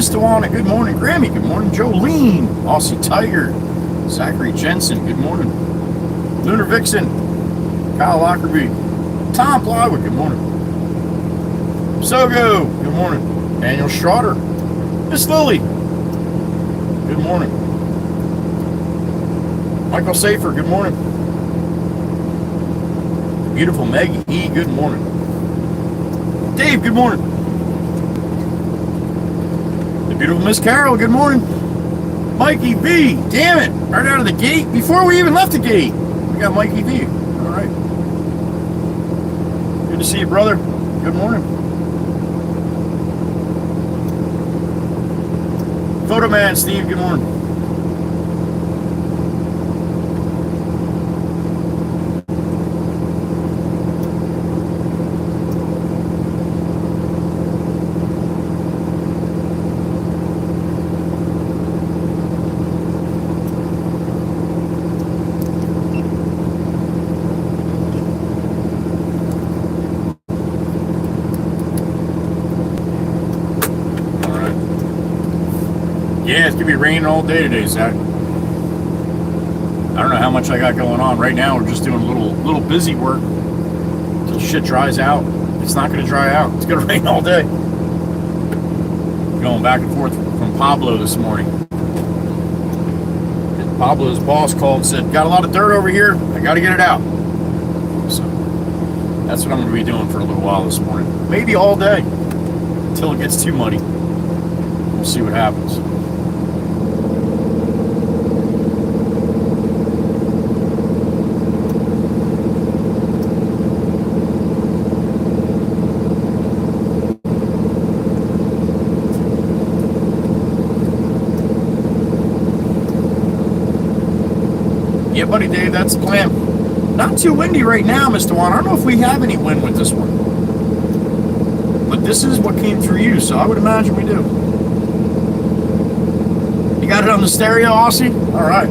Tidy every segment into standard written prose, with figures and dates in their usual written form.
Miss Dewana, good morning. Grammy, good morning. Jolene, Aussie Tiger, Zachary Jensen, good morning. Lunar Vixen, Kyle Lockerbie, Tom Plywood, good morning. Sogo, good morning. Daniel Schroeder, Miss Lily, good morning. Michael Safer, good morning. Beautiful Maggie E, good morning. Dave, good morning. The beautiful Miss Carol, good morning. Mikey V, damn it, right out of the gate, before we even left the gate. We got Mikey V, all right. Good to see you, brother. Good morning. Photo Man, Steve, good morning. Yeah, it's going to be raining all day today, Zach. I don't know how much I got going on. Right now, we're just doing a little busy work until shit dries out. It's not going to dry out. It's going to rain all day. Going back and forth from Pablo this morning. Pablo's boss called and said, got a lot of dirt over here. I got to get it out. So that's what I'm going to be doing for a little while this morning. Maybe all day until it gets too muddy. We'll see what happens. Yeah, buddy Dave, that's the plan. Not too windy right now, Mr. Juan. I don't know if we have any wind with this one. But this is what came through you, so I would imagine we do. You got it on the stereo, Aussie? All right.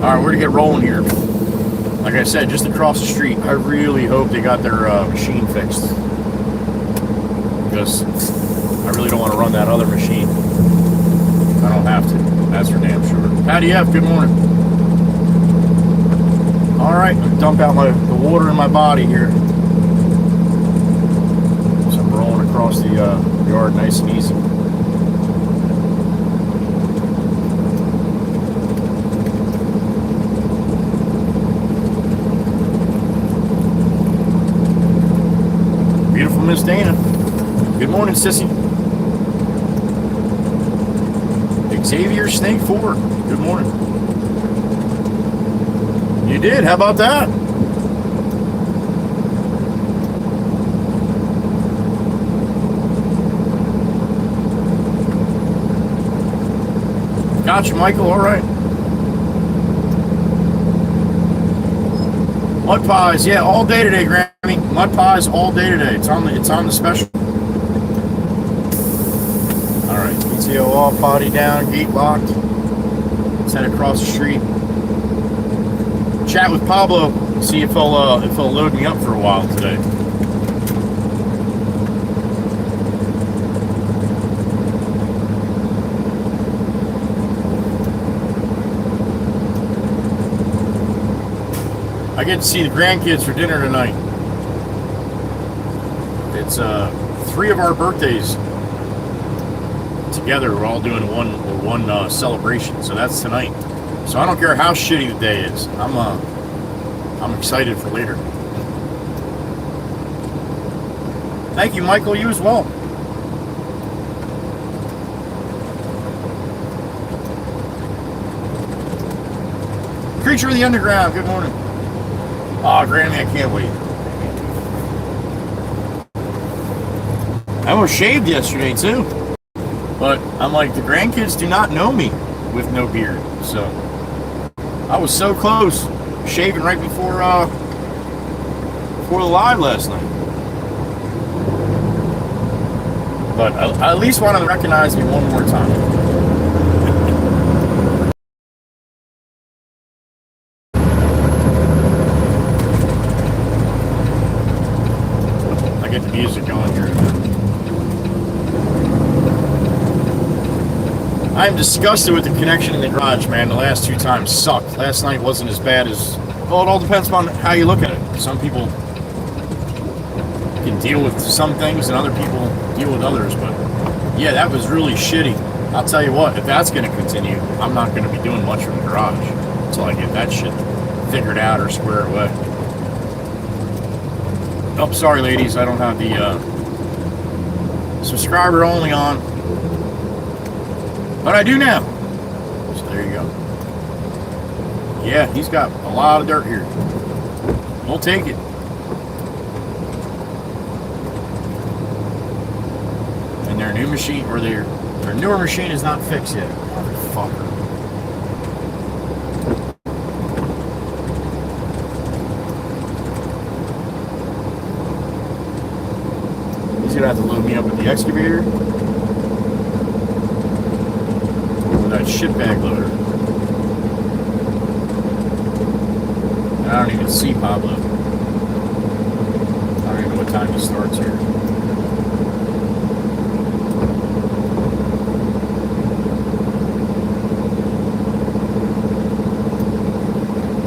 All right, we're going to get rolling here. Like I said, just across the street. I really hope they got their machine fixed. Because I really don't want to run that other machine. I don't have to. That's for damn sure. Patty F, good morning. All right, dump out the water in my body here. So I'm rolling across the yard nice and easy. Beautiful Miss Dana. Good morning, sissy. Xavier Snake 4, good morning. You did, how about that? Gotcha, Michael, all right. Mud pies, yeah, all day today, Grammy. Mud pies all day today. It's on the special. PTO off, body down, gate locked. Let's head across the street. Chat with Pablo. See if he'll load me up for a while today. I get to see the grandkids for dinner tonight. It's 3 of our birthdays. Together, we're all doing one celebration, so that's tonight. So I don't care how shitty the day is. I'm excited for later. Thank you, Michael. You as well. Creature of the Underground. Good morning. Oh, Granny, I can't wait. I almost shaved yesterday too. But I'm like, the grandkids do not know me with no beard. So I was so close, shaving right before the live last night. But I at least want to recognize me one more time. I get the music going here. I'm disgusted with the connection in the garage, man. The last 2 times sucked. Last night wasn't as bad as... Well, it all depends on how you look at it. Some people can deal with some things and other people deal with others, but yeah, that was really shitty. I'll tell you what, if that's going to continue, I'm not going to be doing much from the garage until I get that shit figured out or squared away. Oh, sorry, ladies, I don't have the subscriber only on. But I do now. So there you go. Yeah, he's got a lot of dirt here. We'll take it. And their new machine, or their newer machine is not fixed yet. Motherfucker. He's gonna have to load me up with the excavator. That shitbag loader. And I don't even see Pablo. I don't even know what time he starts here.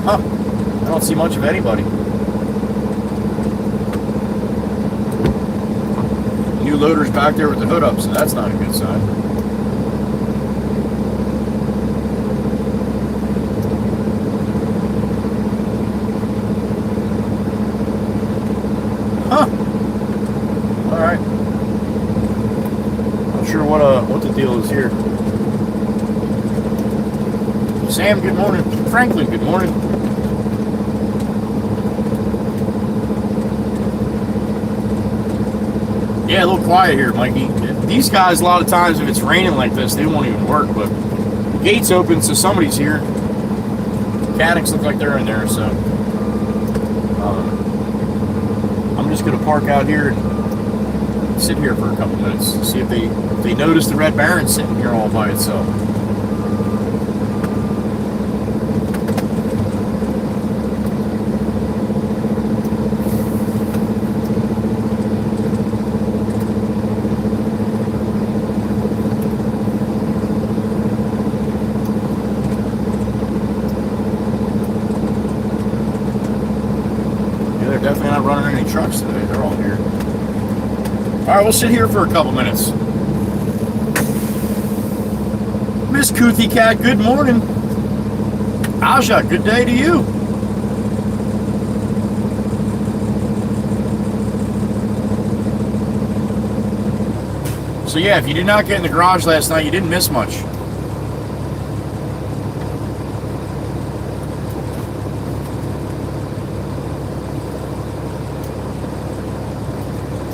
Huh. I don't see much of anybody. New loader's back there with the hood up, so that's not a good sign. What the deal is here. Sam, good morning. Franklin, good morning. Yeah, a little quiet here, Mikey. These guys, a lot of times, if it's raining like this, they won't even work, but the gate's open, so somebody's here. Mechanics look like they're in there, so I'm just going to park out here and sit here for a couple minutes, see if they notice the Red Baron sitting here all by itself. Yeah, they're definitely not running any trucks today. They're all here. All right, we'll sit here for a couple minutes. Miss Koothie Cat, good morning. Aja, good day to you. So yeah, if you did not get in the garage last night, you didn't miss much.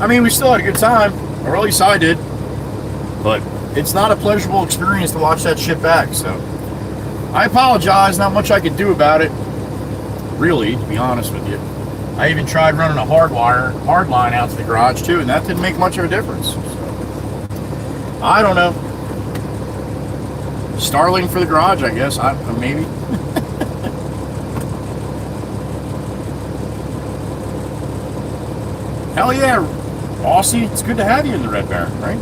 I mean, we still had a good time, or at least I did, but it's not a pleasurable experience to watch that shit back, so I apologize. Not much I could do about it, really, to be honest with you. I even tried running a hard line out to the garage too, and that didn't make much of a difference. So, I don't know. Starling for the garage, I guess. Maybe. Hell yeah, Aussie. It's good to have you in the Red Baron, right?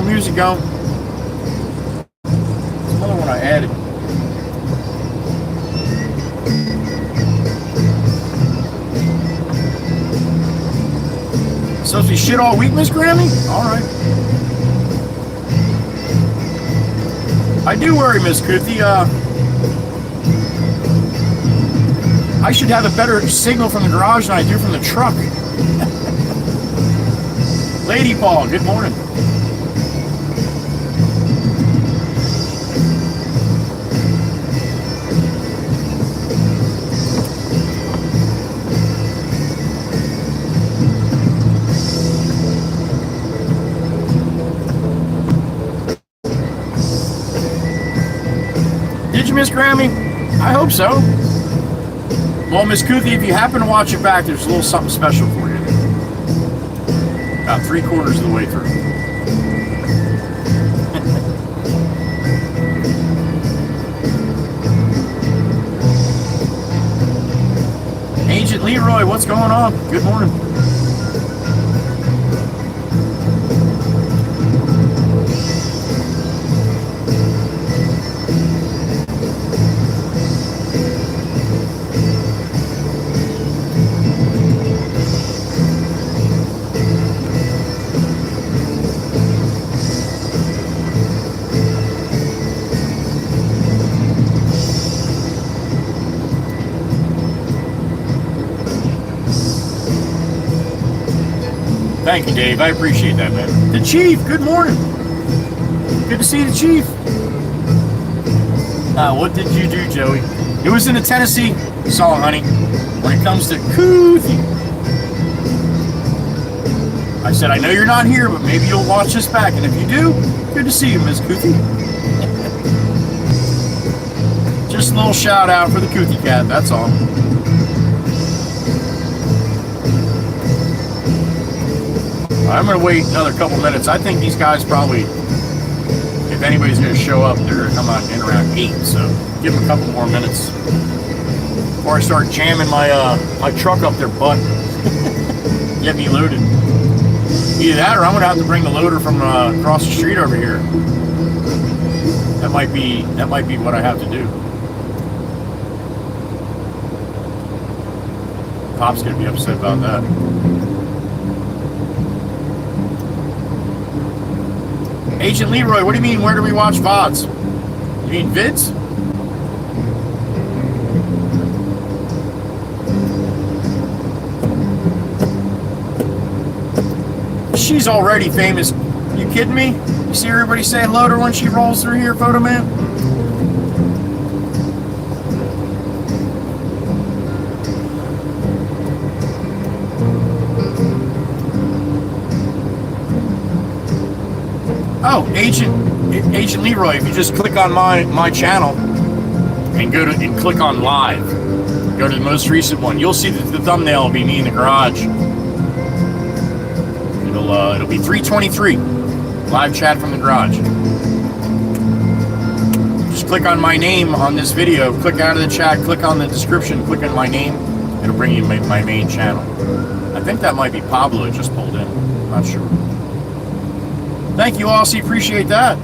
Music going. There's another one I added. Supposed to be shit all week, Miss Grammy? Alright. I do worry, Miss Koothie. I should have a better signal from the garage than I do from the truck. Lady Paul, good morning. Miss Grammy? I hope so. Well, Miss Koothie, if you happen to watch it back, there's a little something special for you. About 3/4 of the way through. Agent Leroy, what's going on? Good morning. Thank you, Dave. I appreciate that, man. The Chief, good morning. Good to see the Chief. What did you do, Joey? It was in the Tennessee song, honey. When it comes to Coothie. I said, I know you're not here, but maybe you'll watch this back. And if you do, good to see you, Miss Coothie. Just a little shout out for the Coothie cat, that's all. I'm going to wait another couple minutes. I think these guys probably, if anybody's going to show up, they're going to come out in around 8. So give them a couple more minutes before I start jamming my truck up their butt. Get me loaded. Either that or I'm going to have to bring the loader from across the street over here. That might be what I have to do. Pop's going to be upset about that. Agent Leroy, what do you mean, where do we watch VODs? You mean vids? She's already famous. You kidding me? You see everybody say hello to her when she rolls through here, Photo Man? Oh, Agent Leroy, if you just click on my channel and and click on live, go to the most recent one, you'll see that the thumbnail will be me in the garage. It'll be 3:23 live chat from the garage. Just click on my name on this video, click out of the chat, click on the description, click on my name, it'll bring you my main channel. I think that might be Pablo just pulled in, I'm not sure. Thank you, Aussie. Appreciate that.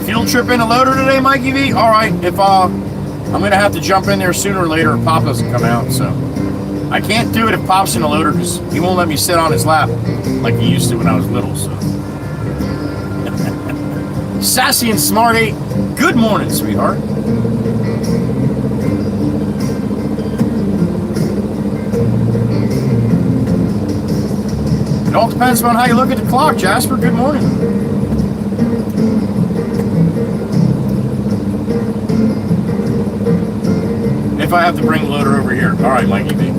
Field trip in a loader today, Mikey V? All right. If I'm going to have to jump in there sooner or later if Pop doesn't come out. So I can't do it if Pop's in a loader because he won't let me sit on his lap like he used to when I was little. So Sassy and Smart 8. Good morning, sweetheart. It all depends on how you look at the clock, Jasper. Good morning. If I have to bring the loader over here. All right, Mikey B.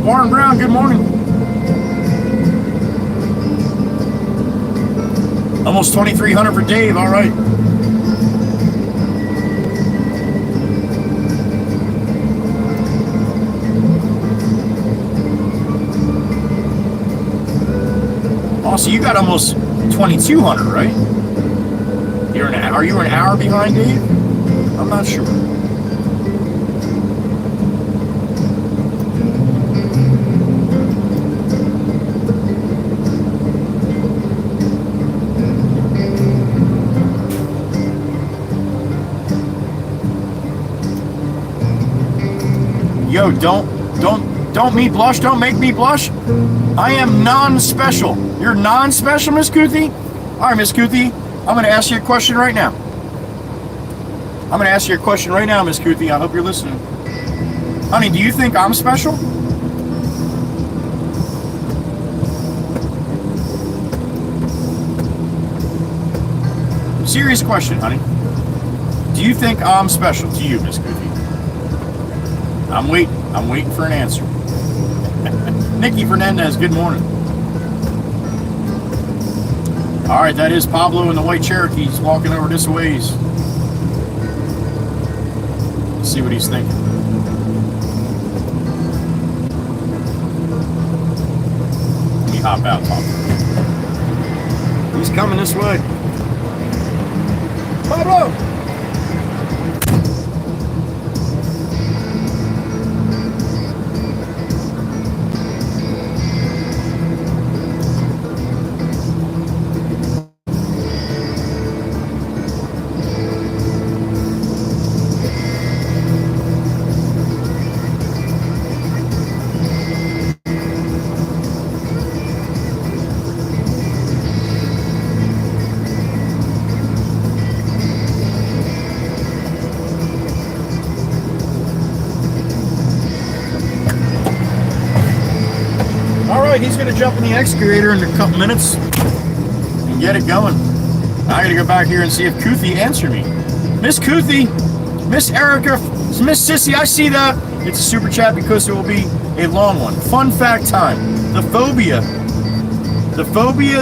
Warren Brown, good morning. Almost 2,300 for Dave, all right. Also, you got almost 2,200, right? Are you an hour behind, Dave? I'm not sure. Yo, don't me blush. Don't make me blush. I am non-special. You're non-special, Miss Coothie? All right, Miss Coothie, I'm going to ask you a question right now. Miss Coothie. I hope you're listening. Honey, do you think I'm special? Serious question, honey. Do you think I'm special to you, Miss Coothie? I'm waiting for an answer. Nikki Fernandez, good morning. All right, that is Pablo in the white Cherokee. He's walking over this ways. Let's see what he's thinking. Let me hop out, Pablo. He's coming this way. Pablo! He's going to jump in the excavator in a couple minutes and get it going. I got to go back here and see if Kuthi answered me. Miss Kuthi, Miss Erica, Miss Sissy, I see that. It's a super chat because it will be a long one. Fun fact time. The phobia,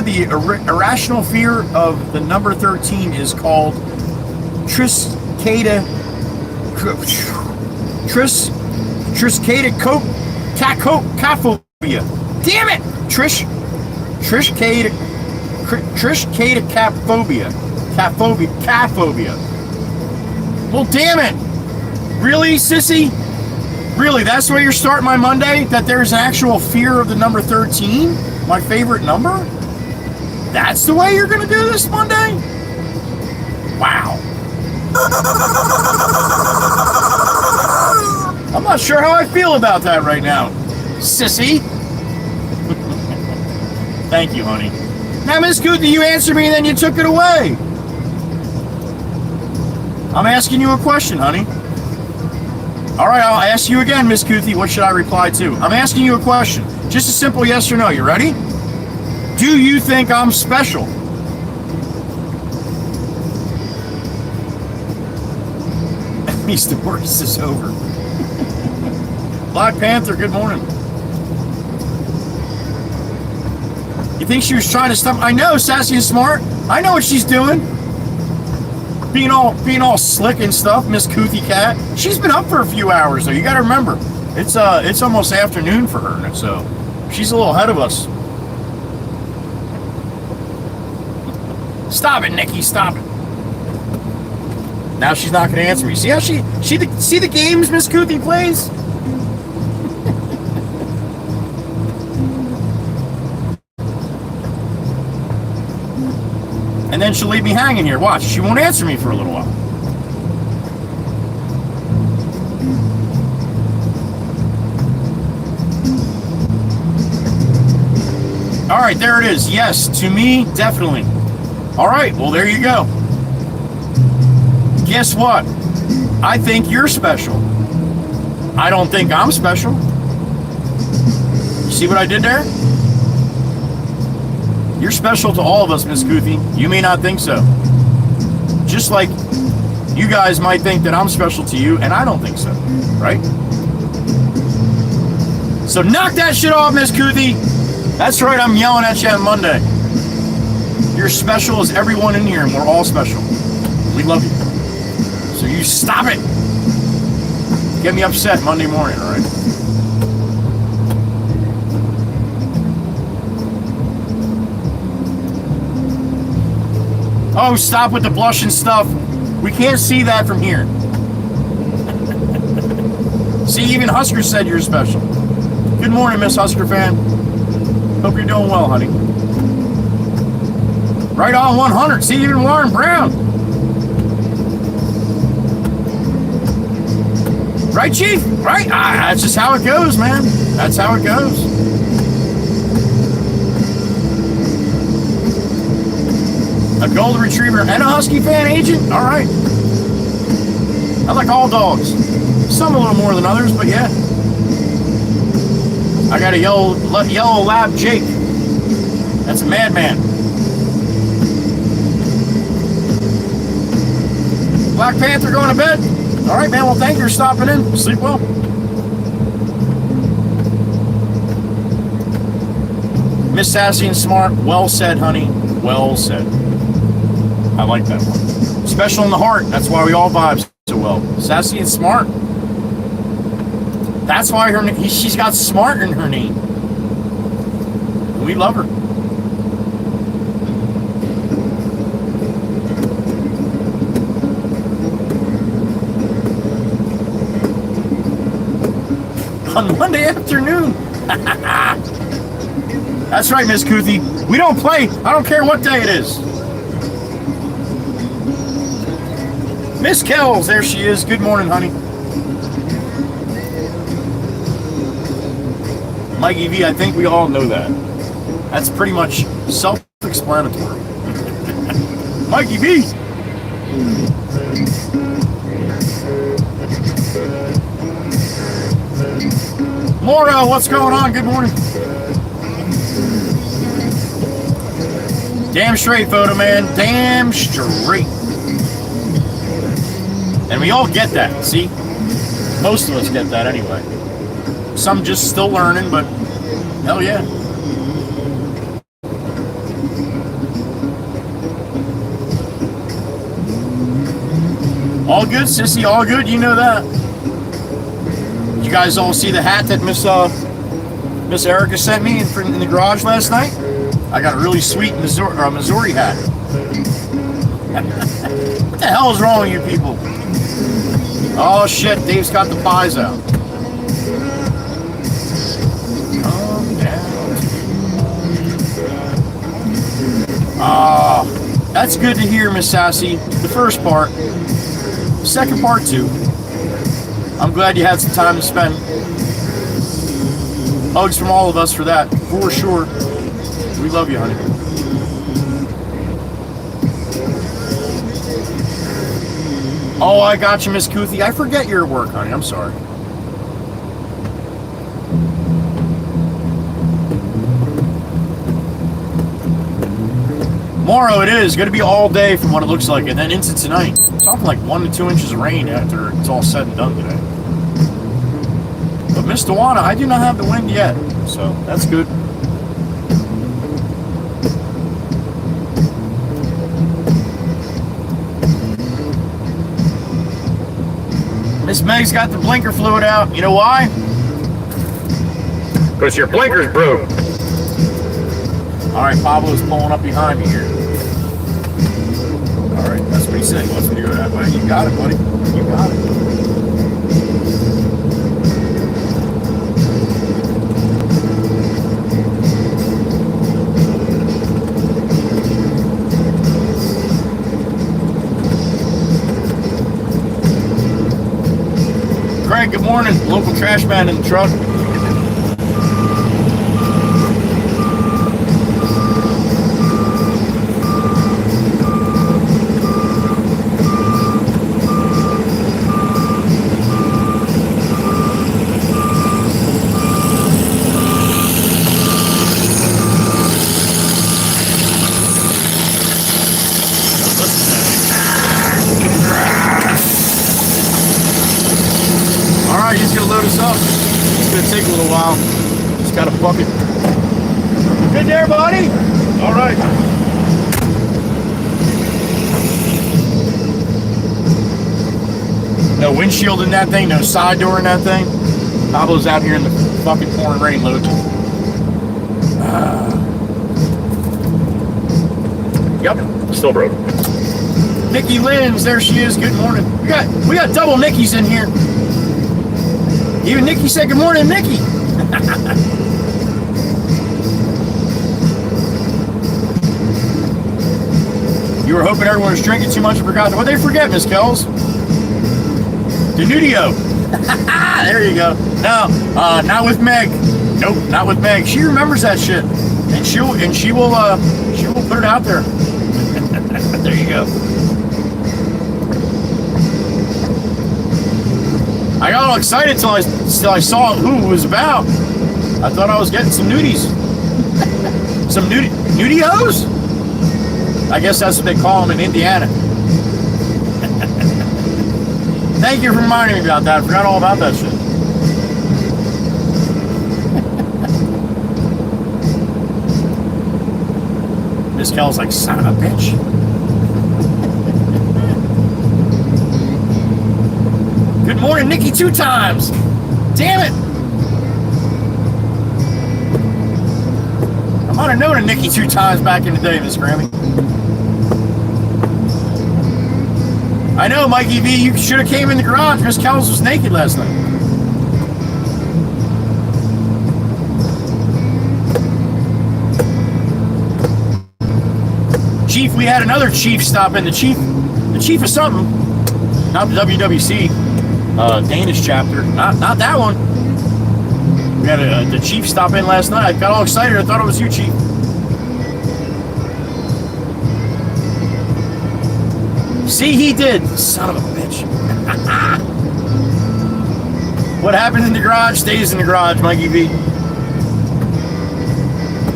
the irrational fear of the number 13 is called triskaidekaphobia. Damn it! Triskaidekaphobia. Caphobia. Well, damn it! Really, sissy? Really, that's the way you're starting my Monday? That there's an actual fear of the number 13? My favorite number? That's the way you're gonna do this Monday? Wow. I'm not sure how I feel about that right now, sissy. Thank you, honey. Now, Miss Kuthi, you answered me and then you took it away. I'm asking you a question, honey. All right, I'll ask you again, Miss Kuthi. What should I reply to? I'm asking you a question. Just a simple yes or no. You ready? Do you think I'm special? Mr. Morris is over. Black Panther, good morning. You think she was trying to stump? I know, sassy and smart. I know what she's doing. Being all slick and stuff, Miss Kuthi Cat. She's been up for a few hours though. You got to remember, it's almost afternoon for her, so she's a little ahead of us. Stop it, Nikki. Stop it. Now she's not going to answer me. See how see the games Miss Kuthi plays? And then she'll leave me hanging here. Watch, she won't answer me for a little while. All right, there it is. Yes, to me, definitely. All right, well, there you go. Guess what? I think you're special. I don't think I'm special. You see what I did there? You're special to all of us, Miss Kuthi. You may not think so. Just like you guys might think that I'm special to you, and I don't think so, right? So knock that shit off, Miss Kuthi. That's right, I'm yelling at you on Monday. You're special as everyone in here, and we're all special. We love you. So you stop it. Get me upset Monday morning, all right? Oh, stop with the blushing stuff. We can't see that from here. See, even Husker said you're special. Good morning, Miss Husker fan. Hope you're doing well, honey. Right on 100. See, even Warren Brown. Right, Chief? Right? That's just how it goes, man. That's how it goes. A golden retriever and a husky fan agent? All right. I like all dogs. Some a little more than others, but yeah. I got a yellow lab Jake. That's a madman. Black Panther going to bed? All right, man. Well, thank you for stopping in. Sleep well. Miss Sassy and Smart. Well said, honey. Well said. I like that one. Special in the heart. That's why we all vibe so well. Sassy and Smart. That's why she's got smart in her name. And we love her. On Monday afternoon. That's right, Miss Kuthi. We don't play. I don't care what day it is. Miss Kells, there she is. Good morning, honey. Mikey V, I think we all know that. That's pretty much self-explanatory. Mikey V. Moro, what's going on? Good morning. Damn straight, photo man. Damn straight. And we all get that, see? Most of us get that anyway. Some just still learning, but hell yeah. All good, sissy, all good, you know that. You guys all see the hat that Miss Erica sent me in the garage last night? I got a really sweet Missouri hat. What the hell is wrong with you people? Oh shit, Dave's got the pies out. Calm down. That's good to hear, Miss Sassy. The first part. The second part too. I'm glad you had some time to spend. Hugs from all of us for that, for sure. We love you, honey. Oh, I got you, Miss Kuthi. I forget you're at work, honey. I'm sorry. Tomorrow it is. Going to be all day from what it looks like, and then into tonight. Something like 1 to 2 inches of rain after it's all said and done today. But Miss Dewana, I do not have the wind yet, so that's good. Miss Meg's got the blinker fluid out. You know why? Because your blinker's broke. All right, Pablo's pulling up behind me here. All right, that's what he said. He wants me to go that way. You got it, buddy. You got it. Craig, good morning. Local trash man in the truck. Take a little while. Just got a bucket. Good there, buddy? All right. No windshield in that thing, no side door in that thing. Pablo's out here in the fucking pouring rain loading. Yep, still broke. Nikki Lynn's, there she is. Good morning. We got double Nikki's in here. Even Nikki said good morning, Nikki. You were hoping everyone was drinking too much and forgot. What'd they forget, Miss Kells? Denudio. There you go. No, not with Meg. Nope, not with Meg. She remembers that shit, and she will put it out there. There you go. I got all excited till I saw who it was about. I thought I was getting some nudies. Some nudios? I guess that's what they call them in Indiana. Thank you for reminding me about that. I forgot all about that shit. Miss Kel's like, son of a bitch. Good morning, Nikki, 2 times. Damn it. I might have known a Nikki 2 times back in the day, Miss Grammy. I know, Mikey V, you should have came in the garage. Miss Kel's was naked last night. Chief, we had another chief stop in. The chief of something. Not the WWC. Danish chapter. Not that one. We had the chief stop in last night. I got all excited. I thought it was you, Chief. See, he did. Son of a bitch. What happens in the garage stays in the garage, Mikey V.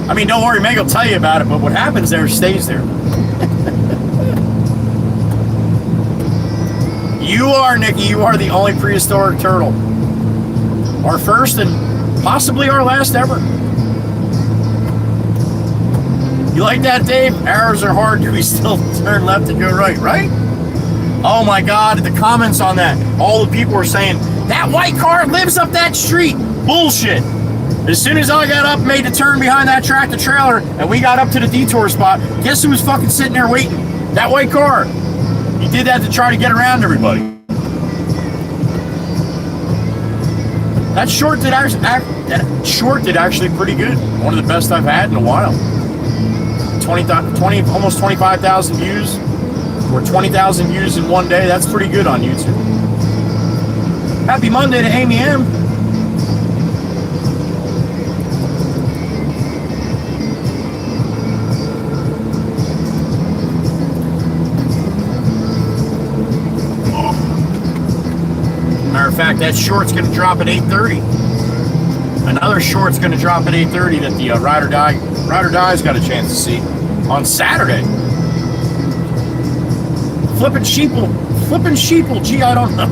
I mean, don't worry, Meg will tell you about it, but what happens there stays there. You are, Nikki, you are the only prehistoric turtle. Our first and possibly our last ever. You like that, Dave? Arrows are hard. Do we still turn left and go right, right? Oh my God, the comments on that. All the people were saying, that white car lives up that street. Bullshit. As soon as I got up, made the turn behind that tractor trailer, and we got up to the detour spot, guess who was fucking sitting there waiting? That white car. He did that to try to get around everybody. That short did actually pretty good. One of the best I've had in a while. 20 almost 25,000 views, or 20,000 views in one day. That's pretty good on YouTube. Happy Monday to Amy M. Matter of fact, that short's going to drop at 8:30. Another short's going to drop at 8:30 that the Ride or Die's got a chance to see on Saturday. Flippin' sheeple. Gee, I don't know.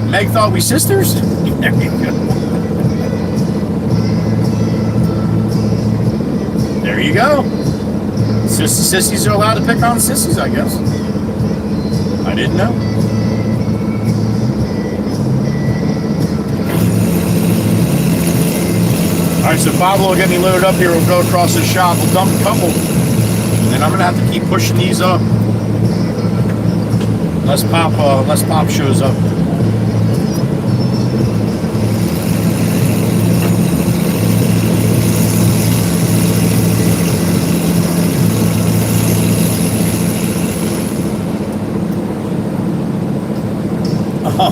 Meg thought we sisters? There you go. There you go. Sissies are allowed to pick on sissies, I guess. I didn't know. All right, so Pablo will get me loaded up here. We'll go across the shop. We'll dump a couple. And then I'm going to have to keep pushing these up. Unless Pop shows up.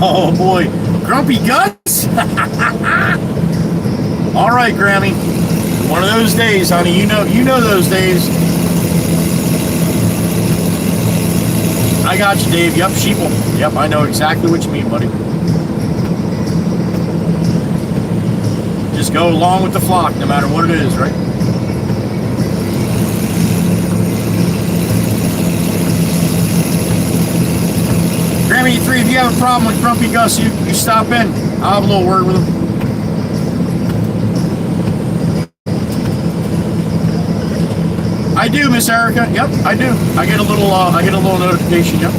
Oh boy, Grumpy Guts? All right, Grammy. One of those days, honey. You know those days. I got you, Dave. Yep, sheeple. Yep, I know exactly what you mean, buddy. Just go along with the flock, no matter what it is, right? Grammy 3, if you have a problem with Grumpy Gus, you stop in. I'll have a little word with him. I do, Miss Erica. Yep, I do. I get a little notification. Yep.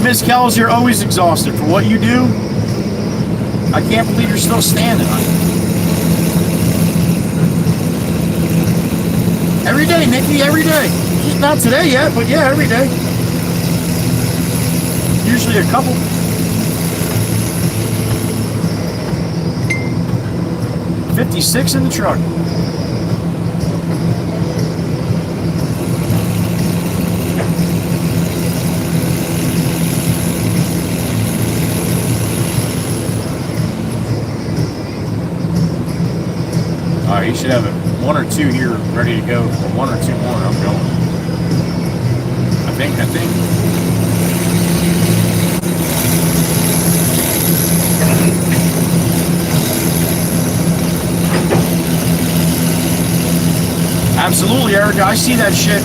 Miss Kells, you're always exhausted for what you do. I can't believe you're still standing. Every day, Nikki, every day. Just not today yet, but yeah, every day. Usually a couple. $56 in the truck. All right, you should have 1 or 2 here ready to go. Or 1 or 2 more, I'm going. I think. Absolutely, Erica. I see that shit.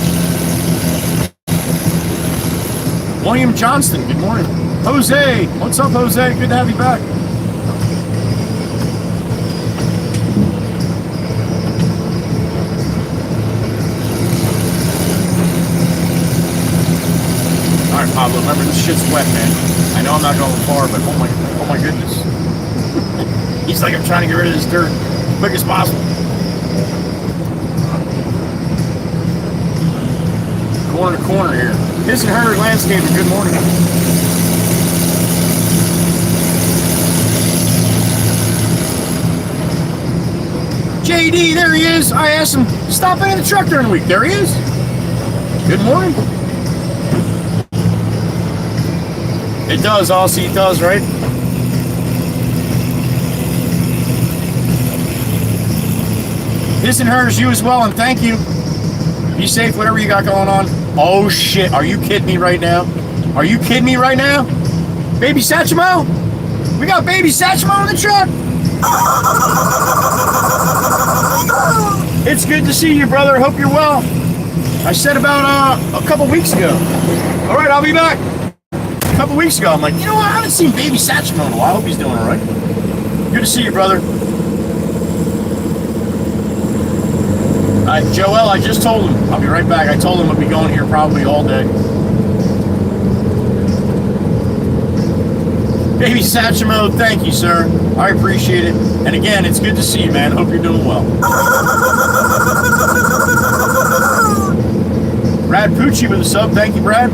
William Johnston, good morning. Jose, what's up, Jose? Good to have you back. All right, Pablo. Remember, this shit's wet, man. I know I'm not going far, but oh my goodness. He's like, I'm trying to get rid of this dirt as quick as possible. Corner to corner here. His and her landscaping. Good morning. JD, there he is. I asked him to stop by in the truck during the week. There he is. Good morning. It does, Aussie. It does, right? His and hers, you as well, and thank you. Be safe, whatever you got going on. Oh, shit. Are you kidding me right now? Are you kidding me right now? Baby Satchmo? We got Baby Satchmo in the truck. It's good to see you, brother. Hope you're well. I said about a couple weeks ago. All right, I'll be back. A couple weeks ago, I'm like, you know what? I haven't seen Baby Satchmo in a while. I hope he's doing all right. Good to see you, brother. Joel, I just told him. I'll be right back. I told him I'll be going here probably all day. Baby Satchmo, thank you, sir. I appreciate it. And again, it's good to see you, man. Hope you're doing well. Brad Pucci with a sub. Thank you, Brad.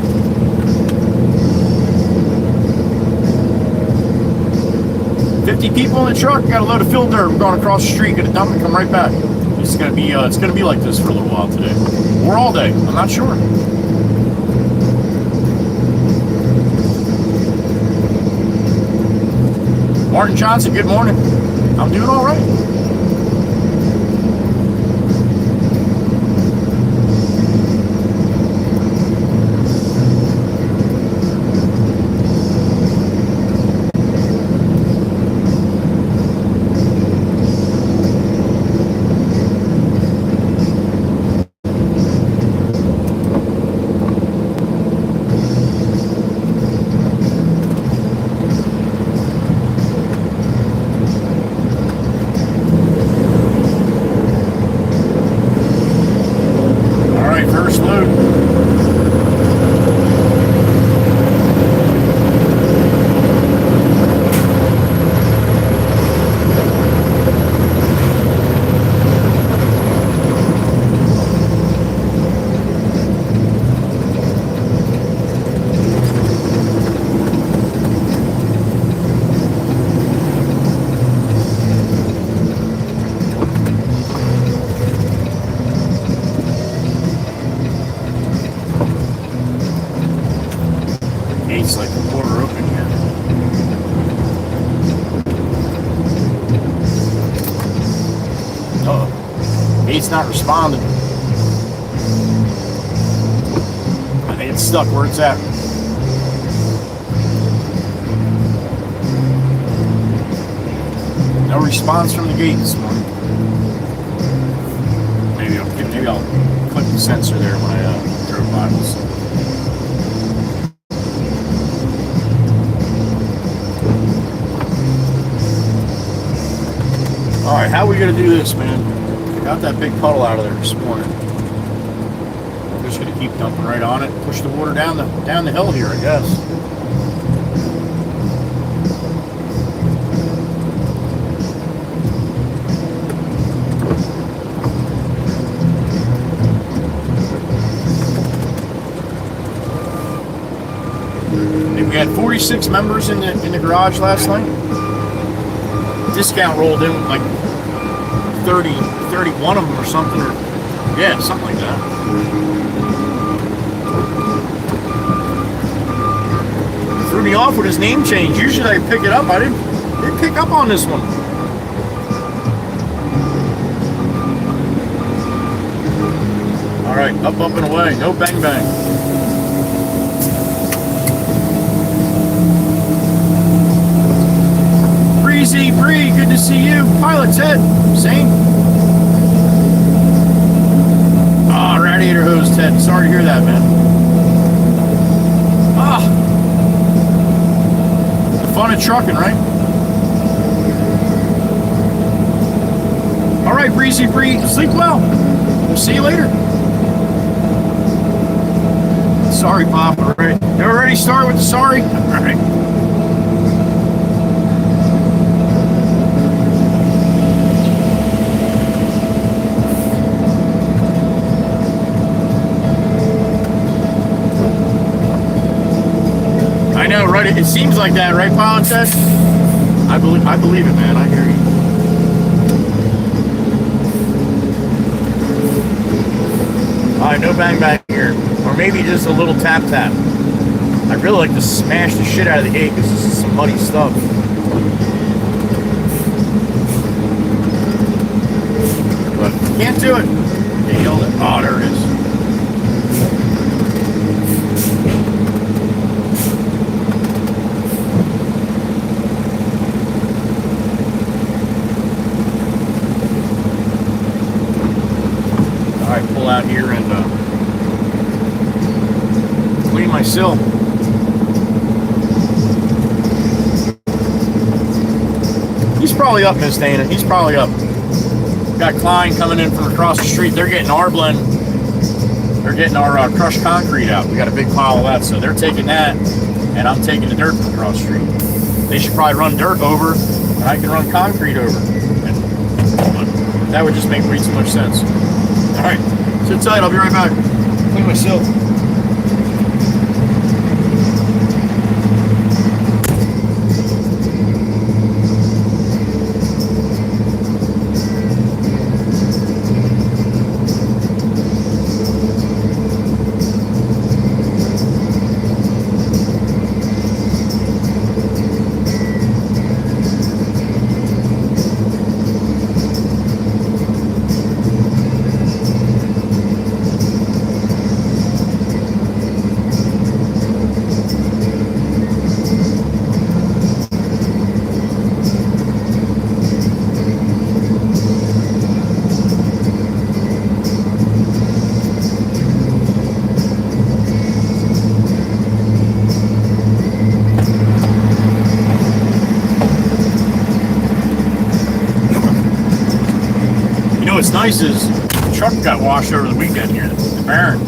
$50 people in the truck. Got a load of fill dirt. We're going across the street. Gonna dump and come right back. It's gonna be like this for a little while today, or all day. I'm not sure. Martin Johnson, good morning. I'm doing all right. It's not responding. I think it's stuck where it's at. No response from the gate this morning. Maybe I'll click the sensor there when I drove by. We'll see. All right, how are we gonna do this, man? Got that big puddle out of there this morning. I'm just gonna keep dumping right on it, push the water down the hill here, I guess. We had 46 members in the garage last night. Discount rolled in with like 31 of them or something, or yeah, something like that. Threw me off with his name change. Usually I pick it up. I didn't pick up on this one. All right, up and away. No bang bang. Breezy Bree, good to see you. Pilot Ted, same. Ah, radiator hose, Ted. Sorry to hear that, man. Ah. of trucking, right? All right, Breezy Bree, sleep well. We'll see you later. Sorry, Pop. All right. You already started with the sorry? All right. I know, right? It seems like that, right, Politics? I believe it, man. I hear you. All right, no bang bang here. Or maybe just a little tap tap. I'd really like to smash the shit out of the gate because this is some muddy stuff. But can't do it. They yelled it. Oh, there it is. All right, pull out here and clean my sill. He's probably up, Miss Dana. He's probably up. Got Klein coming in from across the street. They're getting our blend. They're getting our crushed concrete out. We got a big pile of that, so they're taking that, and I'm taking the dirt from across the street. They should probably run dirt over, and I can run concrete over. And that would just make way too much sense. All right, sit tight. I'll be right back. Clean my sill. What's nice is the truck got washed over the weekend here, the Baron.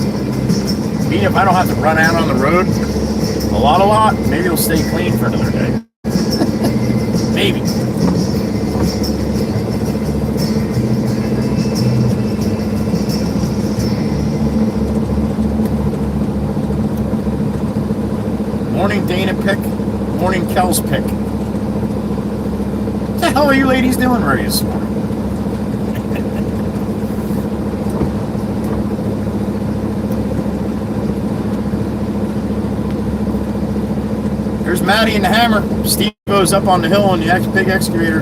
Meaning if I don't have to run out on the road a lot, maybe it'll stay clean for another day. Maybe. Morning Dana pick, morning Kel's pick. What the hell are you ladies doing right this morning? There's Matty and the hammer. Steve goes up on the hill on the big excavator.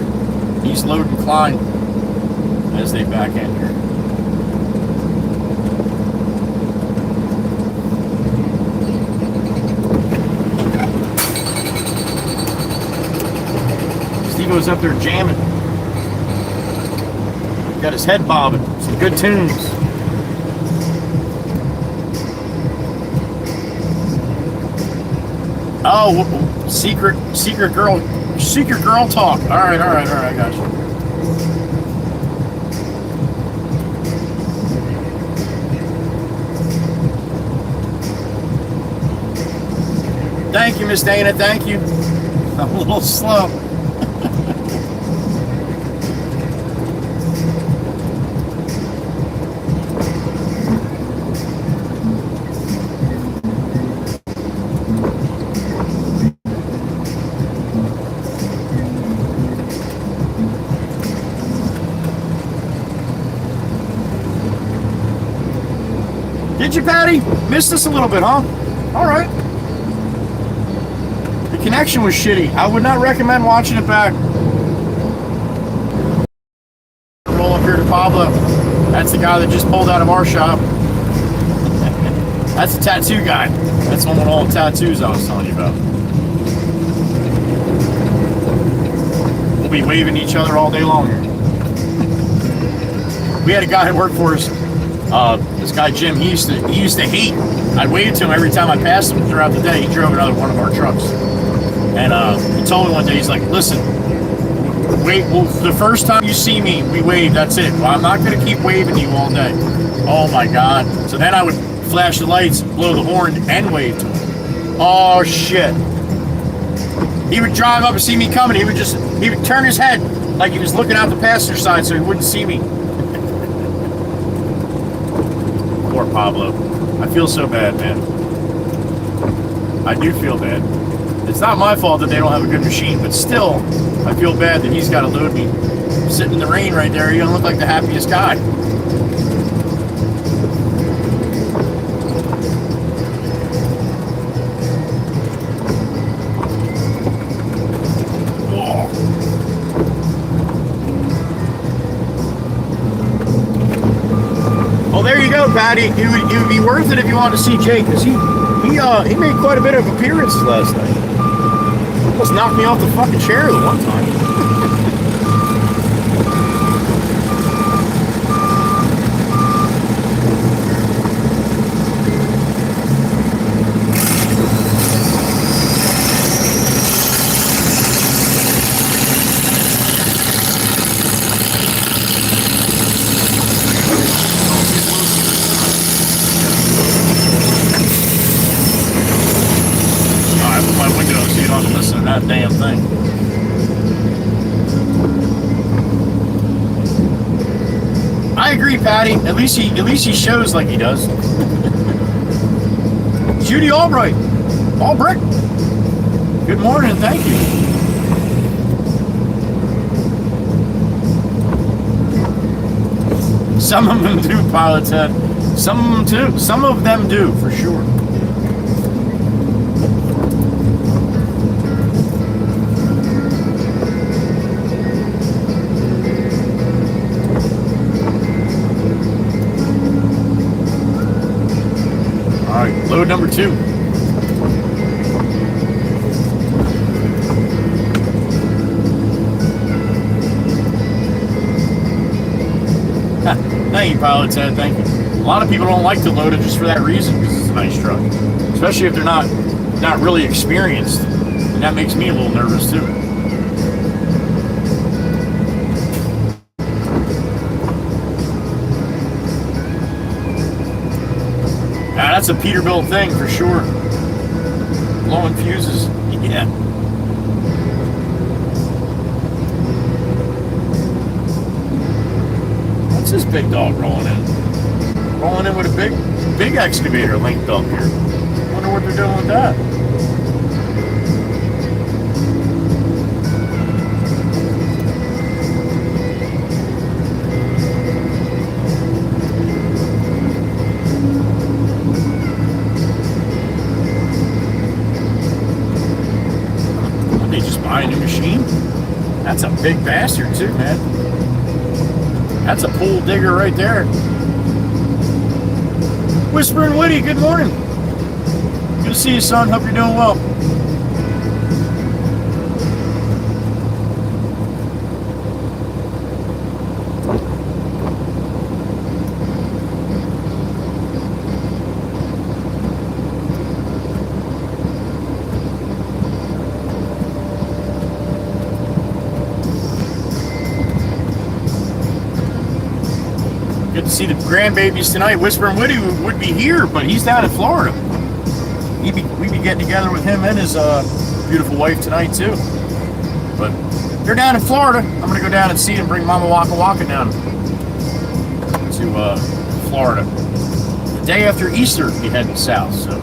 He's loading Klein as they back in here. Steve goes up there jamming. Got his head bobbing. Some good tunes. Oh, secret girl talk. All right, I got you. Thank you, Miss Dana. Thank you. I'm a little slow. Did you, Patty? Missed us a little bit, huh? All right. The connection was shitty. I would not recommend watching it back. Roll up here to Pablo. That's the guy that just pulled out of our shop. That's the tattoo guy. That's the one with all the tattoos I was telling you about. We'll be waving each other all day long. We had a guy that worked for us. This guy Jim, he used to hate. I'd wave to him every time I passed him throughout the day. He drove another one of our trucks. And he told me one day, he's like, listen, wait, well, the first time you see me, we wave, that's it. Well, I'm not going to keep waving you all day. Oh my God. So then I would flash the lights, blow the horn, and wave to him. Oh shit. He would drive up and see me coming. He would turn his head like he was looking out the passenger side so he wouldn't see me. Poor Pablo. I feel so bad, man. I do feel bad. It's not my fault that they don't have a good machine, but still, I feel bad that he's got to load me. Sitting in the rain right there, you don't look like the happiest guy. Oh, there you go, Patty. It would be worth it if you wanted to see Jake, because he made quite a bit of appearances last night. Almost knocked me off the fucking chair the one time. That damn thing. I agree, Patty. At least he shows like he does. Judy Albright, Albright. Good morning, thank you. Some of them do, Pilot Ted. Some of them too. Some of them do, for sure. Load number 2. Thank you, Pilot Ted. Thank you. A lot of people don't like to load it just for that reason, because it's a nice truck, especially if they're not really experienced, and that makes me a little nervous too. That's a Peterbilt thing for sure. Blowing fuses. Yeah. What's this big dog rolling in? Rolling in with a big excavator linked up here. Wonder what they're doing with that. Buy a new machine? That's a big bastard too, man. That's a pole digger right there. Whispering Woody, good morning. Good to see you, son. Hope you're doing well. See the grandbabies tonight. Whispering Woody would be here, but he's down in Florida. We'd be getting together with him and his beautiful wife tonight too. But they're down in Florida. I'm gonna go down and see him. Bring Mama Waka Waka down to Florida. The day after Easter, we heading south. So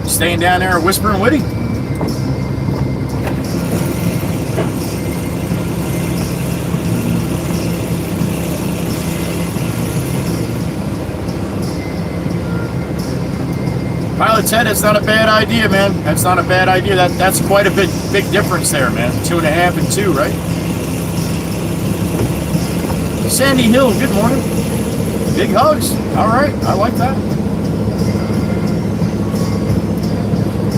staying down there at Whispering Woody. Pilot Ted, that's not a bad idea, man. That's not a bad idea. That's quite a big difference there, man. 2.5 and 2, right? Sandy Hill, good morning. Big hugs. All right, I like that.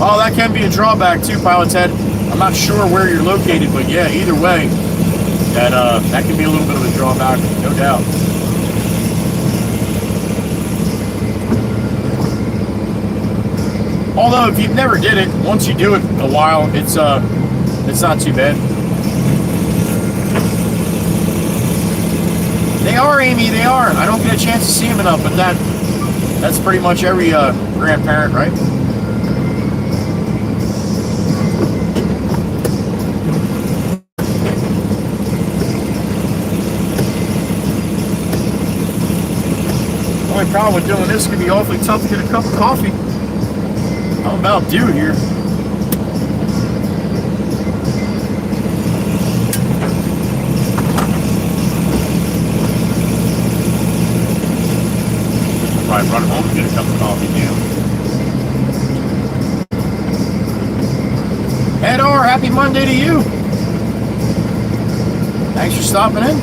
Oh, that can be a drawback too, Pilot Ted. I'm not sure where you're located, but yeah, either way, that can be a little bit of a drawback, no doubt. Although if you've never did it, once you do it a while, it's not too bad. They are, Amy, they are. I don't get a chance to see them enough, but that's pretty much every grandparent, right? The only problem with doing this could be awfully tough to get a cup of coffee. I'm about due here. Probably run home and get a cup of coffee now. Edar, happy Monday to you. Thanks for stopping in.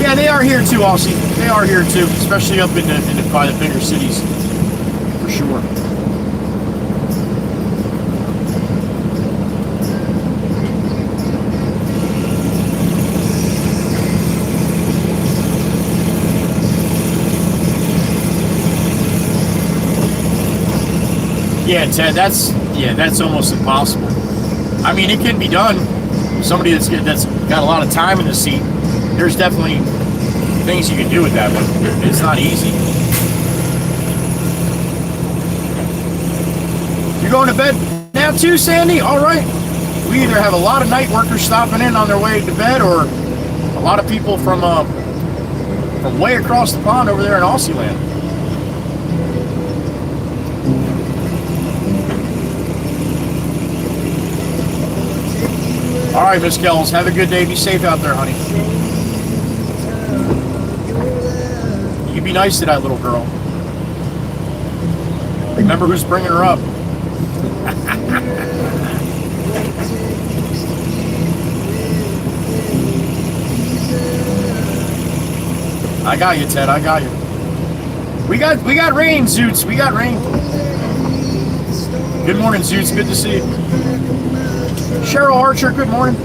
Yeah, they are here too, Aussie. They are here too, especially up by the bigger cities, for sure. Yeah, Ted, that's almost impossible. I mean, it can be done. Somebody that's got a lot of time in the seat, there's definitely things you can do with that, but it's not easy. You're going to bed now too, Sandy? All right. We either have a lot of night workers stopping in on their way to bed, or a lot of people from way across the pond over there in Aussie land. All right, Miss Kells, have a good day. Be safe out there, honey. You be nice to that little girl. Remember who's bringing her up. I got you, Ted. I got you. We got rain, Zoots. We got rain. Good morning, Zoots. Good to see you. Cheryl Archer, good morning.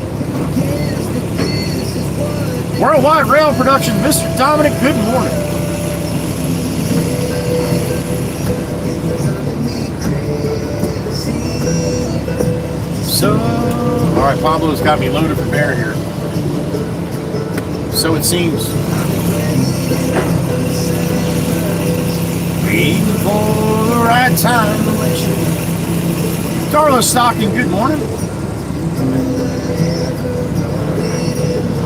Worldwide Rail Production, Mr. Dominic, good morning. So, all right, Pablo's got me loaded for bear here. So it seems. Waiting for the right time to let you. Darla Stocking, good morning.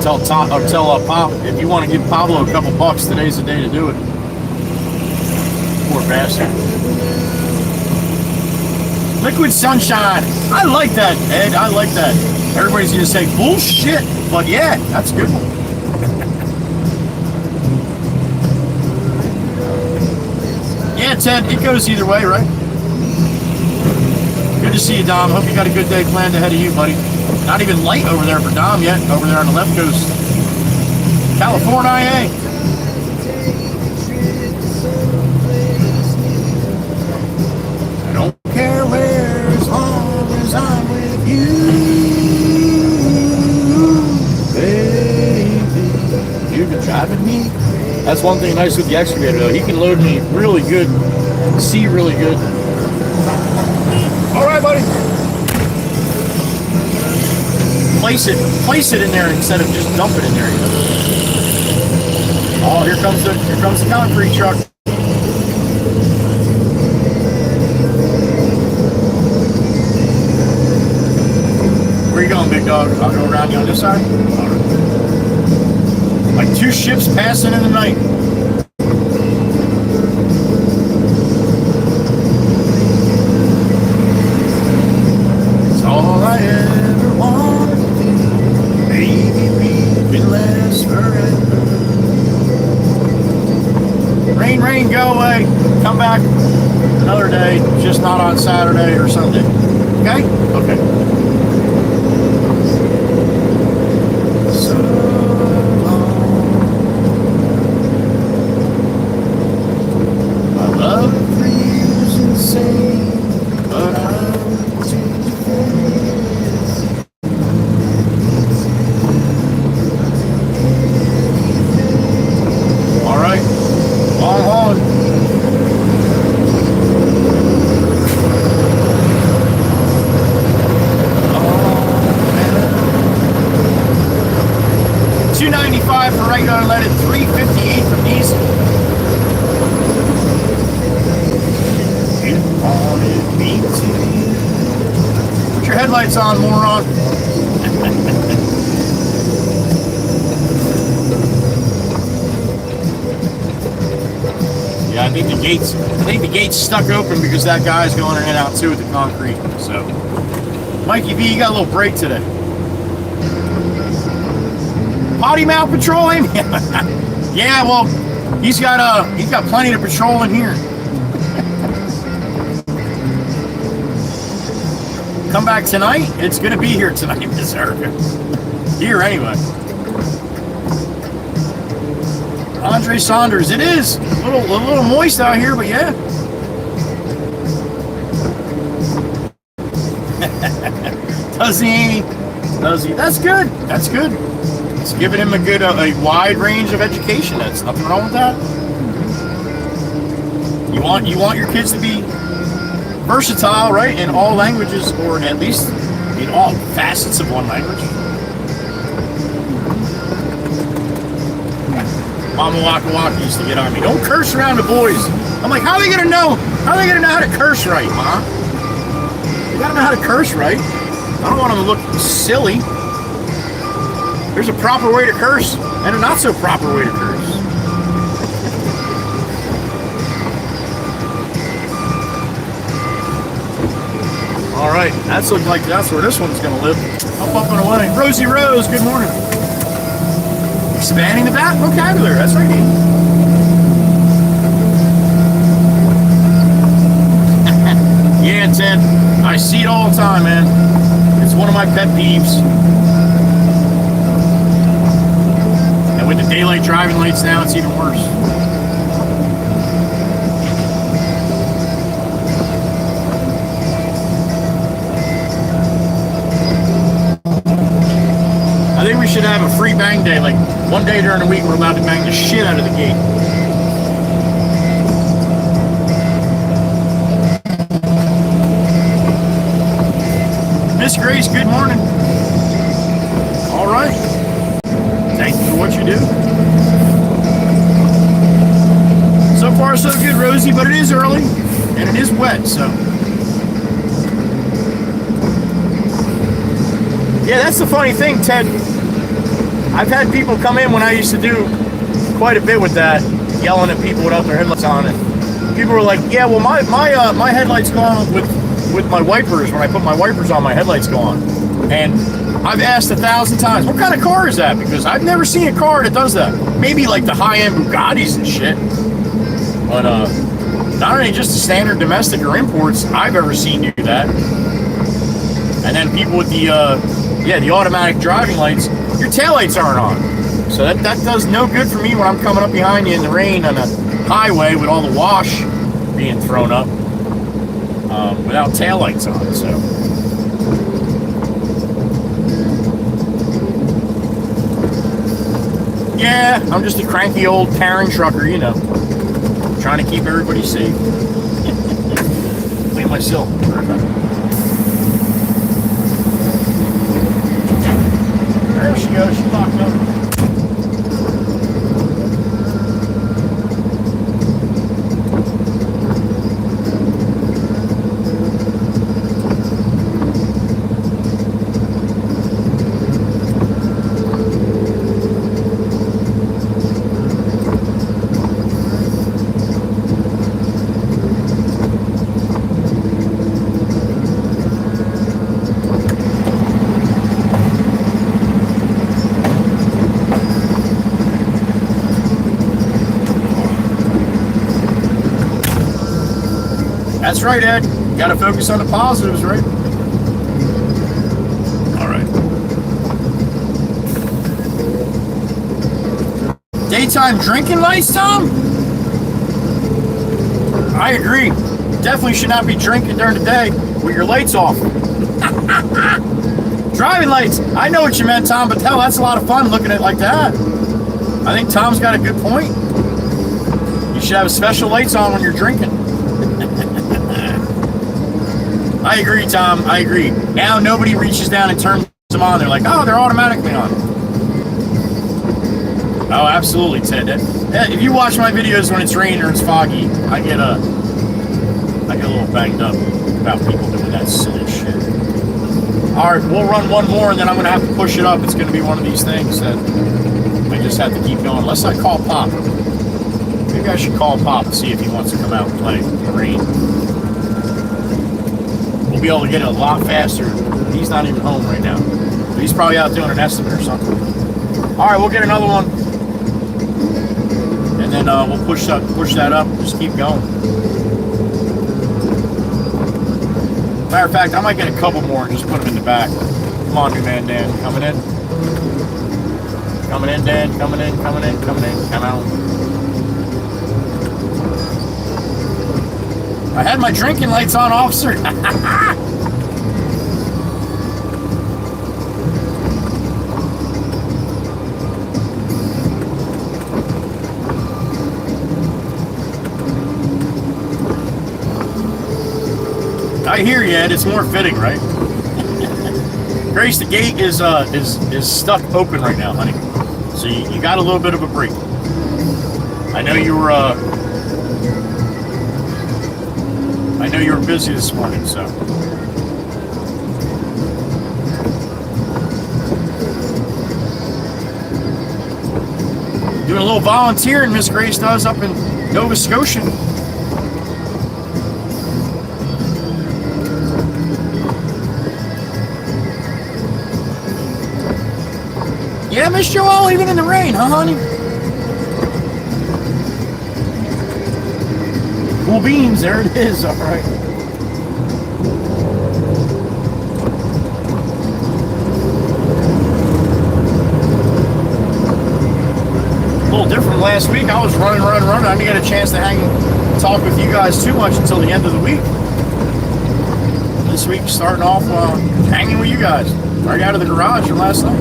Tell Pop, if you want to give Pablo a couple bucks, today's the day to do it. Poor bastard. Liquid Sunshine. I like that, Ed. I like that. Everybody's going to say bullshit, but yeah, that's a good one. Yeah, Ted, it goes either way, right? Good to see you, Dom. Hope you got a good day planned ahead of you, buddy. Not even light over there for Dom yet, over there on the left coast. California, eh? I don't care where, as long as I'm with you, baby. You've been driving me. That's one thing nice with the excavator, though. He can load me really good, see really good. All right, buddy. Place it in there instead of just dump it in there. You know? Oh, here comes the concrete truck. Where you going, big dog? I'll go around you on this side. Like two ships passing in the night. It's all I ever wanted. Baby, we can last forever. Rain, rain, go away. Come back another day, just not on Saturday or Sunday. Okay? Okay. So long. My love for you is insane, but I'm too fast. All right. $2.95 for regular unleaded, $3.58 for diesel. You wanted me to. Put your headlights on, moron. Yeah, I think the gate's stuck open because that guy's going in and out too with the concrete. So, Mikey V, you got a little break today. Potty mouth patrolling? Yeah, well, he's got plenty to patrol in here. Come back tonight? It's gonna be here tonight, Miss Erica. Here anyway. Andre Saunders, it is a little moist out here, but yeah. Does he, Amy? Does he? That's good. That's good. It's giving him a wide range of education. That's nothing wrong with that. You want your kids to be versatile, right? In all languages, or at least in all facets of one language. Mama Waka Waka used to get on me. Don't curse around the boys. I'm like, how are they gonna know? How are they gonna know how to curse right, Mom? You gotta know how to curse right. I don't want them to look silly. There's a proper way to curse and a not so proper way to curse. All right, that's looking like that's where this one's gonna live. Up and away. Rosie Rose, good morning. Expanding the vocabulary, that's right. Yeah, Ted, I see it all the time, man. It's one of my pet peeves. And with the daylight driving lights now, it's even worse. I think we should have a free bang day, like one day during the week we're allowed to bang the shit out of the gate. Miss Grace, good morning. All right. Thank you for what you do. So far so good, Rosie, but it is early and it is wet, so. Yeah, that's the funny thing, Ted. I've had people come in when I used to do quite a bit with that, yelling at people without their headlights on, and people were like, "Yeah, well, my headlights go on with my wipers. When I put my wipers on, my headlights go on." And I've asked 1,000 times, "What kind of car is that?" Because I've never seen a car that does that. Maybe like the high-end Bugattis and shit, but not only just the standard domestic or imports I've ever seen do that. And then people with the automatic driving lights, your taillights aren't on. So that does no good for me when I'm coming up behind you in the rain on a highway with all the wash being thrown up without taillights on. So yeah, I'm just a cranky old Karen trucker, you know, trying to keep everybody safe. Clean myself. There she goes, she locked up. That's right, Ed. You gotta focus on the positives, right? All right. Daytime drinking lights, Tom? I agree. Definitely should not be drinking during the day with your lights off. Driving lights. I know what you meant, Tom, but hell, that's a lot of fun looking at it like that. I think Tom's got a good point. You should have special lights on when you're drinking. I agree, Tom. I agree. Now nobody reaches down and turns them on. They're like, oh, they're automatically on. Oh, absolutely, Ted. If you watch my videos when it's raining or it's foggy, I get a little banged up about people doing that silly shit. All right, we'll run one more, and then I'm going to have to push it up. It's going to be one of these things that I just have to keep going. Unless I call Pop. Maybe I should call Pop and see if he wants to come out and play in the rain. We'll be able to get it a lot faster. He's not even home right now. He's probably out doing an estimate or something. All right, we'll get another one. And then we'll push that up. Just keep going. Matter of fact, I might get a couple more and just put them in the back. Come on, new man Dan. Coming in. Coming in, Dan. Coming in, coming in, coming in. Come out. I had my drinking lights on, officer. I hear you, Ed. It's more fitting, right? Grace, the gate is stuck open right now, honey. So you got a little bit of a break. I know you were busy this morning, so. Doing a little volunteering, Miss Grace does up in Nova Scotia. Yeah, Miss Joelle, even in the rain, huh, honey? Cool beans, there it is, all right. A little different last week. I was running. I didn't get a chance to talk with you guys too much until the end of the week. This week, starting off hanging with you guys. Right out of the garage from last night.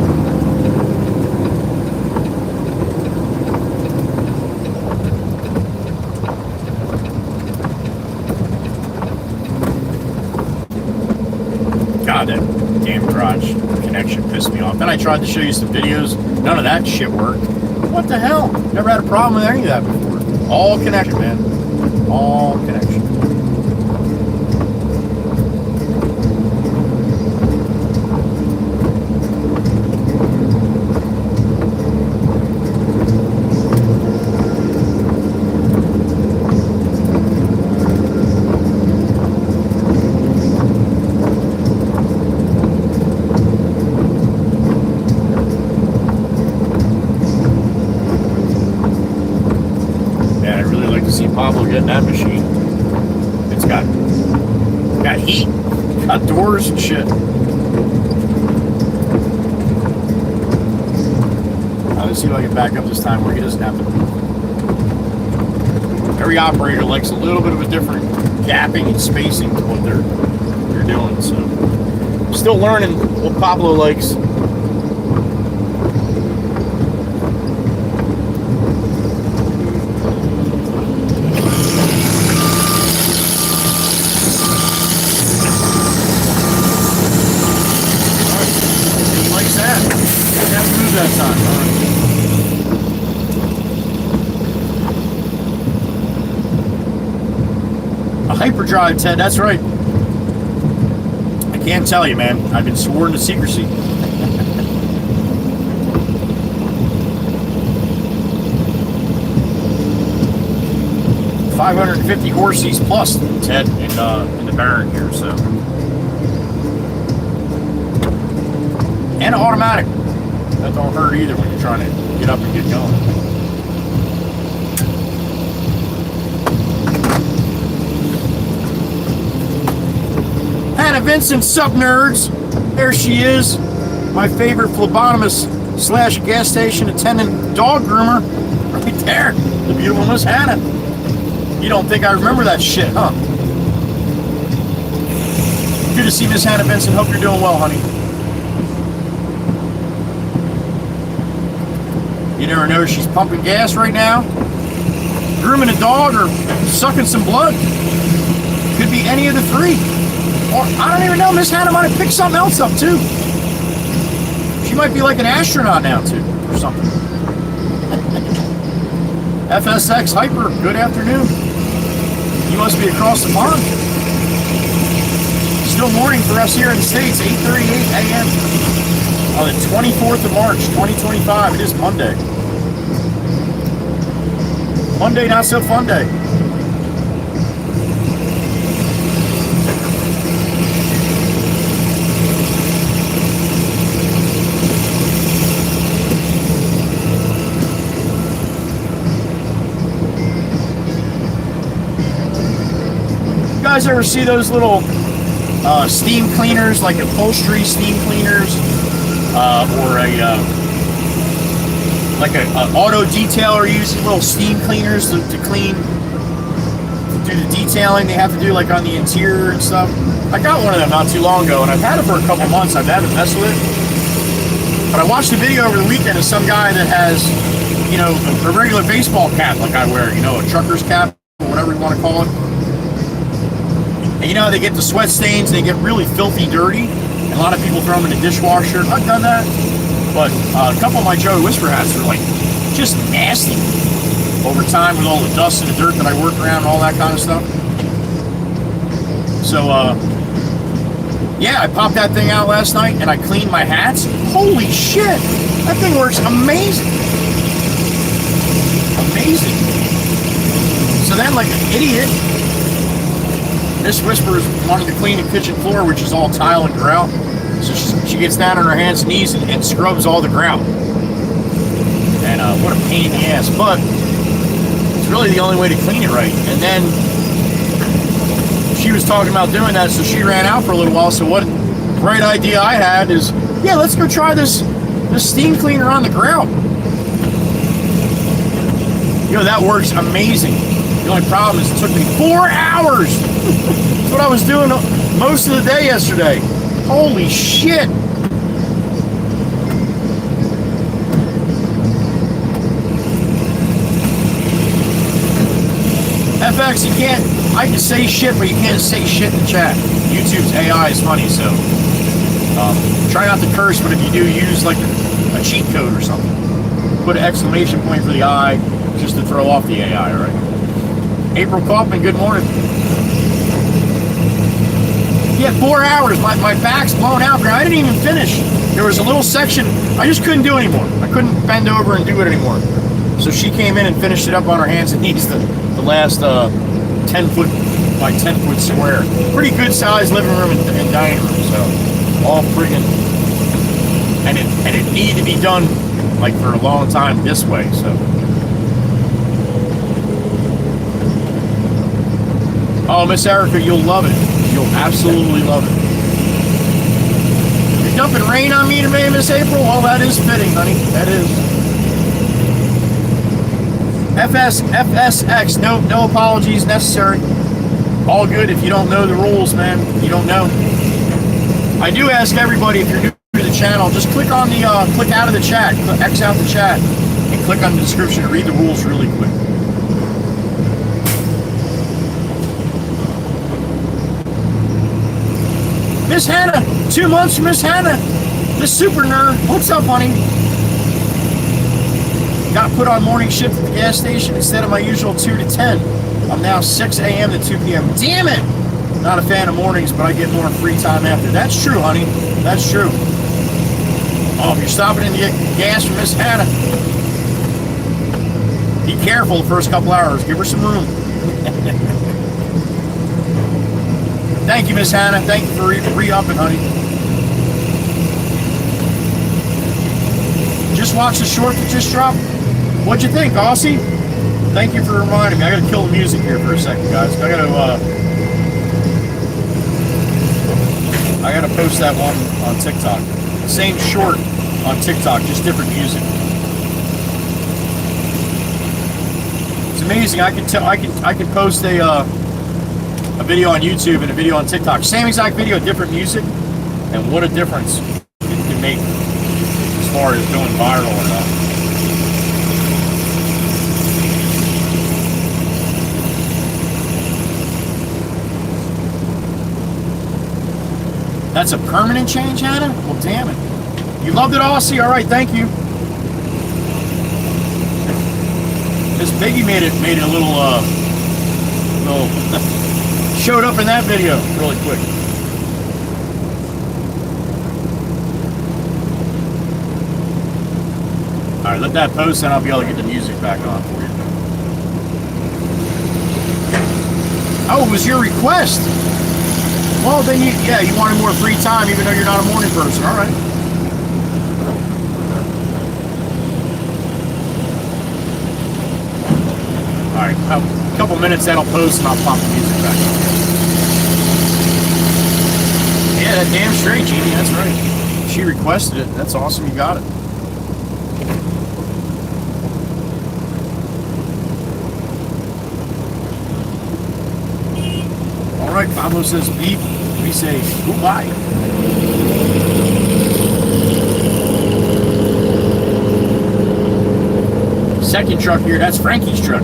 God, that damn garage connection pissed me off. Then I tried to show you some videos. None of that shit worked. What the hell? Never had a problem with any of that before. All connection, man. All connection. Getting that machine. It's got heat, got doors and shit. Let's see if I can back up this time where he doesn't have to. Every operator likes a little bit of a different gapping and spacing to what they're doing. So I'm still learning what Pablo likes. That time. A hyperdrive, Ted, that's right. I can't tell you, man. I've been sworn to secrecy. $550 horses plus, Ted, in the Baron here, so. And automatic. That don't hurt either when you're trying to get up and get going. Hannah Vincent, sup nerds? There she is. My favorite phlebotomist / gas station attendant dog groomer. Right there. The beautiful Miss Hannah. You don't think I remember that shit, huh? Good to see Miss Hannah Vincent. Hope you're doing well, honey. You never know, she's pumping gas right now, grooming a dog, or sucking some blood. Could be any of the three. Or, I don't even know, Miss Hannah might have picked something else up, too. She might be like an astronaut now, too, or something. FSX Hyper, good afternoon. You must be across the pond. Still morning for us here in the States, 8:38 a.m. on the 24th of March, 2025. It is Monday. Monday, not so fun day. You guys ever see those little steam cleaners, like upholstery steam cleaners, or an auto detailer using little steam cleaners to clean, to do the detailing they have to do, like on the interior and stuff? I got one of them not too long ago, and I've had it for a couple months. I've haven't messed with it, but I watched a video over the weekend of some guy that has, you know, a regular baseball cap like I wear, you know, a trucker's cap or whatever you want to call it. And you know how they get the sweat stains, they get really filthy dirty, and a lot of people throw them in the dishwasher. I've done that, but a couple of my Joey Whisper hats are like just nasty over time with all the dust and the dirt that I work around and all that kind of stuff. So yeah, I popped that thing out last night and I cleaned my hats. Holy shit, that thing works amazing. Amazing. So then, like an idiot, Miss Whispers wanted to clean the kitchen floor, which is all tile and grout. So she gets down on her hands and knees and scrubs all the grout. And what a pain in the ass. But it's really the only way to clean it right. And then she was talking about doing that, so she ran out for a little while. So what bright idea I had is, yeah, let's go try this steam cleaner on the grout. You know, that works amazing. The only problem is it took me 4 hours. That's what I was doing most of the day yesterday. Holy shit. FX, you can't, I can say shit, but you can't say shit in the chat. YouTube's AI is funny, so try not to curse, but if you do, use like a cheat code or something. Put an exclamation point for the I, just to throw off the AI, all right? April Kaufman, good morning. Yeah, 4 hours. My back's blown out. I didn't even finish. There was a little section. I just couldn't do anymore. I couldn't bend over and do it anymore. So she came in and finished it up on her hands and knees, the last 10 foot by 10 foot square. Pretty good sized living room and dining room. So all friggin'. And it needed to be done like for a long time this way. So. Oh, Miss Erica, you'll love it. You'll absolutely love it. You're dumping rain on me today, Miss April? Well, that is fitting, honey. That is. FSX, no apologies necessary. All good. If you don't know the rules, man, you don't know. I do ask everybody, if you're new to the channel, just click on the, click out of the chat, X out the chat, and click on the description and read the rules really quick. Miss Hannah, 2 months for Miss Hannah, the super nerd. What's up, honey? Got put on morning shift at the gas station instead of my usual 2 to 10. I'm now 6 a.m. to 2 p.m. Damn it! Not a fan of mornings, but I get more free time after. That's true, honey. That's true. Oh, if you're stopping in to get gas for Miss Hannah, be careful the first couple hours. Give her some room. Thank you, Miss Hannah. Thank you for re-upping, honey. Just watch the short that just dropped. What'd you think, Aussie? Thank you for reminding me. I gotta kill the music here for a second, guys. I gotta post that one on TikTok. Same short on TikTok, just different music. It's amazing. I can post a video on YouTube and a video on TikTok. Same exact video, different music, and what a difference it can make as far as going viral or not. That's a permanent change, Hannah? Well, damn it. You loved it, Aussie? All right, thank you. This Biggie made it a little showed up in that video really quick. All right, let that post, and I'll be able to get the music back on for you. Oh, it was your request. Well, then you wanted more free time, even though you're not a morning person. All right. All right, a couple minutes, that'll post, and I'll pop the music back on. Yeah, that damn straight, Jeannie. That's right. She requested it. That's awesome. You got it. All right, Pablo says beep. We say goodbye. Second truck here, that's Frankie's truck.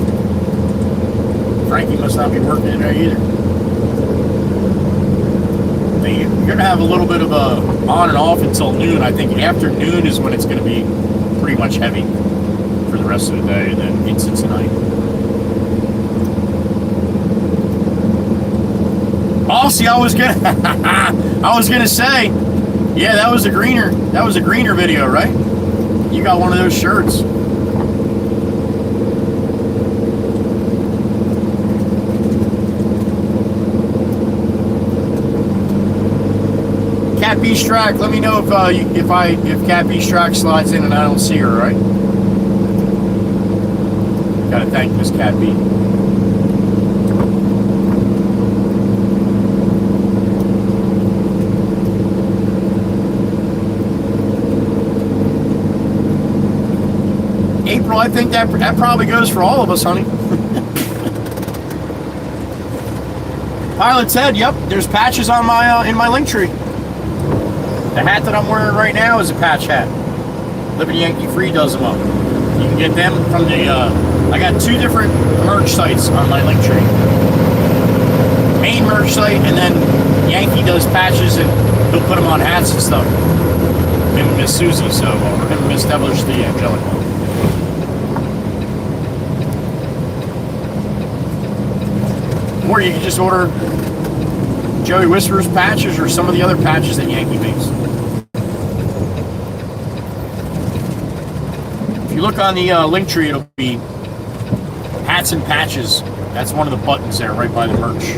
Frankie must not be working today either. You're going to have a little bit of a on and off until noon. I think after noon is when it's going to be pretty much heavy for the rest of the day, and then into tonight. Oh, see, I was gonna say, yeah, that was a greener video, right? You got one of those shirts. Cat B Strack, let me know if Cat B Strack slides in and I don't see her, right? Gotta thank Miss Cat B. April, I think that probably goes for all of us, honey. Pilot Ted, yep, there's patches on my in my link tree. The hat that I'm wearing right now is a patch hat. Living Yankee Free does them up. You can get them from the, I got two different merch sites on my link tree. Main merch site, and then Yankee does patches, and he'll put them on hats and stuff. Him and Miss Susie, so, or him and Miss Devilish the Angelic one. Or you can just order Joey Whisper's patches or some of the other patches that Yankee makes. If you look on the link tree, it'll be hats and patches. That's one of the buttons there, right by the merch.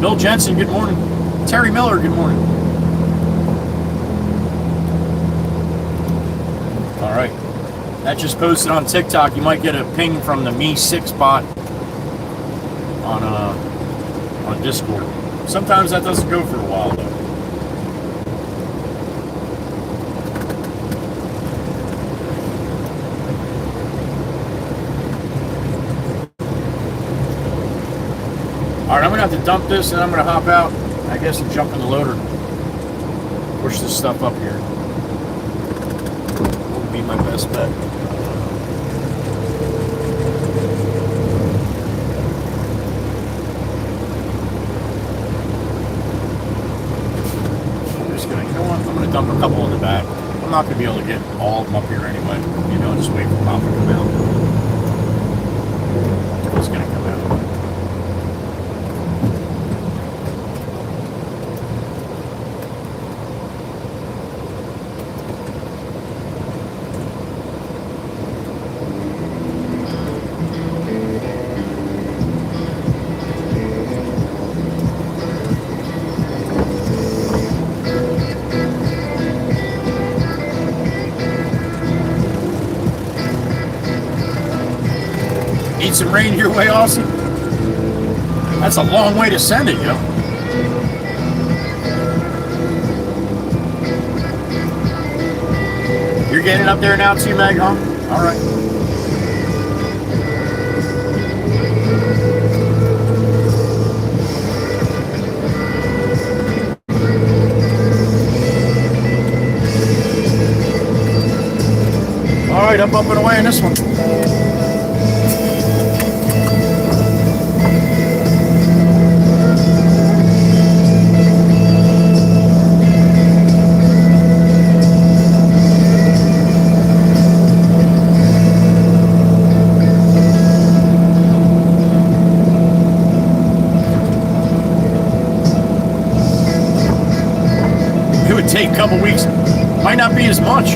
Bill Jensen, good morning. Terry Miller, good morning. All right. That just posted on TikTok. You might get a ping from the Me6 bot on Discord. Sometimes that doesn't go for a while, though. All right, I'm going to have to dump this, and I'm going to hop out, I guess, and jump in the loader. Push this stuff up here. That would be my best bet. I'm going to dump a couple in the back. I'm not going to be able to get all of them up here anyway. You know, just wait for Pop to come out. He's going to come out. Some rain your way, Aussie? That's a long way to send it, yo. You're getting up there now too, Meg, huh? All right. All right, I'm up and away in this one. would take a couple weeks. Might not be as much.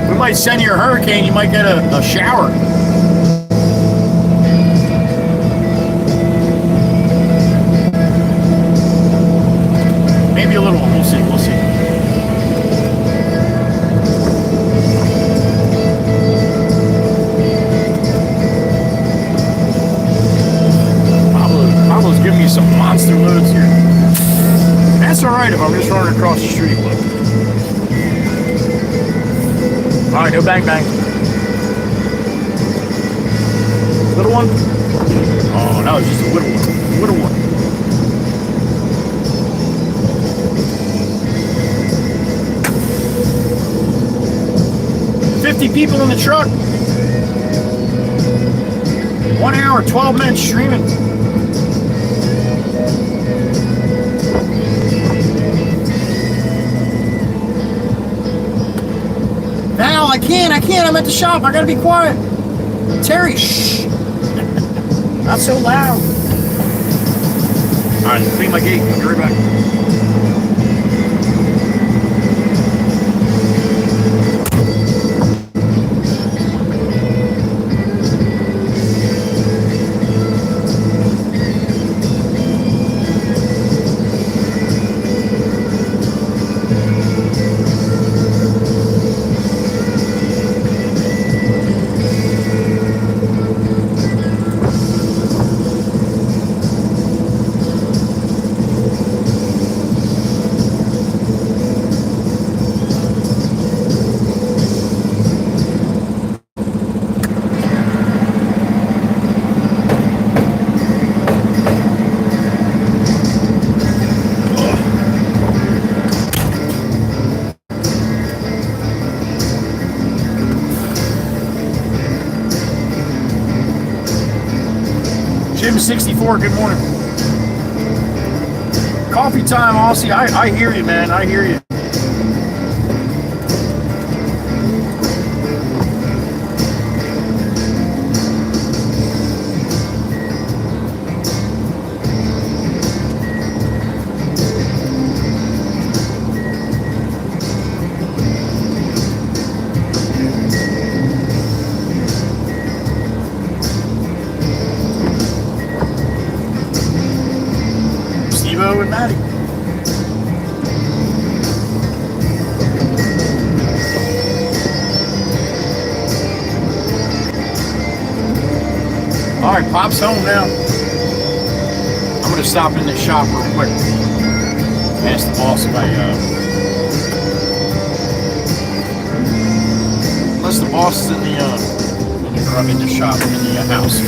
We might send you a hurricane. You might get a shower. Maybe a little one. We'll see. We'll see. Pablo's giving me some monster loads here. That's all right if I'm just running across the street. Look. All right, no bang bang. Little one? Oh, that was just a little one. Little one. People in the truck. 1 hour, 12 minutes streaming. Val, I can't. I'm at the shop. I gotta be quiet. Terry, shh. Not so loud. All right, clean my gate. I'll be right back. Jim 64, good morning. Coffee time, Aussie. I hear you, man. I hear you. And Maddie. All right, Pop's home now. I'm gonna stop in the shop real quick. Ask the boss if unless the boss is in the shop in the house.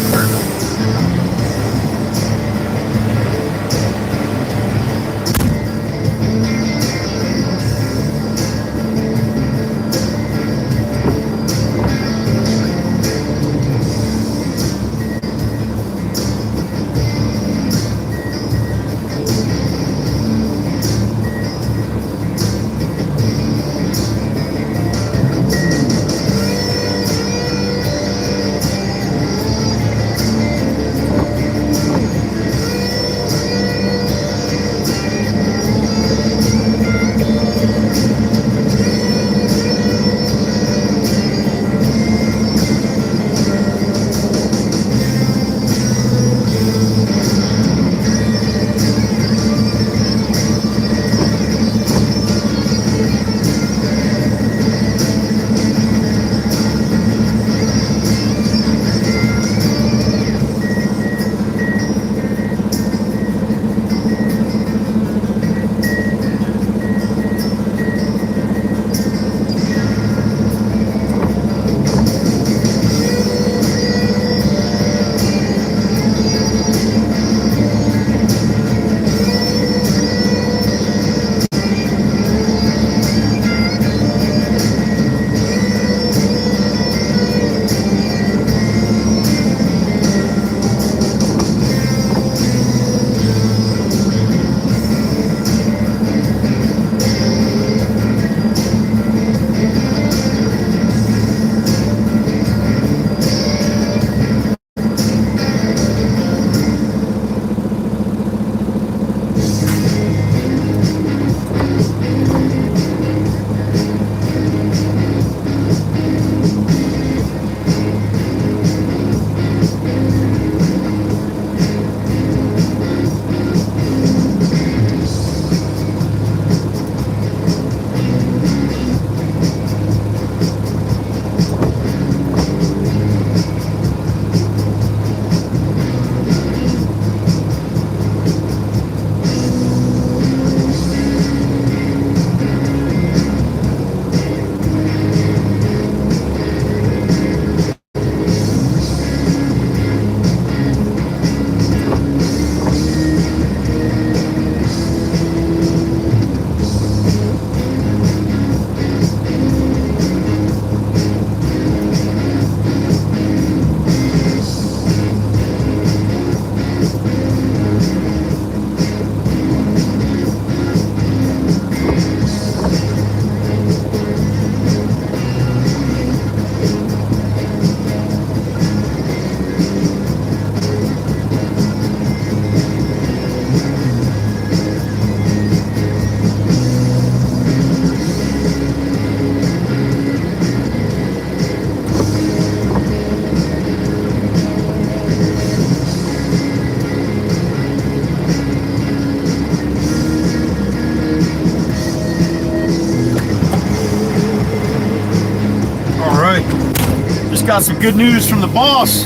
got some good news from the boss.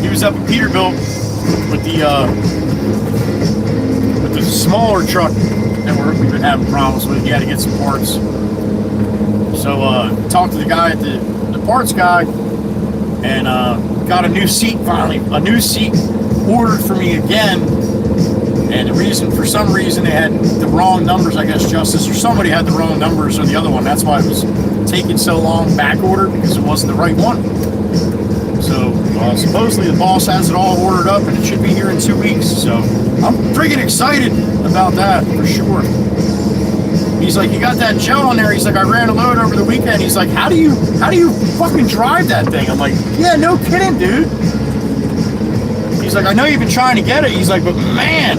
He was up in Peterbilt with the smaller truck that we've been having problems with. He had to get some parts. So talked to the guy at the parts guy, and got a new seat finally. A new seat ordered for me again. And for some reason, they had the wrong numbers, I guess Justice or somebody had the wrong numbers on the other one. That's why it was taking so long back ordered, because it wasn't the right one. So supposedly the boss has it all ordered up and it should be here in 2 weeks. So I'm freaking excited about that for sure. He's like, you got that gel on there. He's like, I ran a load over the weekend. He's like, how do you fucking drive that thing? I'm like, yeah, no kidding, dude. He's like, I know you've been trying to get it. He's like, but man,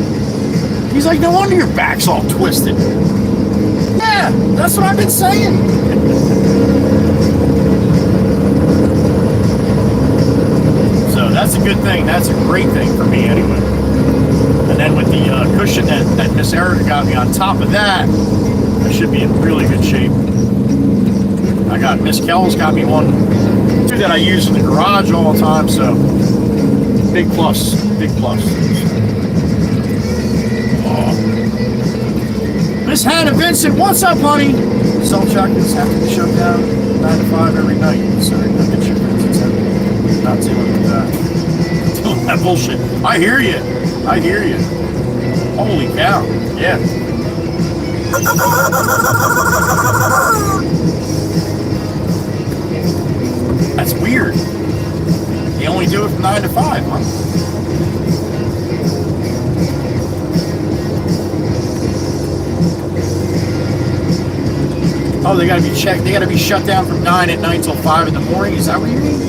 he's like, no wonder your back's all twisted. Yeah, that's what I've been saying. So that's a good thing. That's a great thing for me anyway. And then with the cushion that Miss Erica got me on top of that, I should be in really good shape. I got Miss Kells got me one that I use in the garage all the time, so big plus, big plus. Oh. Miss Hannah Vincent, what's up, honey? Cell check-ins have to be shut down 9 to 5 every night. Sorry, I get your visits. Not dealing with that. Dealing with that bullshit. I hear you. I hear you. Holy cow. Yeah. That's weird. They only do it from 9 to 5, huh? Oh, they gotta be checked. They gotta be shut down from 9 at night till 5 in the morning. Is that what you mean?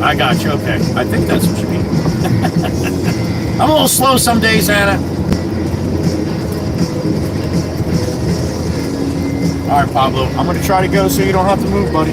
I got you. Okay. I think that's what you mean. I'm a little slow some days, Anna. All right, Pablo. I'm gonna try to go so you don't have to move, buddy.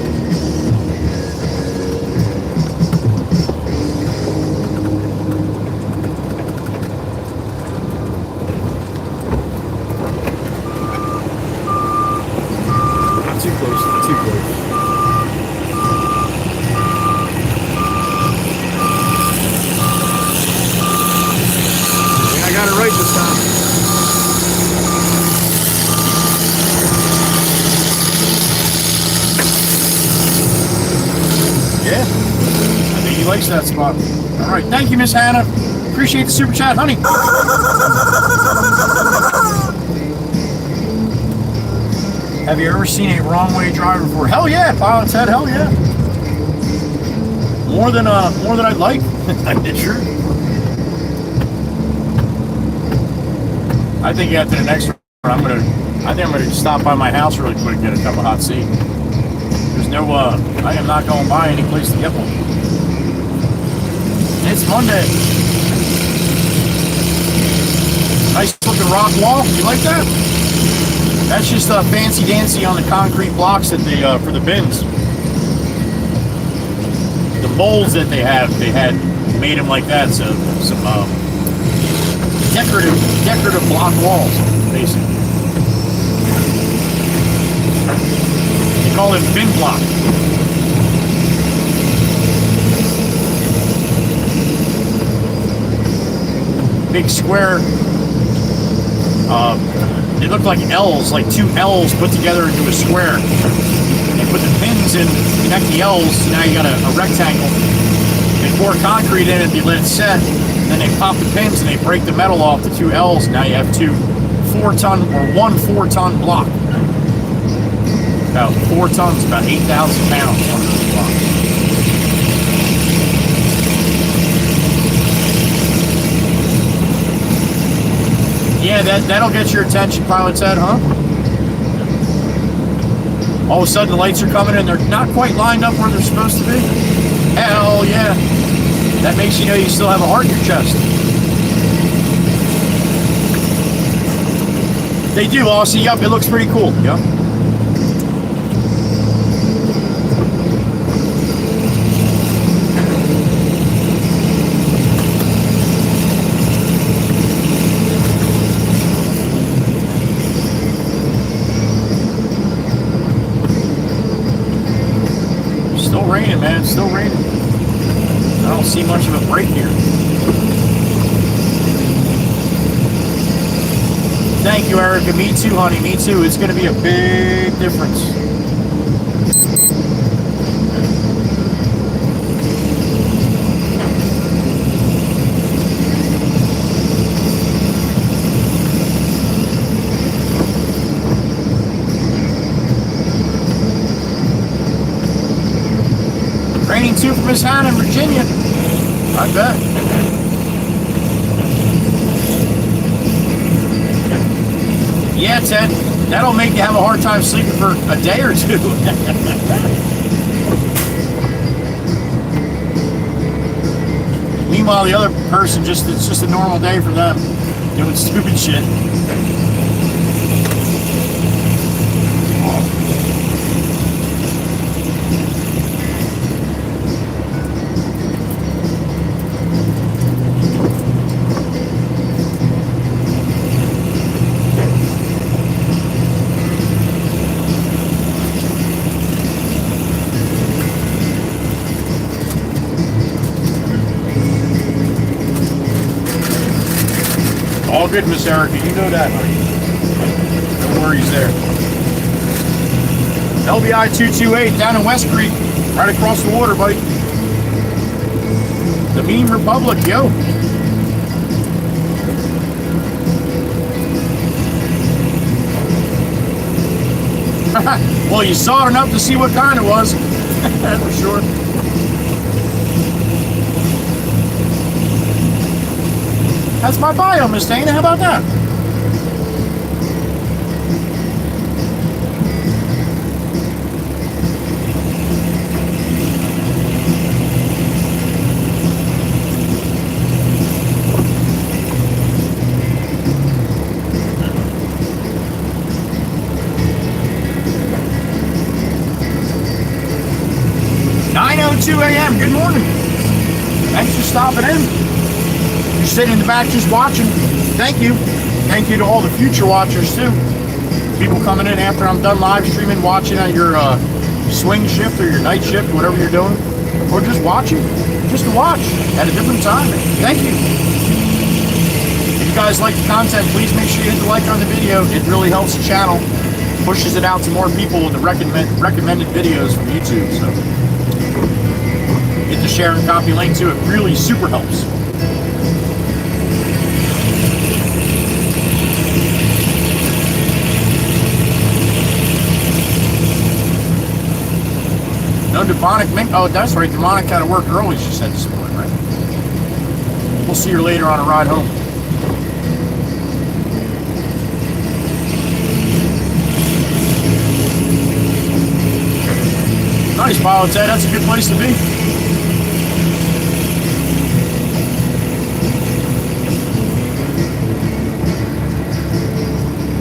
That spot. All right, thank you, Miss Hannah. Appreciate the super chat, honey. Have you ever seen a wrong way driver before? Hell yeah, Pilot Ted. Hell yeah. More than I'd like. Sure. I think after the next round, I think I'm gonna stop by my house really quick and get a cup of hot tea. There's no I am not going by any place to get one. It's Monday. Nice looking rock wall. You like that? That's just fancy dancy on the concrete blocks that they for the bins. The molds that they had made them like that. So some decorative block walls, basically. They call them bin block. Big square, they look like L's, like two L's put together into a square. They put the pins in, connect the L's, so now you got a rectangle. They pour concrete in it, they let it set, then they pop the pins and they break the metal off the two L's. Now you have one 4-ton block. About 4 tons, about 8,000 pounds on this block. Yeah, that'll get your attention, Pilot said, huh? All of a sudden the lights are coming and they're not quite lined up where they're supposed to be. Hell yeah. That makes you know you still have a heart in your chest. They do, Aussie. Yup, it looks pretty cool. Yup. it's still raining. I don't see much of a break here. Thank you, Erica. Me too, honey. Me too. It's going to be a big difference. Raining too for Miss Hannah in Virginia. I bet. Yeah, Ted, that'll make you have a hard time sleeping for a day or two. Meanwhile, the other person, it's just a normal day for them, doing stupid shit. All good, Miss Erica. You know that, honey. No worries there. LBI 228 down in West Creek, right across the water, buddy. The Meme Republic, yo. Well, you saw it enough to see what kind it was. That's for sure. That's my bio, Miss Dana. How about that? .2 a.m. Good morning. Thanks for stopping in. You're sitting in the back just watching. Thank you. Thank you to all the future watchers too. People coming in after I'm done live streaming, watching at your swing shift or your night shift, whatever you're doing, or just watching, just to watch at a different time. Thank you. If you guys like the content, please make sure you hit the like on the video. It really helps the channel, pushes it out to more people with the recommended videos from YouTube. So hit the share and copy link to it. Really super helps. No demonic mink. Oh, that's right. Demonic had to work early, she said this morning, right? We'll see her later on a ride home. Nice, Bio Ted. That's a good place to be.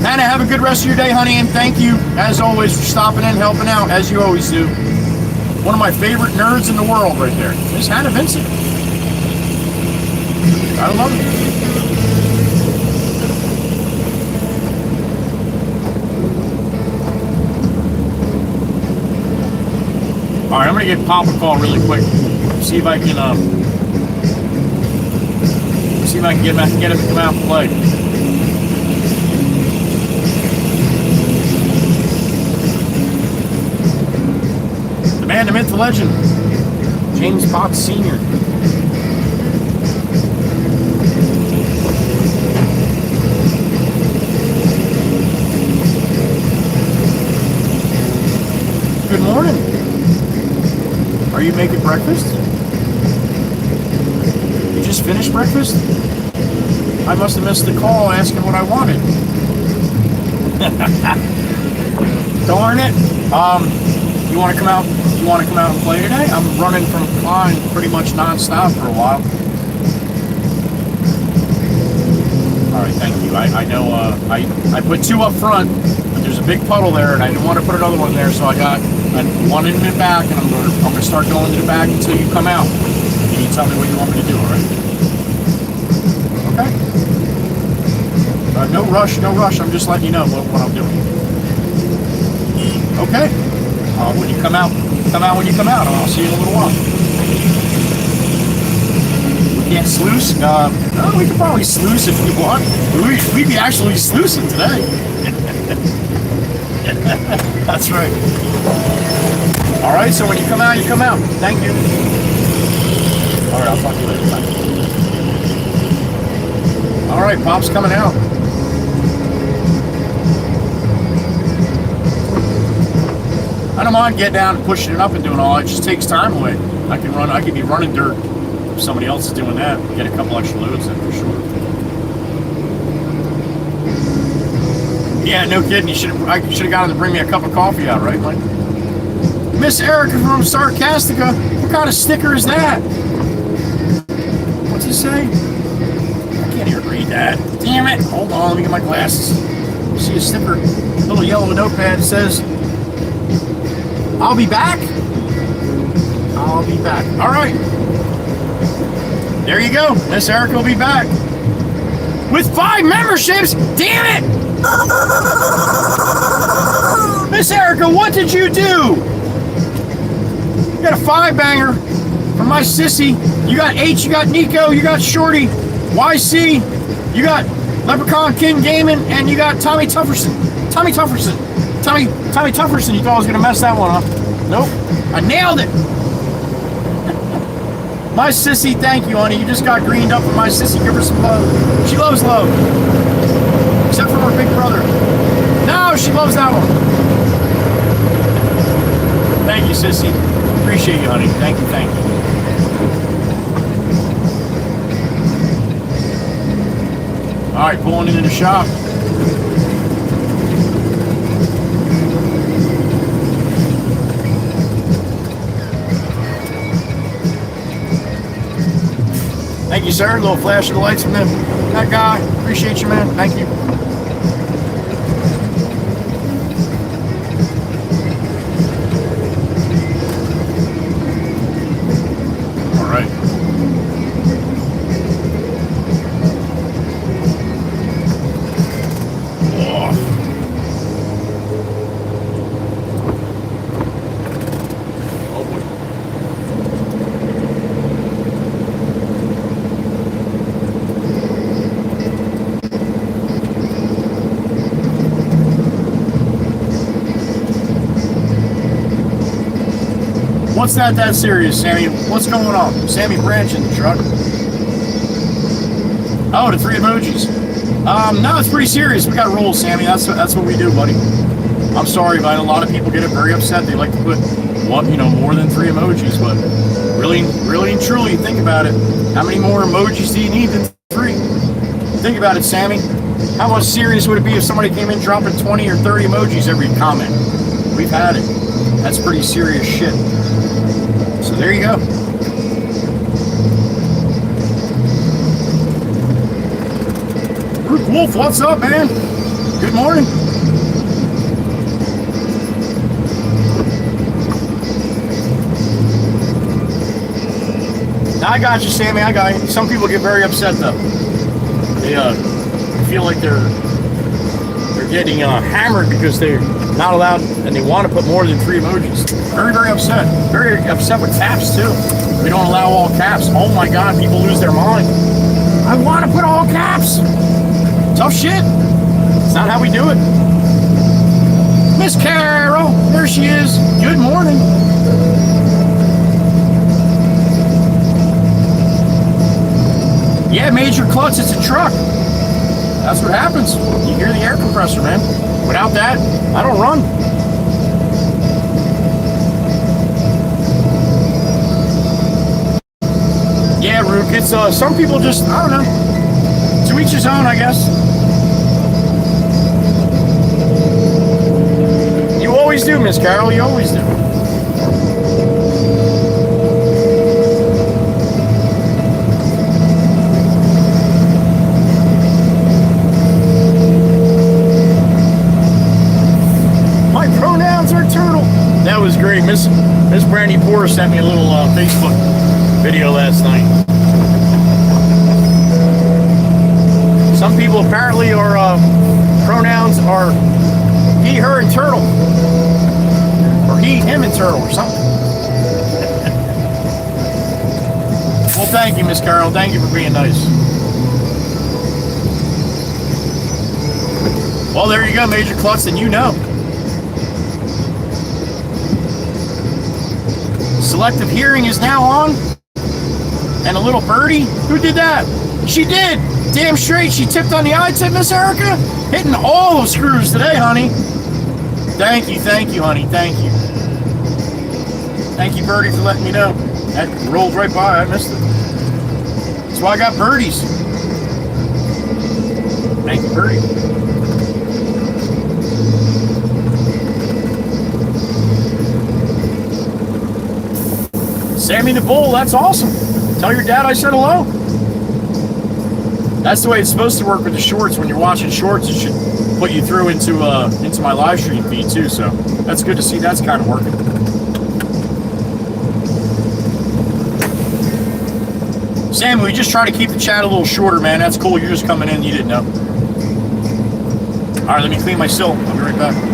Hannah, have a good rest of your day, honey, and thank you, as always, for stopping in, helping out, as you always do. One of my favorite nerds in the world right there. Miss Hannah Vincent. I love it. Alright, I'm going to get Pop a call really quick. See if I can, get him to come out and play. Man, the myth, the legend, James Fox Sr. Good morning. Are you making breakfast? You just finished breakfast? I must have missed the call asking what I wanted. Darn it. You want to come out? You want to come out and play today? I'm running from Klein pretty much non-stop for a while. All right, thank you. I know I put two up front, but there's a big puddle there, and I didn't want to put another one there, so I got one in the back, and I'm going to start going to the back until you come out. And you tell me what you want me to do, all right? Okay. No rush, no rush. I'm just letting you know what I'm doing. Okay. When you come out, Come out when you come out, and I'll see you in a little while. We can't sluice? We could probably sluice if we want. We'd be actually sluicing today. That's right. All right, so when you come out, you come out. Thank you. All right, I'll talk to you later. Bye. All right, Pop's coming out. I don't mind getting down and pushing it up and doing all. It just takes time away. I could be running dirt if somebody else is doing that. Get a couple extra loads in for sure. Yeah, no kidding. I should have got him to bring me a cup of coffee out, right? Like, Miss Erica from Sarcastica. What kind of sticker is that? What's he say? I can't even read that. Damn it! Hold on, let me get my glasses. See a sticker, a little yellow notepad that says, "I'll be back." I'll be back. All right. There you go. Miss Erica will be back with 5 memberships. Damn it! Miss Erica, what did you do? You got a 5-banger from my sissy. You got H, you got Nico, you got Shorty, YC, you got Leprechaun King Gaming, and you got Tommy Tufferson. Tommy Tufferson. Tommy Tufferson. You thought I was going to mess that one up. Nope. I nailed it. My sissy, thank you, honey. You just got greened up for my sissy. Give her some love. She loves love. Except for her big brother. No, she loves that one. Thank you, sissy. Appreciate you, honey. Thank you, thank you. All right, pulling into the shop. Thank you, sir. A little flash of the lights from that guy. Appreciate you, man. Thank you. All right. What's that serious, Sammy? What's going on? Sammy Branch in the truck. Oh, the 3 emojis. No, it's pretty serious. We got to roll, Sammy. That's what we do, buddy. I'm sorry, but a lot of people get very upset. They like to put more than 3 emojis, but really and truly, think about it. How many more emojis do you need than 3? Think about it, Sammy. How much serious would it be if somebody came in dropping 20 or 30 emojis every comment? We've had it. That's pretty serious shit. So there you go. Root Wolf, what's up, man? Good morning. I got you, Sammy. I got you. Some people get very upset though. They feel like they're getting hammered because they're not allowed and they want to put more than 3 emojis. Very upset. Very upset with caps too. We don't allow all caps. Oh my God, people lose their mind. I want to put all caps. Tough shit. It's not how we do it. Miss Carol, there she is. Good morning. Yeah, Major Klutz, it's a truck. That's what happens. You hear the air compressor, man. Without that, I don't run. Yeah, Rook, it's some people just, I don't know. To each his own, I guess. You always do, Miss Carol, you always do. That was great. Miss Brandy Porter sent me a little Facebook video last night. Some people apparently are pronouns are he, her, and turtle, or he, him, and turtle, or something. thank you, Miss Carol. Thank you for being nice. Well, there you go, Major Klutz, and you know. Selective hearing is now on. And a little birdie. Who did that? She did. Damn straight. She tipped on the I-tip, Miss Erica. Hitting all the screws today, honey. Thank you, honey. Thank you. Thank you, birdie, for letting me know. That rolled right by. I missed it. That's why I got birdies. Thank you, birdie. Sammy the Bull, that's awesome. Tell your dad I said hello. That's the way it's supposed to work with the shorts. When you're watching shorts, it should put you through into my live stream feed too. So that's good to see that's kind of working. Sammy, we just try to keep the chat a little shorter, man. That's cool. You're just coming in. You didn't know. All right, let me clean my sill. I'll be right back.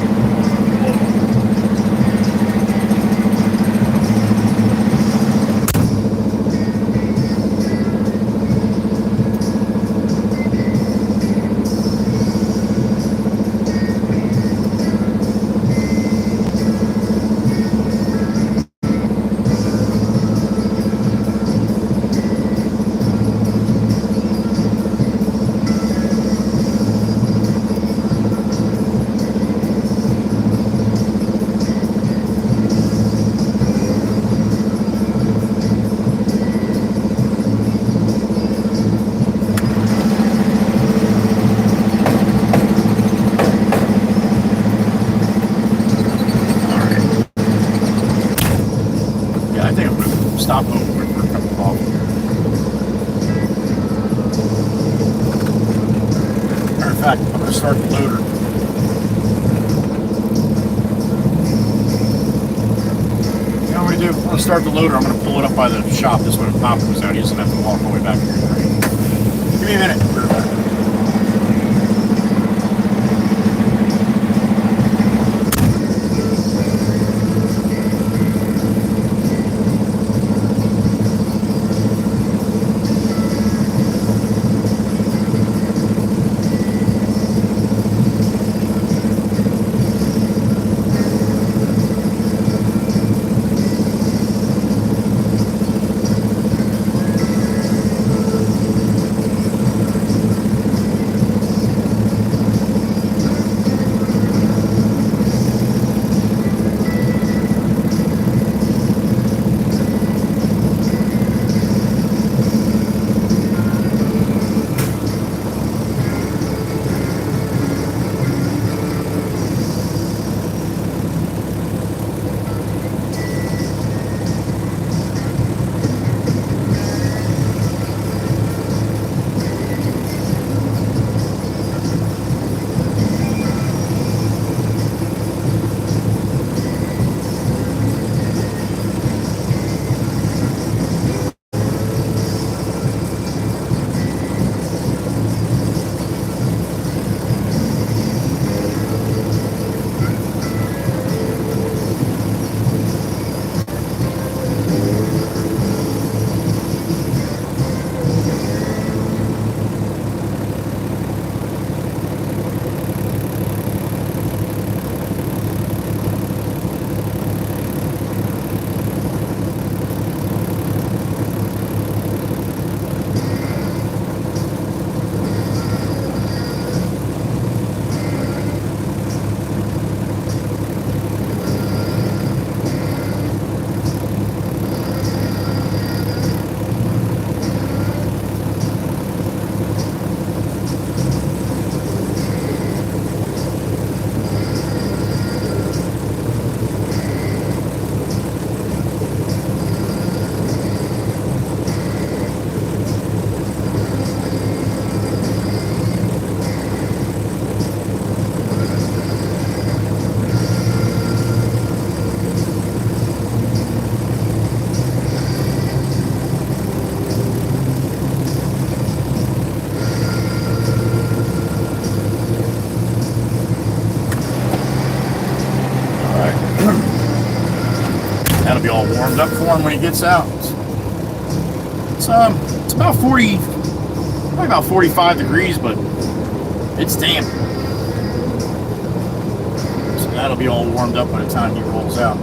Start the loader. I'm going to pull it up by the shop. This way, when Pop comes out, he doesn't have to walk all the way back here. Give me a minute. That'll be all warmed up for him when he gets out. It's about 40, probably about 45 degrees, but it's damp. So that'll be all warmed up by the time he rolls out.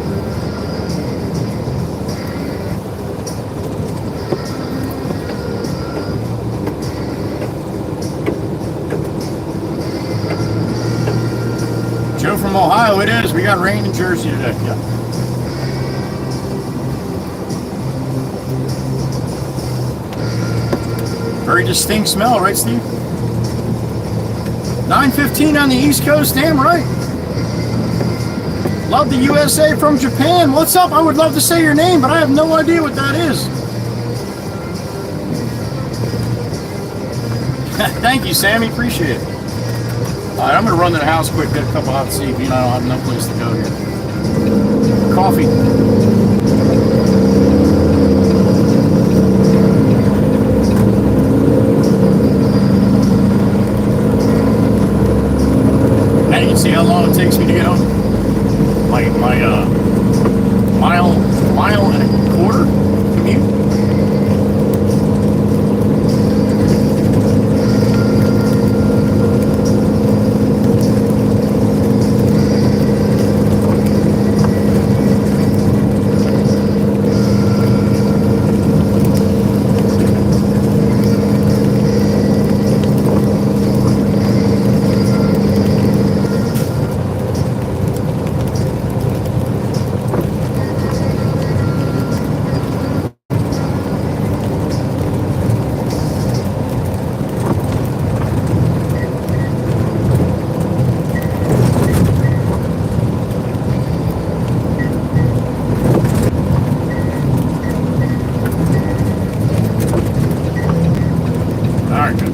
Joe from Ohio, it is. We got rain in Jersey today. Yeah. Very distinct smell, right, Steve? 9:15 on the East Coast, damn right. Love the USA from Japan. What's up? I would love to say your name, but I have no idea what that is. Thank you, Sammy. Appreciate it. All right, I'm going to run to the house quick, get a couple hot tea. You know, I don't have no place to go here. Coffee. Hey, you see how long it takes me to get home? My mile and a quarter commute.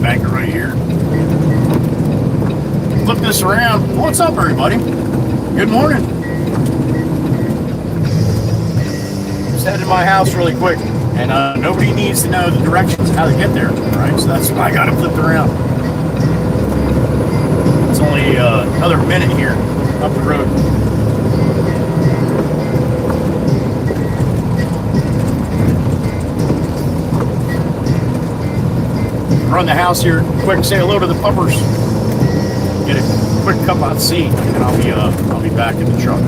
Banker right here. Flip this around. What's up, everybody? Good morning. Just headed to my house really quick, and nobody needs to know the directions how to get there. All right, so that's why I got it flipped around. It's only another minute here up the road. Run the house here quick, say hello to the puppers, get a quick cup of tea, and I'll be back in the truck.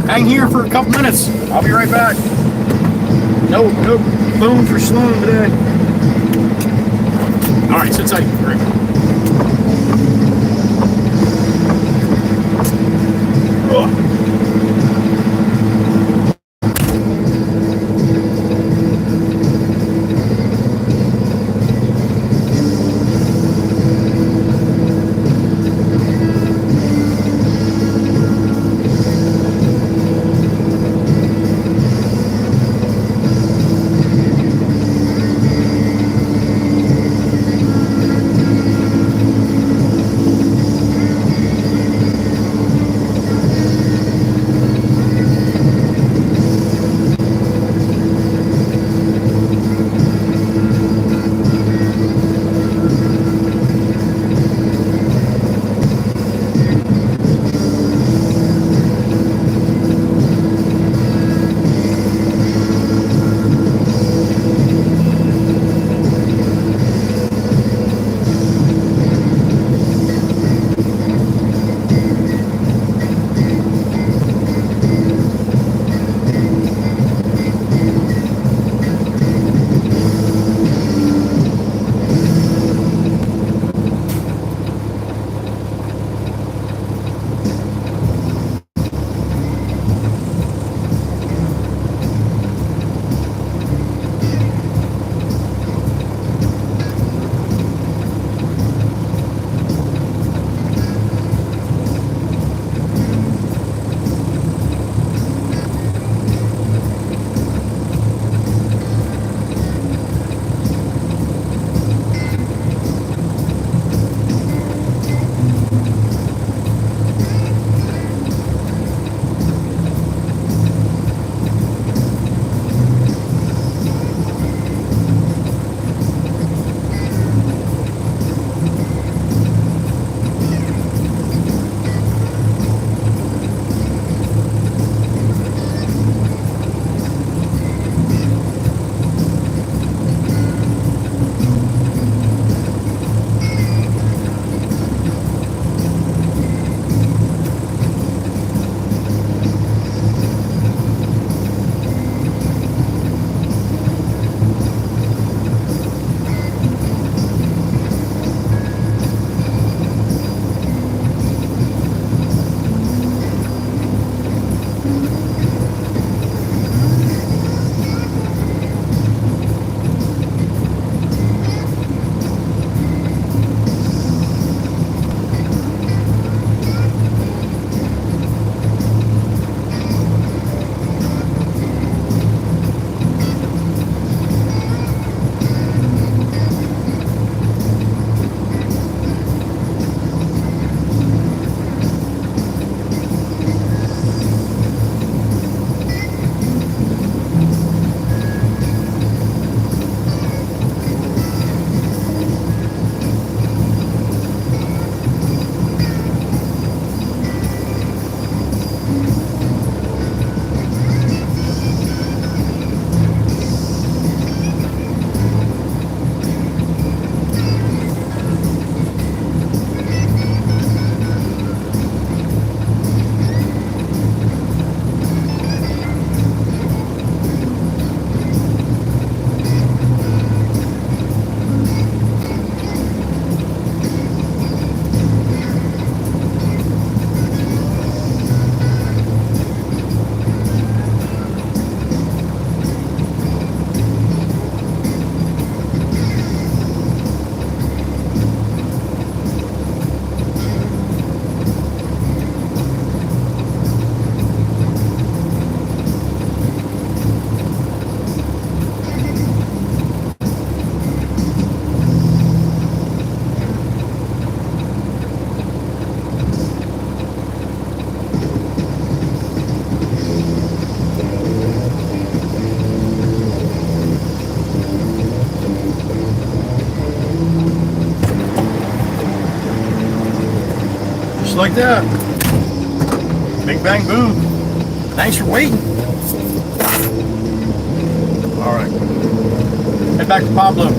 Hang here for a couple minutes. I'll be right back. No phone for Sloan today. All right, sit tight. Great. like that. Big bang boom. Thanks for waiting. All right. Head back to Pablo.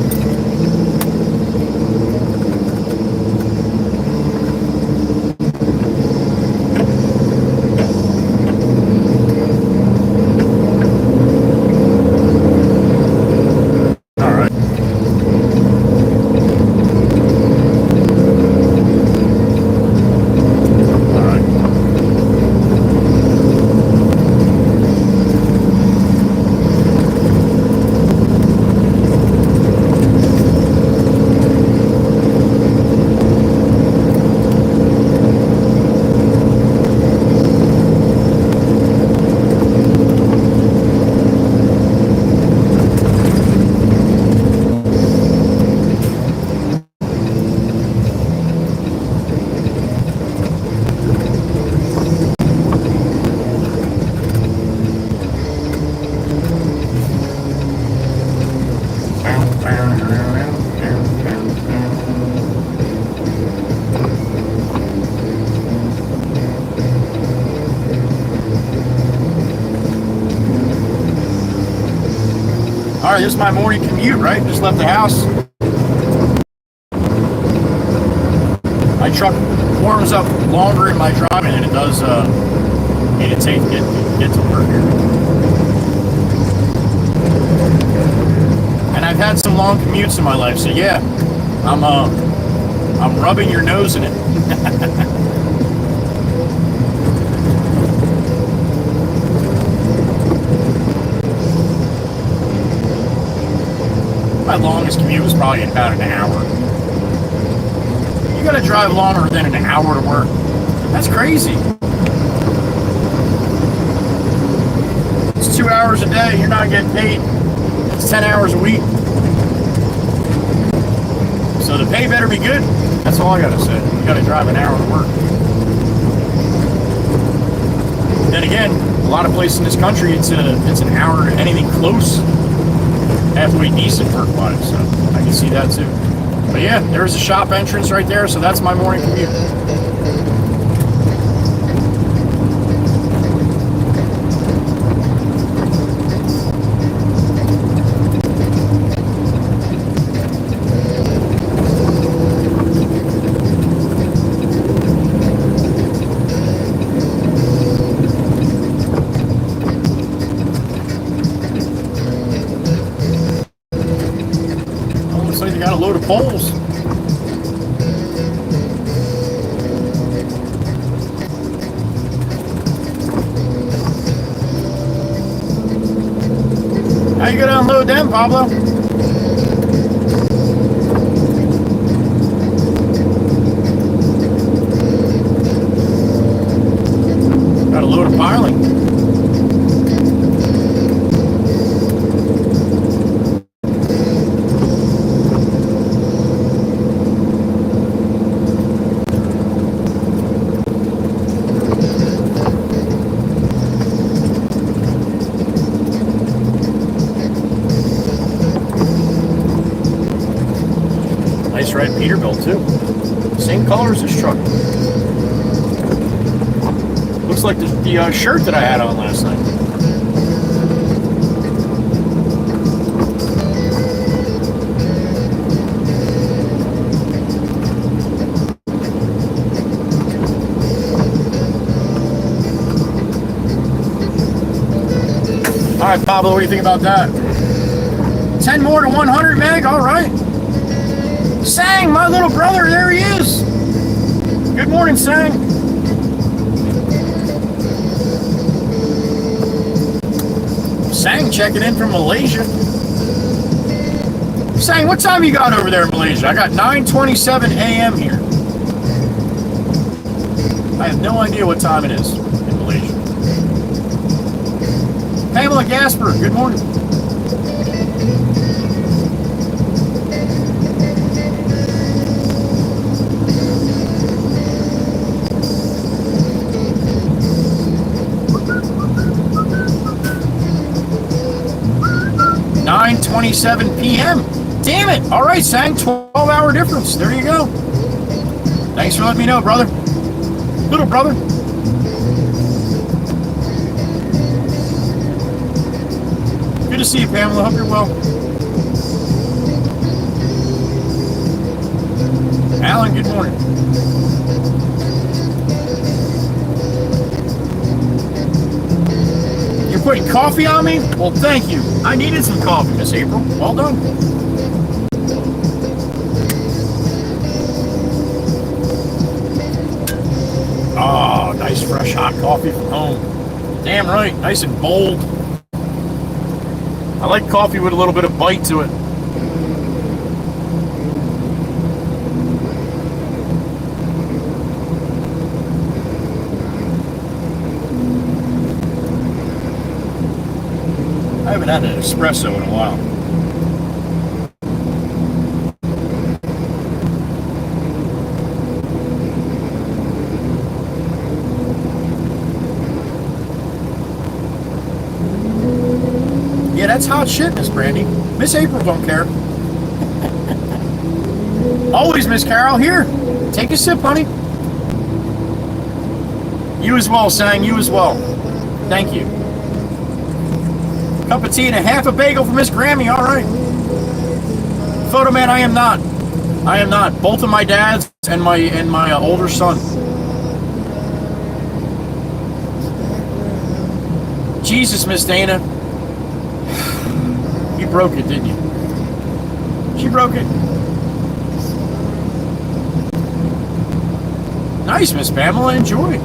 All right, this is my morning commute, right? Just left the house. My truck warms up longer in my driving than it does in it take to get to work here. And I've had some long commutes in my life, so yeah, I'm rubbing your nose in it. My longest commute was probably about an hour. You gotta drive longer than an hour to work. That's crazy. It's 2 hours a day, you're not getting paid. It's 10 hours a week. So the pay better be good. That's all I gotta say. You gotta drive an hour to work. Then again, a lot of places in this country, it's an hour to anything close. Halfway decent work-wise, so I can see that too. But yeah, there's a shop entrance right there, so that's my morning commute. Got a load of poles. How you gonna unload them, Pablo? Got a load of piling. Nice red Peterbilt too. Same color as this truck. Looks like the shirt that I had on last night. All right, Pablo, what do you think about that? 10 more to 100 meg, all right. Sang, my little brother, there he is. Good morning, Sang. Sang checking in from Malaysia. Sang, what time you got over there in Malaysia? I got 9:27 a.m. here. I have no idea what time it is in Malaysia. Pamela Gasper, good morning. .27 p.m. Damn it! All right, Sang, 12-hour difference. There you go. Thanks for letting me know, brother. Little brother. Good to see you, Pamela. Hope you're well. Alan, good morning. You're putting coffee on me? Well, thank you. I needed some coffee, Miss April. Well done. Oh, nice fresh hot coffee from home. Damn right, nice and bold. I like coffee with a little bit of bite to it. I haven't had an espresso in a while. Yeah, that's hot shit, Miss Brandy. Miss April don't care. Always, Miss Carol. Here, take a sip, honey. You as well, Sang. You as well. Thank you. Cup of tea and a half a bagel for Miss Grammy. All right. Photo man, I am not. I am not. Both of my dads and my older son. Jesus, Miss Dana. You broke it, didn't you? She broke it. Nice, Miss Pamela. Enjoy.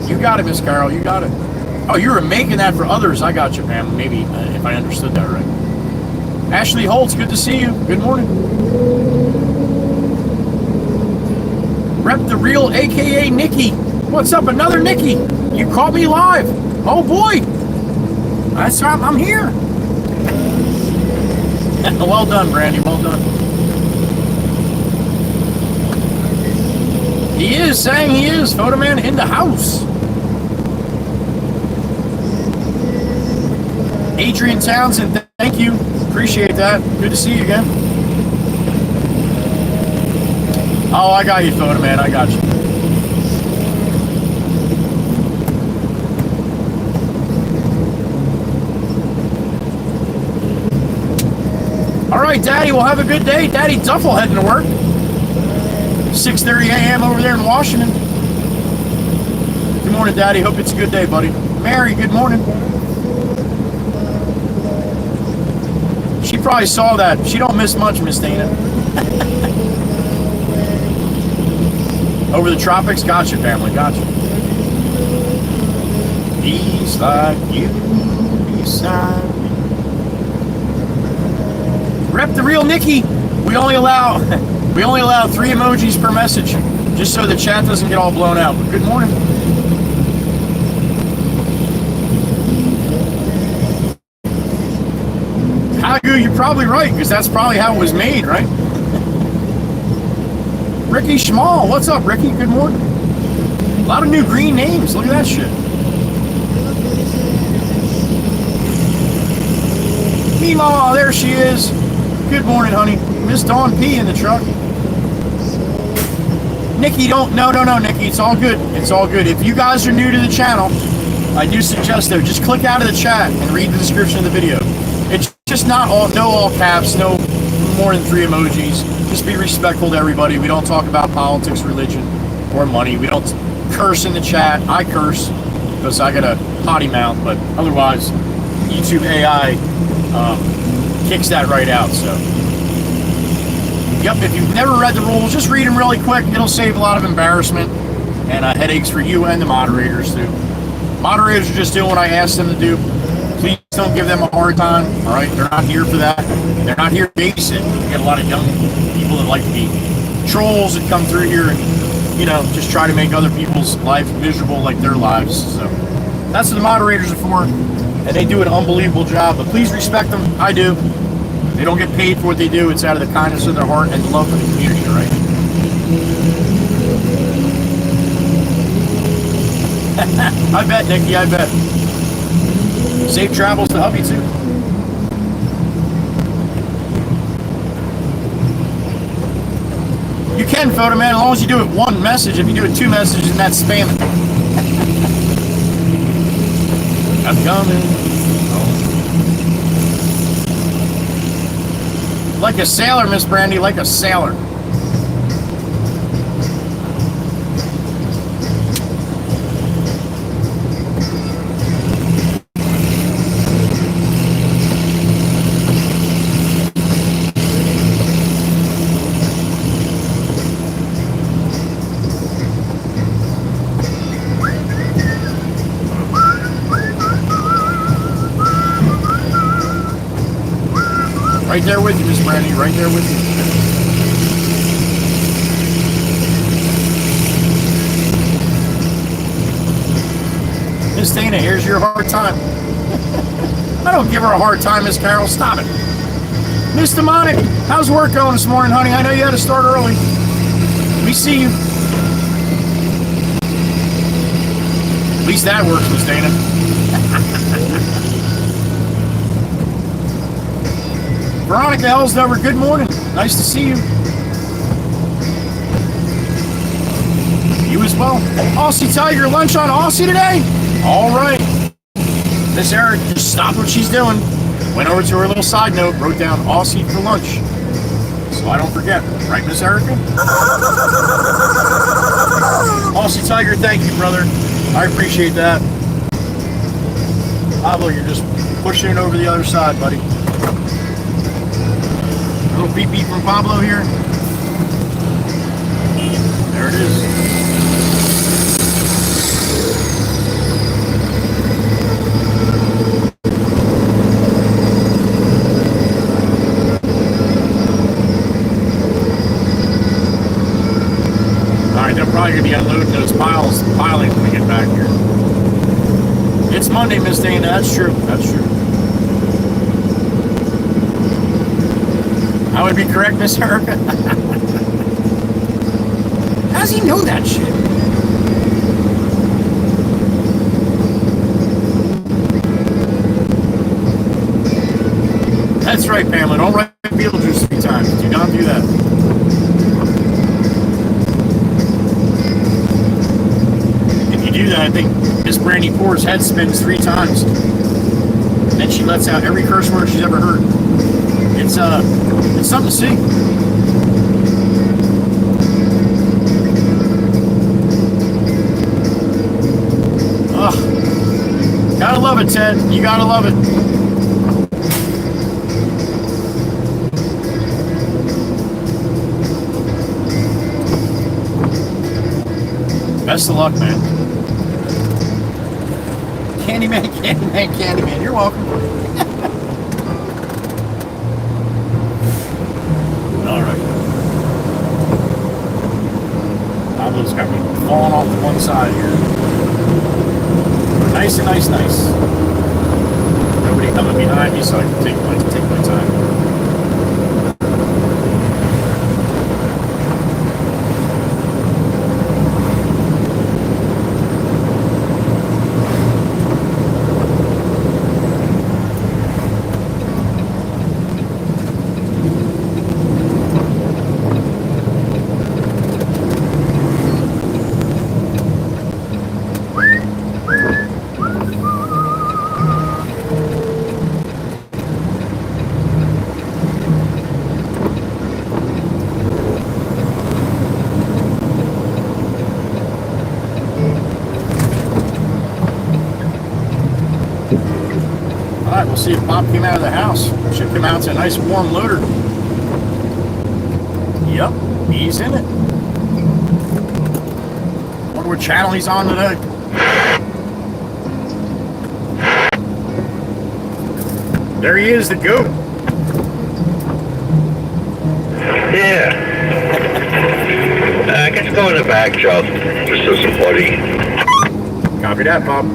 You got it, Miss Carol. You got it. Oh, you were making that for others. I got you, Pam. Maybe, if I understood that right. Ashley Holtz, good to see you. Good morning. Rep the Real, a.k.a. Nikki. What's up? Another Nikki. You caught me live. Oh, boy. That's right. I'm here. Well done, Brandy. Well done. He is saying he is. Photo man in the house. Adrian Townsend, thank you. Appreciate that. Good to see you again. Oh, I got you, photo man. I got you. All right, Daddy, we'll have a good day. Daddy Duffel heading to work. 6:30 a.m. over there in Washington. Good morning, Daddy. Hope it's a good day, buddy. Mary, good morning. She probably saw that. She don't miss much, Miss Dana. Over the tropics? Gotcha, family. Gotcha. He's like you beside me. Rep the Real Nikki. We only allow 3 emojis per message, just so the chat doesn't get all blown out. But good morning. Hagu, you're probably right, because that's probably how it was made, right? Ricky Schmall, what's up, Ricky? Good morning. A lot of new green names. Look at that shit. Meemaw, there she is. Good morning, honey. Miss Dawn P in the truck. Nikki, no, Nikki. It's all good. It's all good. If you guys are new to the channel, I do suggest, though, just click out of the chat and read the description of the video. It's just not all caps, no more than 3 emojis. Just be respectful to everybody. We don't talk about politics, religion, or money. We don't curse in the chat. I curse because I got a potty mouth, but otherwise, YouTube AI kicks that right out. So, yep, if you've never read the rules, just read them really quick. It'll save a lot of embarrassment and headaches for you and the moderators, too. Moderators are just doing what I asked them to do. Please don't give them a hard time, all right? They're not here for that. They're not here to babysit. We get a lot of young people that like to be trolls that come through here and, you know, just try to make other people's lives miserable like their lives. So that's what the moderators are for, and they do an unbelievable job. But please respect them. I do. They don't get paid for what they do. It's out of the kindness of their heart and the love for the community, all right? I bet, Nikki, I bet. Safe travels to hubby, too. can, Photo Man, as long as you do it one message. If you do it two messages, then that's spam. I'm coming. Oh. Like a sailor, Miss Brandy, like a sailor. Right there with you, Miss Brandy. Right there with you. Miss Dana, here's your hard time. I don't give her a hard time, Miss Carol. Stop it. Miss Demonic, how's work going this morning, honey? I know you had to start early. We see you. At least that works, Miss Dana. Veronica Elsdover, good morning. Nice to see you. You as well. Aussie Tiger, lunch on Aussie today? All right. Miss Eric just stopped what she's doing. Went over to her little side note, wrote down Aussie for lunch. So I don't forget. Right, Miss Erica? Aussie Tiger, thank you, brother. I appreciate that. Pablo, you're just pushing it over the other side, buddy. Little beep beep from Pablo here. There it is. Alright, they're probably going to be unloading those piling when we get back here. It's Monday, Miss Dana. That's true. That's true. I would be correct, Miss Erica. How does he know that shit? That's right, Pamela. Don't write Beetlejuice 3 times. Do not do that. If you do that, I think Miss Brandy Poor's head spins 3 times. And then she lets out every curse word she's ever heard. It's something to see. Oh, gotta love it, Ted. You gotta love it. Best of luck, man. Candyman, Candyman, Candyman. You're welcome. Pablo's got me falling off to one side here. Nice and nice, nice. Nobody coming behind me, so I can take my time. See if Bob came out of the house. Should come out to a nice warm loader. Yep, he's in it. Wonder what channel he's on today. There he is, the goat. Yeah. I got to go in the back, Chuck. Just so supporting. Copy that, Bob.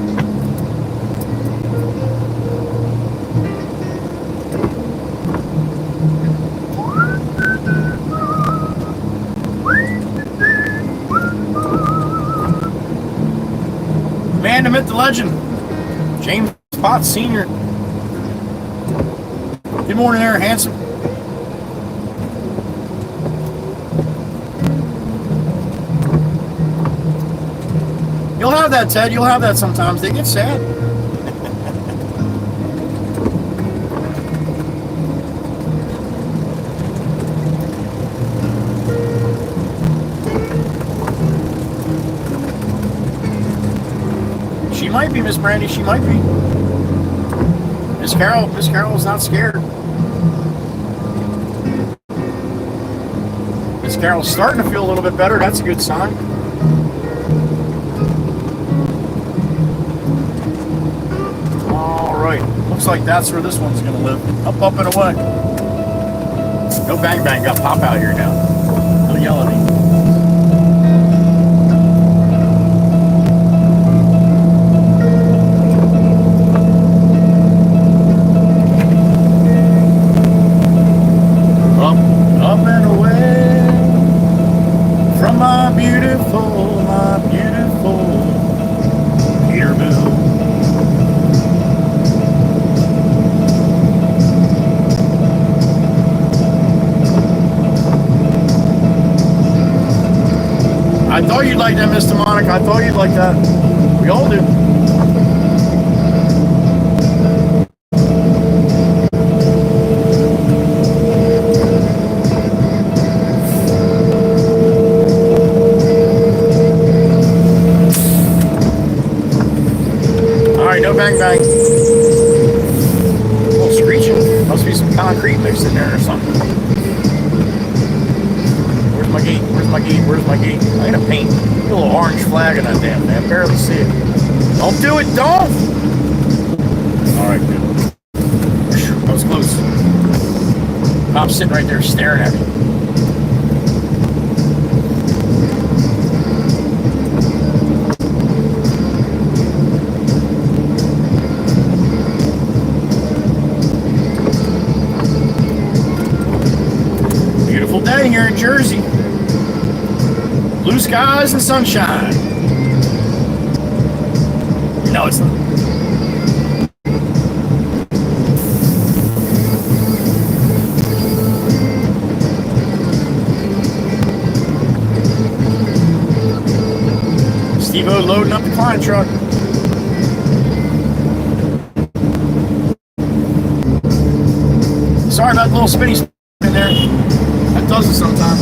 Man, the myth, the legend, James Potts Sr. Good morning there, handsome. that, Ted. You'll have that sometimes. They get sad. She might be, Miss Brandy. She might be. Miss Carol's not scared. Miss Carol's starting to feel a little bit better. That's a good sign. All right. Looks like that's where this one's going to live. Up, up, and away. No bang bang. Got Pop out here now. Don't yell at me. Up and away from my beautiful Peterbilt. I thought you'd like that, Mr. Monica. I thought you'd like that. We all do. No bang bang. A little screeching. Must be some concrete mixed in there or something. Where's my gate? Where's my gate? Where's my gate? I gotta paint a little orange flag on that damn thing. I barely see it. Don't do it, don't! Alright, good. That was close. Pop's sitting right there staring at me. Day here in Jersey. Blue skies and sunshine. No, it's not. Steve-O loading up the Klein truck. Sorry about the little spinny in there. That does it sometimes.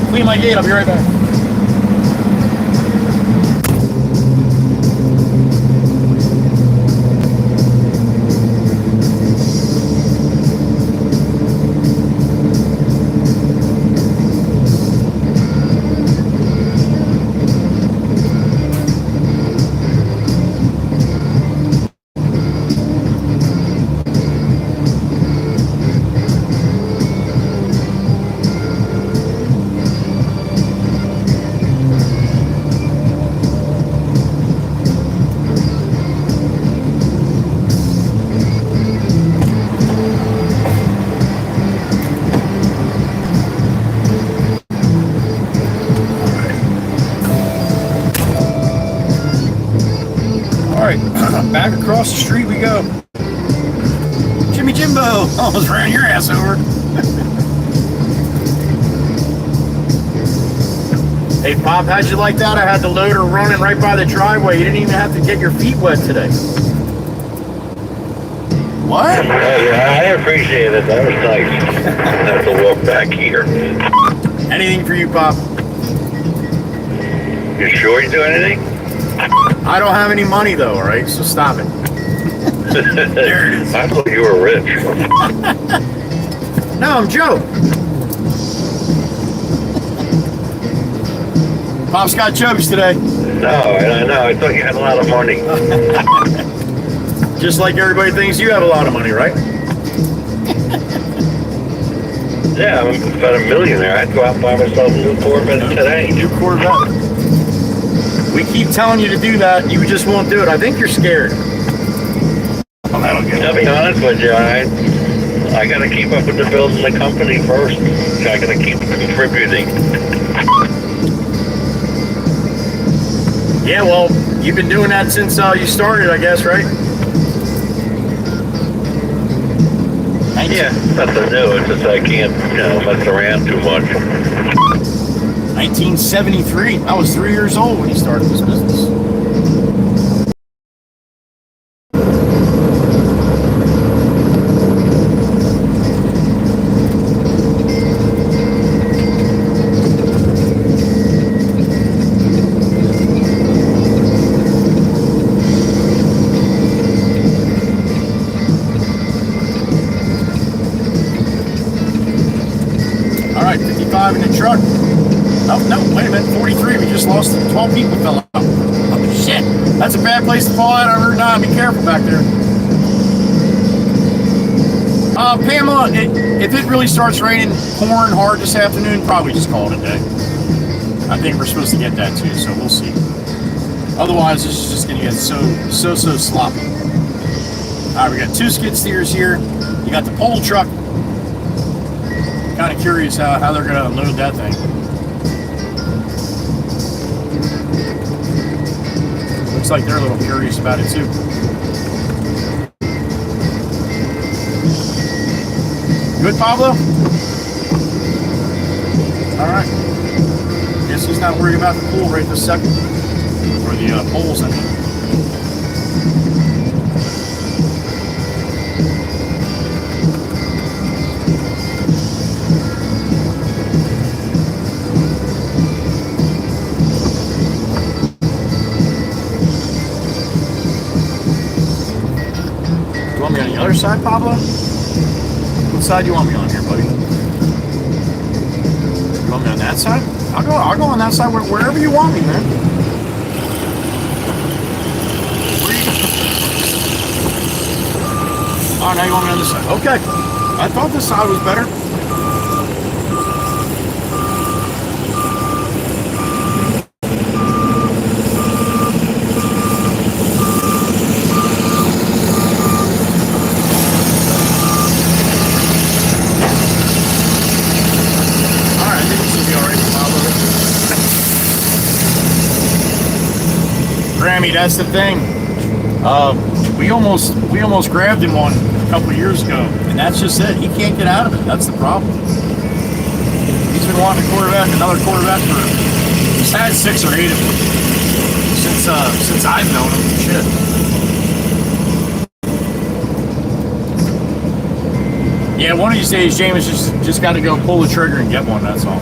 Clean my gate, I'll be right back. Back across the street we go. Jimmy Jimbo almost ran your ass over. Hey, Pop, how'd you like that? I had the loader running right by the driveway. You didn't even have to get your feet wet today. What? Yeah, I appreciate it. That was nice. I have to walk back here. Anything for you, Pop? You sure you do anything? I don't have any money though, alright? So stop it. There it is. I thought you were rich. No, I'm Joe. Pop's got jokes today. No, I know. I thought you had a lot of money. Just like everybody thinks you have a lot of money, right? Yeah, I'm about a millionaire. I'd go out and buy myself a new Corvette today. New Corvette. We keep telling you to do that, you just won't do it. I think you're scared. Oh, that'll get it. I'll be honest with you, I got to keep up with the building the company first. I got to keep contributing. Yeah, well, you've been doing that since you started, I guess, right? Yeah, nothing new. It's just I can't, mess around too much. 1973. I was 3 years old when he started this business. All right, 55 in the truck. Oh, no, wait a minute, 43. We just lost 12 people fell out. Oh, shit. That's a bad place to fall out on Route 9. Be careful back there. Pamela, if it really starts raining pouring hard this afternoon, probably just call it a day. I think we're supposed to get that too, so we'll see. Otherwise, this is just going to get so sloppy. All right, we got 2 skid steers here. You got the pole truck. Kind of curious how they're going to unload that thing. Looks like they're a little curious about it too. Good, Pablo? All right. Guess he's not worried about the pool right this second. Or the poles, I mean. You want me on the other side, Pablo? What side do you want me on here, buddy? You want me on that side? I'll go on that side wherever you want me, man. Where you going? Oh, now you want me on this side. Okay. I thought this side was better. Grammy, that's the thing. We almost grabbed him one a couple of years ago, and that's just it. He can't get out of it. That's the problem. He's been wanting another quarterback for. He's had 6 or 8 of them since I've known him. Shit. Yeah, one of these days, James just got to go pull the trigger and get one. That's all.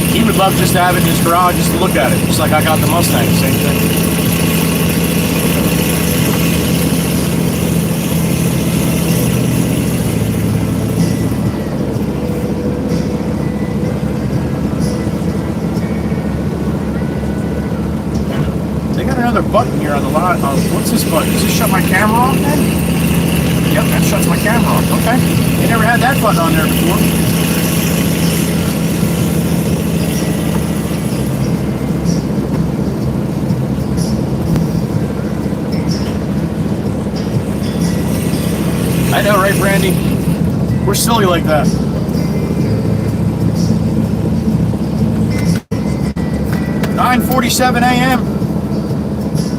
He would love just to have it in his garage just to look at it, just like I got the Mustang, same thing. They got another button here on the lot. What's this button? Does this shut my camera off then? Yep, that shuts my camera off. Okay. They never had that button on there before. I know, right, Brandy? We're silly like that. (9:47 a.m.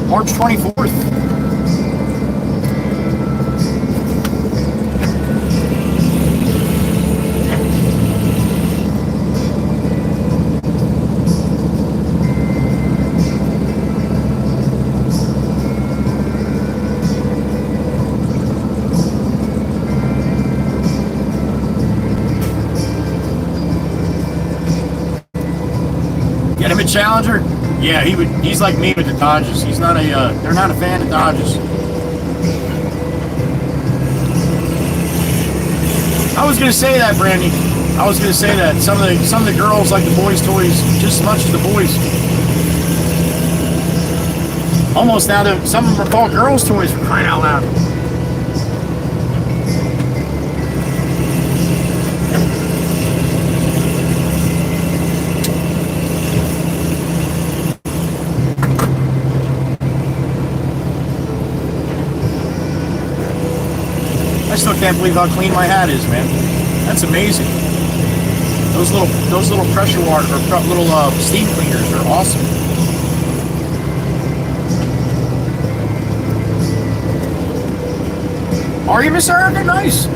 March 24th. Get him a Challenger? Yeah, he's like me with the Dodges. He's not they're not a fan of Dodges. I was gonna say that, Brandy. I was gonna say that. Some of the girls like the boys' toys just as much as the boys. Almost now that some of them are called girls' toys, for crying out loud. I still can't believe how clean my hat is, man. That's amazing. Those little pressure water or little steam cleaners are awesome. Are you, Miss Erica? Nice.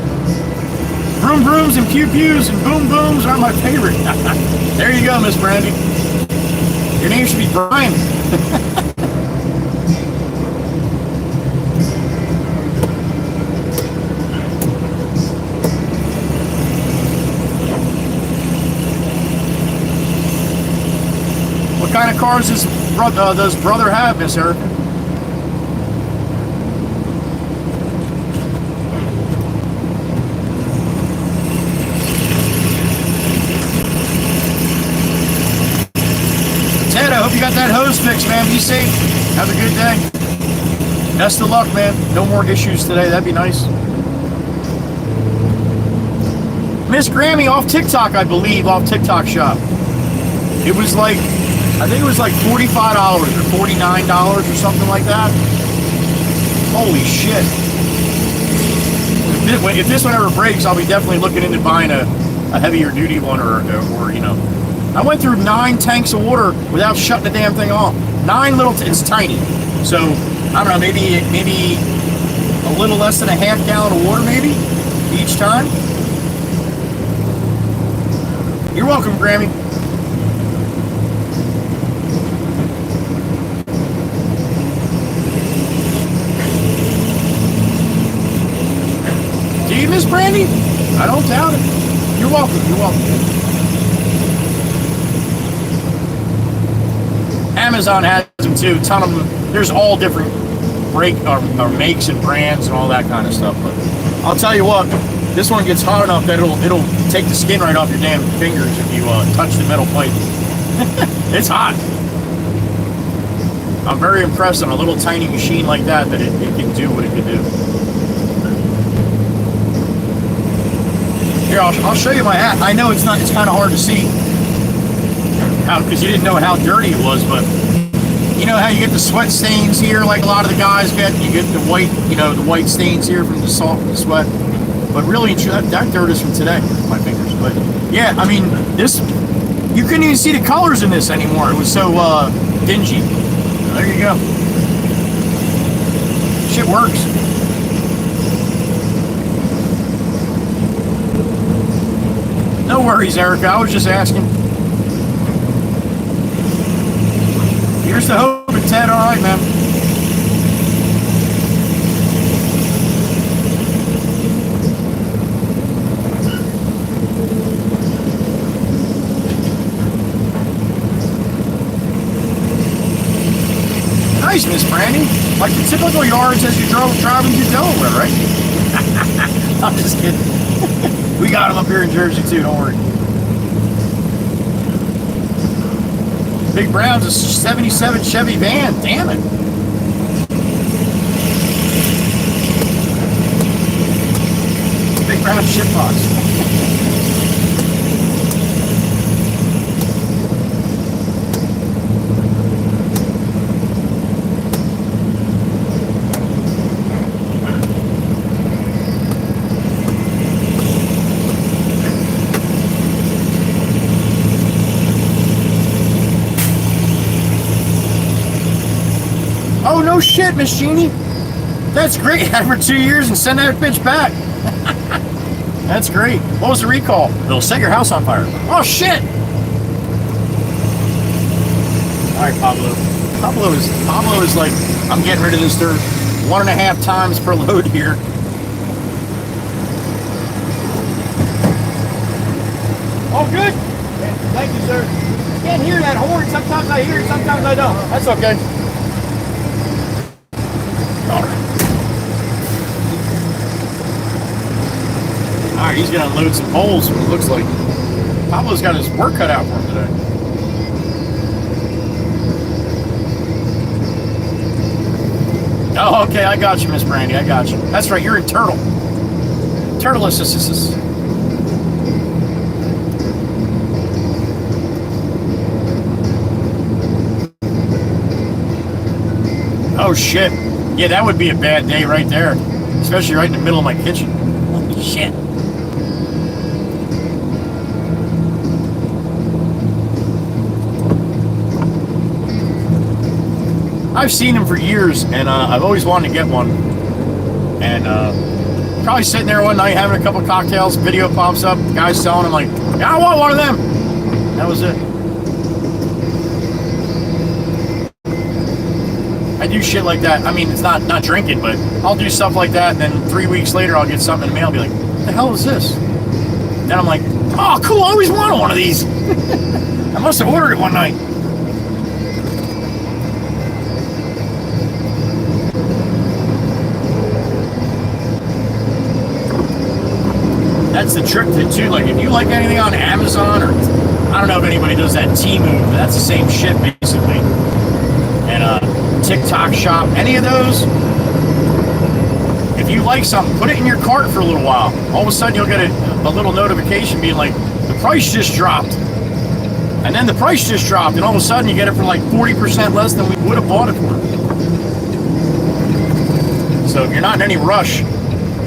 vroom vrooms and pew pews and boom booms are my favorite. There you go, Miss Brandy. Your name should be Brian. What kind of cars does brother have, Miss Erica? Ted, I hope you got that hose fixed, man. Be safe. Have a good day. Best of luck, man. No more issues today. That'd be nice. Miss Grammy off TikTok, I believe, off TikTok shop. It was like, I think it was like $45 or $49 or something like that. Holy shit. If this one ever breaks, I'll be definitely looking into buying a heavier duty one or you know. I went through 9 tanks of water without shutting the damn thing off. 9 little, it's tiny. So, I don't know, maybe a little less than a half gallon of water maybe each time. You're welcome, Grammy. Do you miss Brandy? I don't doubt it. You're welcome. You're welcome. Amazon has them too. Ton of them. There's all different or makes and brands and all that kind of stuff. But I'll tell you what, this one gets hot enough that it'll take the skin right off your damn fingers if you touch the metal plate. It's hot. I'm very impressed on a little tiny machine like that it can do what it can do. Here, I'll show you my hat. I know it's kind of hard to see because you didn't know how dirty it was, but you know how you get the sweat stains here, like a lot of the guys get. You get the white, the white stains here from the salt and the sweat. But really, that dirt is from today, my fingers. But yeah, I mean, this, you couldn't even see the colors in this anymore. It was so dingy. There you go. Shit works. No worries, Erica. I was just asking. Here's the hope, Ted. All right, man. Nice, Miss Brandy. Like the typical yards as you driving through Delaware, right? I'm just kidding. We got them up here in Jersey too, don't worry. Big Brown's a 77 Chevy van, damn it. Big Brown shitbox. Oh, no shit, Miss Jeannie. That's great. Had for 2 years and send that bitch back. That's great. What was the recall? It'll set your house on fire. Oh, shit. All right, Pablo. Pablo is like, I'm getting rid of this dirt 1.5 times per load here. Oh, good. Thank you, sir. I can't hear that horn. Sometimes I hear it, sometimes I don't. That's okay. Alright, he's gonna unload some poles, what it looks like. Pablo's got his work cut out for him today. Oh, okay, I got you, Miss Brandy, I got you. That's right, you're in Turtle. Turtle-assist. Oh, shit. Yeah, that would be a bad day right there. Especially right in the middle of my kitchen. Holy shit. I've seen them for years, and I've always wanted to get one. And Probably sitting there one night having a couple cocktails, video pops up, the guy's selling, I'm like, yeah, I want one of them. That was it. I do shit like that. I mean, it's not drinking, but I'll do stuff like that, and then 3 weeks later I'll get something in the mail and be like, what the hell is this? And then I'm like, oh, cool, I always wanted one of these. I must have ordered it one night. That's the trick to it too. Like if you like anything on Amazon, or I don't know if anybody does that Temu, but that's the same shit basically. And TikTok Shop, any of those, if you like something, put it in your cart for a little while. All of a sudden you'll get a little notification being like, the price just dropped. And then the price just dropped, and all of a sudden you get it for like 40% less than we would have bought it for. So if you're not in any rush,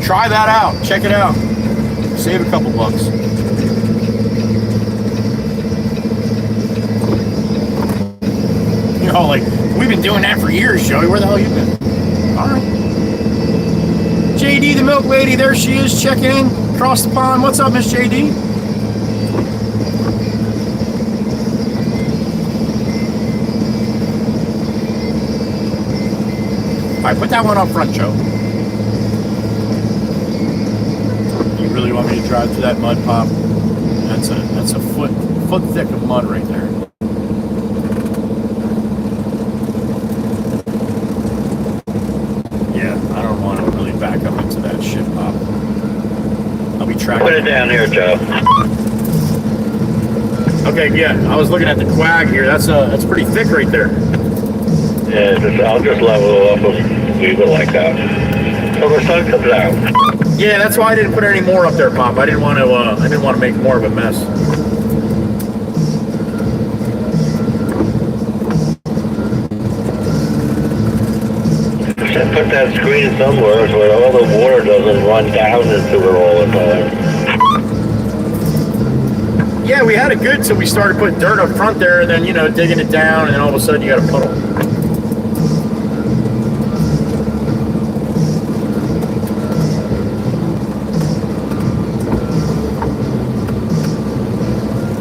try that out. Check it out. Save a couple bucks. You know, like, we've been doing that for years, Joey. Where the hell you been? All right. JD, the milk lady, there she is, checking in across the pond. What's up, Miss JD? All right, put that one up front, Joe. You really want me to drive through that mud, Pop? That's a foot thick of mud right there. Yeah, I don't want to really back up into that shit, Pop. I'll be tracking. Put it down here, Joe. Okay, yeah. I was looking at the quag here. That's pretty thick right there. Yeah, I'll just level it up and leave it like that. So the sun comes out. Yeah, that's why I didn't put any more up there, Pop. I didn't want to make more of a mess. Just put that screen somewhere where all the water doesn't run down into it all the time. Yeah, we had it good till we started putting dirt up front there, and then, you know, digging it down, and then all of a sudden you got a puddle.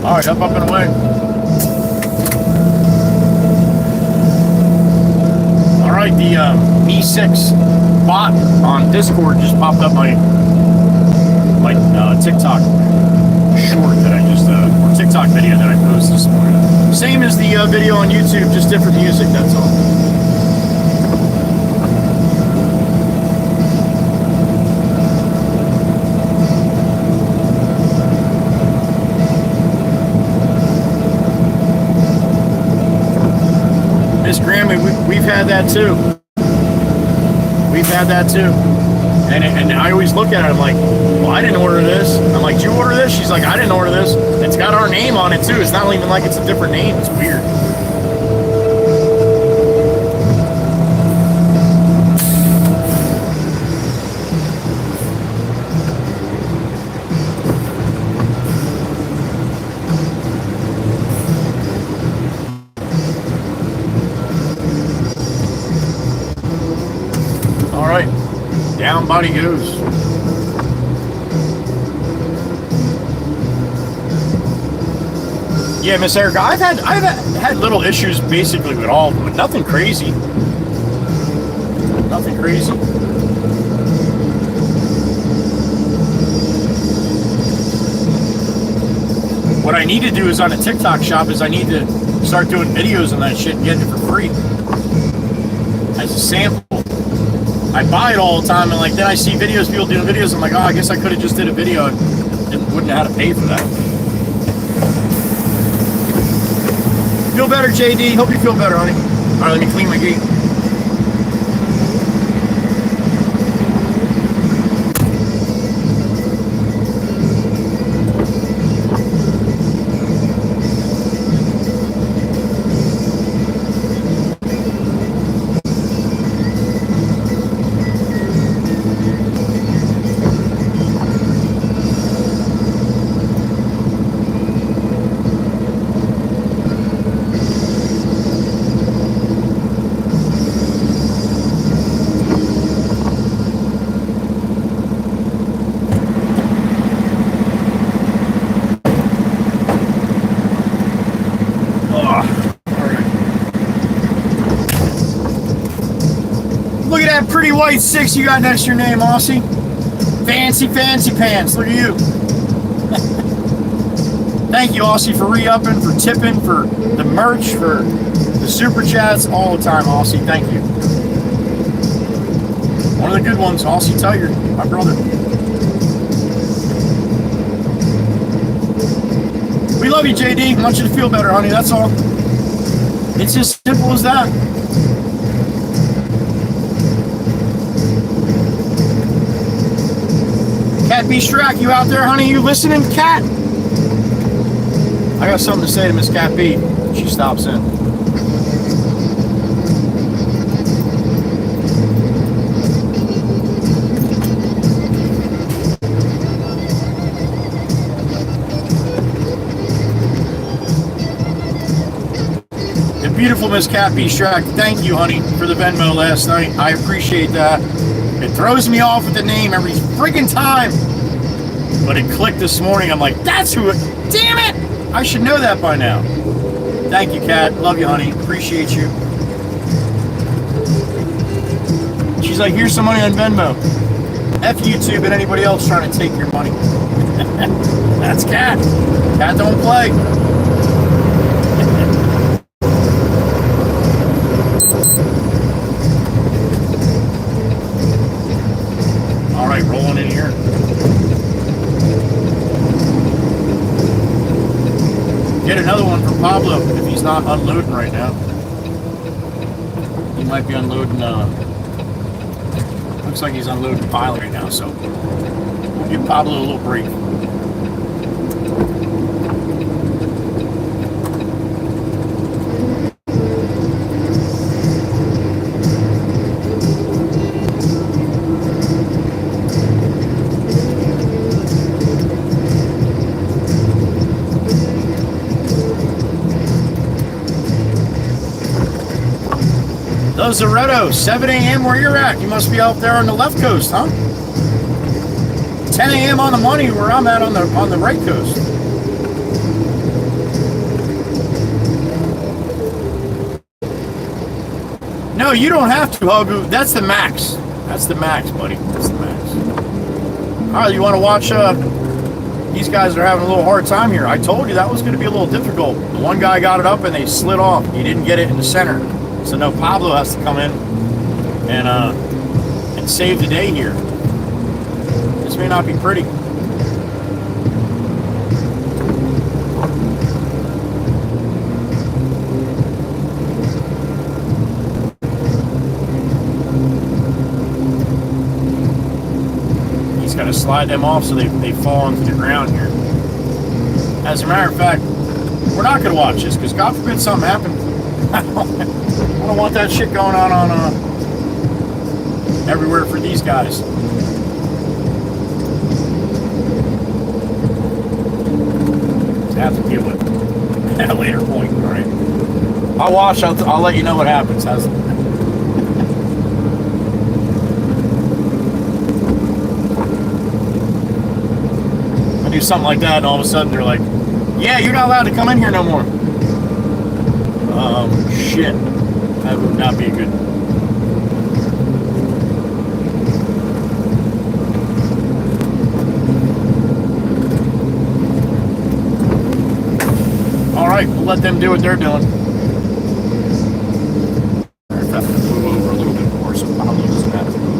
All right, up and away. All right, the E6 bot on Discord just popped up my TikTok short that I just, or TikTok video that I posted this morning. Same as the video on YouTube, just different music, that's all. Miss Grammy, we've had that too. We've had that too. And I always look at it, I'm like, well, I didn't order this. I'm like, did you order this? She's like, I didn't order this. It's got our name on it too. It's not even like it's a different name. It's weird. Down body goes. Yeah, Miss Erica, I've had little issues basically with all of them, but nothing crazy. Nothing crazy. What I need to do is on the TikTok shop is I need to start doing videos on that shit and getting it for free as a sample. I buy it all the time, and like then I see videos, people doing videos. I'm like, oh, I guess I could have just did a video and wouldn't have had to pay for that. Feel better, JD. Hope you feel better, honey. All right, let me clean my gate. Pretty White 6 you got next to your name, Aussie. Fancy pants. Look at you. Thank you, Aussie, for re-upping, for tipping, for the merch, for the super chats all the time, Aussie. Thank you. One of the good ones, Aussie Tiger, my brother. We love you, JD. Want you to feel better, honey. That's all. It's as simple as that. Cat B. Strack, you out there, honey? You listening, Cat? I got something to say to Miss Cat B. She stops in. The beautiful Miss Cat B. Strack, thank you, honey, for the Venmo last night. I appreciate that. It throws me off with the name every freaking time. But it clicked this morning. I'm like, that's who it... Damn it! I should know that by now. Thank you, Kat. Love you, honey. Appreciate you. She's like, here's some money on Venmo. F YouTube and anybody else trying to take your money. That's Kat. Kat don't play. All right, rolling in here. Get another one from Pablo if he's not unloading right now. He might be unloading, looks like he's unloading pile right now, so we'll give Pablo a little break. Zoretto, 7 a.m. where you're at. You must be out there on the left coast, huh? 10 a.m. on the money where I'm at on the right coast. No, you don't have to, Hogu. That's the max. That's the max, buddy. That's the max. All right, you want to watch? These guys are having a little hard time here. I told you that was going to be a little difficult. The one guy got it up and they slid off. He didn't get it in the center. So now Pablo has to come in and save the day here. This may not be pretty. He's got to slide them off so they fall into the ground here. As a matter of fact, we're not going to watch this because God forbid something happened. I don't want that shit going on everywhere for these guys. I have to deal with it at a later point, all right? I'll watch. I'll let you know what happens. I do something like that, and all of a sudden they're like, "Yeah, you're not allowed to come in here no more." Shit. That would not be good. All right, we'll let them do what they're doing. I have to move over a little bit more so Pablo doesn't have to move.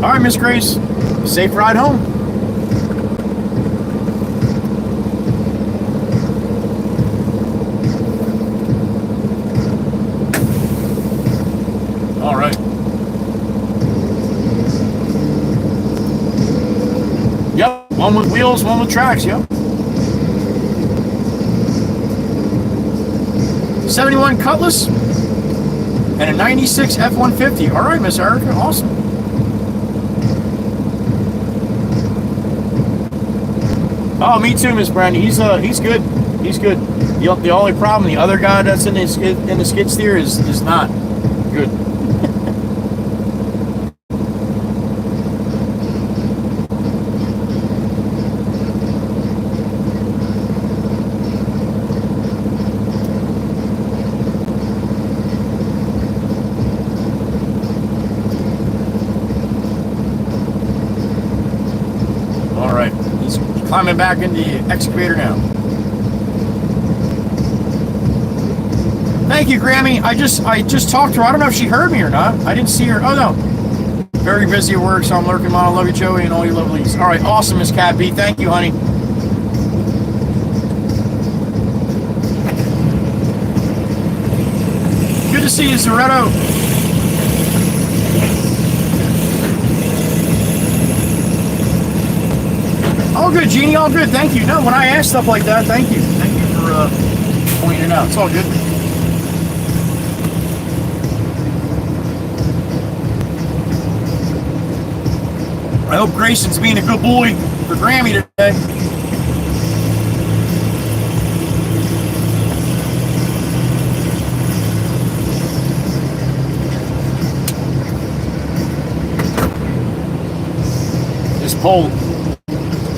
All right, Miss Grace, safe ride home. All right. Yep, one with wheels, one with tracks, yep. 71 Cutlass and a 96 F-150. All right, Miss Erica, awesome. Oh, me too, Miss Brandy. He's good. He's good. The only problem, the other guy that's in the skid steer is not good. Climbing back in the excavator now. Thank you, Grammy. I just talked to her. I don't know if she heard me or not. I didn't see her. Oh, no. Very busy at work, so I'm lurking, Mom. I love you, Joey, and all you lovelies. All right, awesome, Miss Cat B. Thank you, honey. Good to see you, Zoretto. All good, Jeannie. All good. Thank you. No, when I ask stuff like that, thank you. Thank you for pointing it out. It's all good. I hope Grayson's being a good boy for Grammy today.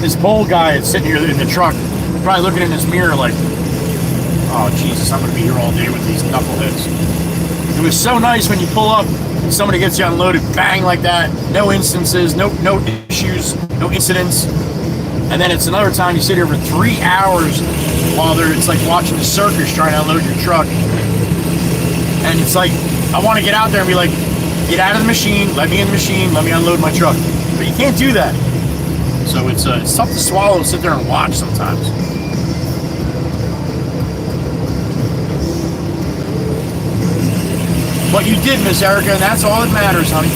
This pole guy is sitting here in the truck, probably looking in his mirror like, oh Jesus, I'm gonna be here all day with these knuckleheads. It was so nice when you pull up and somebody gets you unloaded, bang, like that. No instances, no issues, no incidents. And then it's another time you sit here for 3 hours while it's like watching the circus trying to unload your truck. And it's like, I want to get out there and be like, get out of the machine, let me in the machine, let me unload my truck. But you can't do that. So it's tough to swallow and sit there and watch sometimes. But you did, Miss Erica, and that's all that matters, honey.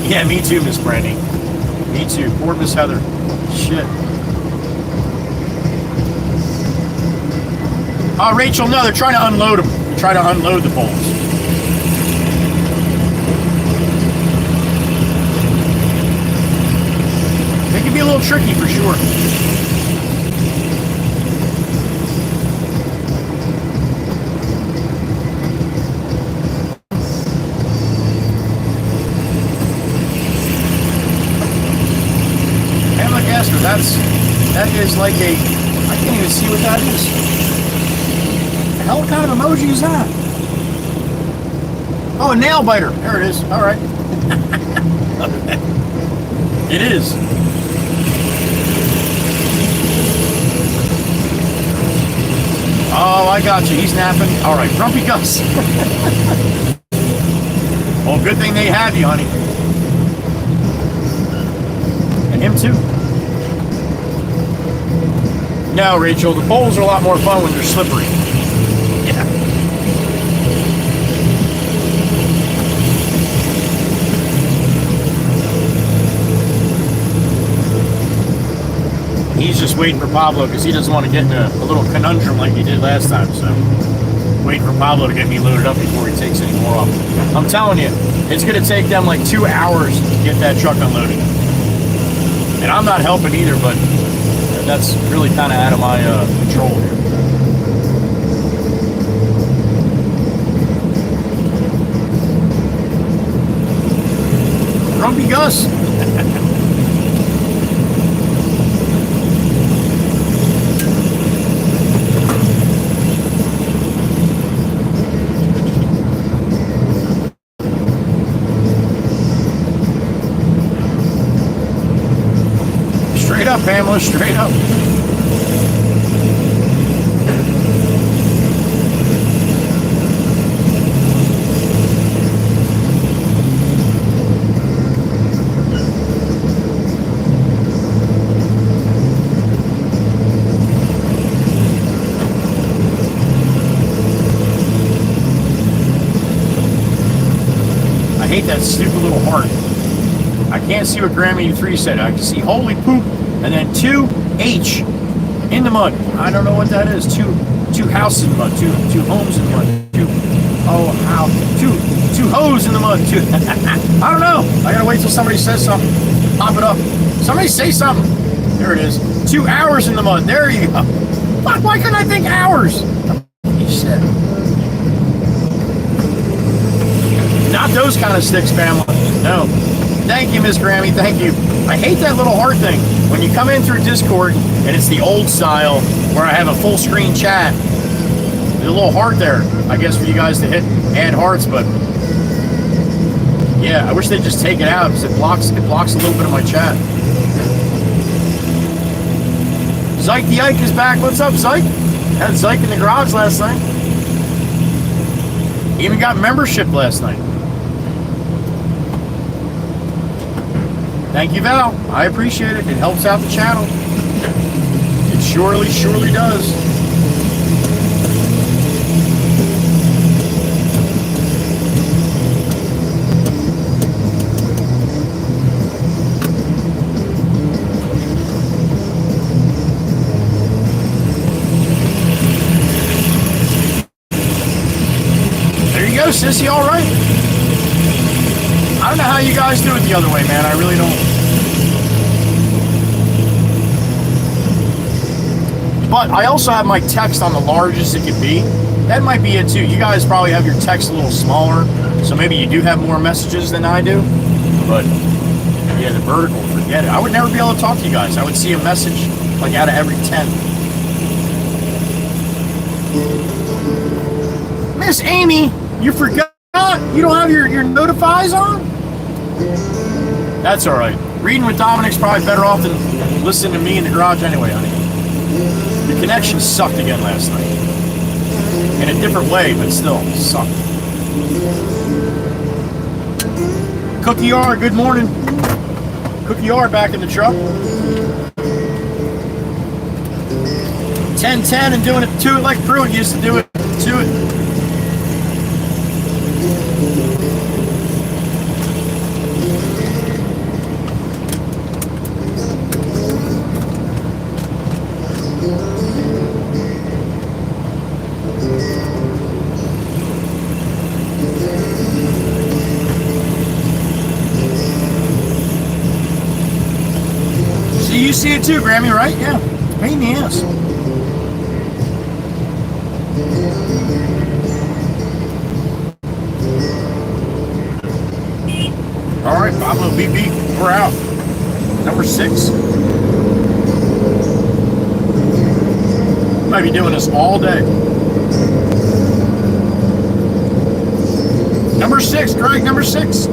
Yeah, me too, Miss Brandy. Me too. Poor Miss Heather. Shit. Rachel, no, they're trying to unload them. They're trying to unload the poles. They can be a little tricky for sure. Hamlet Gaster, that is like a, I can't even see what that is. What kind of emoji is that? Oh, a nail biter. There it is. All right. It is. Oh, I got you. He's napping. All right, Grumpy Gus. Well, good thing they have you, honey. And him too. No, Rachel, the poles are a lot more fun when they're slippery. Yeah. He's just waiting for Pablo because he doesn't want to get in a little conundrum like he did last time. So, waiting for Pablo to get me loaded up before he takes any more off. I'm telling you, it's going to take them like 2 hours to get that truck unloaded. And I'm not helping either, but that's really kind of out of my control here. Grumpy Gus. Straight up, Pamela, straight up. I hate that stupid little heart. I can't see what Grammy 3 said. I can see holy poop and then 2H in the mud. I don't know what that is. Two houses in the mud. Two homes in the mud. Two hoes in the mud. I don't know. I gotta wait till somebody says something. Pop it up. Somebody say something. There it is. 2 hours in the mud. There you go. Fuck, why couldn't I think hours? Shit. Not those kind of sticks, Pamela. No. Thank you, Miss Grammy. Thank you. I hate that little heart thing. When you come in through Discord, and it's the old style, where I have a full screen chat, there's a little heart there, I guess, for you guys to hit, add hearts, but Yeah, I wish they'd just take it out because it blocks a little bit of my chat. Zyke the Ike is back. What's up, Zyke? Had Zyke in the garage last night. Even got membership last night. Thank you, Val. I appreciate it. It helps out the channel. It surely does. Sissy, all right? I don't know how you guys do it the other way, man. I really don't. But I also have my text on the largest it can be. That might be it too. You guys probably have your text a little smaller, so maybe you do have more messages than I do. But yeah, the vertical, forget it. I would never be able to talk to you guys. I would see a message like out of every 10. Miss Amy, you forgot? You don't have your notifies on? That's all right. Reading with Dominic's probably better off than listening to me in the garage anyway, honey. The connection sucked again last night. In a different way, but still sucked. Cookie R, good morning. Cookie R back in the truck. 10-10 and doing it to it like Pruitt used to do it to it. You see it too, Grammy, right? Yeah. Pain in the ass. All right, Pablo BB, we're out. Number 6. Might be doing this all day. Number 6, Greg, number 6.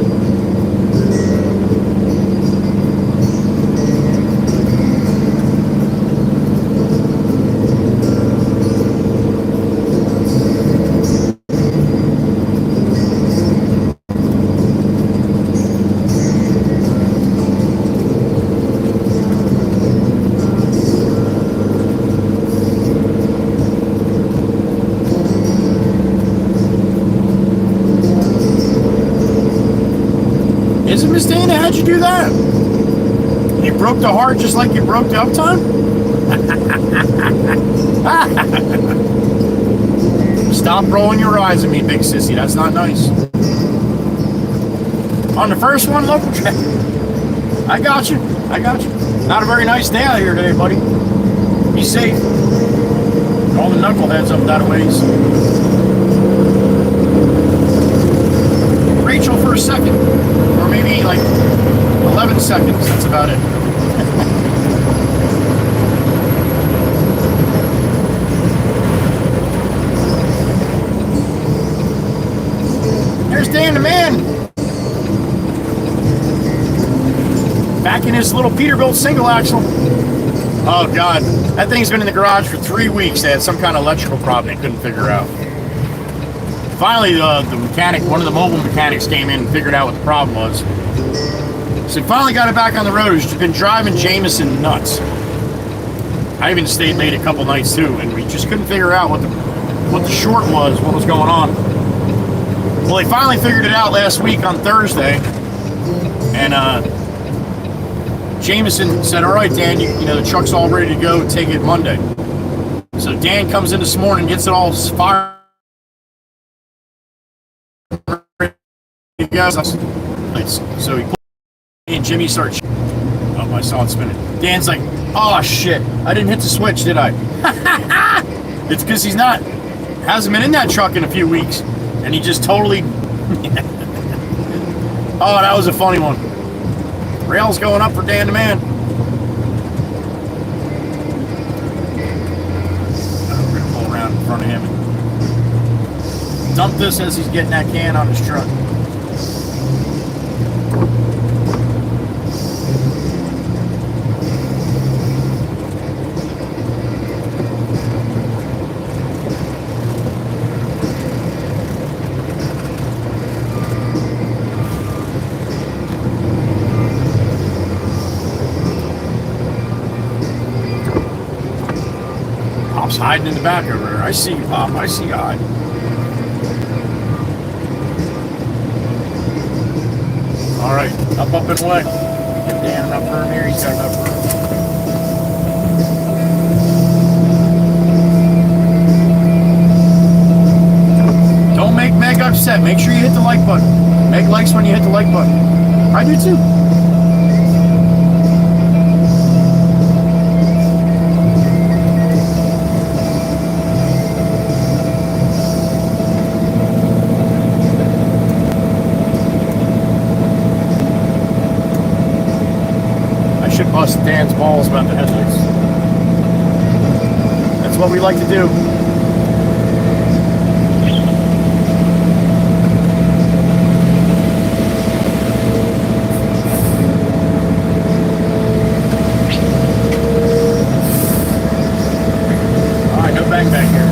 Miss Dana, how'd you do that? You broke the heart just like you broke the uptime? Stop rolling your eyes at me, big sissy. That's not nice. On the first one, local check. I got you. Not a very nice day out here today, buddy. Be safe. All the knuckleheads up that ways. Rachel for a second. Or maybe like 11 seconds. That's about it. There's Dan the man. Back in his little Peterbilt single axle. Oh God, that thing's been in the garage for 3 weeks. They had some kind of electrical problem they couldn't figure out. Finally, the mechanic, one of the mobile mechanics came in and figured out what the problem was. So finally got it back on the road. He's been driving Jameson nuts. I even stayed late a couple nights too, and we just couldn't figure out what the short was, what was going on. Well, they finally figured it out last week on Thursday, and Jameson said, "All right, Dan, you know the truck's all ready to go. Take it Monday." So Dan comes in this morning, gets it all fired. So he pulled and Jimmy starts. Oh, I saw it spinning. Dan's like, "Oh shit, I didn't hit the switch, did I?" It's because hasn't been in that truck in a few weeks, and he just totally. Oh, that was a funny one. Rails going up for Dan the man. We're gonna pull around in front of him and dump this as he's getting that can on his truck. Pop's hiding in the back over there. I see you, Pop. I see you hiding. All right, up and away. Get Dan enough room here. He's got enough room. Don't make Meg upset. Make sure you hit the like button. Meg likes when you hit the like button. I do too. Should bust Dan's balls about the headlights. That's what we like to do. Alright, no bang bang here.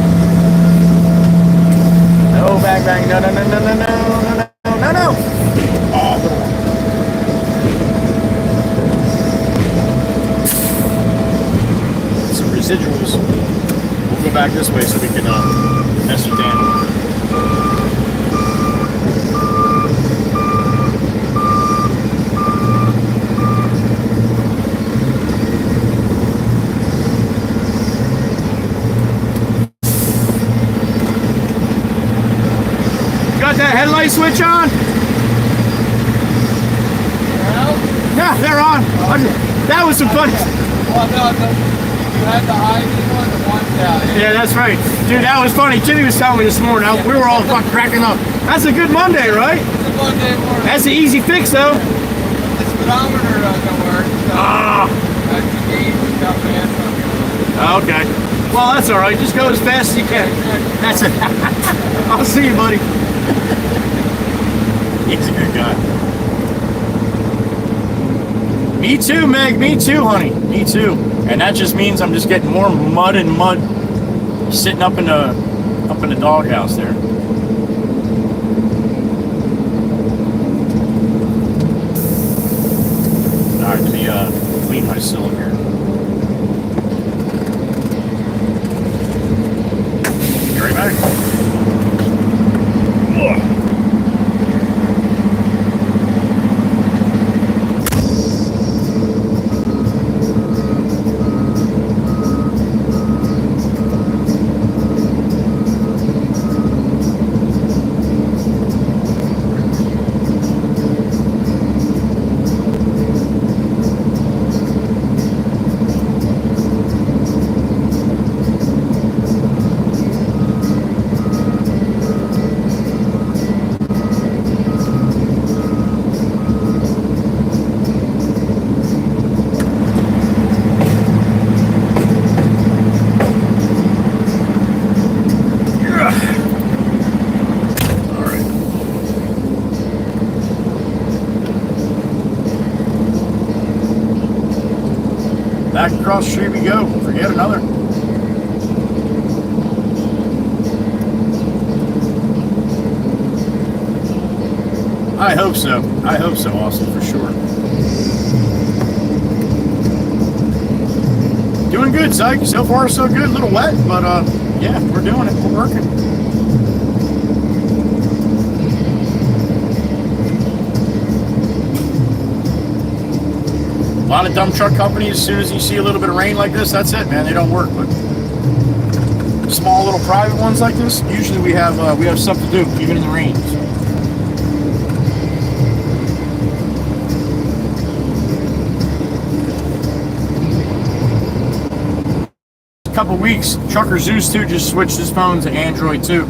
No bang bang. No, no, no, no, no, no, no, no, no, no. Oh, little one. Residuals. We'll go back this way so we can mess with Dan. Got that headlight switch on? Well, Yeah, they're on. That was some fun. well, no, you had the high one, the one down. Yeah, that's right. Dude, that was funny. Jimmy was telling me this morning. We were all fucking cracking up. That's a good Monday, right? It's a Monday morning. That's an easy fix, though. The speedometer doesn't work. So Ah. that's the gauge we got man. Okay. Well, that's all right. Just go as fast as you can. That's it. I'll see you, buddy. He's a good guy. Me too, Meg. Me too, honey. Me too. And that just means I'm just getting more mud and mud sitting up in the doghouse there. All right, let me clean my cylinder. You ready, Meg? Ugh. Back across the street we go. Forget another. I hope so. I hope so, Austin, for sure. Doing good, Zyke. So far, so good. A little wet, but yeah, we're doing it. We're working. A lot of dump truck companies, as soon as you see a little bit of rain like this, that's it, man. They don't work. But small little private ones like this, usually we have stuff to do, even in the rain. A couple weeks, Trucker Zeus 2 just switched his phone to Android 2.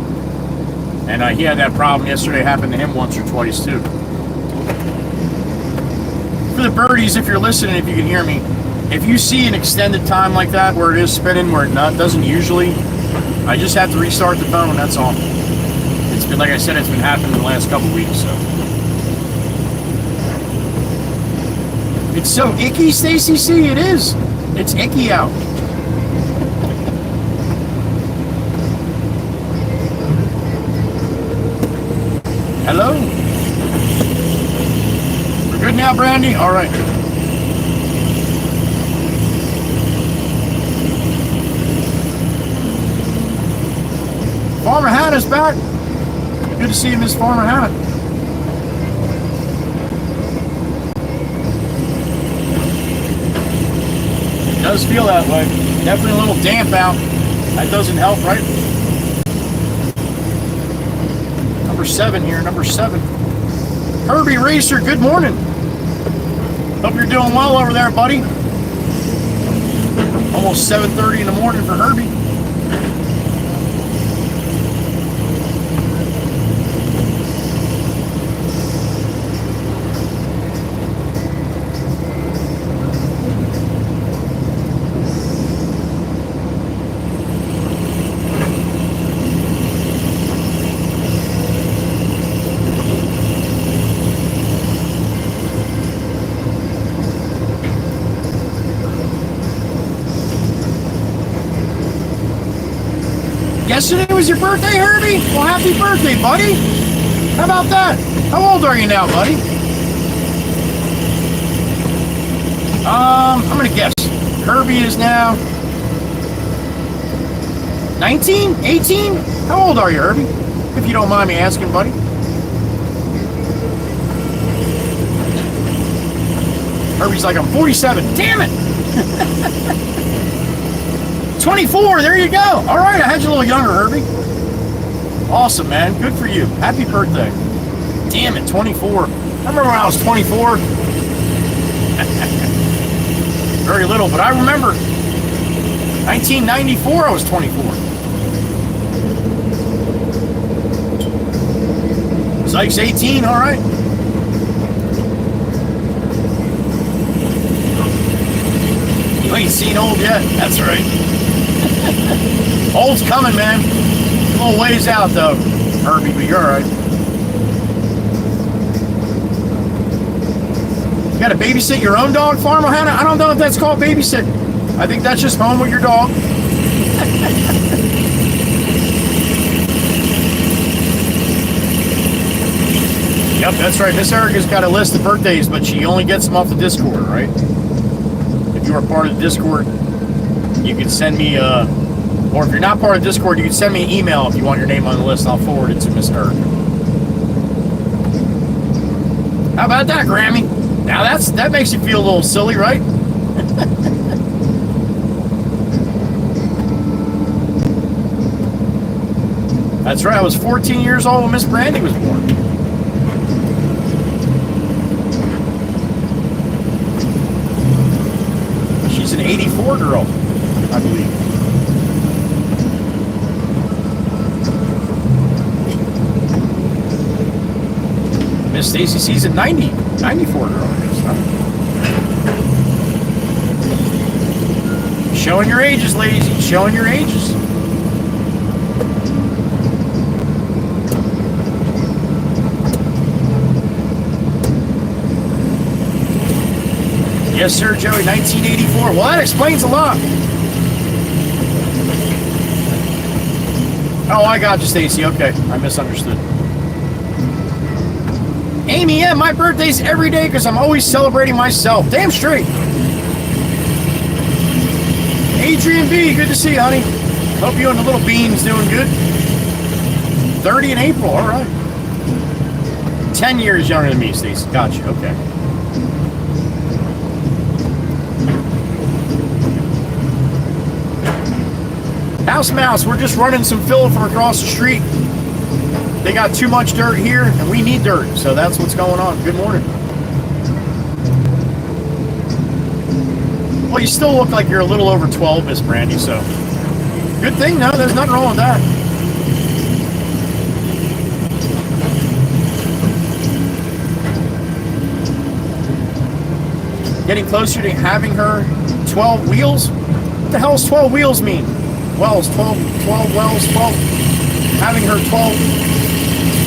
And he had that problem yesterday. Happened to him once or twice too. For the birdies, if you're listening, if you can hear me, if you see an extended time like that where it is spinning, where it doesn't usually, I just have to restart the phone, that's all. It's been, like I said, it's been happening the last couple weeks, so. It's so icky, Stacy C, it is. It's icky out. Hello? We're good now, Brandy? All right. Farmer Hannah's back. Good to see you, Miss Farmer Hannah. It does feel that way. Definitely a little damp out. That doesn't help, right? Number 7 here, number 7. Herbie Racer, good morning. Hope you're doing well over there, buddy. Almost 7:30 in the morning for Herbie. Yesterday was your birthday, Herbie? Well, happy birthday, buddy. How about that? How old are you now, buddy? I'm gonna guess. Herbie is now 19? 18? How old are you, Herbie? If you don't mind me asking, buddy. Herbie's like, I'm 47. Damn it! 24, there you go. All right, I had you a little younger, Herbie. Awesome, man. Good for you. Happy birthday. Damn it, 24. I remember when I was 24. Very little, but I remember 1994, I was 24. Zyke's 18, all right. You ain't seen old yet. That's right. Old's coming, man. A little ways out, though, Herbie, but you're all right. You got to babysit your own dog, Farmer Hannah? I don't know if that's called babysitting. I think that's just home with your dog. Yep, that's right. Miss Erica's got a list of birthdays, but she only gets them off the Discord, right? If you are part of the Discord, you can send me or if you're not part of Discord, you can send me an email if you want your name on the list. I'll forward it to Miss Erica. How about that, Grammy? Now that makes you feel a little silly, right? That's right. I was 14 years old when Miss Brandy was born. She's an 84 girl, I believe. Miss Stacy C's a 94 girl, I guess, huh? Showing your ages, ladies. Showing your ages. Yes, sir, Joey, 1984. Well, that explains a lot. Oh, I got you, Stacy. Okay, I misunderstood. Amy, yeah, my birthday's every day because I'm always celebrating myself. Damn straight. Adrian B, good to see you, honey. Hope you and the little bean's doing good. 30 in April, all right. 10 years younger than me, Stacy. Gotcha, okay. House Mouse, we're just running some fill from across the street. They got too much dirt here, and we need dirt, so that's what's going on. Good morning. Well, you still look like you're a little over 12, Miss Brandy, so good thing. No, there's nothing wrong with that. Getting closer to having her 12 wheels? What the hell does 12 wheels mean? Wells, 12 wells, 12. Having her 12.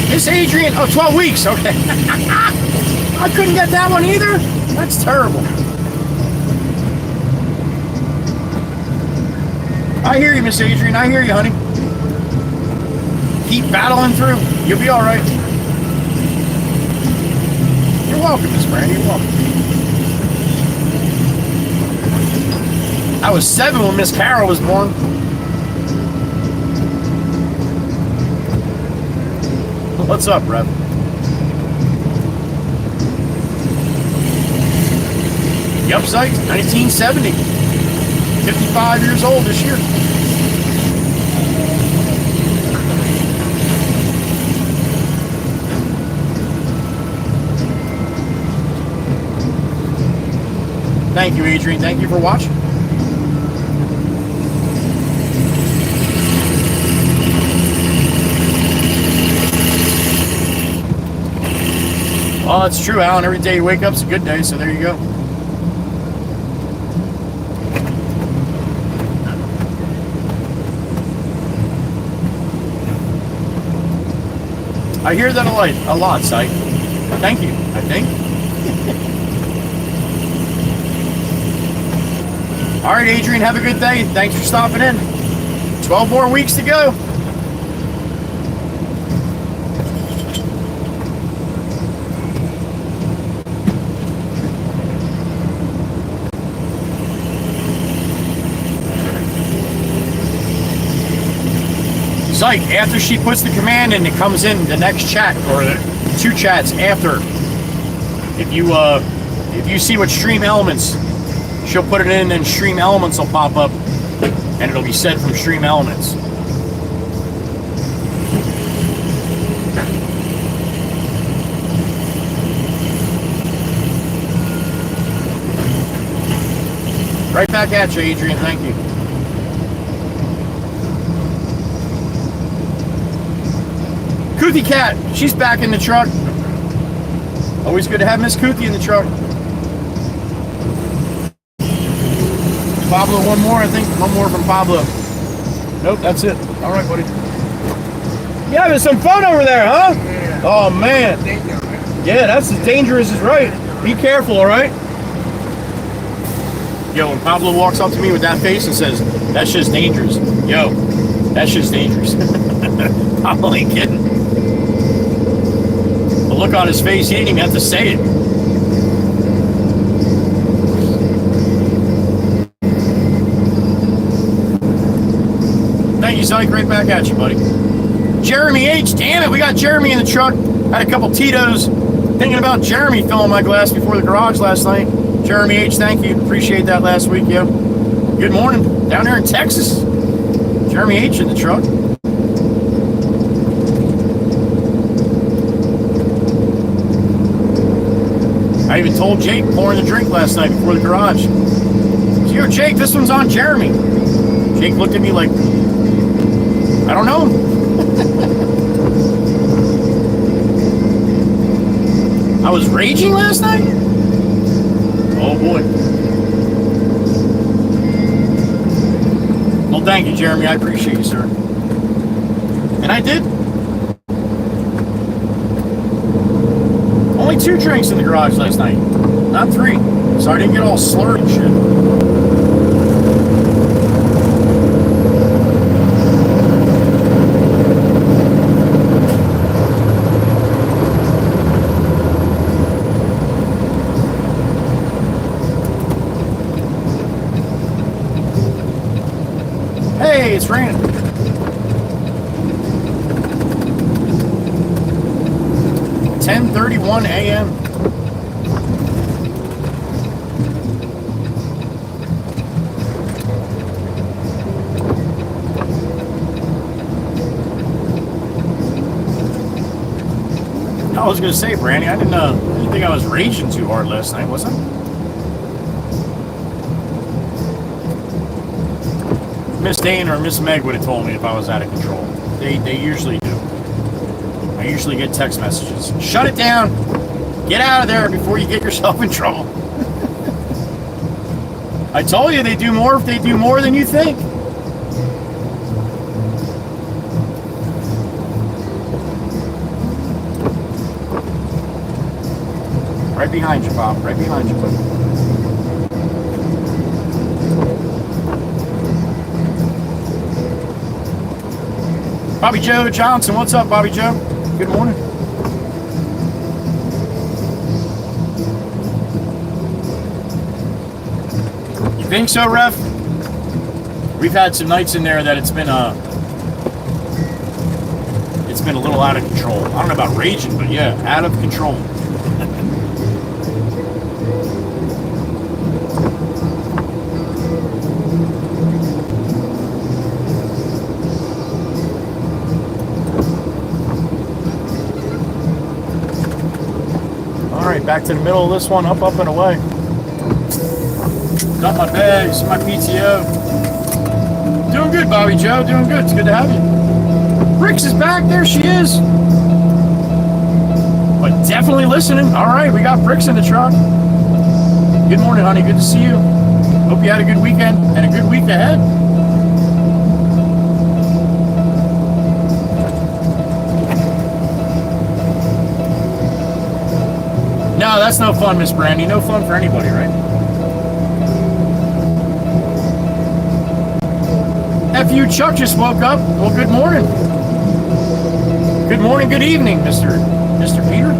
Miss Adrian, oh, 12 weeks, okay. I couldn't get that one either. That's terrible. I hear you, Miss Adrian. I hear you, honey. Keep battling through. You'll be all right. You're welcome, Miss Brandy. You're welcome. I was 7 when Miss Carol was born. What's up, Rev? Yup, Sykes, 1970. 55 years old this year. Thank you, Adrian. Thank you for watching. Well, it's true, Alan. Every day you wake up is a good day, so there you go. I hear that a lot, Syke. Thank you, I think. All right, Adrian, have a good day. Thanks for stopping in. 12 more weeks to go. Psych, after she puts the command in, it comes in the next chat, or the 2 chats after. If you see what Stream Elements, she'll put it in, and Stream Elements will pop up, and it'll be said from Stream Elements. Right back at you, Adrian. Thank you. Cootie Cat, she's back in the truck. Always good to have Miss Cootie in the truck. Pablo, one more, I think. One more from Pablo. Nope, that's it. All right, buddy. You having some fun over there, huh? Yeah. Oh, man. Yeah, that's as dangerous as right. Be careful, all right? Yo, when Pablo walks up to me with that face and says, "That's just dangerous." Yo, that's just dangerous. Pablo ain't kidding. The look on his face, he didn't even have to say it. Thank you, Sonny. Right back at you, buddy. Jeremy H. Damn it, we got Jeremy in the truck. Had a couple Tito's. Thinking about Jeremy filling my glass before the garage last night. Jeremy H., thank you. Appreciate that last week, yo. Good morning. Down there in Texas. Jeremy H. in the truck. I even told Jake pouring the drink last night before the garage. So, yo, Jake, this one's on Jeremy. Jake looked at me like, I don't know. I was raging last night? Oh boy. Well, thank you, Jeremy. I appreciate you, sir. And I did. Only 2 drinks in the garage last night, not 3. So I didn't get all slurred and shit. Hey, it's raining. .31 a.m. I was gonna say, Brandy, I didn't think I was raging too hard last night, was I? Miss Dane or Miss Meg would have told me if I was out of control. They usually do. I usually get text messages. Shut it down. Get out of there before you get yourself in trouble. I told you they do more if they do more than you think. Right behind you, Bob. Right behind you, buddy. Bobby Joe Johnson, what's up, Bobby Joe? Good morning. You think so, Ref? We've had some nights in there that it's it's been a little out of control. I don't know about raging, but yeah, out of control. All right, back to the middle of this one, up, and away. Got my bags, my PTO. Doing good, Bobby Joe, doing good. It's good to have you. Rix is back, there she is. But definitely listening. All right, we got Bricks in the truck. Good morning, honey, good to see you. Hope you had a good weekend and a good week ahead. No, that's no fun, Miss Brandy. No fun for anybody, right? F.U. Chuck just woke up. Well, good morning. Good morning, good evening, Mr. Peter.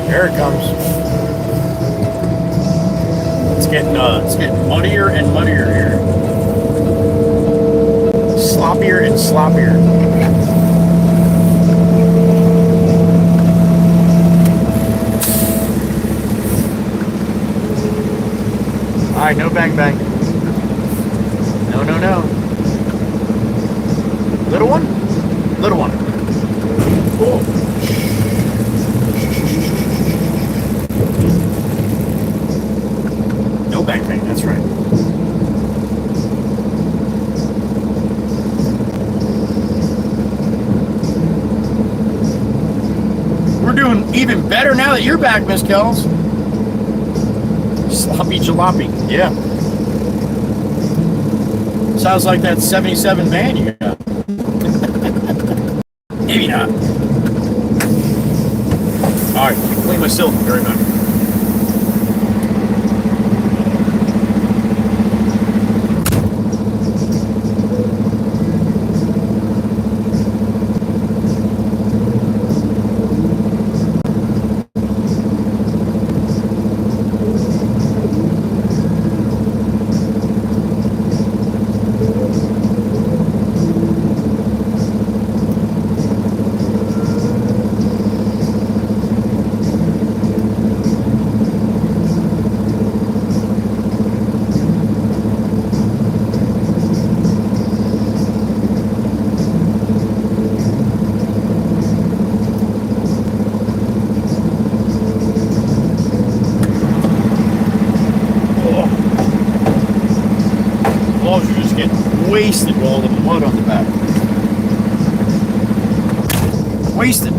Here it comes. It's getting muddier and muddier here. Sloppier and sloppier. All right, no bang bang. No, no, no. Little one? Little one. Cool. No bang bang, that's right. We're doing even better now that you're back, Miss Kells. Sloppy jalopy, yeah. Sounds like that 77 van you got. Maybe not. All right, clean my silk very much. Wasted with all the mud on the back. Wasted.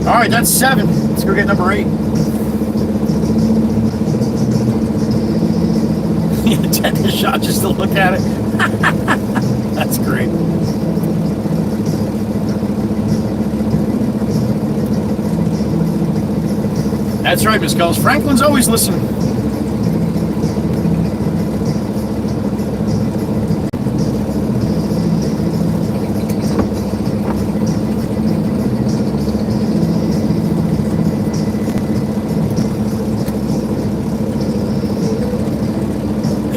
All right, that's 7. Let's go get number 8. Take the shot just to look at it. That's great. That's right, Miss Culls. Franklin's always listening.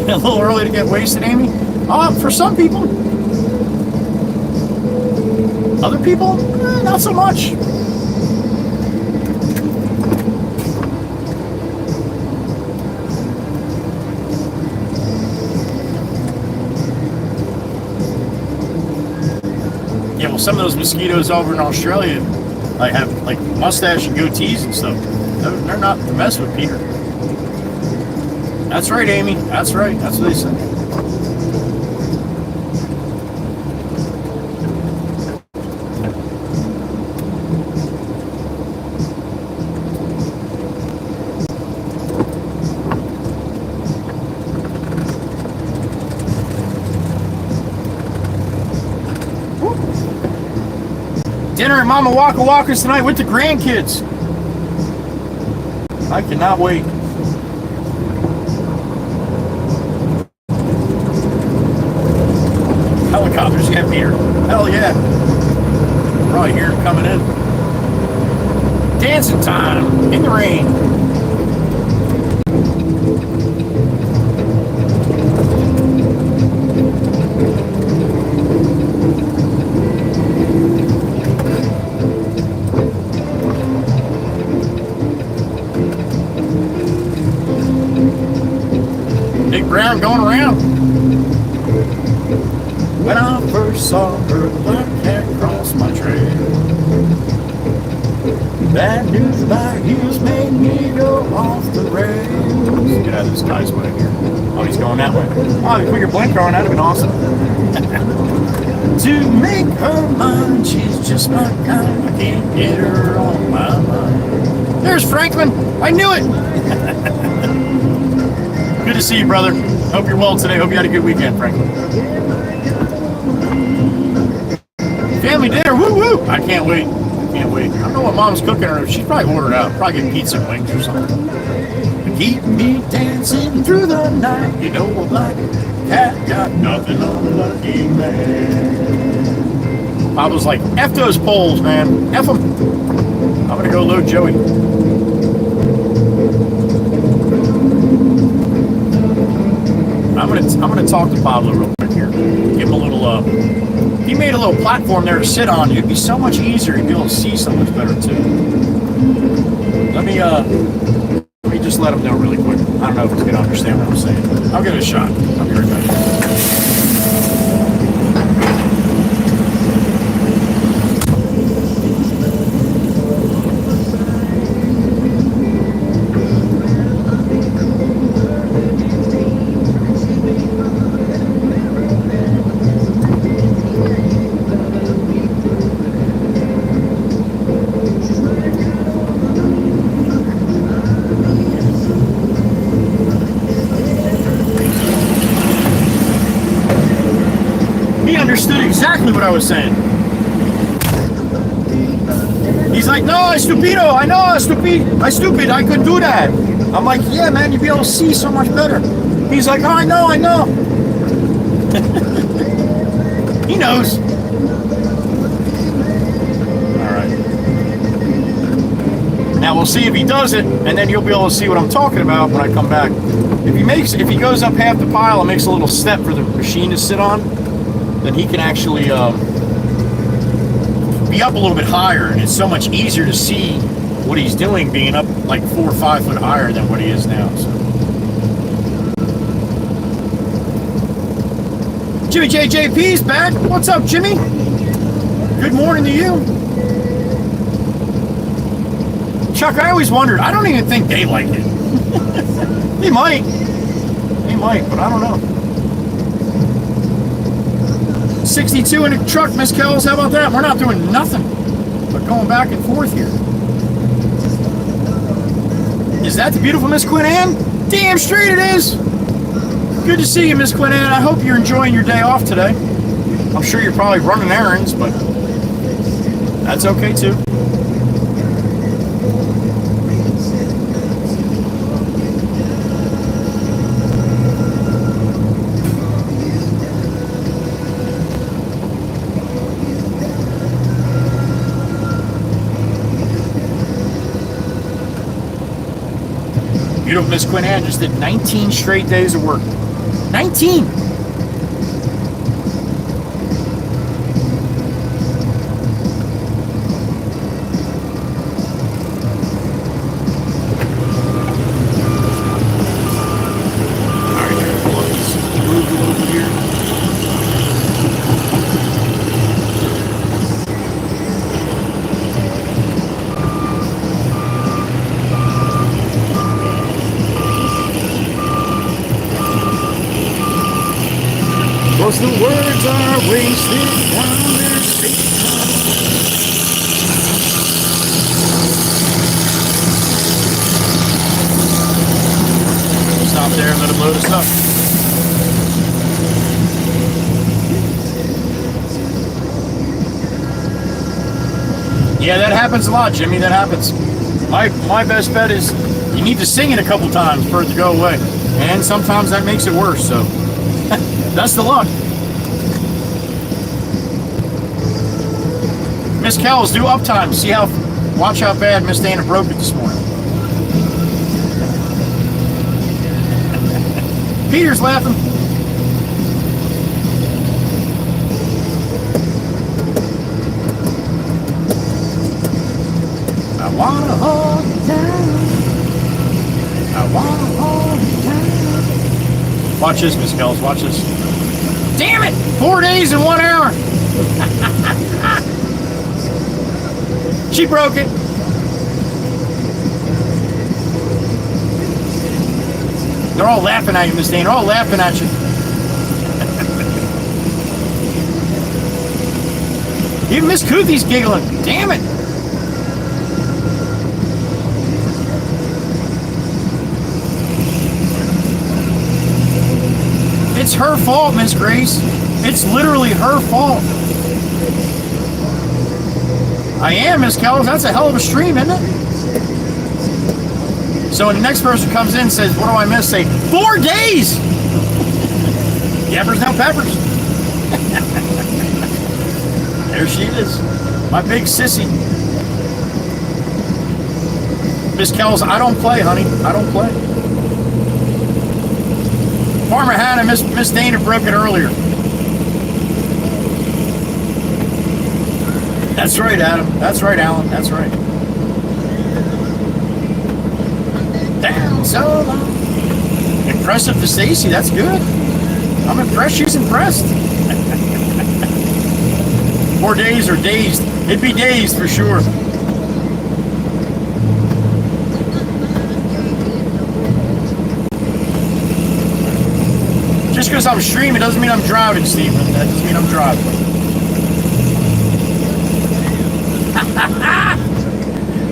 A little early to get wasted, Amy? For some people. Other people, not so much. Yeah, well, some of those mosquitoes over in Australia have like mustache and goatees and stuff. They're not to mess with, Peter. That's right, Amy. That's right. That's what they said. Dinner at Mama Waka Waka's tonight with the grandkids. I cannot wait. Helicopters, yeah, Peter. Hell yeah. Probably hear it coming in. Dancing time in the rain. ground going around. When I first saw her, the black cat crossed my trail. That news about heels made me go off the rails. Get out of this guy's way here. Oh, he's going that way. Oh, you put your blinker on, that'd have been awesome. To make her mine, she's just my kind. I can't get her on my mind. There's Franklin. I knew it. Good to see you, brother. Hope you're well today. Hope you had a good weekend, Franklin. Family dinner. Woo woo. I can't wait. Can't wait. I don't know what mom's cooking her. She's probably ordered out. Probably getting pizza and wings or something. Keep me dancing through the night. You know a black cat got nothing on the lucky man. I was like, F those poles, man. F them. I'm gonna go load Joey. I'm gonna talk to Pablo real quick here. Give him a little he made a little platform there to sit on. It'd be so much easier. You'd be able to see so much better too. Let me just let him know really quick. I don't know if he's gonna understand what I'm saying. I'll give it a shot. I'll be right back. Exactly what I was saying. He's like, no, stupido. I know, I stupid. I could do that. I'm like, yeah, man, you'd be able to see so much better. He's like, oh, I know. He knows. All right. Now we'll see if he does it, and then you'll be able to see what I'm talking about when I come back. If he goes up half the pile and makes a little step for the machine to sit on, then he can actually be up a little bit higher, and it's so much easier to see what he's doing being up like 4 or 5 foot higher than what he is now. So. Jimmy JJP's back. What's up, Jimmy? Good morning to you. Chuck, I always wondered, I don't even think they like it. They might, but I don't know. 62 in a truck, Miss Kells. How about that? We're not doing nothing but going back and forth here. Is that the beautiful Miss Quinn Ann? Damn straight it is. Good to see you, Miss Quinn Ann. I hope you're enjoying your day off today. I'm sure you're probably running errands, but that's okay too. Beautiful Miss Quinn Ann just did 19 straight days of work. 19! The words are wasted while they're speaking. Stop there and let him load us up. Yeah, that happens a lot, Jimmy. That happens. My best bet is you need to sing it a couple times for it to go away. And sometimes that makes it worse, so that's the luck. Miss Kells, do uptime. Watch how bad Miss Dana broke it this morning. Peter's laughing. I wanna hold you down. I wanna hold you down. Watch this, Miss Kells. Watch this. Damn it! 4 days and 1 hour. She broke it. They're all laughing at you, Miss Dane. They're all laughing at you. Even Miss Koothy's giggling. Damn it. It's her fault, Miss Grace. It's literally her fault. I am, Miss Kells. That's a hell of a stream, isn't it? So when the next person comes in and says, what do I miss? Say, 4 days! Yappers now peppers. There she is. My big sissy. Miss Kells, I don't play, honey. I don't play. Farmer Hannah, Miss Dana broke it earlier. That's right, Adam. That's right, Alan. That's right. Down so long. Impressive to Stacy. That's good. I'm impressed. She's impressed. 4 days or dazed. It'd be dazed for sure. Just because I'm streaming doesn't mean I'm driving, Stephen. That doesn't mean I'm driving.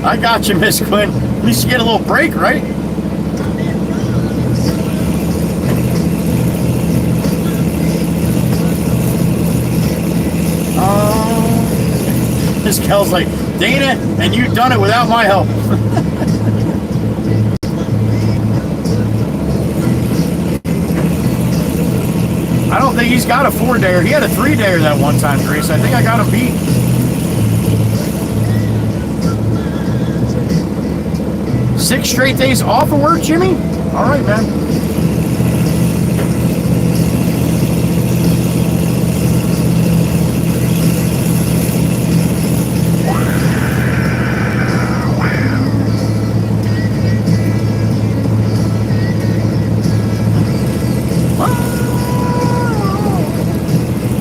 I got you, Miss Quinn. At least you get a little break, right? Miss Kel's like, Dana, and you've done it without my help. I don't think he's got a 4-dayer. He had a 3-dayer that one time, Grace. I think I got him beat. Six straight days off of work, Jimmy? All right, man.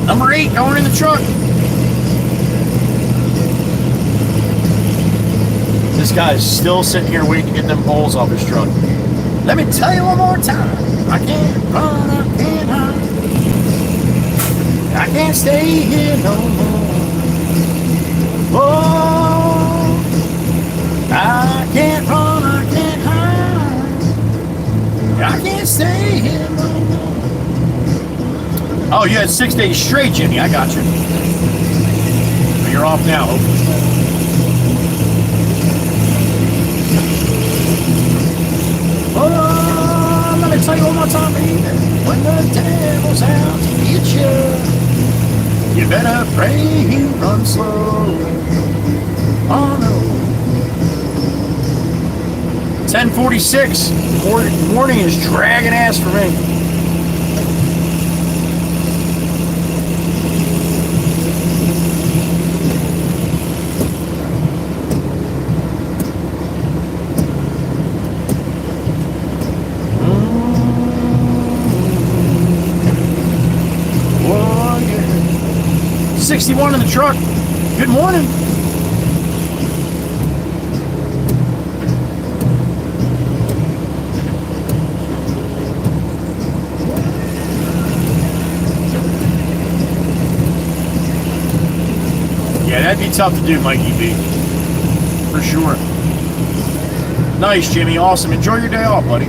Number 8 going in the truck. This guy's still sitting here waiting to get them poles off his truck. Let me tell you one more time. I can't run, I can't hide. I can't stay here no more. Oh, I can't run, I can't hide. I can't stay here no more. Oh, you had 6 days straight, Jimmy. I got you. But you're off now, hopefully. Oh, let me tell you one more time, baby. When the devil's out to get you, you better pray he runs slow. Oh, no. 10:46. Morning is dragging ass for me. Oh, yeah. 61 in the truck. Good morning. Yeah, that'd be tough to do, Mikey B. For sure. Nice, Jimmy. Awesome. Enjoy your day off, buddy.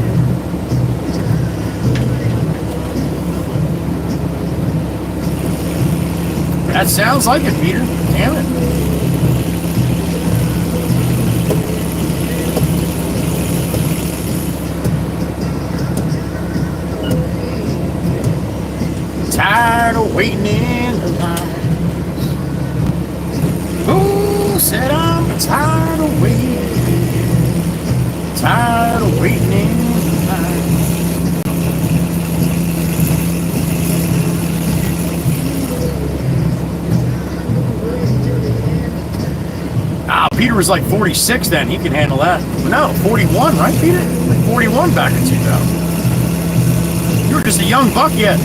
That sounds like it, Peter. Damn it. Tired of waiting in the line. Who said I'm tired of waiting? Tired of waiting in the line. Ah, Peter was like 46 then. He can handle that. No, 41, right, Peter? Like 41 back in 2000. You were just a young buck yet.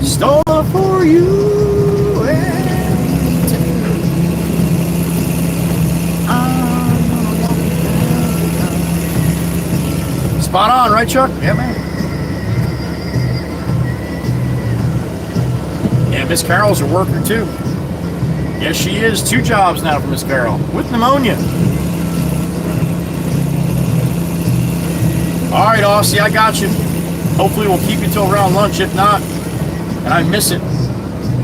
Stole for you. Spot on, right, Chuck? Yeah, man. Yeah, Miss Carol's a worker, too. Yes, she is. 2 jobs now for Miss Carol. With pneumonia. All right, Aussie, I got you. Hopefully we'll keep you till around lunch. If not, and I miss it,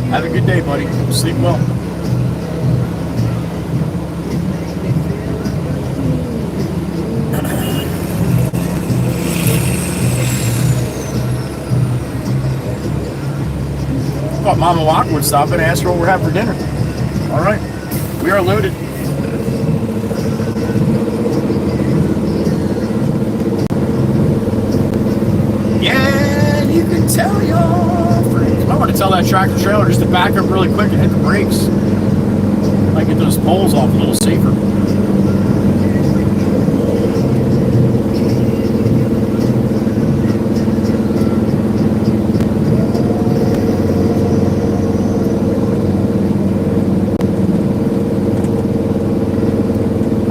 have a good day, buddy. Sleep well. Thought Mama Walker would stop and ask her what we're having for dinner. All right, we are loaded. Yeah, you can tell your friends. I want to tell that tractor trailer just to back up really quick and hit the brakes. Might get those poles off a little safer.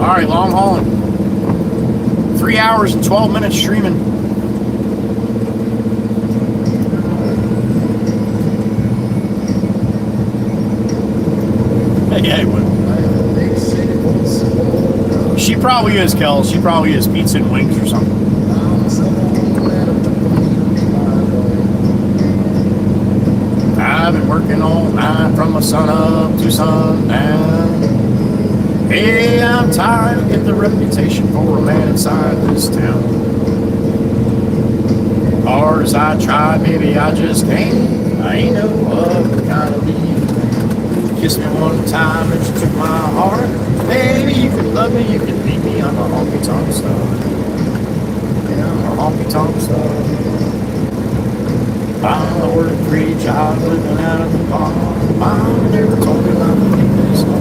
All right, long hauling. 3 hours and 12 minutes streaming. Yeah, she probably is, Kel. She probably is pizza and wings or something. I've been working all night from the sun up to sundown. Hey, I'm tired of getting the reputation for a man inside this town. Hard as I try, baby, I just can't. I ain't no other kind of lead. Kissed me one time and she took my heart. Baby, you can love me, you can beat me. I'm a honky-tonk star. Yeah, I'm a honky-tonk star. I'm a work-free child living out of the bar. Mama never told me not to keep this on.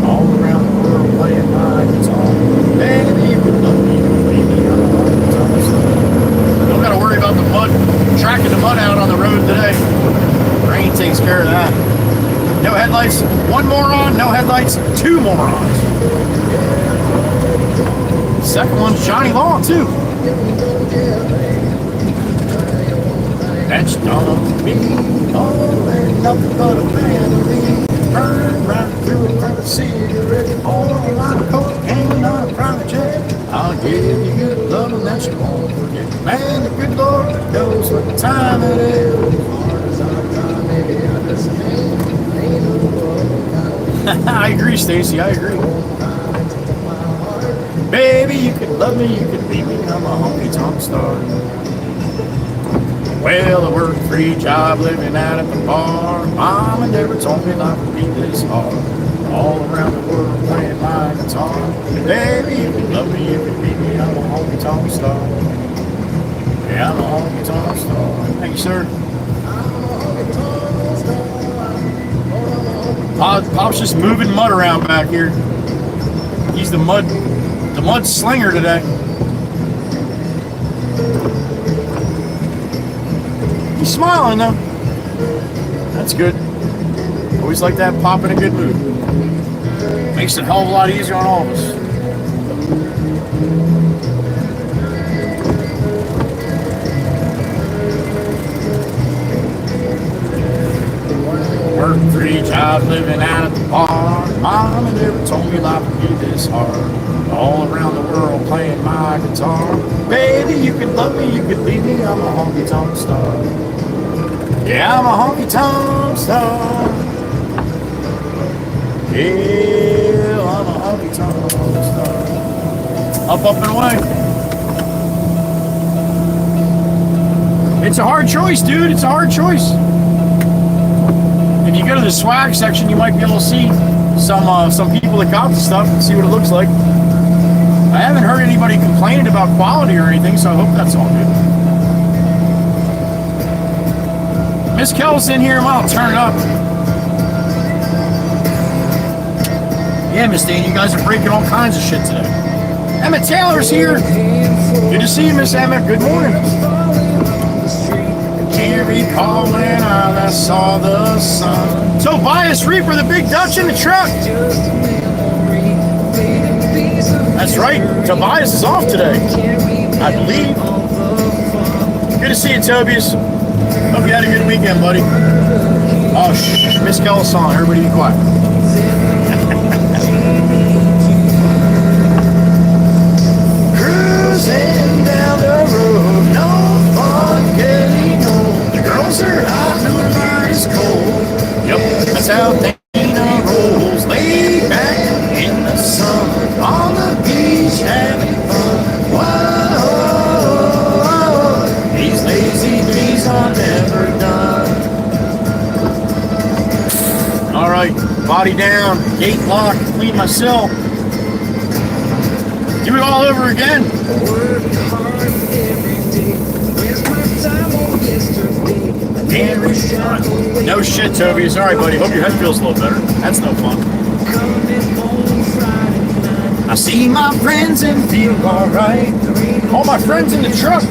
All around the world playing my guitar. Baby, you can love me, you can beat me. I'm a honky-tonk star. Don't gotta worry about the mud, tracking the mud out on the road today. Rain takes care of that. No headlights, 1 moron, no headlights, 2 morons. Second one's Johnny Law, too. That's done me, oh, ain't nothing but a vanity. Burn right through like a cigarette. All on a cocaine on a private jet. I'll give you good loving that you won't forget. Man, the good Lord knows what time it is. I agree, Stacy. I agree. Baby, you can love me, you can beat me. I'm a honky-tonk star. Well, I work a free job living out at the bar. Mama never told me life would be this hard. All around the world playing my guitar. Baby, you can love me, you can beat me. I'm a honky-tonk star. Yeah, I'm a honky-tonk star. Thank you, sir. Pop's just moving mud around back here. He's the mud slinger today. He's smiling though. That's good. Always like that pop in a good mood. Makes it a hell of a lot easier on all of us. Work 3 jobs living out at the bar. Mama never told me life would be this hard. All around the world playing my guitar. Baby, you can love me, you can leave me. I'm a honky-tonk star. Yeah, I'm a honky-tonk star. Yeah, I'm a honky-tonk star. Up and away. It's a hard choice, dude. It's a hard choice. If you go to the swag section, you might be able to see some people that got the stuff and see what it looks like. I haven't heard anybody complaining about quality or anything, so I hope that's all good. Miss Kel's in here, well, I'll turn it up. Yeah, Miss Dane, you guys are breaking all kinds of shit today. Emmett Taylor's here. Good to see you, Miss Emmett. Good morning. Can't recall when I last saw the sun. Tobias Reaper, the big Dutch in the truck. That's right. Tobias is off today, I believe. Good to see you, Tobias. Hope you had a good weekend, buddy. Oh, shh. Miss Kelly's song. Everybody be quiet. Cruising down the road, no fun getting old. The girls are hot and the night is cold. Yep, that's how Dana rolls. Laid back in the sun, on the beach having fun. Whoa, these lazy days are never done. All right, body down, gate locked, clean my cell. Do it all over again. No shit, Toby. It's all right, buddy. Hope your head feels a little better. That's no fun. I see my friends and feel all right. All my friends in the truck.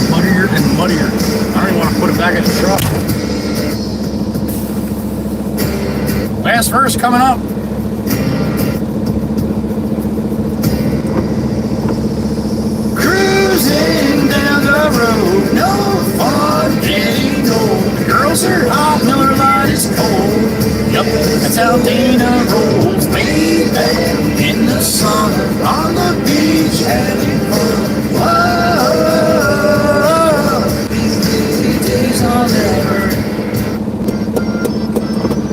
Muddier and muddier. I don't even want to put it back in the truck. Last verse coming up. Cruising down the road, no fun getting old. The girls are hot, Miller Lite is cold. Yep, that's how Dana rolls. Laid back in the sun, on the beach having fun. Whoa.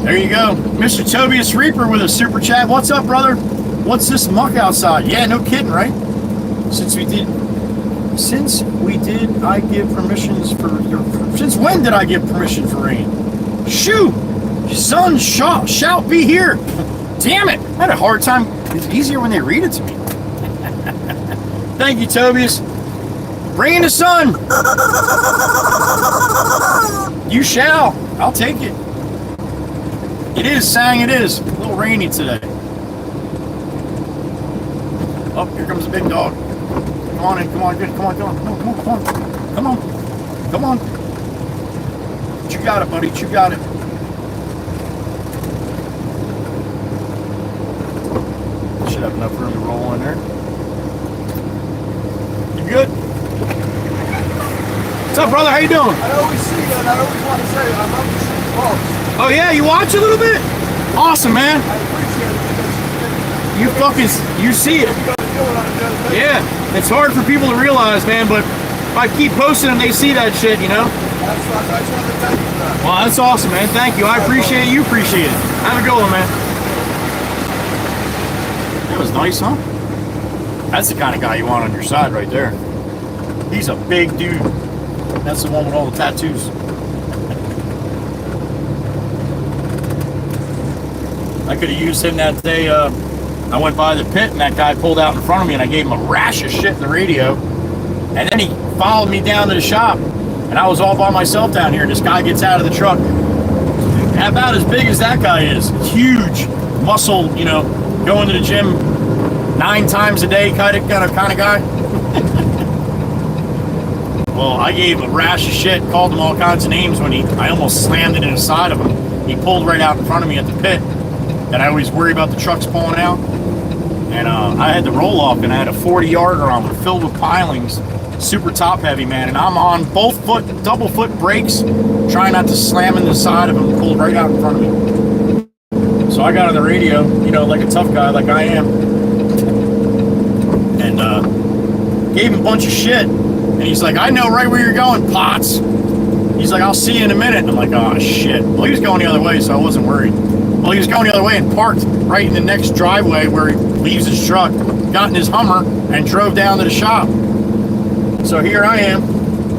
There you go. Mr. Tobias Reaper with a super chat. What's up, brother? What's this muck outside? Yeah, no kidding, right? Since we did, I give permissions for your... Since when did I give permission for rain? Shoo! Sun shall be here. Damn it. I had a hard time. It's easier when they read it to me. Thank you, Tobias. Bring in the sun. You shall. I'll take it. It is, sang it is. A little rainy today. Oh, here comes the big dog. Come on in, come on, good, come on, come on, come on, come on, come on, come on. You got it, buddy, you got it. Should have enough room to roll in there. You good? What's up, brother? How you doing? I always see you, and I always want to say I love to see the vlogs. Oh yeah, you watch a little bit? Awesome, man. I appreciate it You because see it. you got to do it on a daily basis. Yeah, it's hard for people to realize, man, but if I keep posting them, they see that shit, you know? I just wanted to thank you for that. Well, that's awesome, man. Thank you. I appreciate it. You appreciate it. Have a good one, man. That was nice, huh? That's the kind of guy you want on your side right there. He's a big dude. That's the one with all the tattoos. I could have used him that day. I went by the pit and that guy pulled out in front of me and I gave him a rash of shit in the radio. And then he followed me down to the shop and I was all by myself down here. This guy gets out of the truck. About as big as that guy is. Huge muscle, you know, going to the gym 9 times a day kind of guy. Well, I gave a rash of shit, called him all kinds of names when I almost slammed it in the side of him. He pulled right out in front of me at the pit. And I always worry about the trucks pulling out. And I had the roll off and I had a 40-yarder on filled with pilings, super top heavy, man, and I'm on both foot, double foot brakes, trying not to slam in the side of him, pulled right out in front of me. So I got on the radio, you know, like a tough guy, like I am, and gave him a bunch of shit. And he's like, I know right where you're going, Potts. He's like, I'll see you in a minute. I'm like, oh shit. Well, he was going the other way, so I wasn't worried. Well, he was going the other way and parked right in the next driveway where he leaves his truck, got in his Hummer, and drove down to the shop. So here I am,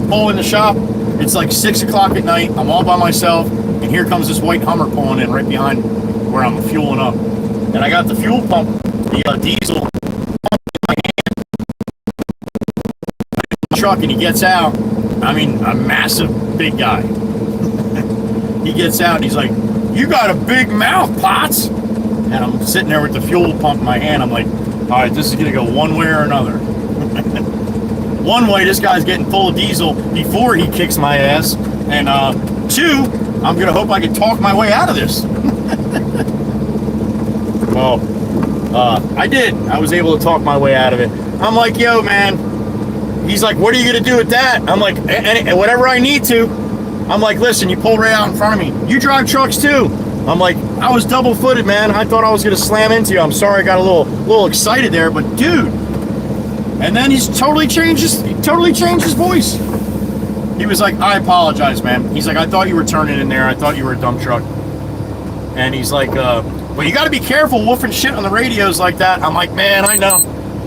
pulling the shop. It's like 6 o'clock at night. I'm all by myself, and here comes this white Hummer pulling in right behind where I'm fueling up. And I got the fuel pump, the diesel pump in my hand. Truck, and he gets out. I mean, a massive big guy. He gets out, and he's like, you got a big mouth, Potts. And I'm sitting there with the fuel pump in my hand. I'm like, all right, this is going to go one way or another. One way, this guy's getting full of diesel before he kicks my ass. And two, I'm going to hope I can talk my way out of this. Well, I did. I was able to talk my way out of it. I'm like, yo, man. He's like, what are you going to do with that? I'm like, and whatever I need to. I'm like, listen, you pulled right out in front of me. You drive trucks too. I'm like, I was double-footed, man. I thought I was going to slam into you. I'm sorry I got a little excited there, but dude. And then he's totally changed his voice. He was like, I apologize, man. He's like, I thought you were turning in there. I thought you were a dump truck. And he's like, well, you got to be careful woofing shit on the radios like that. I'm like, man, I know.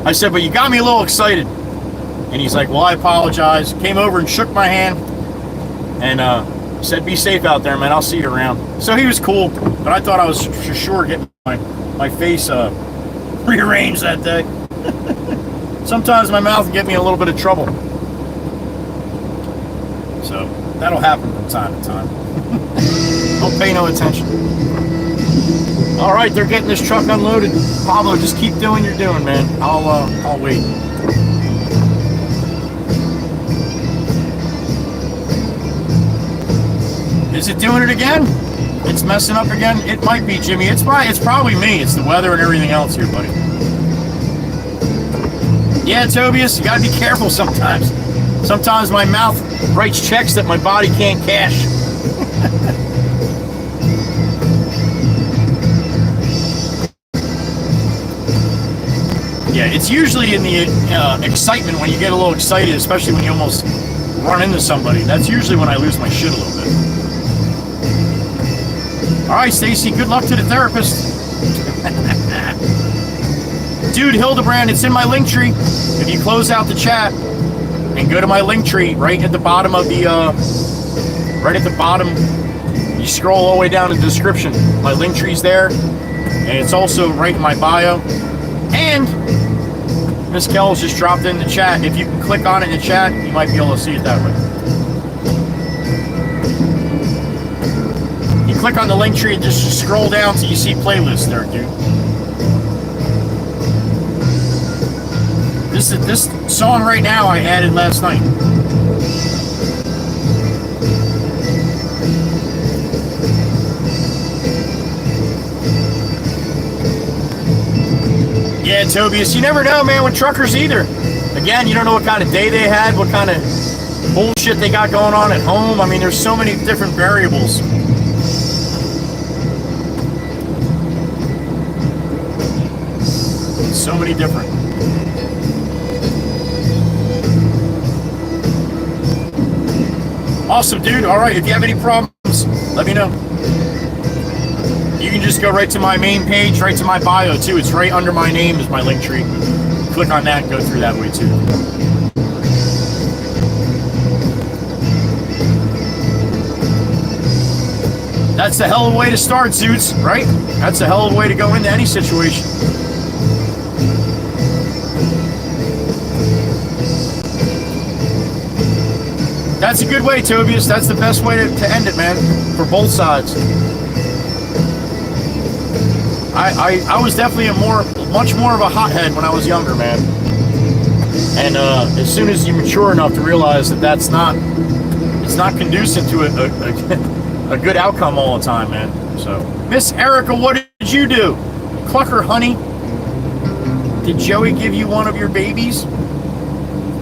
I said, but you got me a little excited. And he's like, well, I apologize. Came over and shook my hand and said, be safe out there, man. I'll see you around. So he was cool, but I thought I was for sure getting my face rearranged that day. Sometimes my mouth can get me in a little bit of trouble. So that'll happen from time to time. Don't pay no attention. All right, they're getting this truck unloaded. Pablo, just keep doing your doing, man. I'll wait. Is it doing it again? It's messing up again? It might be, Jimmy. It's probably me. It's the weather and everything else here, buddy. Yeah, Tobias, you gotta be careful sometimes. Sometimes my mouth writes checks that my body can't cash. Yeah, it's usually in the excitement when you get a little excited, especially when you almost run into somebody. That's usually when I lose my shit a little bit. All right, Stacy, good luck to the therapist. Dude, Hildebrand, it's in my link tree. If you close out the chat and go to my link tree, right at the bottom of the, you scroll all the way down to the description. My link tree's there, and it's also right in my bio. And Miss Kells just dropped in the chat. If you can click on it in the chat, you might be able to see it that way. You click on the link tree and just scroll down till you see playlists there, dude. This song right now I added last night. Yeah, Tobias, you never know, man, with truckers either. Again, you don't know what kind of day they had, what kind of bullshit they got going on at home. I mean, there's so many different variables. So many different. Awesome, dude. All right, if you have any problems, let me know. You can just go right to my main page, right to my bio, too. It's right under my name is my link tree. Click on that and go through that way, too. That's a hell of a way to start, Zoots, right? That's a hell of a way to go into any situation. That's a good way, Tobias. That's the best way to end it, man, for both sides. I was definitely much more of a hothead when I was younger, man. And as soon as you mature enough to realize that it's not conducive to a good outcome all the time, man. So, Miss Erica, what did you do? Clucker, honey, did Joey give you one of your babies?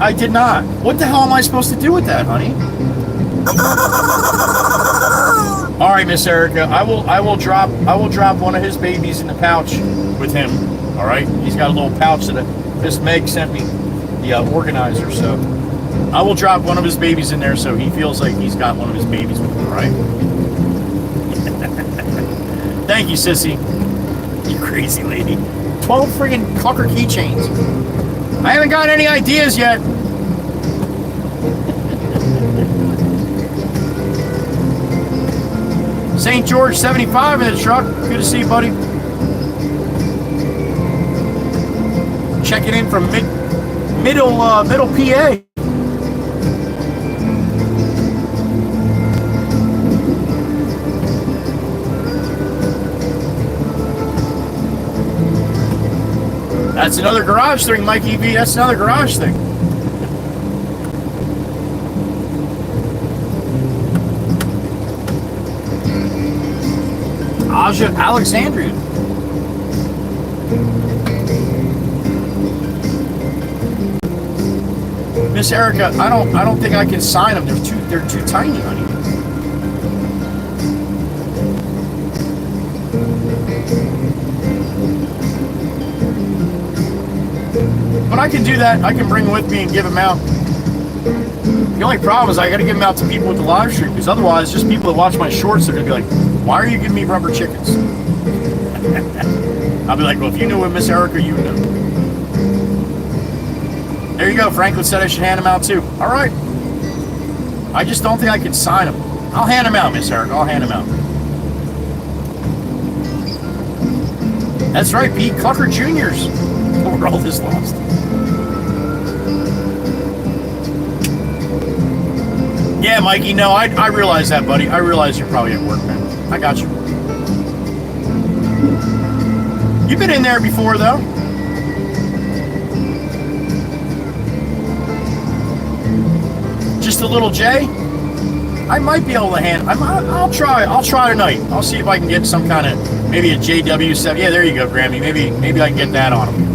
I did not. What the hell am I supposed to do with that, honey? All right, Miss Erica, I will drop one of his babies in the pouch with him. All right, he's got a little pouch that Miss Meg sent me, the organizer. So I will drop one of his babies in there so he feels like he's got one of his babies with him. All right. Thank you, sissy. You crazy lady. 12 friggin' Clucker keychains. I haven't got any ideas yet. St. George 75 in the truck. Good to see you, buddy. Checking in from middle PA. That's another garage thing, Mike EV. That's another garage thing. Aja Alexandria. Miss Erica, I don't think I can sign them. They're too tiny, honey. But I can do that. I can bring them with me and give them out. The only problem is I got to give them out to people with the live stream, because otherwise, just people that watch my shorts are going to be like, why are you giving me rubber chickens? I'll be like, well, if you knew with Miss Erica, you would know. There you go. Franklin said I should hand them out too. All right. I just don't think I can sign them. I'll hand them out, Miss Erica. I'll hand them out. That's right, Pete. Clucker Juniors. We're all this lost. Yeah, Mikey, no, I realize that, buddy. I realize you're probably at work, man. I got you. You've been in there before, though. Just a little J? I might be able to hand. I'll try tonight. I'll see if I can get some kind of, maybe a JW7. Yeah, there you go, Grammy. Maybe I can get that on him.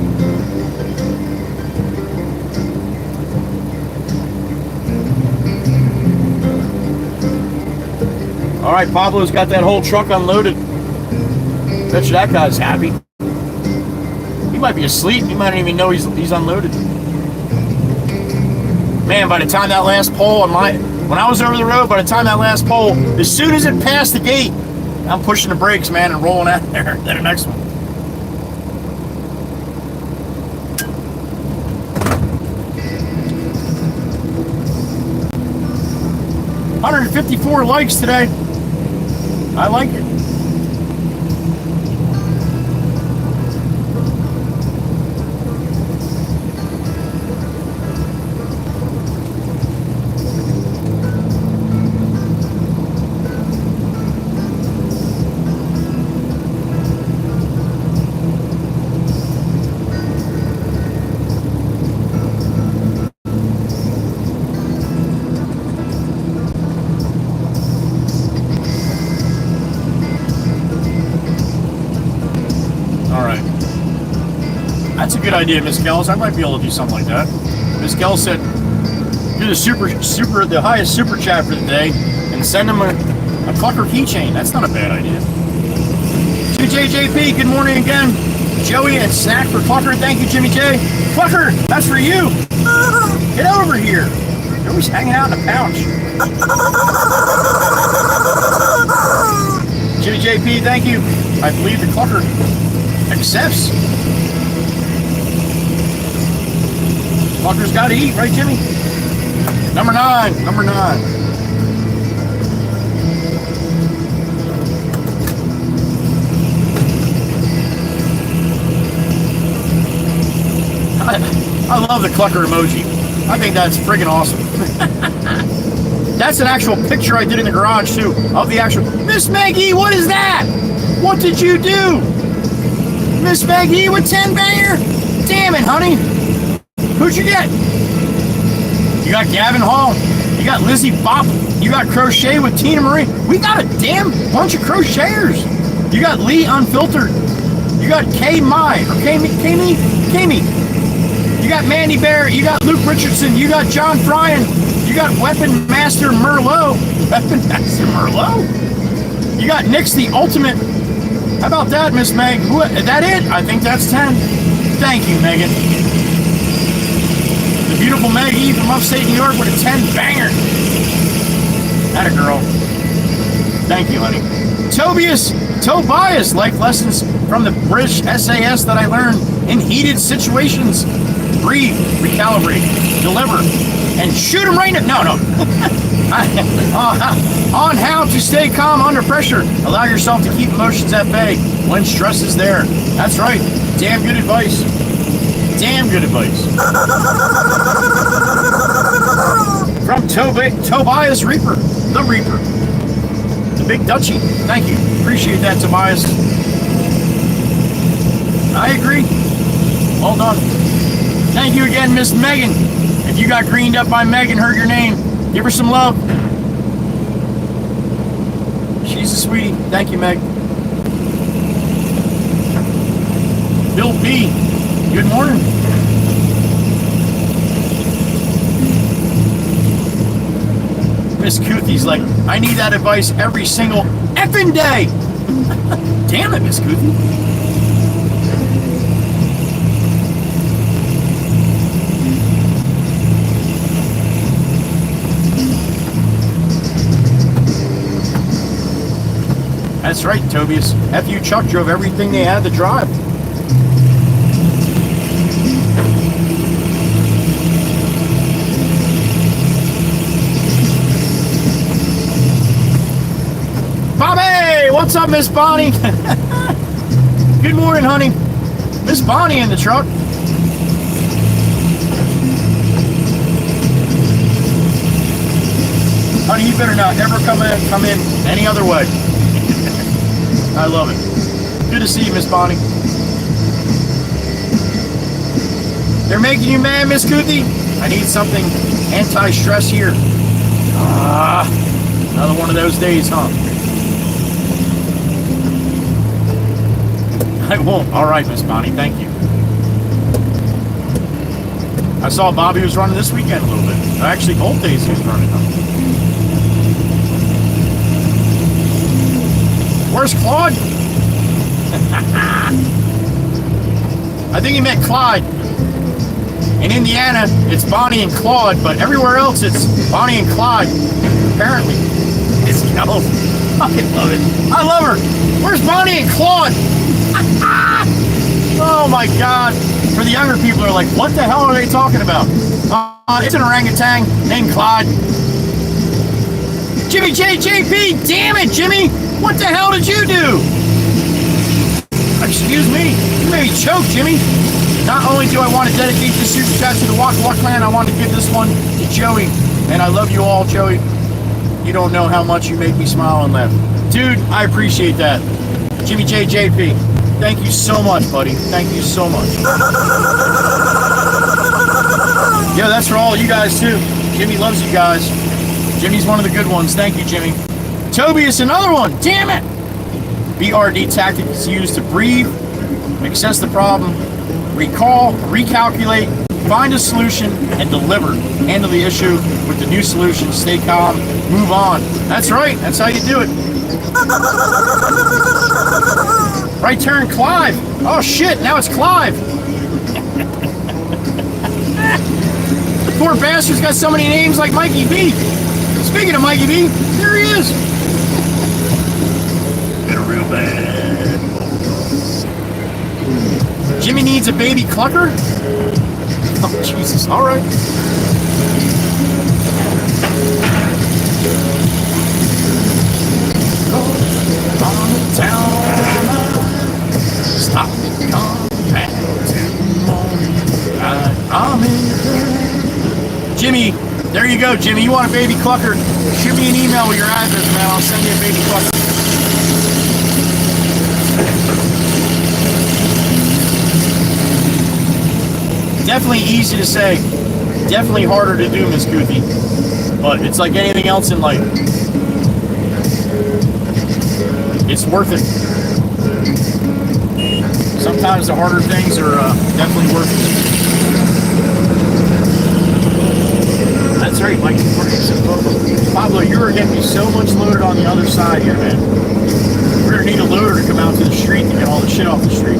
All right, Pablo's got that whole truck unloaded. Bet you that guy's happy. He might be asleep. He might not even know he's unloaded. Man, by the time that last pole when I was over the road, by the time that last pole, as soon as it passed the gate, I'm pushing the brakes, man, and rolling out there. Then the next one. $154 likes today. I like it. Good idea, Miss Kells. I might be able to do something like that. Miss Kells said, do the highest super chat for the day and send them a Clucker keychain. That's not a bad idea. 2JJP, good morning again. Joey and Snack for Clucker. Thank you, Jimmy J. Clucker, that's for you. Get over here. You're always hanging out in a pouch. Jimmy JP, thank you. I believe the Clucker accepts. Clucker's got to eat, right, Jimmy? Number 9. I love the Clucker emoji. I think that's friggin' awesome. That's an actual picture I did in the garage, too, of the actual... Miss Maggie, what is that? What did you do? Miss Maggie with 10 banger? Damn it, honey. Who'd you get? You got Gavin Hall. You got Lizzie Bop. You got Crochet with Tina Marie. We got a damn bunch of crocheters. You got Lee Unfiltered. You got K-My, or K-Me. You got Mandy Bear, you got Luke Richardson, you got John Fryan, you got Weapon Master Merlot. Weapon Master Merlot? You got Nick's the Ultimate. How about that, Miss Meg? Is that it? I think that's 10. Thank you, Megan. The beautiful Maggie from upstate New York with a 10 banger. Atta girl. Thank you, honey. Tobias, life lessons from the British SAS that I learned in heated situations. Breathe, recalibrate, deliver, and shoot him right now. No. On how to stay calm under pressure. Allow yourself to keep emotions at bay when stress is there. That's right. Damn good advice. Damn good advice. From Tobias Reaper, the Reaper. The Big Dutchie. Thank you. Appreciate that, Tobias. I agree. Well done. Thank you again, Miss Megan. If you got greened up by Megan, heard your name, give her some love. She's a sweetie. Thank you, Meg. Bill B. Good morning. Miss Kuthie's like, I need that advice every single effing day. Damn it, Miss Kuthie. That's right, Tobias. FU Chuck drove everything they had to drive. Bobby! What's up, Miss Bonnie? Good morning, honey. Miss Bonnie in the truck. Honey, you better not ever come in any other way. I love it. Good to see you, Miss Bonnie. They're making you mad, Miss Kuthi? I need something anti-stress here. Another one of those days, huh? I won't. All right, Miss Bonnie. Thank you. I saw Bobby was running this weekend a little bit. Actually, both days he was running. Where's Claude? I think he meant Clyde. In Indiana, it's Bonnie and Claude, but everywhere else, it's Bonnie and Clyde. Apparently. It's Kells. Fucking love it. I love her. Where's Bonnie and Claude? Oh my God. For the younger people, are like, what the hell are they talking about? It's an orangutan named Clyde. Jimmy JJP, damn it, Jimmy. What the hell did you do? Excuse me. You made me choke, Jimmy. Not only do I want to dedicate this super chat to the Waka Waka clan, I want to give this one to Joey. And I love you all, Joey. You don't know how much you make me smile and laugh. Dude, I appreciate that. Jimmy JJP, thank you so much, buddy. Thank you so much. Yeah, that's for all you guys, too. Jimmy loves you guys. Jimmy's one of the good ones. Thank you, Jimmy. Tobias, another one. Damn it. BRD tactic is used to breathe, assess the problem, recall, recalculate, find a solution, and deliver. Handle the issue with the new solution. Stay calm, move on. That's right. That's how you do it. Right turn, Clive. Oh, shit. Now it's Clive. The poor bastard's got so many names like Mikey B. Speaking of Mikey B, there he is. Got a real bad. Jimmy needs a baby clucker? Oh, Jesus. All right. On the town. Stop. Come back to morning. I'm in the Jimmy. There you go, Jimmy. You want a baby clucker? Shoot me an email with your address, man. I'll send you a baby clucker. Definitely easy to say. Definitely harder to do, Miss Goofy. But it's like anything else in life. It's worth it. Sometimes the harder things are definitely worth it. that's right, Mike. Pablo, you are getting me so much loaded on the other side here, man. We're gonna need a loader to come out to the street to get all the shit off the street.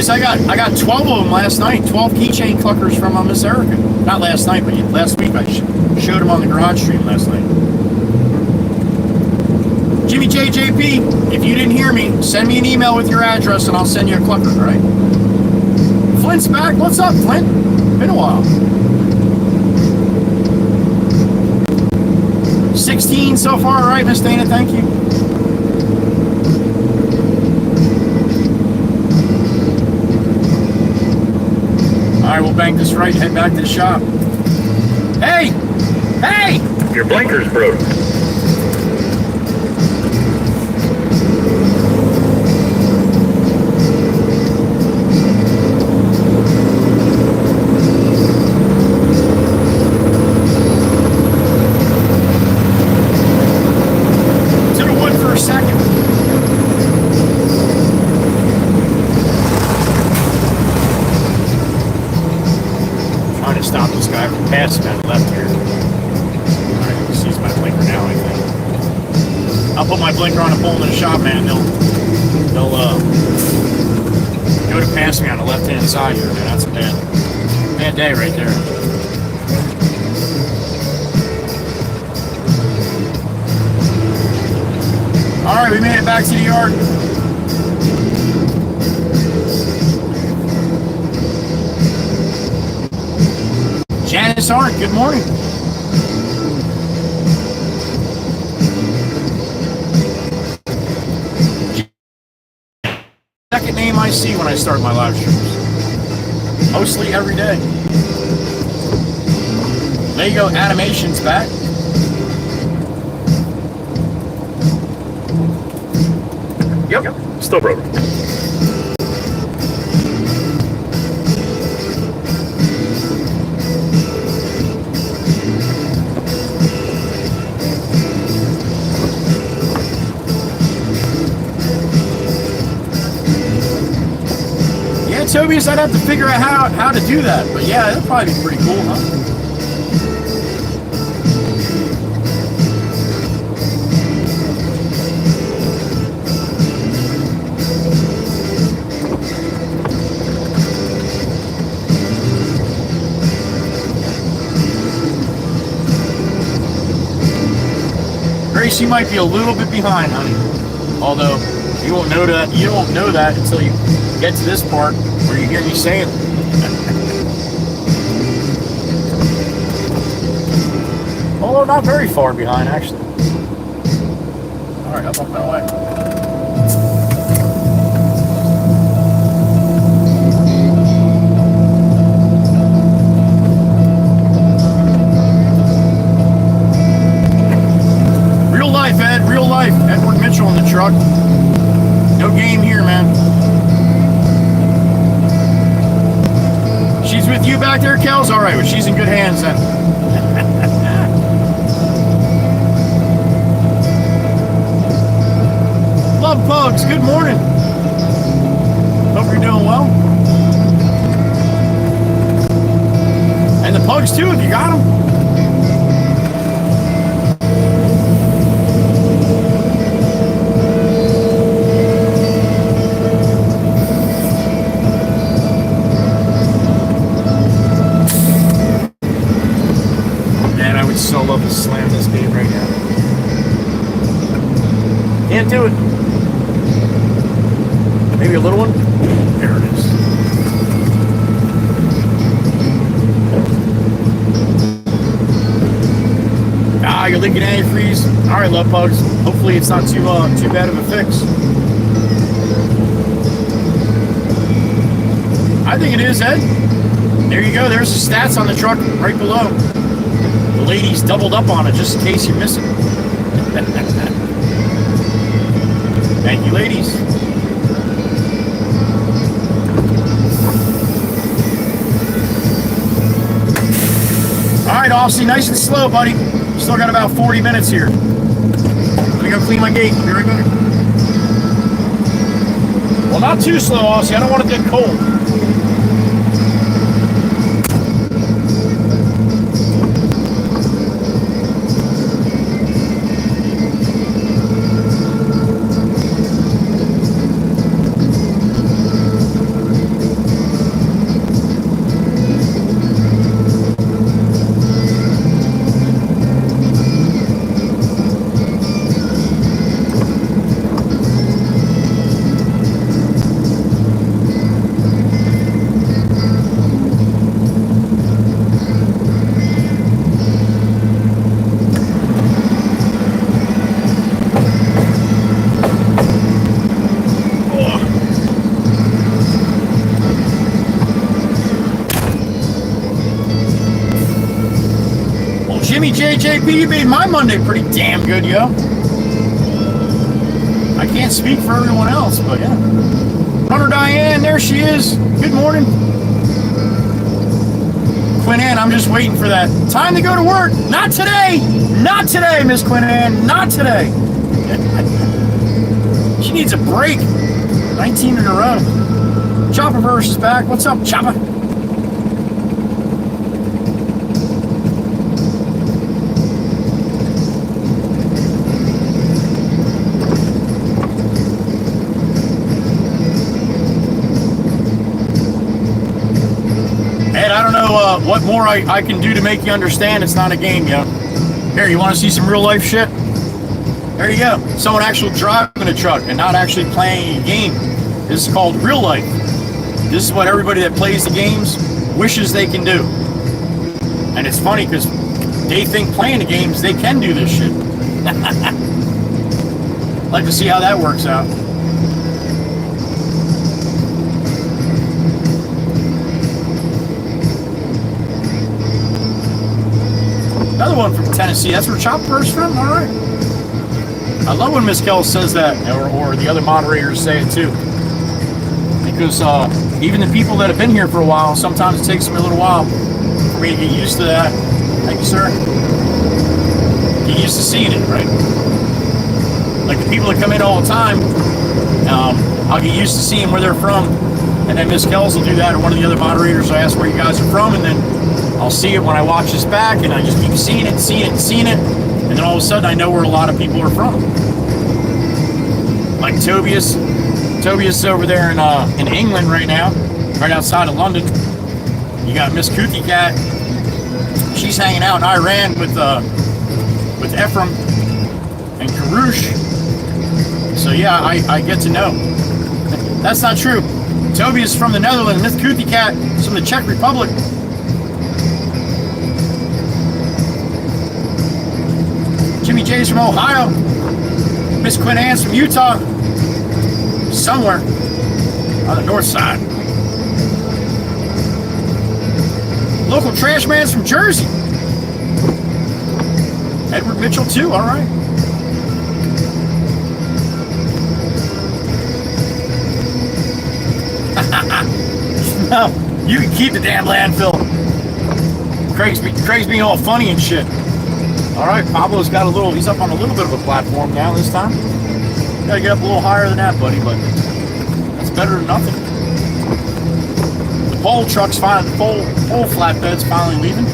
I got 12 of them last night. 12 keychain cluckers from Miss Erica. Not last night, but last week I showed them on the garage stream last night. Jimmy JJP, if you didn't hear me, send me an email with your address and I'll send you a clucker, all right? Flint's back. What's up, Flint? Been a while. 16 so far, all right, Miss Dana, thank you. All right, we'll bank this right, head back to the shop. Hey! Hey! Your blinker's broke. To the wood for a second. Trying to stop this guy from passing on the left here. Alright, he sees my blinker now, I think. I'll put my blinker on a pole in the shop, man. They'll go to pass me on the left-hand side here, man. That's a bad day right there. Alright, we made it back to the yard. Janice Arndt, good morning. Second name I see when I start my live streams. Mostly every day. There you go, animation's back. Yep, still broke. Tobias, I'd have to figure out how to do that, but yeah, that'd probably be pretty cool, huh? Grace, you might be a little bit behind, honey. Although you won't know that. You won't know that until you get to this part where you hear me saying it. Although not very far behind, actually. All right, up that way. Real life, Ed. Real life. Edward Mitchell in the truck. No game here, man. She's with you back there, Kels? All right, well, she's in good hands then. Love Pugs, good morning. Hope you're doing well. And the Pugs too, if you got them. So love to slam this game right now. Can't do it. Maybe a little one? There it is. Ah, you're leaking antifreeze. All right, Love Pugs. Hopefully it's not too bad of a fix. I think it is, Ed. There you go. There's the stats on the truck right below. The ladies doubled up on it just in case you miss it. Thank you, ladies. All right, Aussie, nice and slow, buddy. Still got about 40 minutes here. Let me go clean my gate. Here we go. Well, not too slow, Aussie. I don't want it to get cold. Jimmy JJP, you made my Monday pretty damn good, yo. I can't speak for everyone else, but yeah. Runner Diane, there she is. Good morning. Quinn Ann, I'm just waiting for that time to go to work. Not today. Not today, Miss Quinn Ann. Not today. She needs a break. 19 in a row. Chopperverse is back. What's up, Chopper? I don't know what more I can do to make you understand it's not a game, yo. Here, you want to see some real life shit? There you go. Someone actually driving a truck and not actually playing a game. This is called real life. This is what everybody that plays the games wishes they can do. And it's funny because they think playing the games, they can do this shit. Like to see how that works out. Another one from Tennessee. That's where Chopper's from? All right. I love when Miss Kell says that, or the other moderators say it too. Because even the people that have been here for a while, sometimes it takes me a little while for me to get used to that. Thank you, sir. Get used to seeing it, right? Like the people that come in all the time, I'll get used to seeing where they're from. And then Miss Kells will do that, or one of the other moderators will ask where you guys are from, and then I'll see it when I watch this back, and I just keep seeing it, and then all of a sudden I know where a lot of people are from. Like Tobias is over there in England right now, right outside of London. You got Miss Cookie Cat. She's hanging out in Iran with Ephraim and Karush. So yeah, I get to know. That's not true. Tobias is from the Netherlands. Miss Cookie Cat is from the Czech Republic. Jimmy J's from Ohio. Miss Quinn Ann's from Utah. Somewhere on the north side. Local trash man's from Jersey. Edward Mitchell too, all right. No, you can keep the damn landfill. Craig's being all funny and shit. All right, Pablo's got he's up on a little bit of a platform now this time. Gotta get up a little higher than that, buddy, but that's better than nothing. The pole truck's finally, the pole flatbed's finally leaving.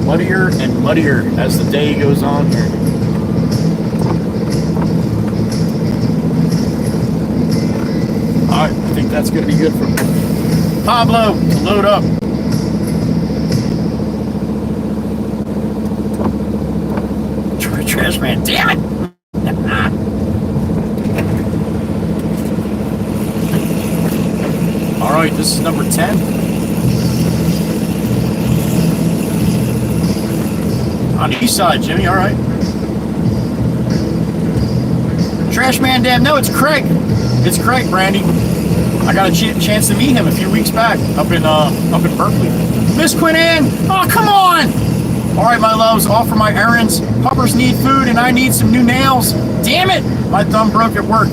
Muddier and muddier as the day goes on here. Alright, I think that's going to be good for Pablo to load up. Trash man, damn it! Alright, this is number 10. On the east side, Jimmy, all right. Trash man, damn, no, it's Craig. It's Craig, Brandy. I got a chance to meet him a few weeks back up in Berkeley. Miss Quinn Ann, oh, come on! All right, my loves, off for my errands. Puppers need food and I need some new nails. Damn it! My thumb broke at work.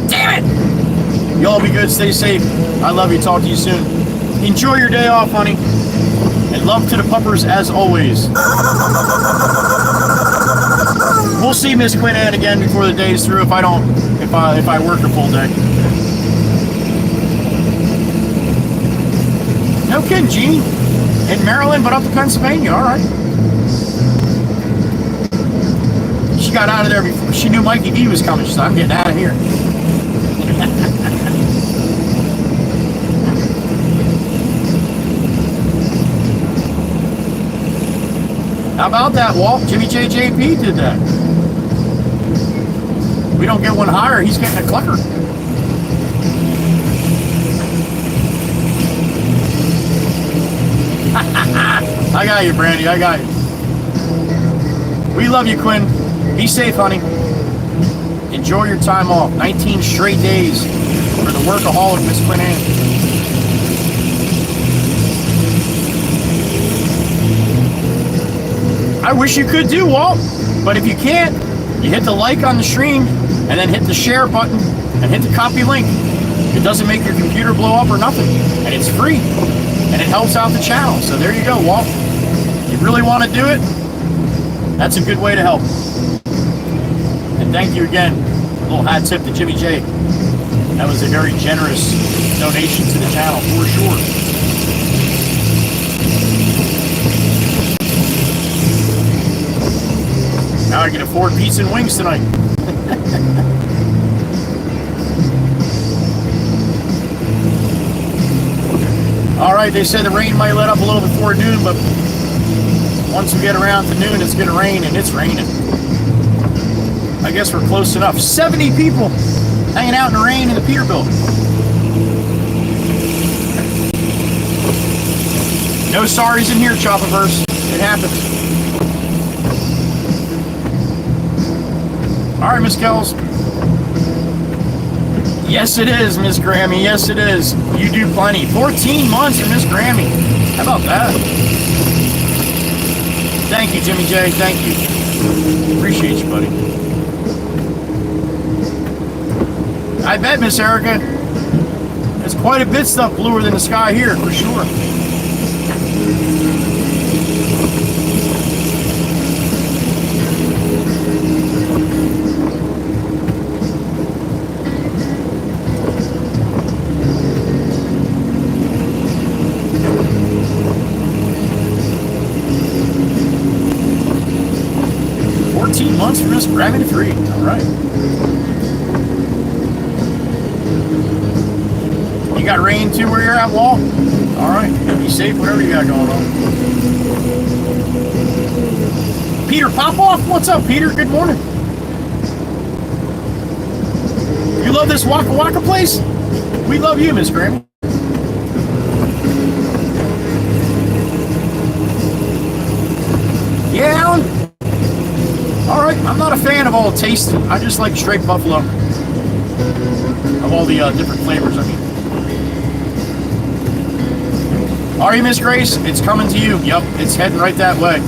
Damn it! Y'all be good, stay safe. I love you, talk to you soon. Enjoy your day off, honey. And love to the puppers as always. We'll see Miss Quinn Ann again before the day's through if I work a full day. No kidding, Jeannie. In Maryland, but up to Pennsylvania. All right. She got out of there before she knew Mikey D was coming. She said, I'm getting out of here. How about that, Walt? Jimmy JJP did that. We don't get one higher, he's getting a clucker. I got you, Brandy. I got you. We love you, Quinn. Be safe, honey. Enjoy your time off. 19 straight days for the workaholic Miss Quinn Ann. I wish you could do, Walt, but if you can't, you hit the like on the stream and then hit the share button and hit the copy link. It doesn't make your computer blow up or nothing, and it's free, and it helps out the channel. So there you go, Walt. You really want to do it? That's a good way to help. And thank you again. A little hat tip to Jimmy J. That was a very generous donation to the channel, for sure. Now I can afford pizza and wings tonight. All right, they said the rain might let up a little before noon, but once we get around to noon, it's going to rain, and it's raining. I guess we're close enough. 70 people hanging out in the rain in the Peterbilt. No sorries in here, Chopperverse. It happens. All right, Miss Kells. Yes, it is, Miss Grammy. Yes, it is. You do plenty. 14 months for Miss Grammy. How about that? Thank you, Jimmy J. Thank you. Appreciate you, buddy. I bet, Miss Erica, there's quite a bit stuff bluer than the sky here, for sure. Months for Miss Grammy to 3. All right. You got rain too where you're at, Walt? All right. Be safe, whatever you got going on. Peter Popoff? What's up, Peter? Good morning. You love this Waka Waka place? We love you, Miss Grammy. Yeah, Alan? Alright, I'm not a fan of all the taste. I just like straight buffalo. Of all the different flavors, I mean. Are you, Miss Grace? It's coming to you. Yep, it's heading right that way.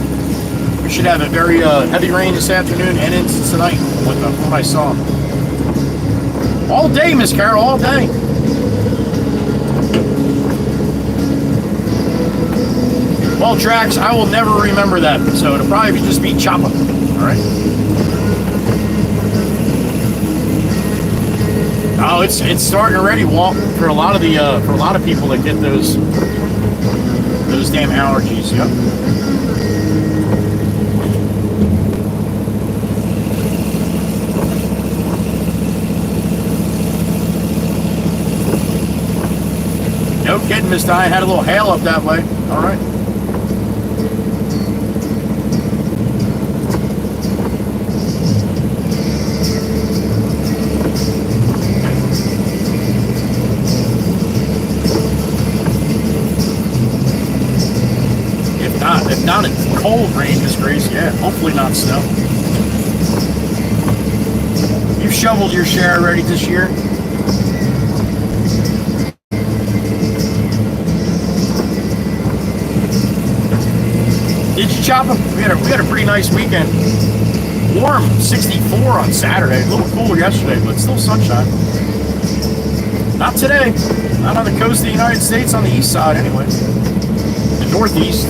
We should have a very heavy rain this afternoon and into tonight, from what I saw. All day, Miss Carol, all day. Well, Drax, I will never remember that, so it'll probably just be Choppa. All right. Oh, it's starting already, Walt. For a lot of people that get those damn allergies. Yep. No kidding, Miss Di. Had a little hail up that way. All right. If not, it's cold rain, Miss Grace. Yeah, hopefully not snow. You've shoveled your share already this year. Did you chopping. We had a pretty nice weekend. Warm, 64 on Saturday. A little cooler yesterday, but still sunshine. Not today. Not on the coast of the United States, on the east side anyway. The northeast.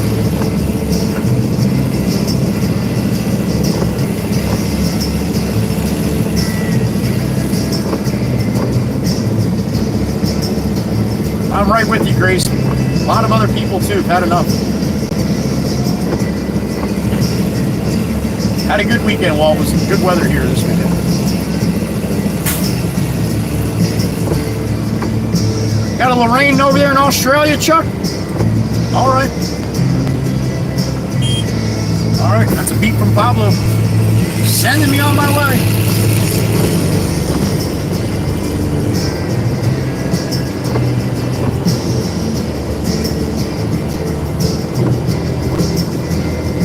I'm right with you, Grace. A lot of other people too have had enough. Had a good weekend, Walt. It was good weather here this weekend. Got a little rain over there in Australia, Chuck? All right. All right, that's a beat from Pablo. Sending me on my way.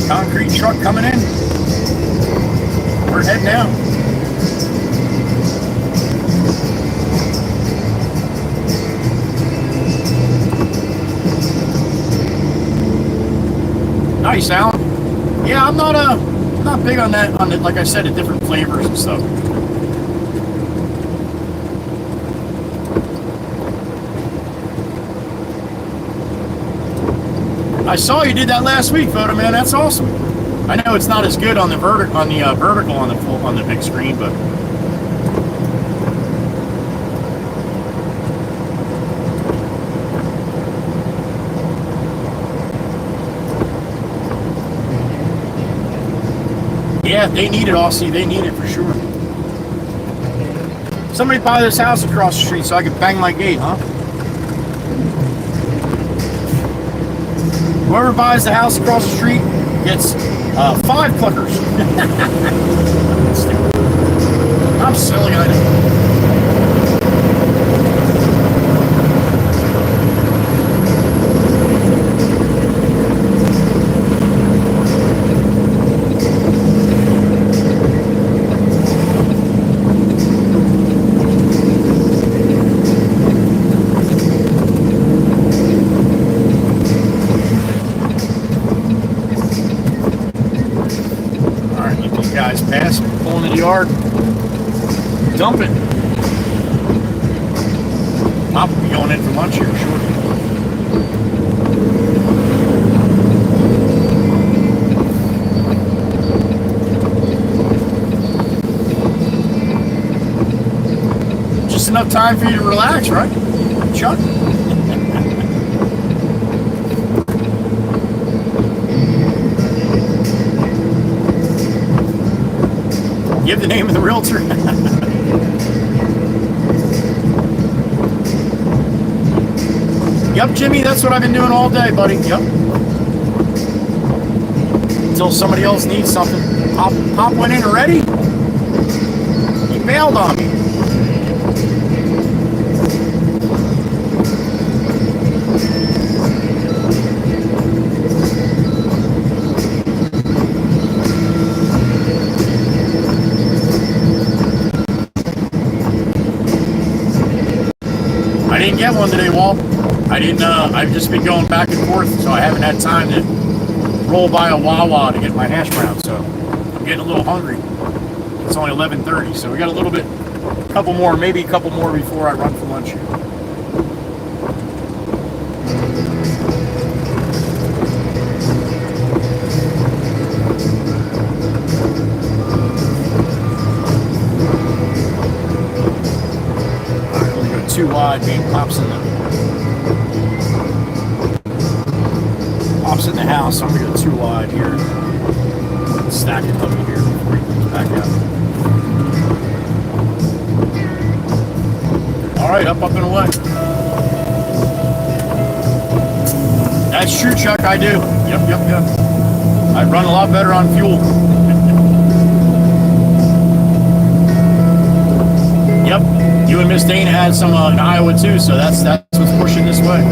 Concrete truck coming in. We're heading out. Nice, Alan. Yeah, I'm not big on that. On it, like I said, the different flavors and stuff. I saw you did that last week, Photo Man. That's awesome. I know it's not as good on the vertical on the big screen, but yeah, they need it, Aussie. They need it for sure. Somebody buy this house across the street so I can bang my gate, huh? Whoever buys the house across the street gets 5 clickers. I'm silly, I know. Yard, dump it. I'll be going in for lunch here shortly. Just enough time for you to relax, right, Chuck? Give the name of the realtor. Yep, Jimmy, that's what I've been doing all day, buddy. Yep. Until somebody else needs something. Pop went in already? He bailed on me. I didn't get one today, Walt. I've just been going back and forth, so I haven't had time to roll by a Wawa to get my hash brown, so I'm getting a little hungry. It's only 11:30, so we got a little bit, maybe a couple more before I run for lunch here. Too wide, being pops in the house. I'm gonna go too wide here. Stack it up here before he comes back out. All right, up and away. That's true, Chuck. I do. Yep. I run a lot better on fuel. Yep. You and Miss Dana had some in Iowa too, so that's what's pushing this way.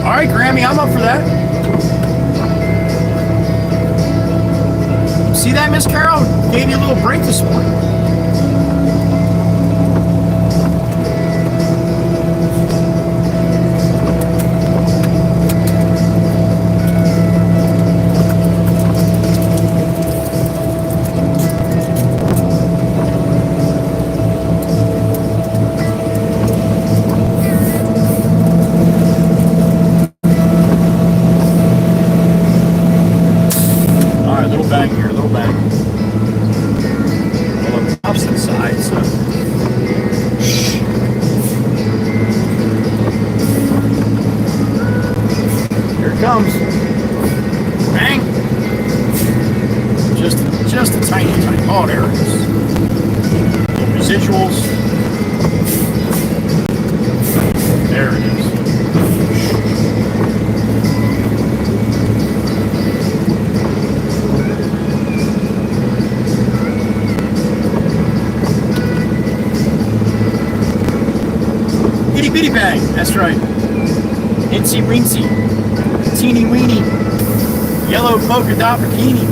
All right, Grammy, I'm up for that. See that, Miss Carol? Gave you a little break this morning. comes. Bang. Just a tiny. Oh, there it is. Residuals. There it is. Itty bitty bang. That's right. Itsy weensy. Teeny weeny. Yellow polka dot bikini.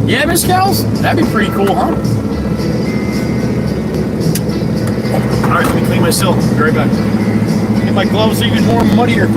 Yeah, Miss Cows? That'd be pretty cool, huh? Alright, let me clean myself. Be right back. Get my gloves even more muddier.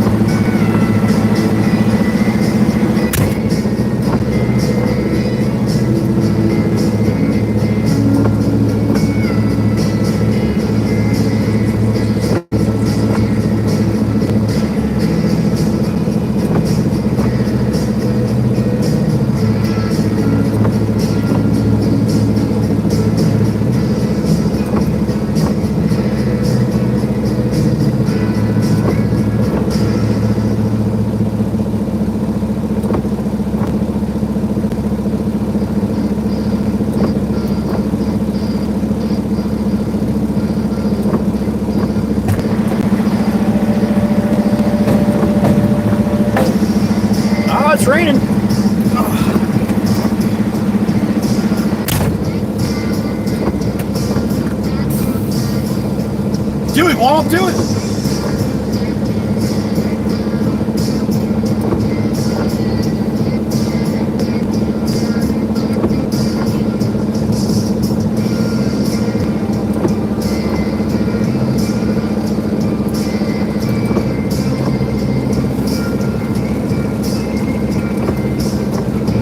It's raining. Do it, Walt, do it.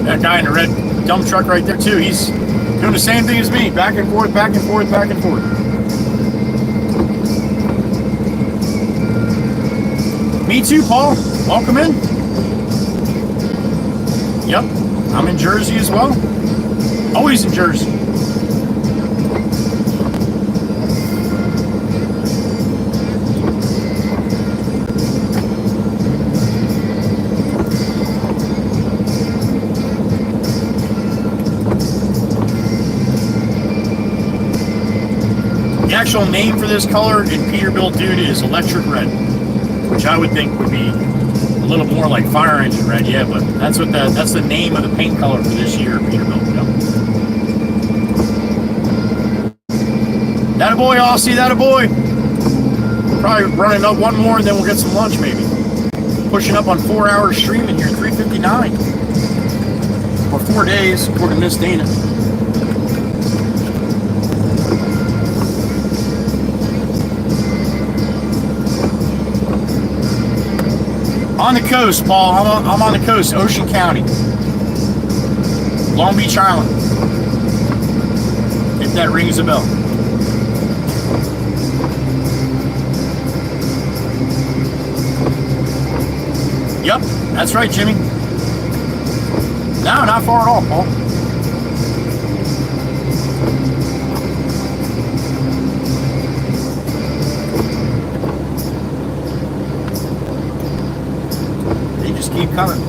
That guy in the red dump truck right there too, he's doing the same thing as me, back and forth, back and forth, back and forth. Me too, Paul. Welcome in. Yep, I'm in Jersey as well. Always in Jersey. The actual name for this color in Peterbilt Dude is electric red, which I would think would be a little more like fire engine red, yeah, but that's the name of the paint color for this year, Peterbilt. Yep. That a boy, Aussie, that a boy. Probably running up one more and then we'll get some lunch maybe. Pushing up on 4 hours streaming here, 3:59. For 4 days, according to Miss Dana. On the coast, Paul. I'm on the coast, Ocean County, Long Beach Island. If that rings a bell. Yep, that's right, Jimmy. No, not far at all, Paul. Keep coming,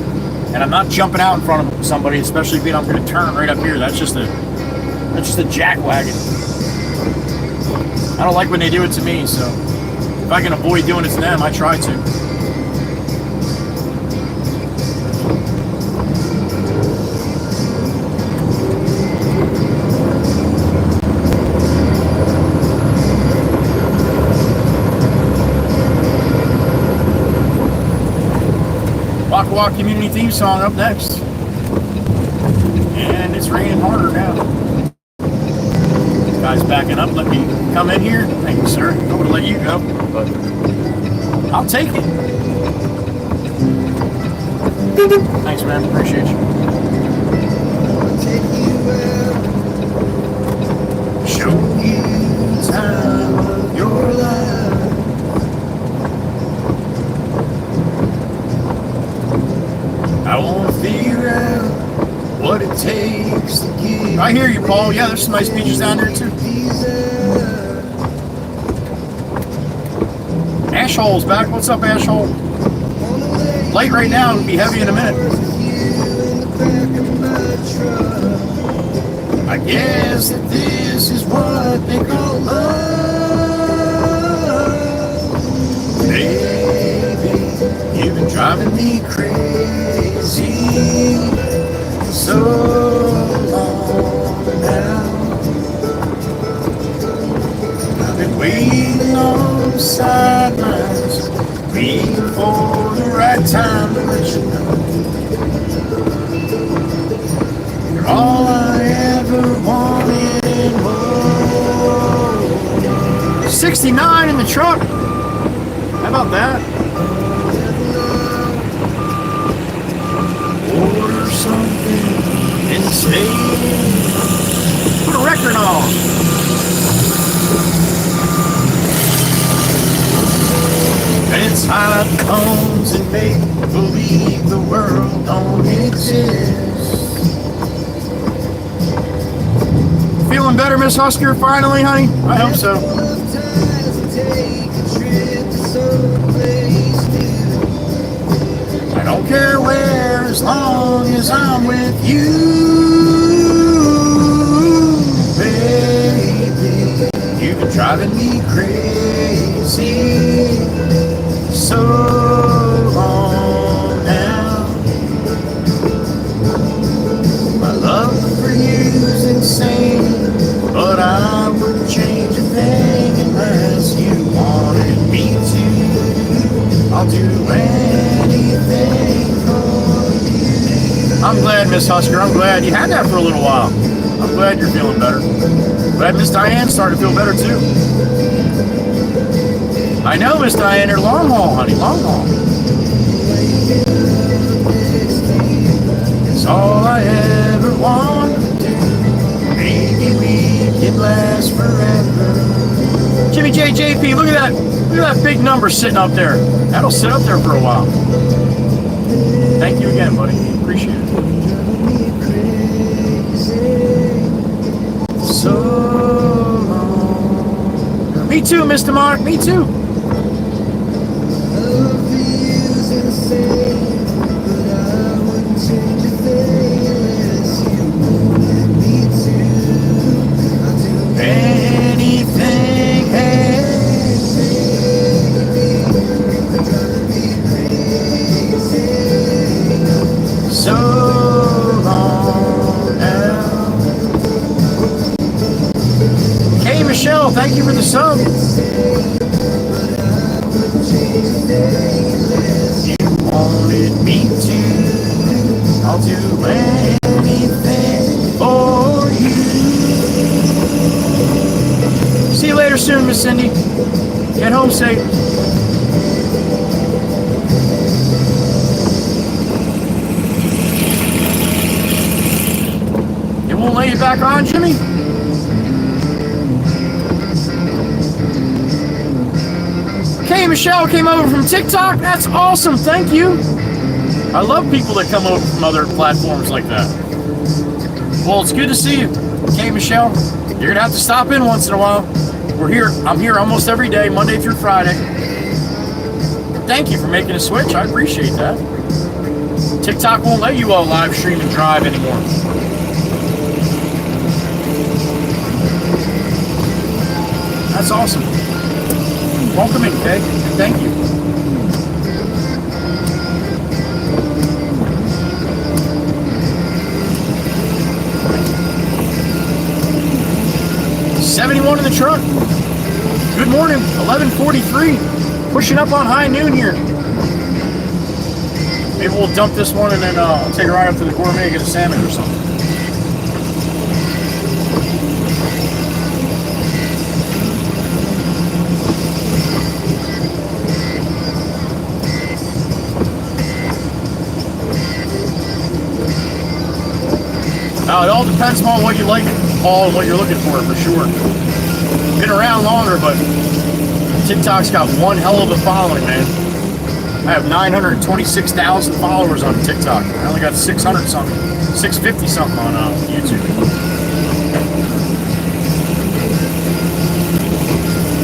and I'm not jumping out in front of somebody, especially being I'm going to turn right up here. That's just a jack wagon. I don't like when they do it to me, so if I can avoid doing it to them, I try to. Walk community theme song up next, and it's raining harder now. Guy's backing up. Let me come in here. Thank you, sir. I would let you go, but I'll take it. Thanks, man. Appreciate you. Show you the time of your life. I want to figure out what it takes to give. I hear you, Paul. Yeah, there's some nice beaches down there too. Ashhole's back. What's up, Ashhole? Light right now, it'll be heavy in a minute. I guess that this is what they call love. Baby, you've been driving me crazy for so long now. I've been waiting on the sidelines, waiting for the right time to let you know. You're all I ever wanted and more. 69 in the truck. How about that? Order something and stay. Put a record on. And time comes and make believe the world don't exist. Feeling better, Miss Husker, finally, honey? I hope so. I don't care where, as long as I'm with you, baby. You've been driving me crazy so long now. My love for you's insane, but I wouldn't change a thing unless you wanted me to. I'll do anything for you. I'm glad, Miss Husker. I'm glad you had that for a little while. I'm glad you're feeling better. Glad Miss Diane's starting to feel better too. I know, Miss Diane, you're long haul, honey, long haul. It's all I ever want to do. Maybe we can last forever. Jimmy JJP, look at that. Look at that big number sitting up there. That'll sit up there for a while. Thank you again, buddy. Appreciate it. So long. Me too, Mr. Mark. Me too. Anything, hey. So long now. Hey, Michelle, thank you for the sub. You wanted me to. I'll do anything for you. See you later soon, Miss Cindy. Get home safe. It won't let you back on, Jimmy? Okay, Michelle came over from TikTok. That's awesome. Thank you. I love people that come over from other platforms like that. Well, it's good to see you. Okay, Michelle, you're going to have to stop in once in a while. We're here. I'm here almost every day, Monday through Friday. Thank you for making a switch. I appreciate that. TikTok won't let you all live stream and drive anymore. That's awesome. Welcome in, Kay. Thank you. $71 in the truck. Good morning, 11:43. Pushing up on high noon here. Maybe we'll dump this one and then I'll take a ride up to the Gourmet, get a salmon or something. It all depends on what you like, Paul, and what you're looking for sure. Been around longer, but TikTok's got one hell of a following, man. I have 926,000 followers on TikTok. I only got 600 something, 650 something on YouTube.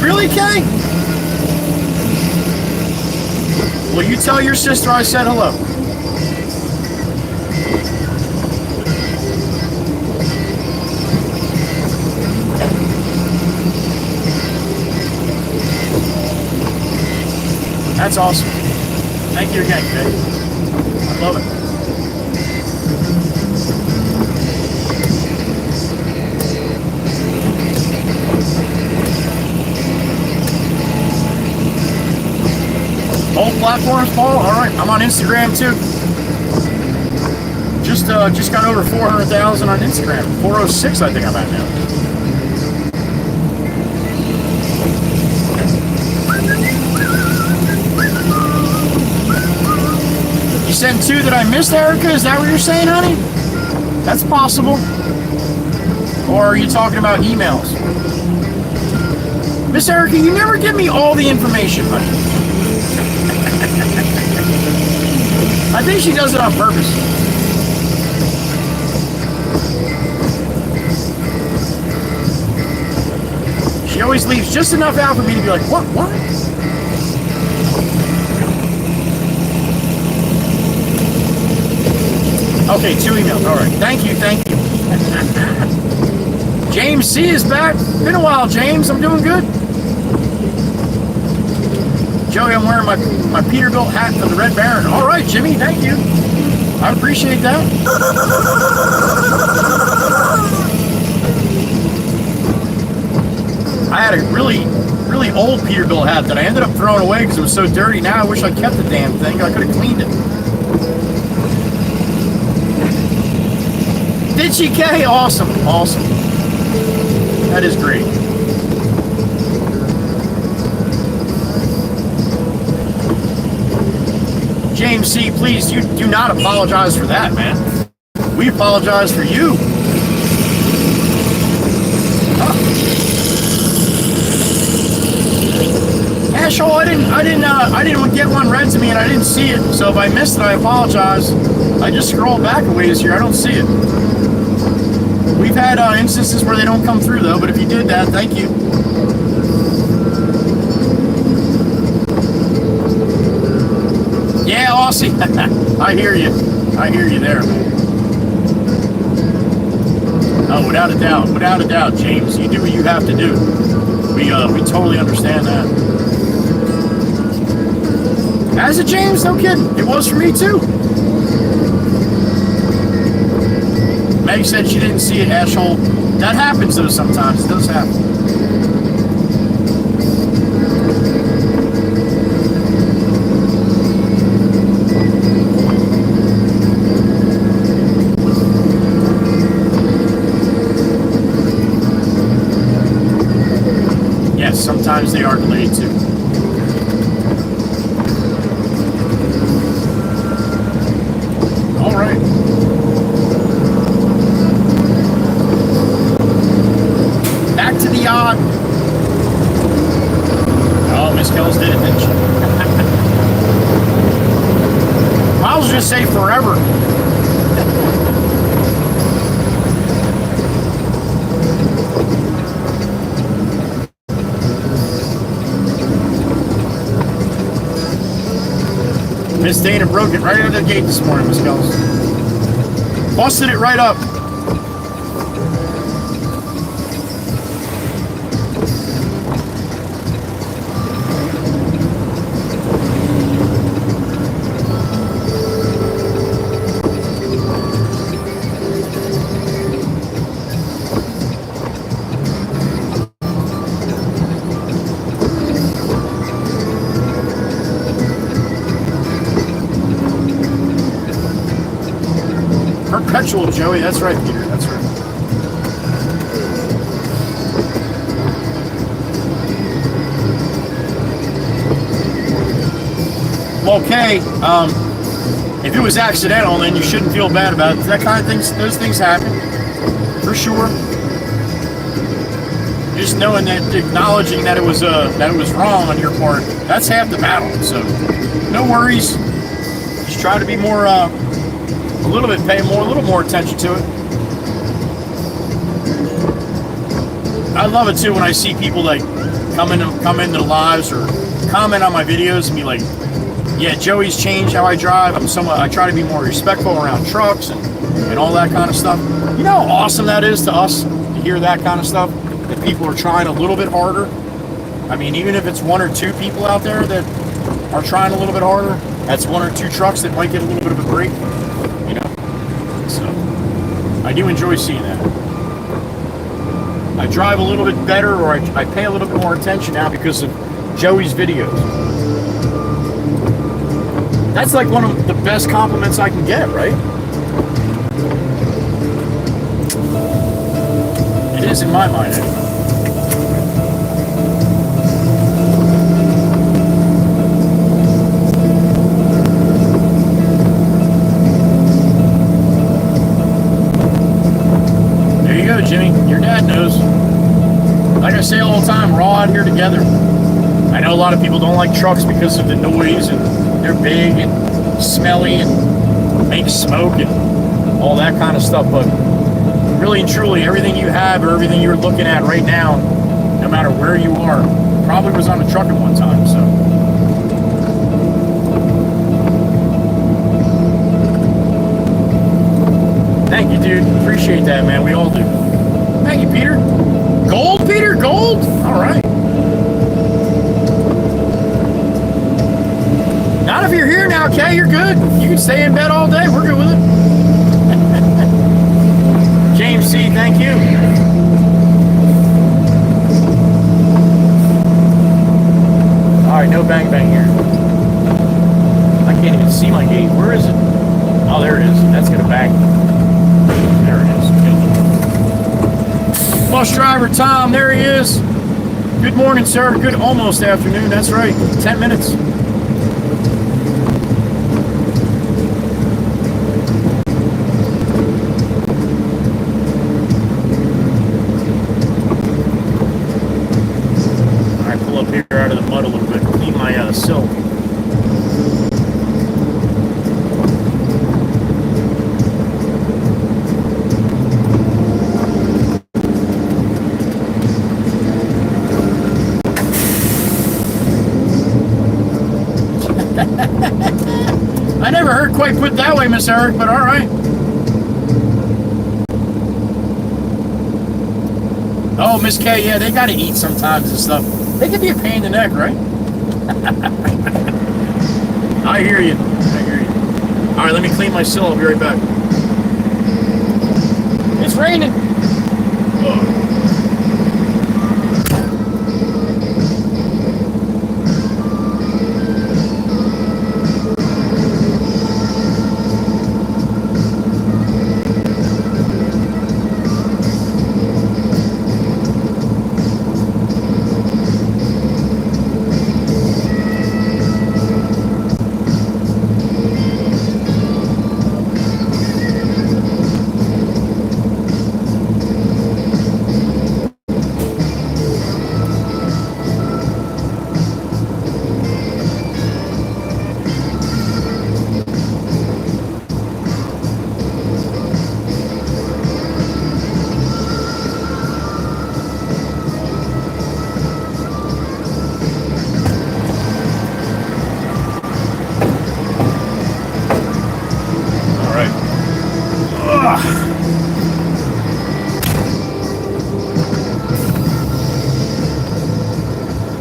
Really, Kay? Well, you tell your sister I said hello. That's awesome. Thank you again, Kay. I love it. All platforms, Paul? Alright, I'm on Instagram too. Just got over 400,000 on Instagram. 406 I think I'm at now. You sent 2 that I missed, Erica? Is that what you're saying, honey? That's possible. Or are you talking about emails? Miss Erica, you never give me all the information, honey. I think she does it on purpose. She always leaves just enough out for me to be like, what? Okay, 2 emails. All right. Thank you. James C is back. Been a while, James. I'm doing good. Joey, I'm wearing my Peterbilt hat for the Red Baron. All right, Jimmy, thank you. I appreciate that. I had a really old Peterbilt hat that I ended up throwing away because it was so dirty. Now I wish I kept the damn thing. I could have cleaned it. Did she, Kay? Awesome. That is great. James C., please, you do not apologize for that, man. We apologize for you. Ashole, I didn't get one read to me and I didn't see it. So if I missed it, I apologize. I just scrolled back a ways here. I don't see it. We've had instances where they don't come through though, but if you did that, thank you. Yeah, Aussie. I hear you there, man. Oh, without a doubt, James. You do what you have to do. We totally understand that. As a James, no kidding. It was for me too. Meg said she didn't see it, Ashole. That happens though sometimes. It does happen. Sometimes they are delayed too. All right. Back to the yacht. Oh, Miss Kells did it, didn't she? Miles just say forever. Miss Dana broke it right out of the gate this morning, Miss Kells. Busted it right up. Perpetual, Joey. That's right, Peter. That's right. Well, okay. If it was accidental, then you shouldn't feel bad about it. That kind of things, those things happen, for sure. Just knowing that, acknowledging that it was wrong on your part, that's half the battle. So, no worries. Just try to be more. A little more attention to it. I love it too when I see people like come into lives or comment on my videos and be like, yeah, Joey's changed how I drive. I try to be more respectful around trucks and all that kind of stuff. You know how awesome that is to us to hear that kind of stuff, that people are trying a little bit harder. I mean, even if it's one or two people out there that are trying a little bit harder, that's one or two trucks that might get a little bit of a break, you know. So I do enjoy seeing that. I drive a little bit better, or I pay a little bit more attention now because of Joey's videos. That's like one of the best compliments I can get, right? It is in my mind, anyway. There you go, Jimmy. Your dad knows. Like I say all the time, we're all out here together. I know a lot of people don't like trucks because of the noise, and they're big and smelly and make smoke and all that kind of stuff, but really and truly, everything you have or everything you're looking at right now, no matter where you are, probably was on a truck at one time. So thank you, dude. Appreciate that, man. We all do. Thank you, Peter. Gold, Peter? Gold? All right. Not if you're here now, Kay. You're good. You can stay in bed all day. We're good with it. James C., thank you. All right, no bang bang here. I can't even see my gate. Where is it? Oh, there it is. That's gonna bang. There it is. Bus driver Tom, there he is. Good morning, sir. Good almost afternoon. That's right. 10 minutes. Out of the mud a little bit, clean my sill. I never heard quite put that way, Miss Eric, but all right. Oh, Miss K, yeah, they got to eat sometimes and stuff. They can be a pain in the neck, right? I hear you. I hear you. All right, let me clean my sill. I'll be right back. It's raining.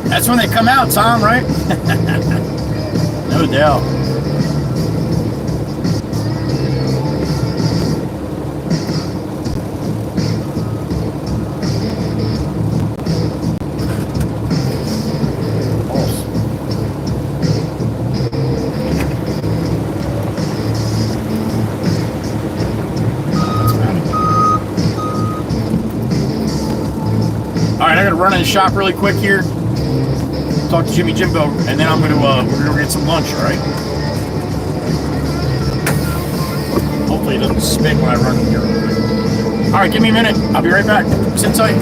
That's when they come out, Tom, right? No doubt. All right, I gotta run in the shop really quick here. Talk to Jimmy Jimbo, and then we're gonna get some lunch. All right. Hopefully it doesn't spin when I run here. All right, give me a minute. I'll be right back. Sit tight.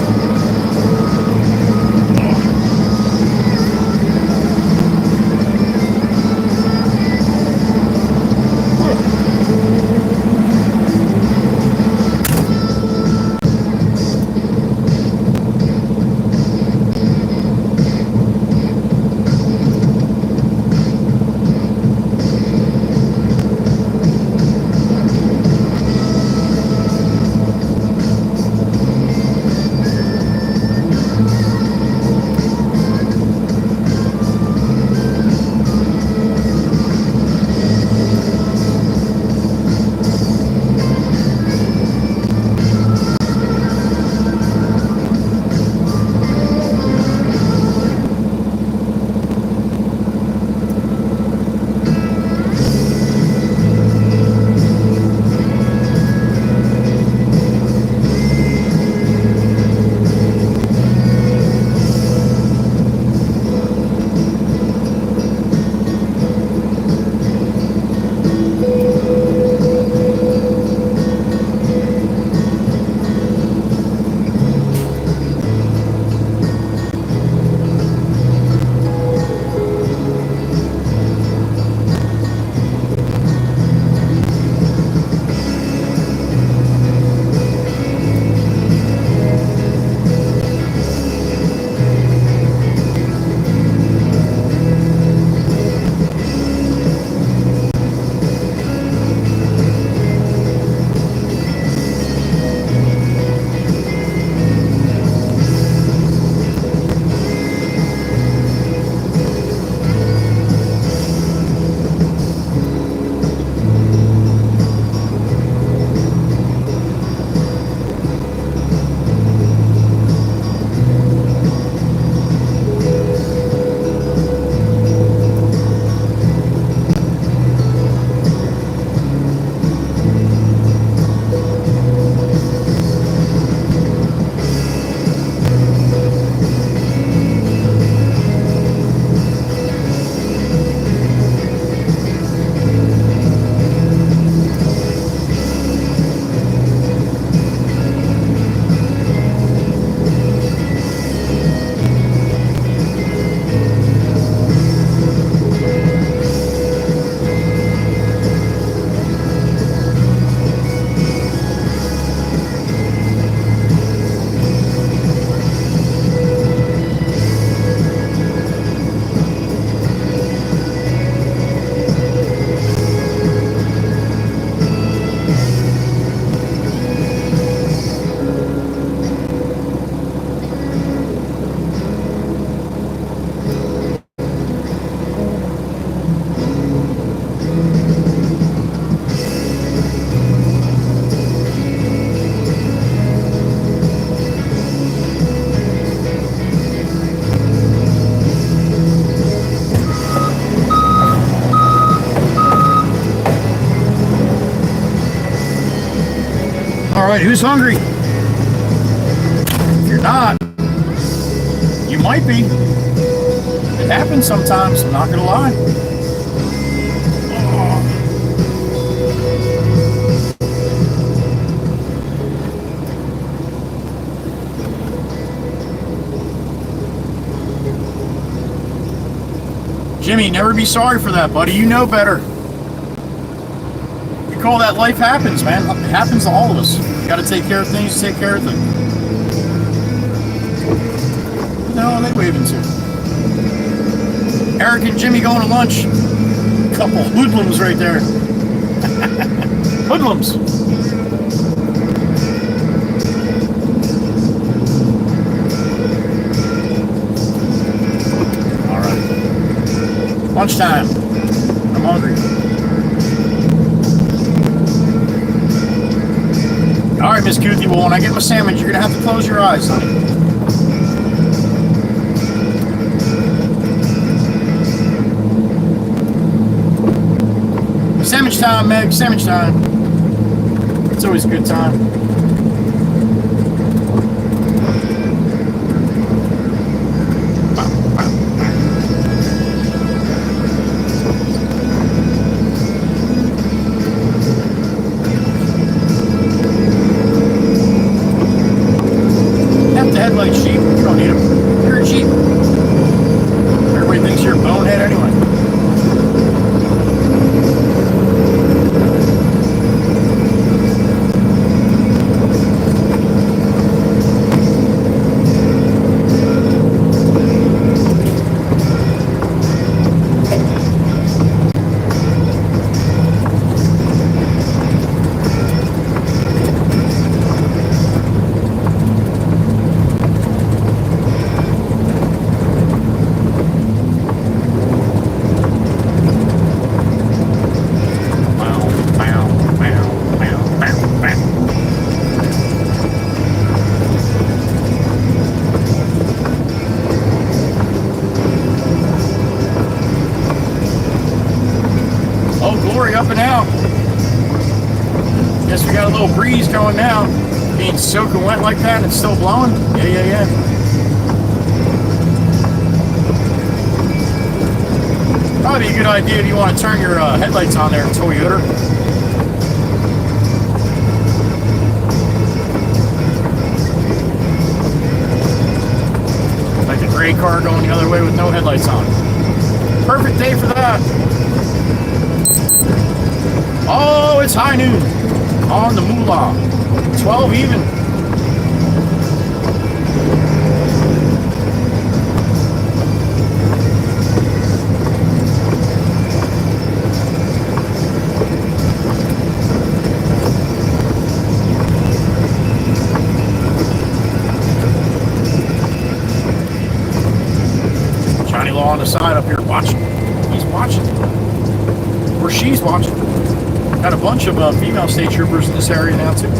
right, who's hungry? If you're not, you might be. It happens sometimes, I'm not gonna lie. Jimmy, never be sorry for that, buddy. You know better. You call that life happens, man. It happens to all of us. You gotta take care of things, take care of things. What the hell are they waving to? Eric and Jimmy going to lunch. Couple hoodlums right there. Hoodlums. All right. Lunchtime. I'm hungry. All right, Miss Cootie. Well, when I get my sandwich, you're gonna have to close your eyes, honey. Sandwich time, Meg. Sandwich time. It's always a good time. Have the headlight sheep. You don't need them. You're a sheep. Everybody thinks you're a bonehead anyway. Up and out. Guess we got a little breeze going now. Being soaking wet like that and it's still blowing. Yeah. Probably a good idea if you want to turn your headlights on there, Toyota. Like a gray car going the other way with no headlights on. Perfect day for that. Oh, it's high noon on the moolah. 12 even. Johnny Law on the side up here watching. He's watching. Or she's watching. Got a bunch of female state troopers in this area now, too.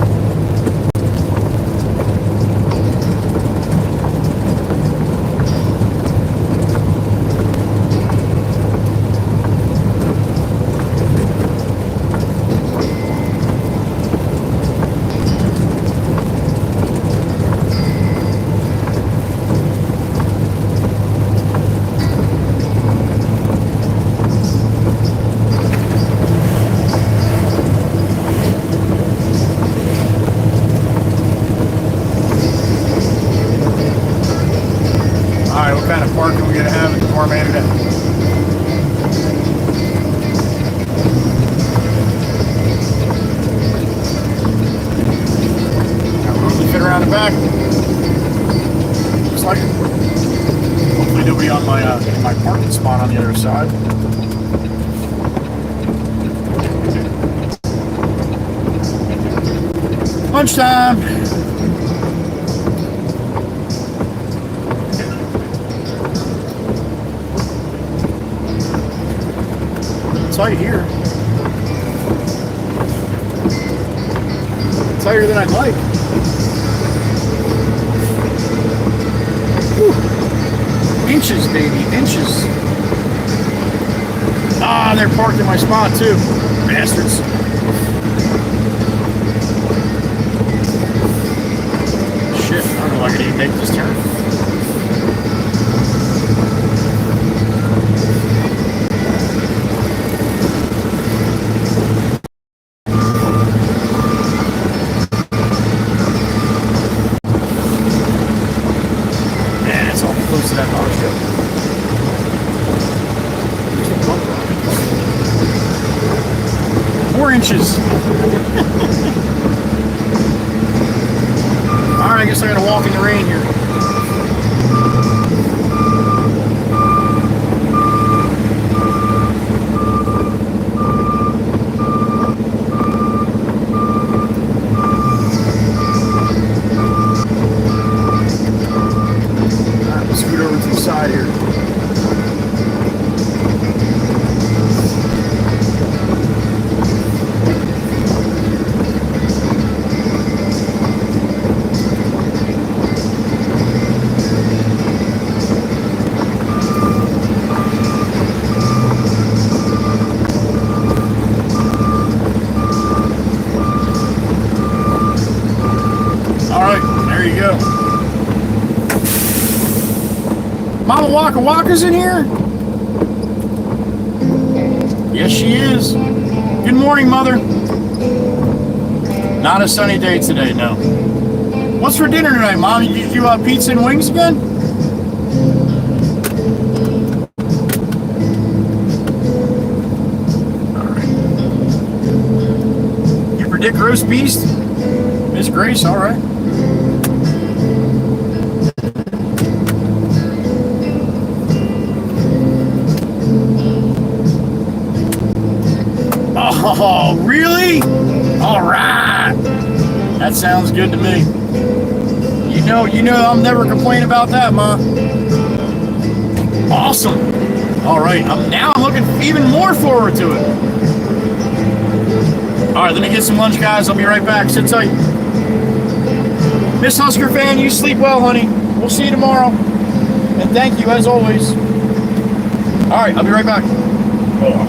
Parking we're gonna have at the Gourmet today. Got room to fit around the back. Looks like it. Hopefully nobody on my parking spot on the other side. Lunchtime. Tight here. Tighter than I'd like. Whew. Inches, baby, inches. Ah, they're parked in my spot too. Bastards. am I going to make this turn? Man, it's all close to that car show. 4 inches. Alright, I guess I gotta walk in the rain here. Alright, let's scoot over to the side here. There you go. Mama Waka Waka's in here? Yes, she is. Good morning, Mother. Not a sunny day today, no. What's for dinner tonight, Mom? Did you pizza and wings again? All right. You predict roast beast? Miss Grace, all right. Oh, really? All right. That sounds good to me. You know, I'll never complain about that, Ma. Awesome. All right. Now I'm looking even more forward to it. All right, let me get some lunch, guys. I'll be right back. Sit tight. Miss Husker fan, you sleep well, honey. We'll see you tomorrow. And thank you, as always. All right, I'll be right back. Oh.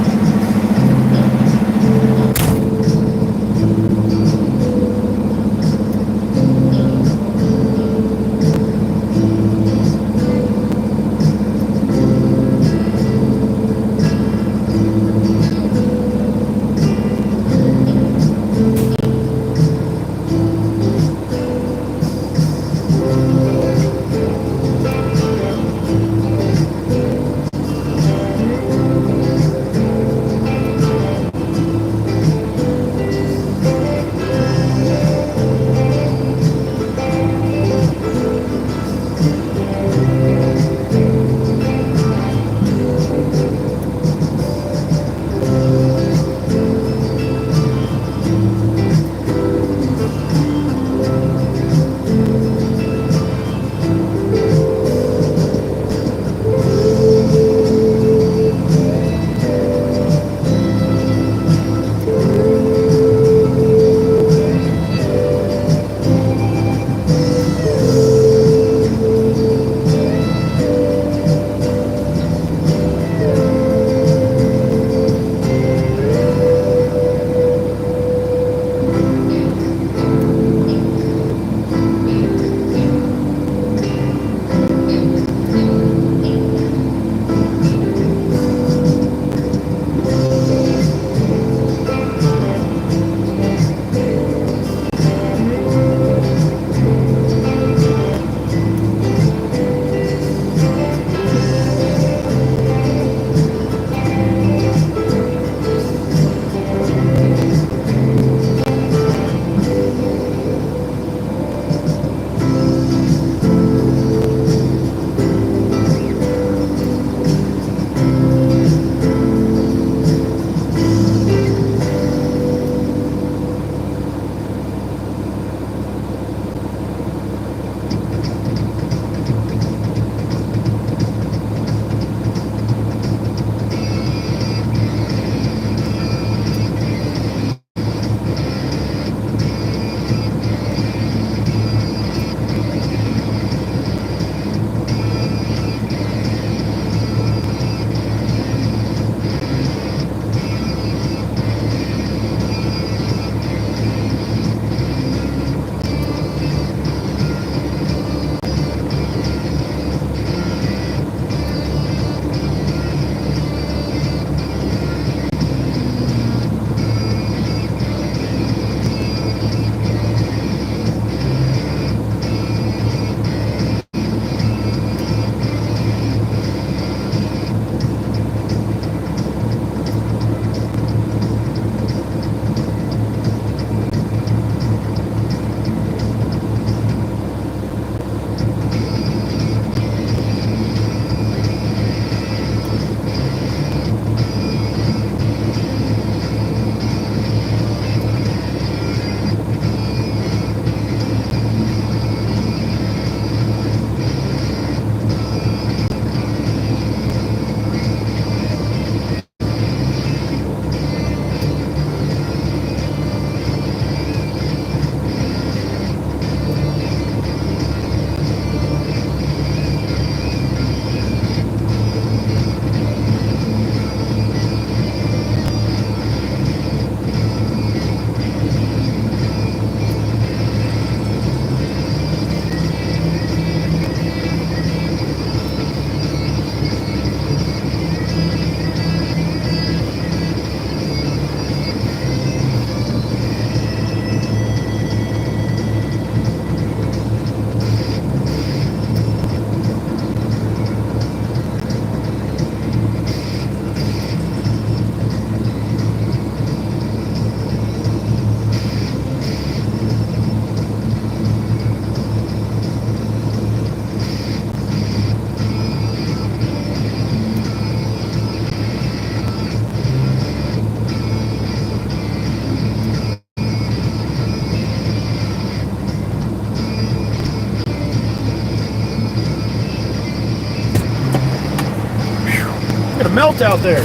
gonna melt out there.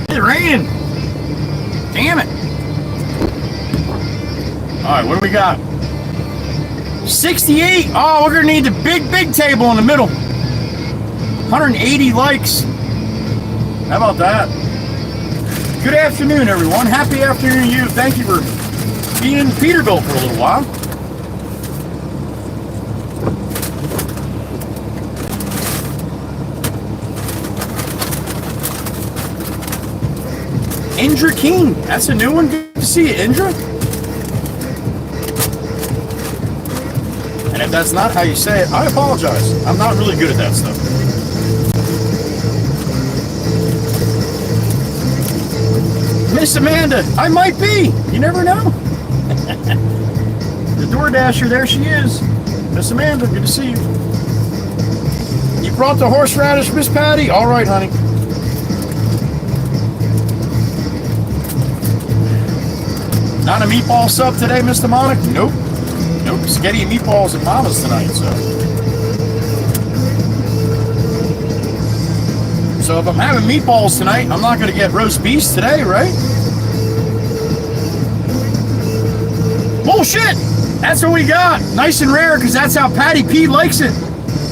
It's raining. Damn it. All right, what do we got? 68. Oh, we're gonna need the big table in the middle. 180 likes. How about that? Good afternoon, everyone. Happy afternoon to you. Thank you for being in Peterbilt for a little while. Indra King. That's a new one. Good to see you, Indra. And if that's not how you say it, I apologize. I'm not really good at that stuff. Miss Amanda, I might be. You never know. The DoorDasher, there she is. Miss Amanda, good to see you. You brought the horseradish, Miss Patty? All right, honey. Not a meatball sub today, Mr. Monic? Nope. Nope. Spaghetti and meatballs at Mama's tonight, so. So if I'm having meatballs tonight, I'm not going to get roast beef today, right? Bullshit! That's what we got. Nice and rare, because that's how Patty P likes it.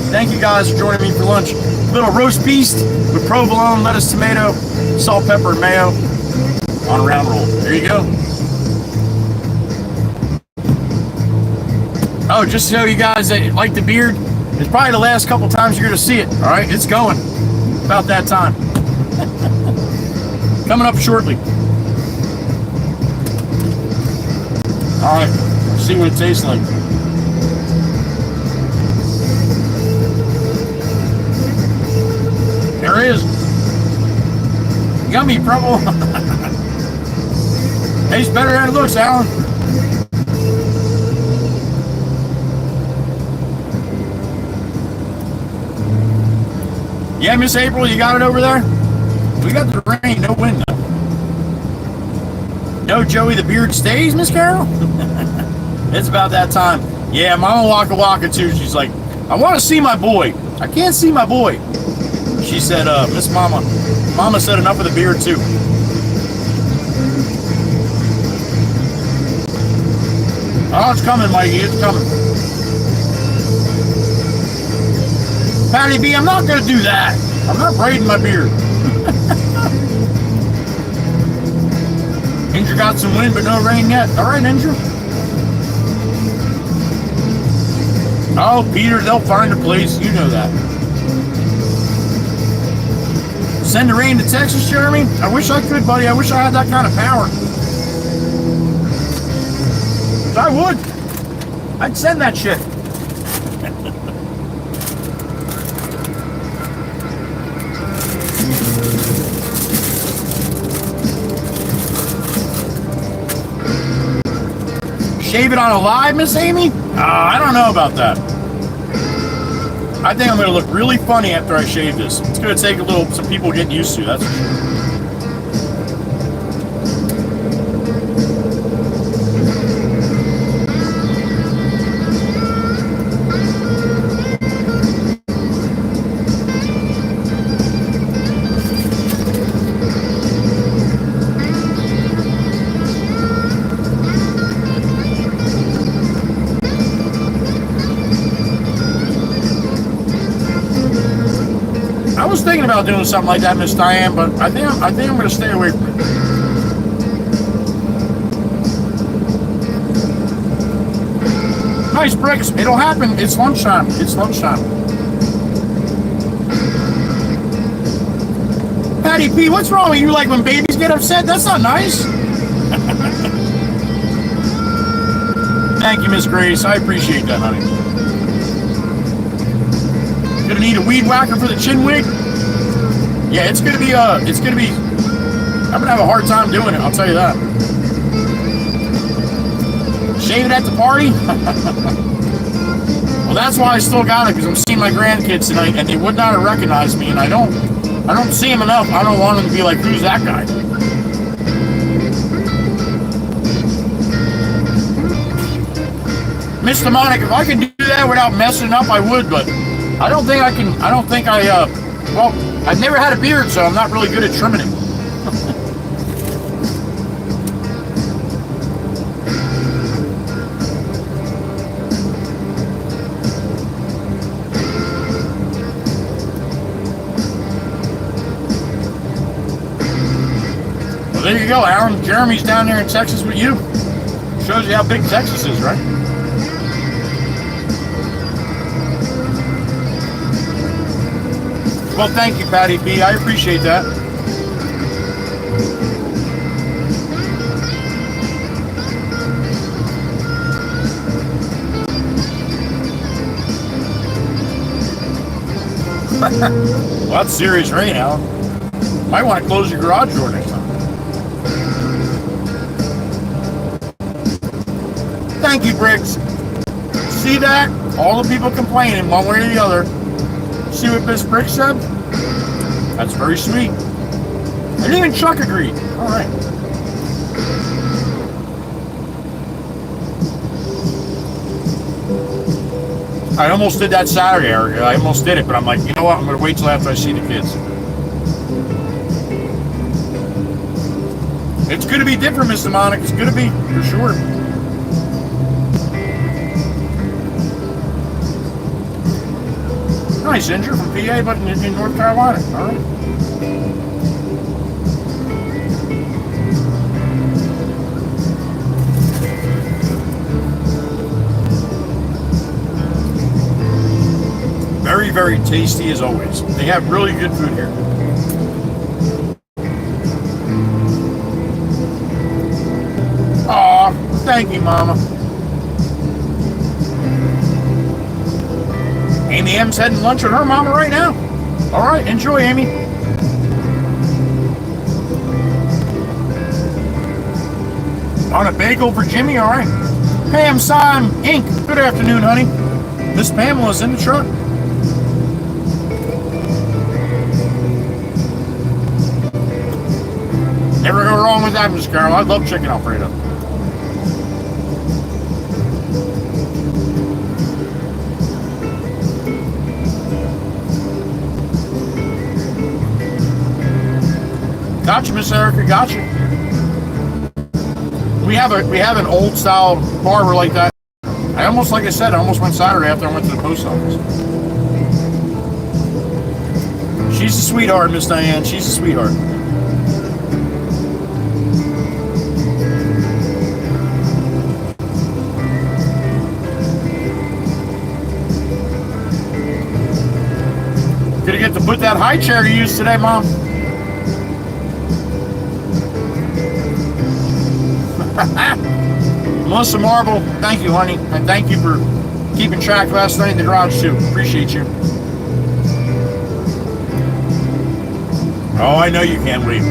Thank you guys for joining me for lunch. Little roast beef with provolone, lettuce, tomato, salt, pepper, and mayo on a round roll. There you go. Oh, just to show you guys that like the beard, it's probably the last couple times you're going to see it. All right, it's going. About that time. Coming up shortly. All right, let's see what it tastes like. There it is. Yummy, probably. Tastes better than it looks, Alan. Yeah, Miss April, you got it over there? We got the rain, no wind though. No, Joey, the beard stays, Miss Carol? It's about that time. Yeah, Mama Waka Waka too. She's like, I want to see my boy. I can't see my boy. She said, Miss Mama said enough of the beard too. Oh, it's coming, Mikey, it's coming. Patty B, I'm not going to do that. I'm not braiding my beard. Indra got some wind, but no rain yet. All right, Indra. Oh, Peter, they'll find a place. You know that. Send the rain to Texas, Jeremy? I wish I could, buddy. I wish I had that kind of power. I would. I'd send that shit. Shave it on a live, Miss Amy? I don't know about that. I think I'm going to look really funny after I shave this. It's going to take some people getting used to, that's for sure. I was thinking about doing something like that, Miss Diane, but I think I'm going to stay away from it. Nice bricks. It'll happen. It's lunchtime. It's lunchtime. Patty P, what's wrong with you? Like when babies get upset? That's not nice. Thank you, Miss Grace. I appreciate that, honey. Gonna need a weed whacker for the chin wig? Yeah, it's gonna be, I'm gonna have a hard time doing it, I'll tell you that. Shave it at the party? Well, that's why I still got it, because I'm seeing my grandkids tonight, and they would not have recognized me, and I don't see them enough. I don't want them to be like, who's that guy? Mr. Monic, if I could do that without messing up, I would, but I don't think well, I've never had a beard, so I'm not really good at trimming it. Well, there you go, Aaron. Jeremy's down there in Texas with you. Shows you how big Texas is, right? Well, thank you, Patty B. I appreciate that. Well, that's serious rain, Alan. Might want to close your garage door next time. Thank you, Briggs. See that? All the people complaining one way or the other. See what Miss Briggs said? That's very sweet. And even Chuck agreed. All right. I almost did that Saturday, Eric. I almost did it, but I'm like, you know what? I'm going to wait till after I see the kids. It's going to be different, Mr. Monica. It's going to be, for sure. Nice, Ginger from PA, but in North Carolina. All right. Very, very tasty as always. They have really good food here. Aw, thank you, Mama. Amy M's heading lunch with her mama right now. All right, enjoy, Amy. On a bagel for Jimmy, all right. Pam Sim Inc. Good afternoon, honey. Miss Pamela's in the truck. Never go wrong with that, Miss Carol. I love chicken Alfredo. Gotcha, Miss Erica. Gotcha. We have an old style barber like that. I almost, like I said, I almost went Saturday after I went to the post office. She's a sweetheart, Miss Diane. She's a sweetheart. Gonna get to put that high chair to use today, Mom. Melissa Marble, thank you, honey. And thank you for keeping track last night in the garage, too. Appreciate you. Oh, I know you can't wait.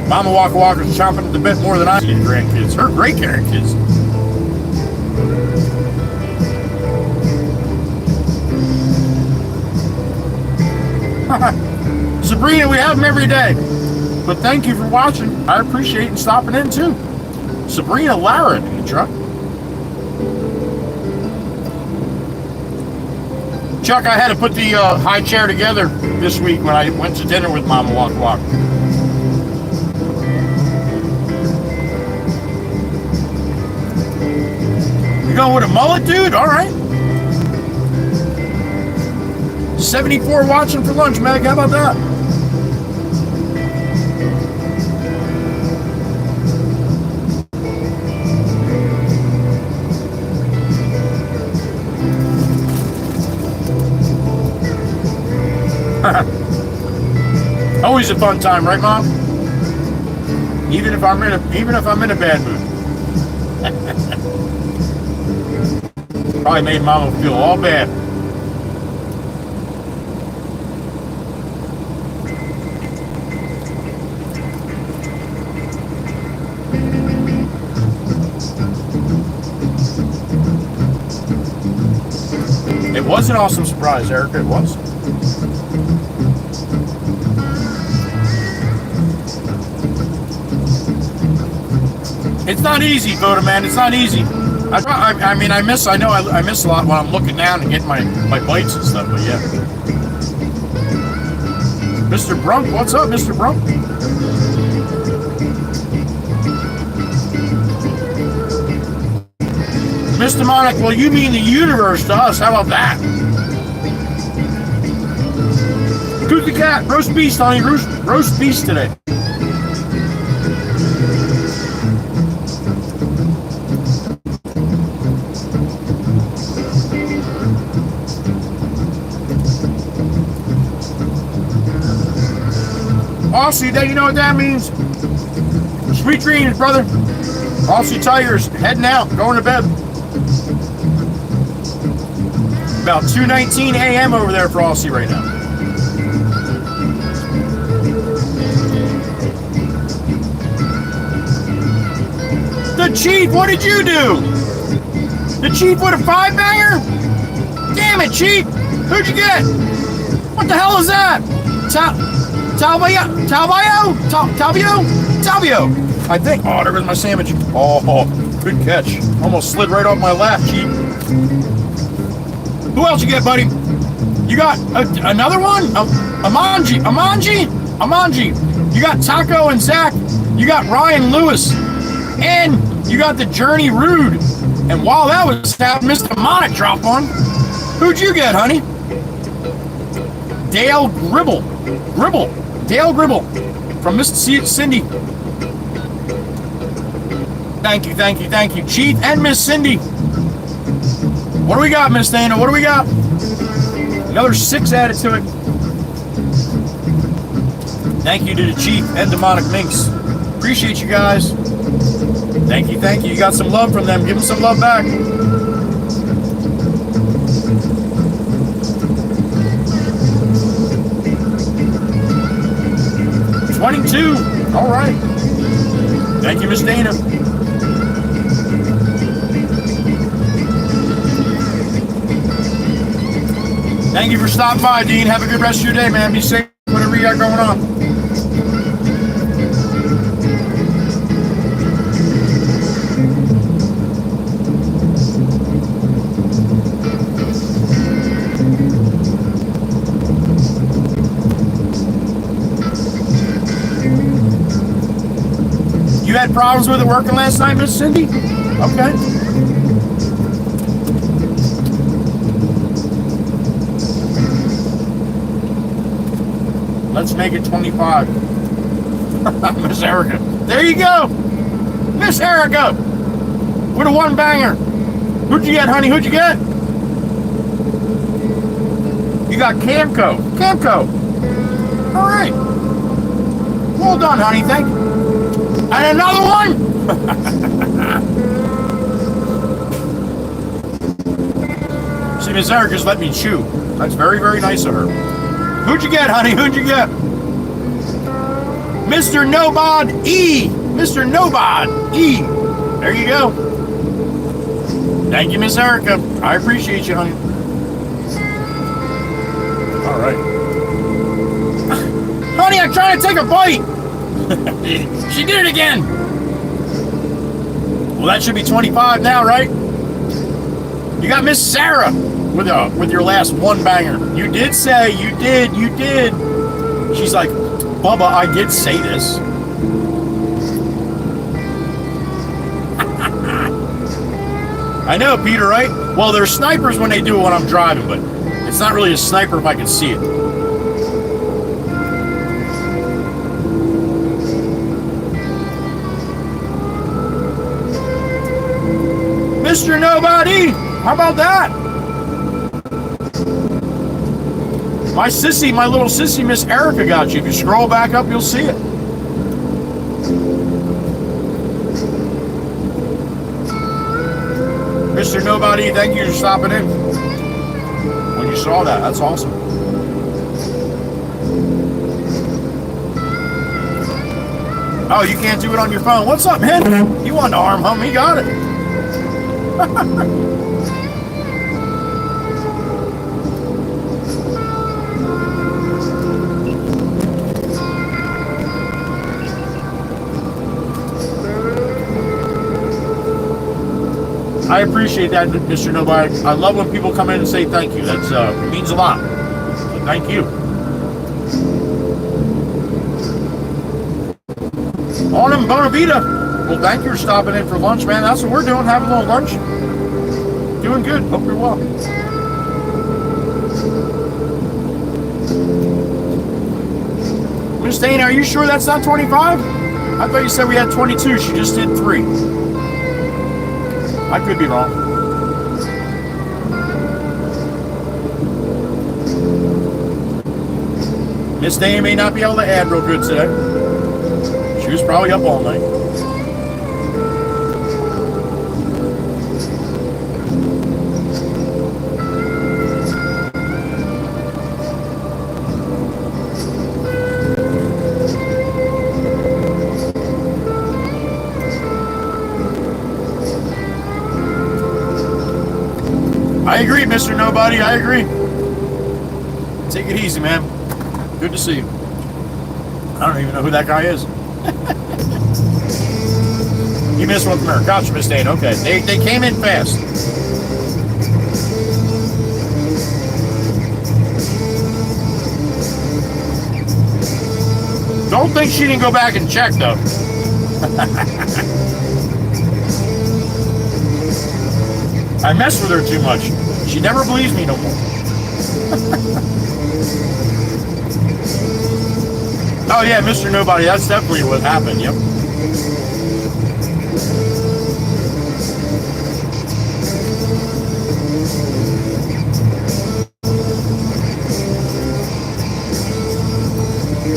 Mama Waka Waka's chomping at the bit more than I see grandkids. Her great grandkids. Sabrina, we have them every day. But thank you for watching. I appreciate and stopping in, too. Sabrina Lara in the truck. Chuck, I had to put the high chair together this week when I went to dinner with Mama Waka Waka. You going with a mullet, dude? All right. 74 watching for lunch, Meg. How about that? Always a fun time, right, Mom? Even if I'm in a bad mood. Probably made Mama feel all bad. It was an awesome surprise, Erica. It was. It's not easy, Voda, man. It's not easy. I mean, I miss a lot when I'm looking down and getting my bites and stuff, but yeah. Mr. Brunk, what's up, Mr. Brunk? Mr. Demonic, well, you mean the universe to us. How about that? Cook the cat, roast beast, honey, roast beast today. Aussie Day, you know what that means? Sweet dreams, brother. Aussie Tigers heading out, going to bed. About 2:19 a.m. over there for Aussie right now. The Chief, what did you do? The Chief with a 5-banger? Damn it, Chief! Who'd you get? What the hell is that? Talvio? I think. Oh, there goes my sandwich. Oh, good catch. Almost slid right off my lap, Chief. Who else you get, buddy? You got another one? Amanji. You got Taco and Zach. You got Ryan Lewis. And you got the Journey Rude. And while that was happening, Mr. Demonic dropped on. Who'd you get, honey? Dale Gribble. Dale Gribble from Miss Cindy. Thank you, Chief and Miss Cindy. What do we got, Miss Dana? What do we got? Another 6 added to it. Thank you to the Chief and Demonic Minx. Appreciate you guys. Thank you. You got some love from them. Give them some love back. $22. All right. Thank you, Miss Dana. Thank you for stopping by, Dean. Have a good rest of your day, man. Be safe, whatever you got going on. You had problems with it working last night, Miss Cindy? Okay. Let's make it 25. Miss Erica. There you go. Miss Erica. With a 1-banger. Who'd you get, honey? Who'd you get? You got Camco. All right. Well done, honey. Thank you. And another one. See, Miss Erica's let me chew. That's very, very nice of her. Who'd you get, honey? Who'd you get? Mr. Nobod E. Mr. Nobod E. There you go. Thank you, Miss Erica. I appreciate you, honey. All right. Honey, I'm trying to take a bite. She did it again. Well, that should be 25 now, right? You got Miss Sarah with your last 1-banger. You did say, you did. She's like, Bubba, I did say this. I know, Peter, right? Well, they're snipers when they do it when I'm driving, but it's not really a sniper if I can see it. Mr. Nobody! How about that? My little sissy, Miss Erica got you. If you scroll back up, you'll see it. Mr. Nobody, thank you for stopping in. When you saw that, that's awesome. Oh, you can't do it on your phone. What's up, man? You want to arm hum? He got it. I appreciate that, Mr. Nobody. I love when people come in and say thank you. That's it means a lot. So thank you. On in Bonavita. Well, thank you for stopping in for lunch, man. That's what we're doing, having a little lunch. Doing good. Hope you're well. Miss Dana, are you sure that's not 25? I thought you said we had 22. She just did 3. I could be wrong. Miss Dana may not be able to add real good today. She was probably up all night. I agree, Mr. Nobody. I agree. Take it easy, man. Good to see you. I don't even know who that guy is. You missed one from her. Gotcha, Miss Dane. Okay. They came in fast. Don't think she didn't go back and check, though. I mess with her too much. She never believes me no more. Oh yeah, Mr. Nobody, that's definitely what happened, yep.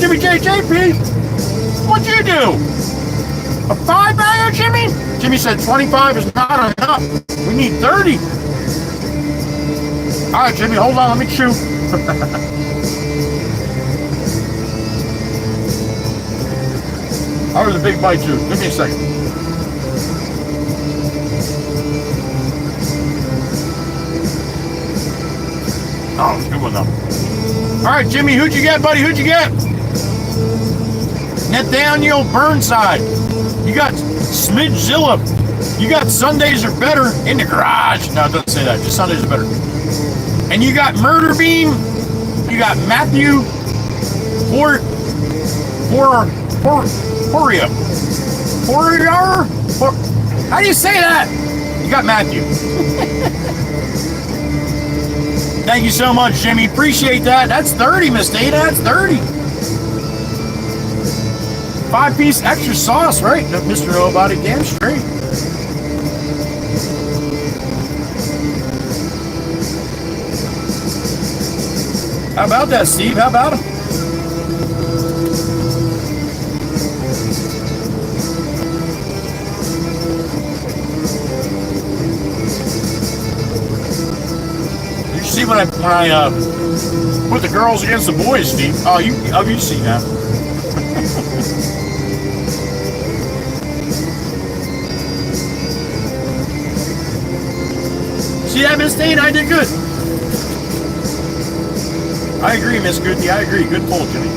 Jimmy JJP, what'd you do? A 5 bagger, Jimmy? Jimmy said 25 is not enough. We need 30. All right, Jimmy, hold on. Let me chew. That was a big bite, too. Give me a second. Oh, it's a good one, though. All right, Jimmy, who'd you get, buddy? Who'd you get? Nathaniel Burnside. You got Smidgezilla. You got Sundays are better in the garage. No, it doesn't say that. Just Sundays are better. And you got Murder Beam. You got Matthew Poria. How do you say that? You got Matthew. Thank you so much, Jimmy. Appreciate that. That's 30, Miss Dana. That's 30. 5-piece extra sauce, right? Mr. Know About It, damn straight. How about that, Steve? How about him? You see when I put the girls against the boys, Steve? Oh, you've seen that. See that, Miss Dane? I did good. I agree, Miss Goody. I agree. Good pull, Jimmy.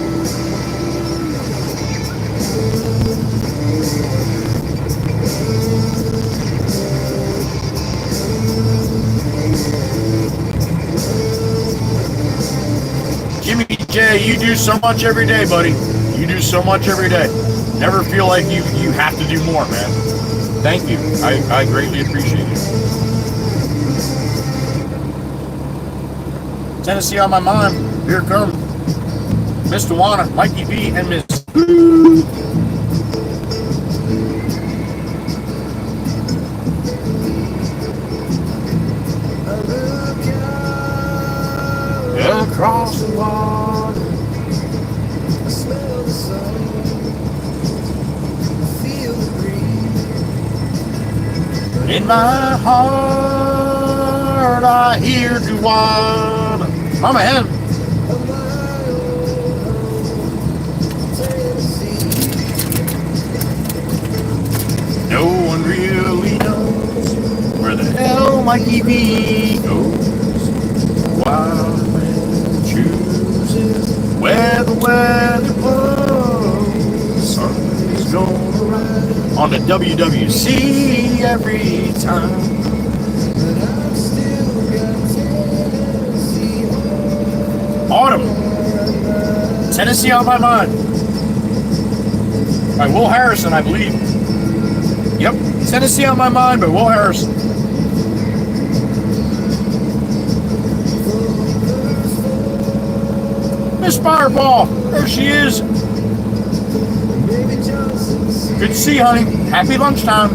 Jimmy J, you do so much every day, buddy. You do so much every day. Never feel like you have to do more, man. Thank you. I greatly appreciate it. Tennessee on my mind. Here it comes. Miss Dewana, Mikey B, and Miss across the water. I smell the sun. I feel the breeze. In my heart, I hear Dewana. I'm ahead. No one really knows where the hell Mikey B goes. Wild man chooses where the weather blows. Sun is gonna rise on the WWC every time. Tennessee on My Mind. By Will Harrison, I believe. Yep, Tennessee on My Mind by Will Harrison. Miss Fireball, there she is. Good to see you, honey. Happy lunchtime.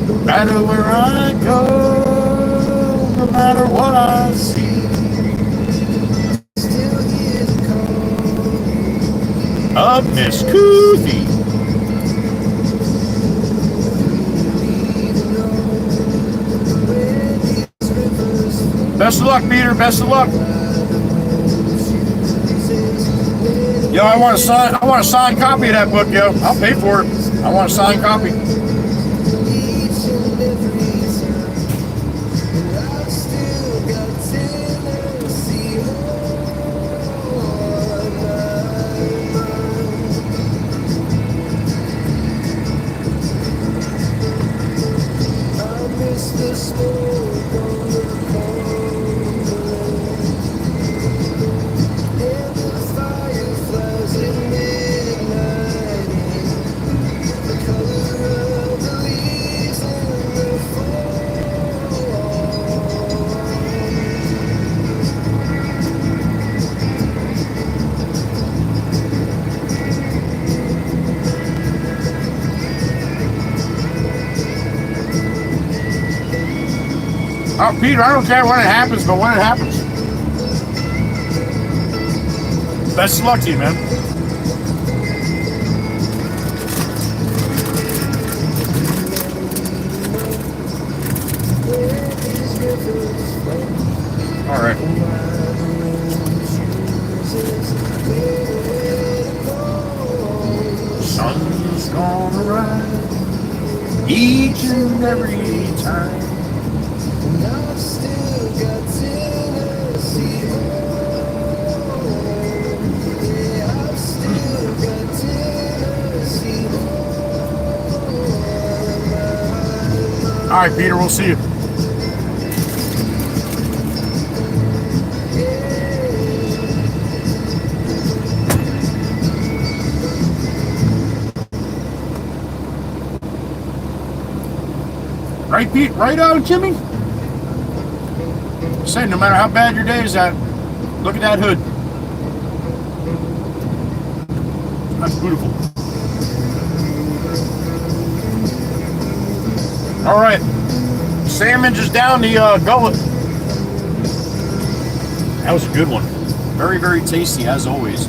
No matter where I go, no matter what I see, of Miss Coothie. Best of luck, Peter. Best of luck. Yo, I want a signed copy of that book, yo. I'll pay for it. I want a signed copy. Oh, Peter, I don't care when it happens, but when it happens. Best of luck to you, man. All right. Sun's gonna rise each and every time. All right, Peter, we'll see you. Right, Pete? Right on, Jimmy? Say, no matter how bad your day is at, look at that hood. That's beautiful. All right, salmon just down the gullet. That was a good one. Very, very tasty, as always.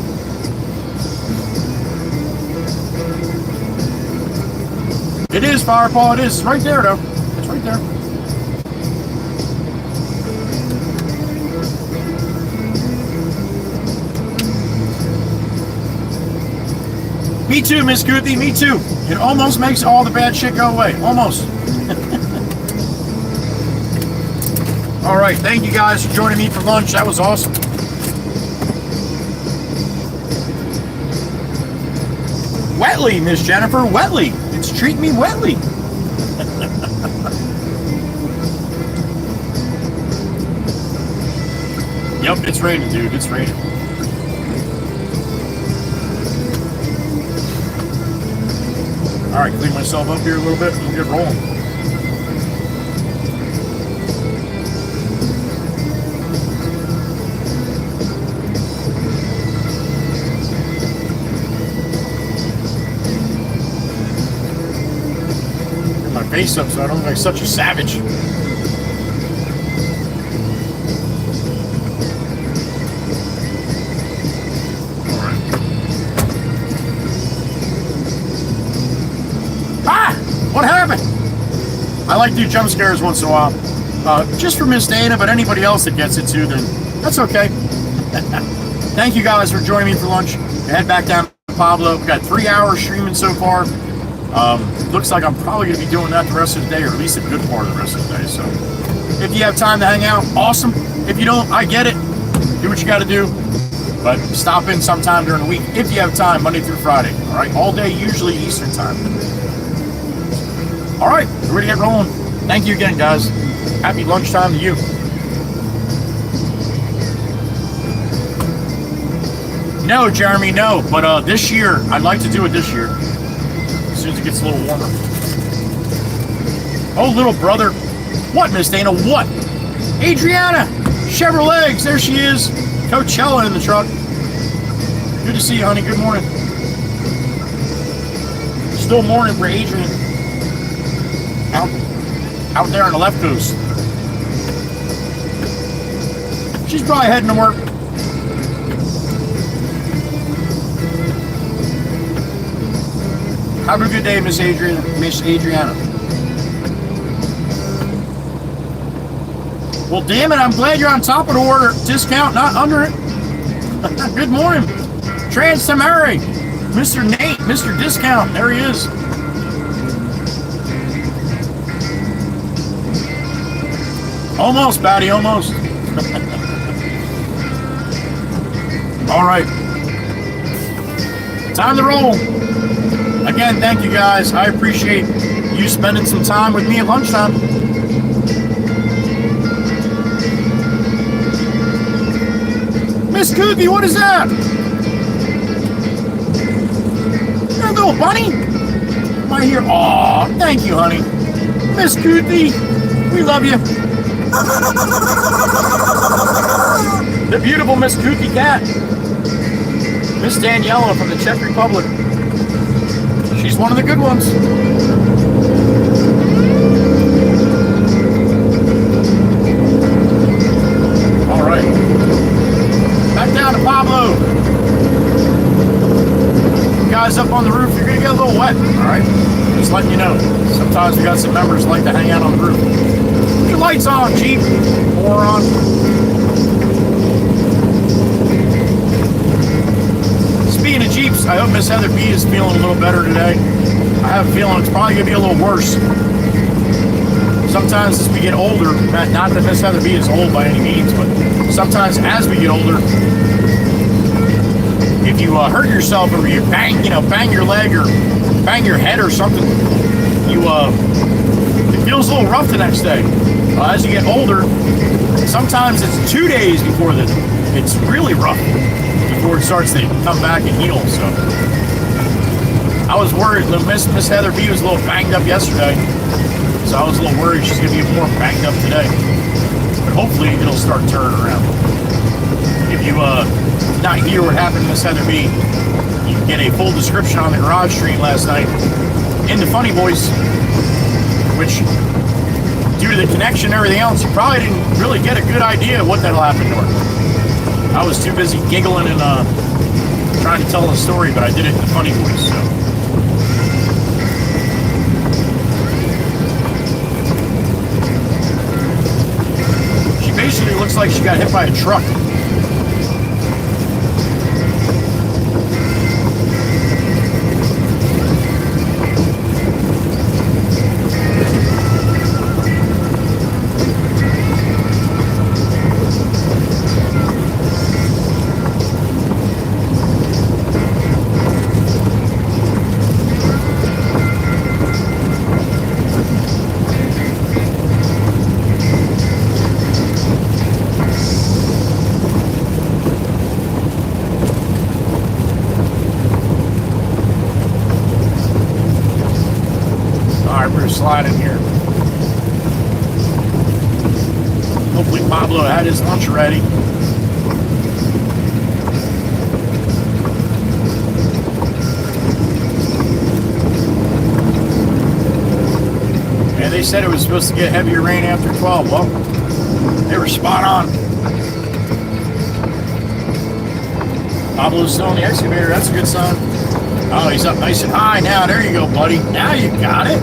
It is, Fireball, it is. It's right there, though. It's right there. Me too, Miss Coothie, me too. It almost makes all the bad shit go away. Almost. All right, thank you guys for joining me for lunch. That was awesome. Wetly, Miss Jennifer, wetly. It's treating me wetly. Yep, it's raining, dude. It's raining. All right, clean myself up here a little bit and we'll get rolling. Face up so I don't look like such a savage. Alright. Ah! What happened? I like to do jump scares once in a while. Just for Miss Dana, but anybody else that gets it too, then that's okay. Thank you guys for joining me for lunch. Head back down to Pablo. We've got 3 hours streaming so far. Looks like I'm probably going to be doing that the rest of the day, or at least a good part of the rest of the day. So if you have time to hang out, awesome. If you don't, I get it. Do what you got to do. But stop in sometime during the week if you have time, Monday through Friday. All right, all day, usually Eastern time. All right, we're ready to get rolling. Thank you again, guys. Happy lunchtime to you. No, Jeremy, no. But this year, I'd like to do it this year. As soon as it gets a little warmer. Oh, little brother. What, Miss Dana? What? Adriana! Chevrolet, there she is. Coachella in the truck. Good to see you, honey. Good morning. Still morning for Adrian. Out there on the left coast. She's probably heading to work. Have a good day, Miss Adriana. Well, damn it, I'm glad you're on top of the order. Discount, not under it. Good morning. Trans Tamari. Mr. Nate, Mr. Discount. There he is. Almost, Batty, almost. All right. Time to roll. Again, thank you guys. I appreciate you spending some time with me at lunchtime. Miss Cookie, what is that? That little bunny? Am I here? Aw, thank you, honey. Miss Cookie, we love you. The beautiful Miss Cookie cat. Miss Daniela from the Czech Republic. She's one of the good ones. All right. Back down to Pablo. You guys up on the roof, you're going to get a little wet, all right? Just letting you know. Sometimes we got some members that like to hang out on the roof. Put your lights on, Jeep. Moron. Speaking of Jeeps, I hope Miss Heather B is feeling a little better today. I have a feeling it's probably going to be a little worse. Sometimes as we get older, not that Miss Heather B is old by any means, but sometimes as we get older, if you hurt yourself or you bang your leg or bang your head or something, it feels a little rough the next day. As you get older, sometimes it's 2 days before it's really rough before it starts to come back and heal. So I was worried. Miss Heather B was a little banged up yesterday, so I was a little worried she's going to be more banged up today. But hopefully it'll start turning around. If you not hear what happened to Miss Heather B, you can get a full description on the garage stream last night in the Funny Voice, which, due to the connection and everything else, you probably didn't really get a good idea of what that'll happen to her. I was too busy giggling and trying to tell the story, but I did it in the Funny Voice, so. She basically looks like she got hit by a truck. Slide in here. Hopefully Pablo had his lunch ready. And they said it was supposed to get heavier rain after 12. Well, they were spot on. Pablo's still in the excavator. That's a good sign. Oh, he's up nice and high now. There you go, buddy. Now you got it.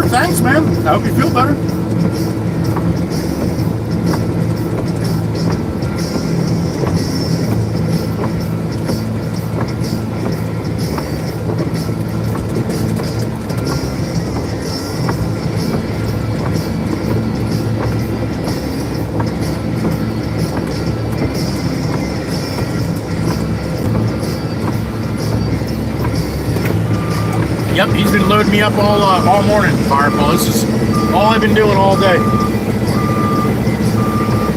Thanks, man. I hope you feel better. Yep, he's been loading me up all morning, Fireball. This is all I've been doing all day.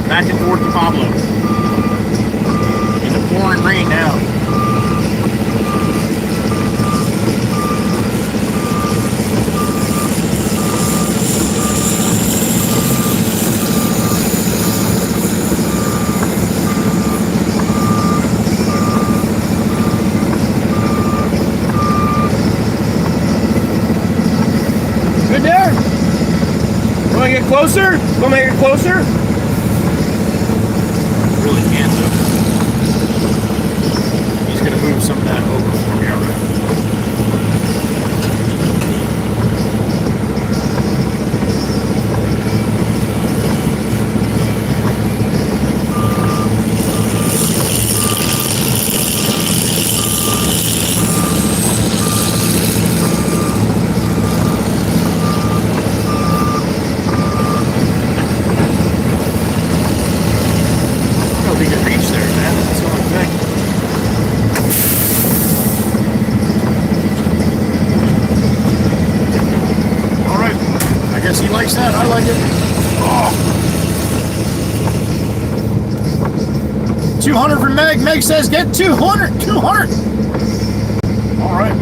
Back and forth to Pablo. In the pouring rain now. Good there. Want to get closer? Want to make it closer? Really can't though. He's gonna move some of that over for me already. We can reach there, man. That's the only thing. All right. I guess he likes that. I like it. Oh. 200 for Meg. Meg says get 200. 200. All right.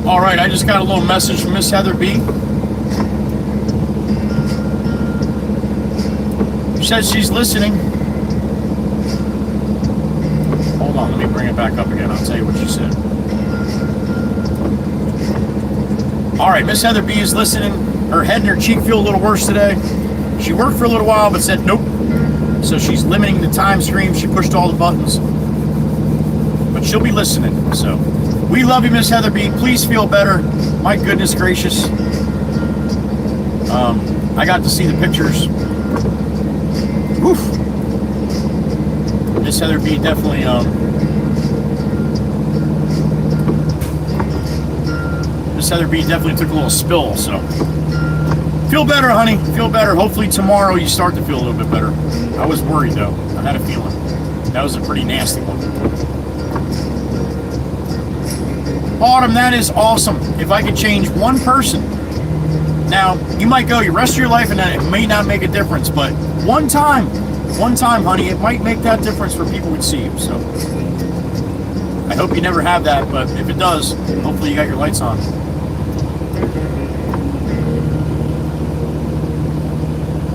All right, I just got a little message from Miss Heather B. She says she's listening. Hold on, let me bring it back up again. I'll tell you what she said. All right, Miss Heather B is listening. Her head and her cheek feel a little worse today. She worked for a little while, but said nope. So she's limiting the time stream. She pushed all the buttons. But she'll be listening, so... We love you, Miss Heather B. Please feel better. My goodness gracious. I got to see the pictures. Woof. Miss Heather B definitely, Miss Heather B definitely took a little spill, so. Feel better, honey. Feel better. Hopefully tomorrow you start to feel a little bit better. I was worried, though. I had a feeling. That was a pretty nasty one. Autumn, that is awesome. If I could change one person. Now, you might go your rest of your life and it may not make a difference, but one time, honey, it might make that difference for people who see you. So I hope you never have that, but if it does, hopefully you got your lights on.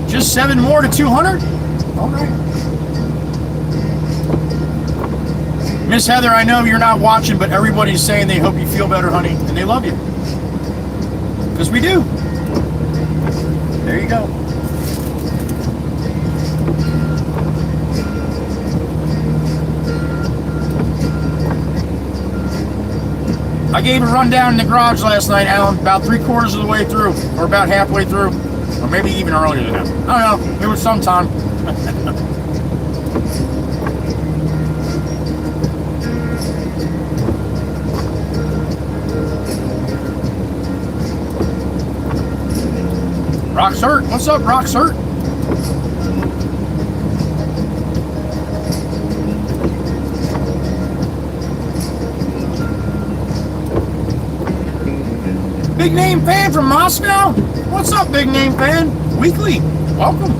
Just 7 more to 200? All right. Miss Heather, I know you're not watching, but everybody's saying they hope you feel better, honey, and they love you. Because we do. There you go. I gave a rundown in the garage last night, Alan, about 3/4 of the way through, or about halfway through, or maybe even earlier than that. I don't know. It was sometime. Roxert, what's up, Roxert? Big name fan from Moscow? What's up, big name fan? Weekly, welcome.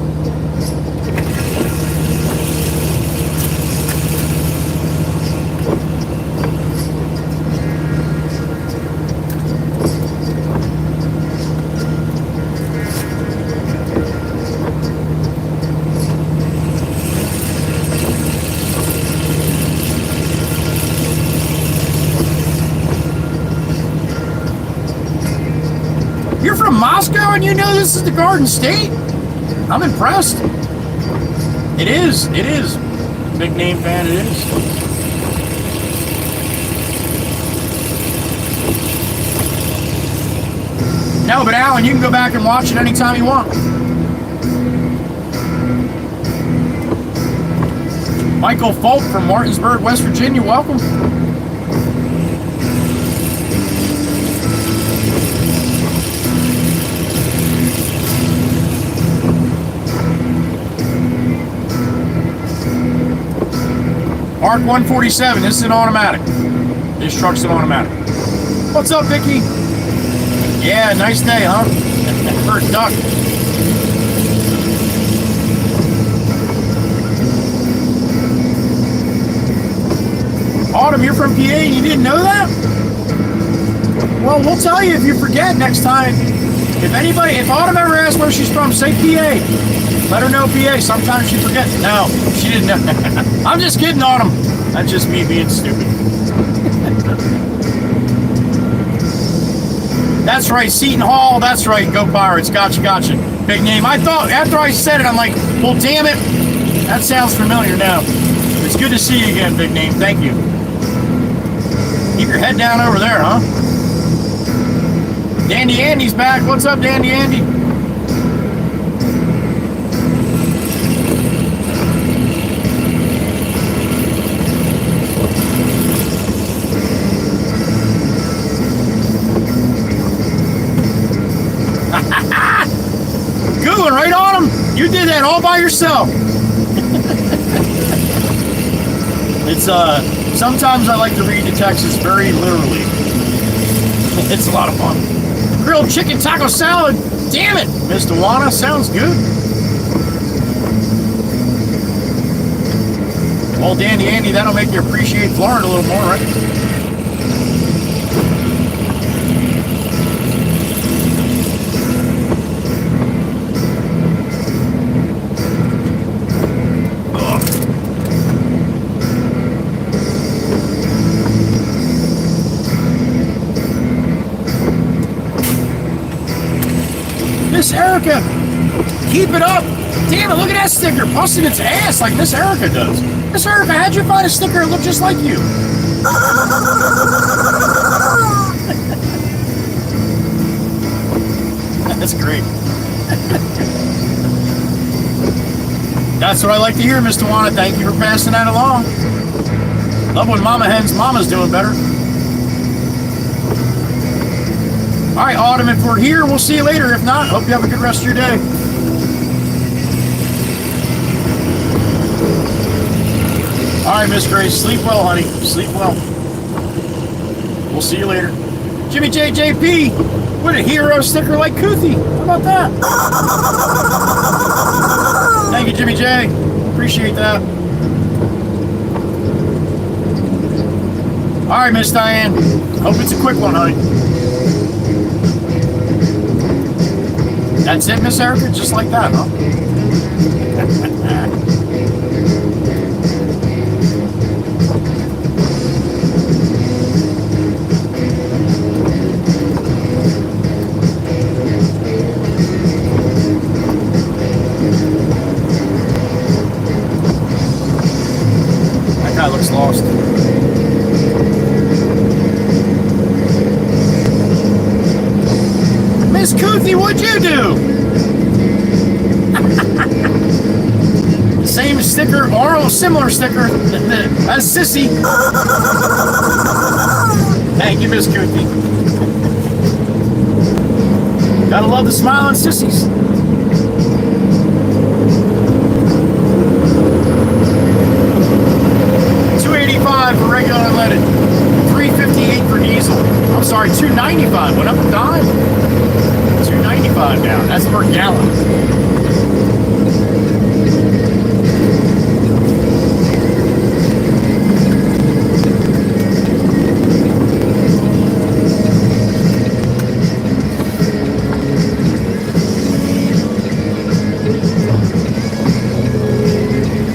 You're from Moscow and you know this is the Garden State? I'm impressed. It is. Big name fan, it is. No, but Alan, you can go back and watch it anytime you want. Michael Folk from Martinsburg, West Virginia, welcome. Arc 147, this is an automatic. This truck's an automatic. What's up, Vicky? Yeah, nice day, huh? For a duck. Autumn, you're from PA and you didn't know that? Well, we'll tell you if you forget next time. If Autumn ever asks where she's from, say PA. Let her know PA. Sometimes she forgets. No, she didn't know. I'm just kidding, Autumn. That's just me being stupid. That's right, Seton Hall. That's right, go Pirates. Gotcha. Big name. I thought, after I said it, I'm like, well, damn it. That sounds familiar now. It's good to see you again, big name. Thank you. Keep your head down over there, huh? Dandy Andy's back. What's up, Dandy Andy? Good one, right on him. You did that all by yourself. It's sometimes I like to read the texts very literally. It's a lot of fun. Grilled chicken taco salad. Damn it, Miss Dewana. Sounds good. Well, Dandy Andy, that'll make you appreciate Florida a little more, right? Miss Erica, keep it up. Damn it, look at that sticker. Busting its ass like Miss Erica does. Miss Erica, how'd you find a sticker that looked just like you? That's great. That's what I like to hear, Miss Dewana. Thank you for passing that along. Love when Mama Hen's mama's doing better. All right, Autumn, if we're here, we'll see you later. If not, hope you have a good rest of your day. All right, Miss Grace, sleep well, honey. Sleep well. We'll see you later. Jimmy JJP, what a hero sticker like Kuthi. How about that? Thank you, Jimmy J. Appreciate that. All right, Miss Diane. Hope it's a quick one, honey. That's it, Miss Erica? Just like that, huh? That guy looks lost. Miss Kuthi, what'd you do? Same sticker, or a similar sticker as Sissy. Thank you, Miss Kuthi. Gotta love the smiling sissies. $285 for regular unleaded. $358 for diesel. I'm sorry, $295. Went up a dime. $295 now. That's per gallon.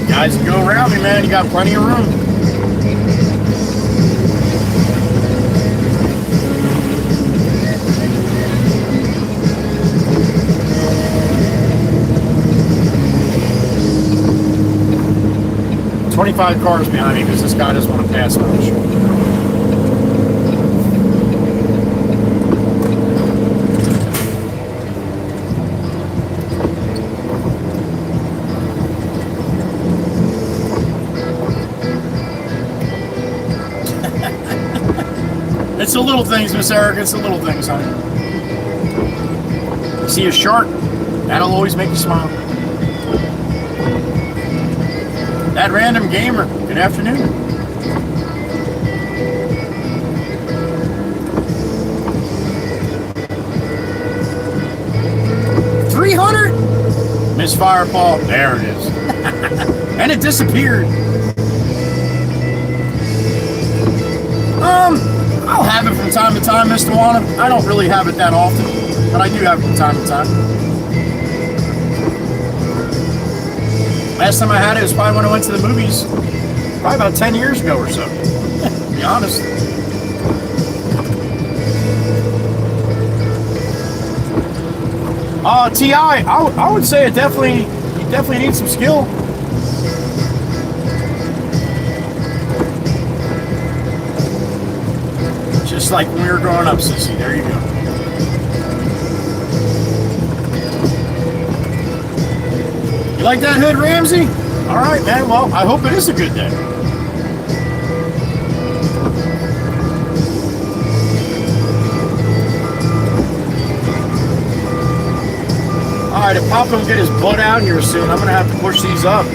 Guys, go around me, man. You got plenty of room. $25 cars behind me because this guy doesn't want to pass on the shoulder. It's the little things, Miss Erica. It's the little things, honey. You see a shark? That'll always make you smile. Mad Random Gamer, good afternoon. $300? Miss Fireball, there it is. And it disappeared. I'll have it from time to time, Mr. Wana. I don't really have it that often, but I do have it from time to time. Last time I had it was probably when I went to the movies, probably about 10 years ago or so, to be honest. TI, I would say you definitely need some skill. Just like when we were growing up, Sissy. There you go. You like that hood, Ramsey? All right, man. Well, I hope it is a good day. All right, if Pop don't get his butt out here soon, I'm going to have to push these up.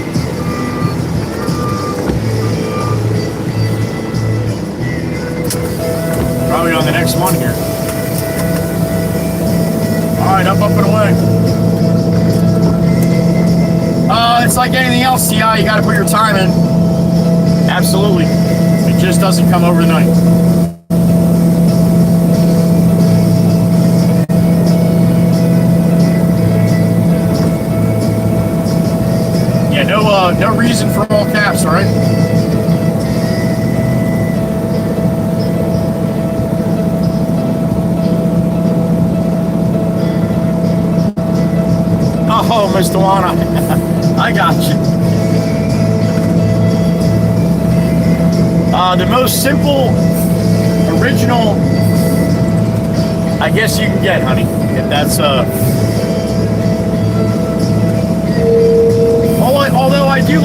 Probably on the next one here. All right, up and away. It's like anything else, TI. You got to put your time in. Absolutely. It just doesn't come overnight. Yeah, no reason for all caps, all right? Oh, Mr. Wana, I got you. The most simple, original, I guess you can get, honey. If that's although I do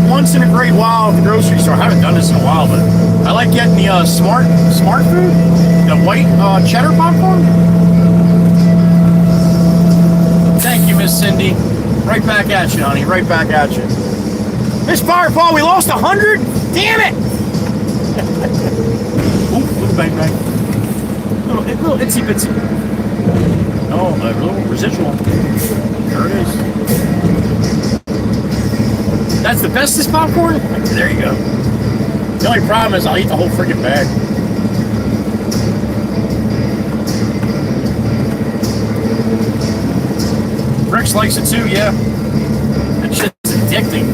once in a great while at the grocery store. I haven't done this in a while, but I like getting the smart food, the white cheddar popcorn. Thank you, Miss Cindy. Right back at you, honey. Right back at you. Miss Fireball, we lost 100? Damn it! Ooh, little bang bang. Little itsy bitsy. Oh, a little residual. There it is. That's the bestest popcorn? There you go. The only problem is I'll eat the whole freaking bag. Bricks likes it too, yeah. That shit's addicting.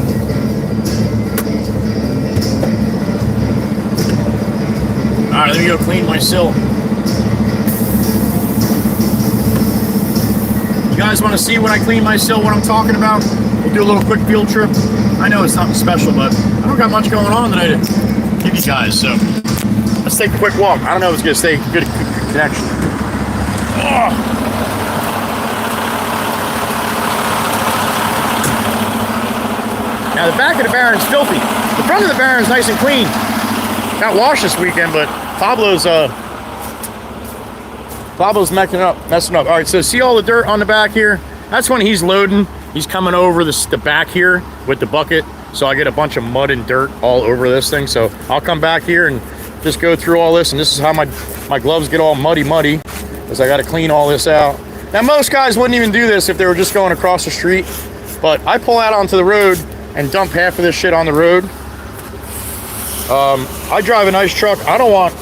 Alright, let me go clean my sill. You guys want to see when I clean my sill what I'm talking about? We'll do a little quick field trip. I know it's nothing special, but I don't got much going on tonight to give you guys, so let's take a quick walk. I don't know if it's going to stay good connection. Oh. Now the back of the Baron's filthy. The front of the Baron's nice and clean. Got washed this weekend, but Pablo's messing up. All right, so see all the dirt on the back here? That's when he's loading. He's coming over the back here with the bucket. So I get a bunch of mud and dirt all over this thing. So I'll come back here and just go through all this. And this is how my gloves get all muddy, because I got to clean all this out. Now most guys wouldn't even do this if they were just going across the street. But I pull out onto the road and dump half of this shit on the road. I drive a nice truck. I don't want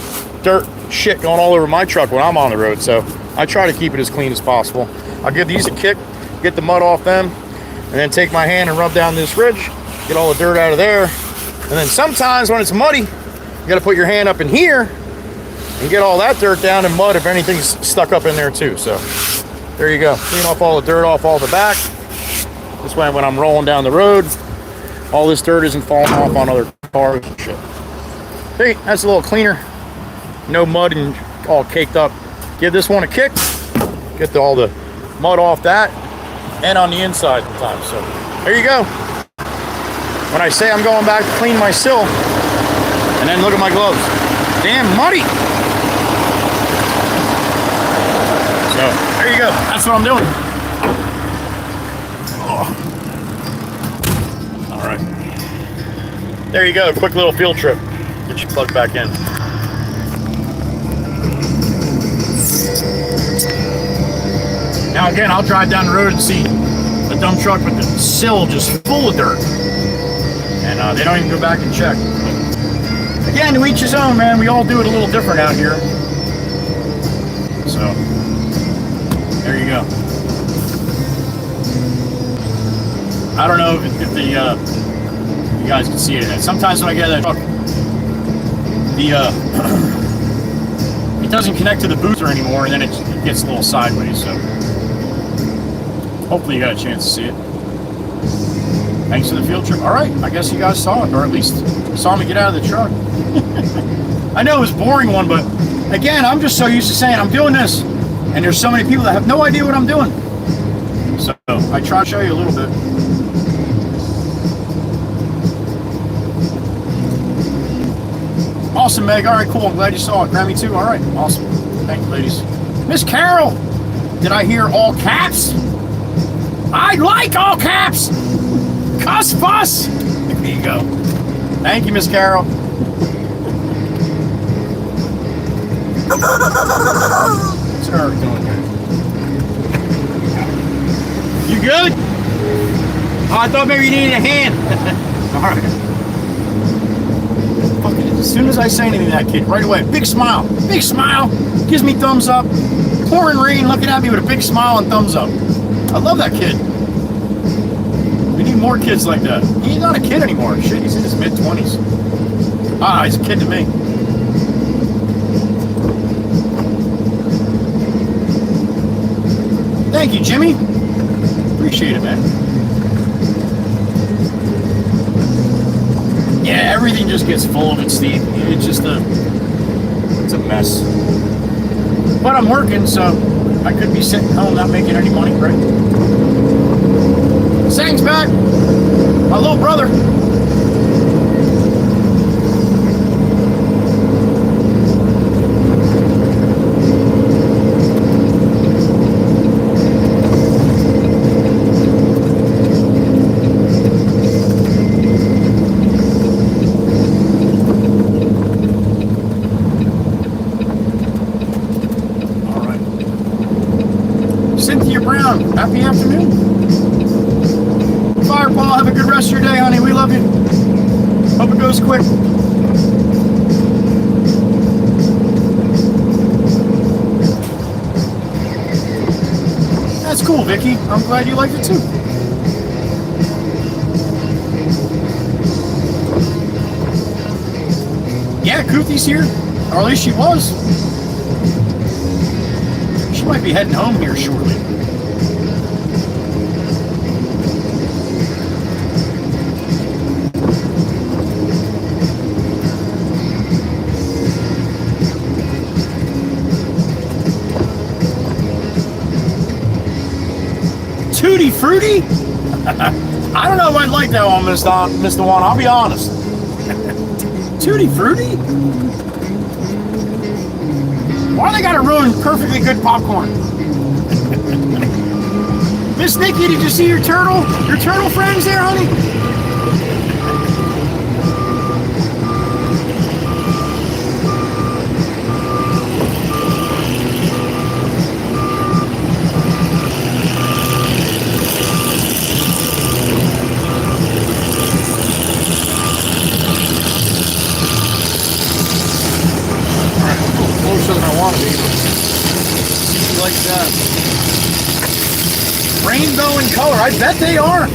dirt shit going all over my truck when I'm on the road, so I try to keep it as clean as possible. I'll give these a kick, get the mud off them, and then take my hand and rub down this ridge, get all the dirt out of there. And then sometimes when it's muddy, you gotta put your hand up in here and get all that dirt down and mud if anything's stuck up in there too. So there you go. Clean off all the dirt off all the back. This way when I'm rolling down the road, all this dirt isn't falling off on other cars and shit. See, that's a little cleaner. No mud and all caked up. Give this one a kick. Get all the mud off that and on the inside sometimes. So there you go. When I say I'm going back to clean my sill, and then look at my gloves. Damn muddy. So there you go. That's what I'm doing. There you go, quick little field trip. Get you plugged back in. Now again, I'll drive down the road and see a dump truck with the sill just full of dirt. And they don't even go back and check. Again, to each his own, man. We all do it a little different out here. So, there you go. I don't know if the you guys can see it. Sometimes when I get that truck, it doesn't connect to the booster anymore, and then it gets a little sideways. So, hopefully you got a chance to see it. Thanks for the field trip. All right, I guess you guys saw it, or at least saw me get out of the truck. I know it was a boring one, but again, I'm just so used to saying I'm doing this, and there's so many people that have no idea what I'm doing. So I try to show you a little bit. Awesome, Meg. All right, cool. I'm glad you saw it. Grammy too. All right, awesome. Thank you, ladies. Miss Carol, did I hear all caps? I like all caps. Cuss fuss. There you go. Thank you, Miss Carol. What's Eric doing here? You good? Oh, I thought maybe you needed a hand. All right. Fucking, as soon as I say anything to that kid, right away, big smile, gives me thumbs up. Pouring rain, looking at me with a big smile and thumbs up. I love that kid. We need more kids like that. He's not a kid anymore. Shit, he's in his mid-20s. Ah, he's a kid to me. Thank you, Jimmy. Appreciate it, man. Yeah, everything just gets full of it, Steve. It's just it's a mess. But I'm working, so I could be sitting home not making any money, right? Sang's back. My little brother. Happy afternoon. Fireball, have a good rest of your day, honey. We love you. Hope it goes quick. That's cool, Vicky. I'm glad you liked it too. Yeah, Koothy's here. Or at least she was. She might be heading home here shortly. Tutti Frutti? I don't know if I'd like that one, Mr. One. I'll be honest. Tutti Frutti? Why they gotta ruin perfectly good popcorn? Miss Nikki, did you see your turtle? Your turtle friends there, honey? Rainbow in color. I bet they are.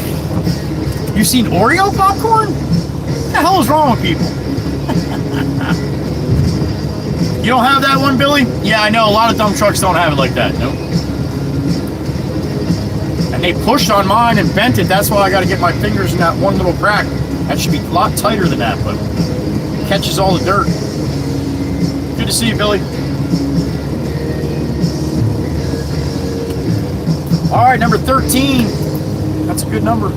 You seen Oreo popcorn? What the hell is wrong with people? You don't have that one, Billy? Yeah, I know. A lot of dump trucks don't have it like that. Nope. And they pushed on mine and bent it. That's why I got to get my fingers in that one little crack. That should be a lot tighter than that, but it catches all the dirt. Good to see you, Billy. All right, number 13. That's a good number.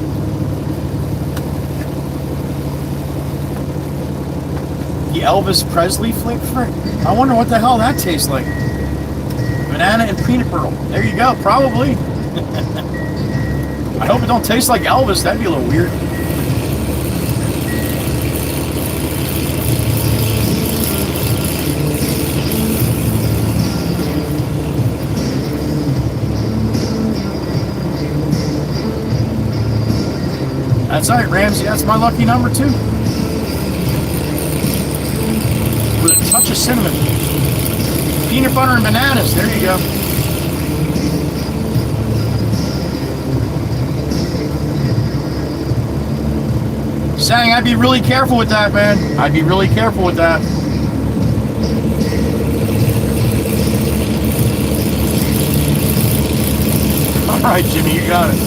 The Elvis Presley flick frick. I wonder what the hell that tastes like. Banana and peanut brittle. There you go, probably. I hope it don't taste like Elvis. That'd be a little weird. That's right, Ramsey. That's my lucky number too. With a touch of cinnamon. Peanut butter and bananas. There you go. Sang, I'd be really careful with that, man. I'd be really careful with that. All right, Jimmy, you got it.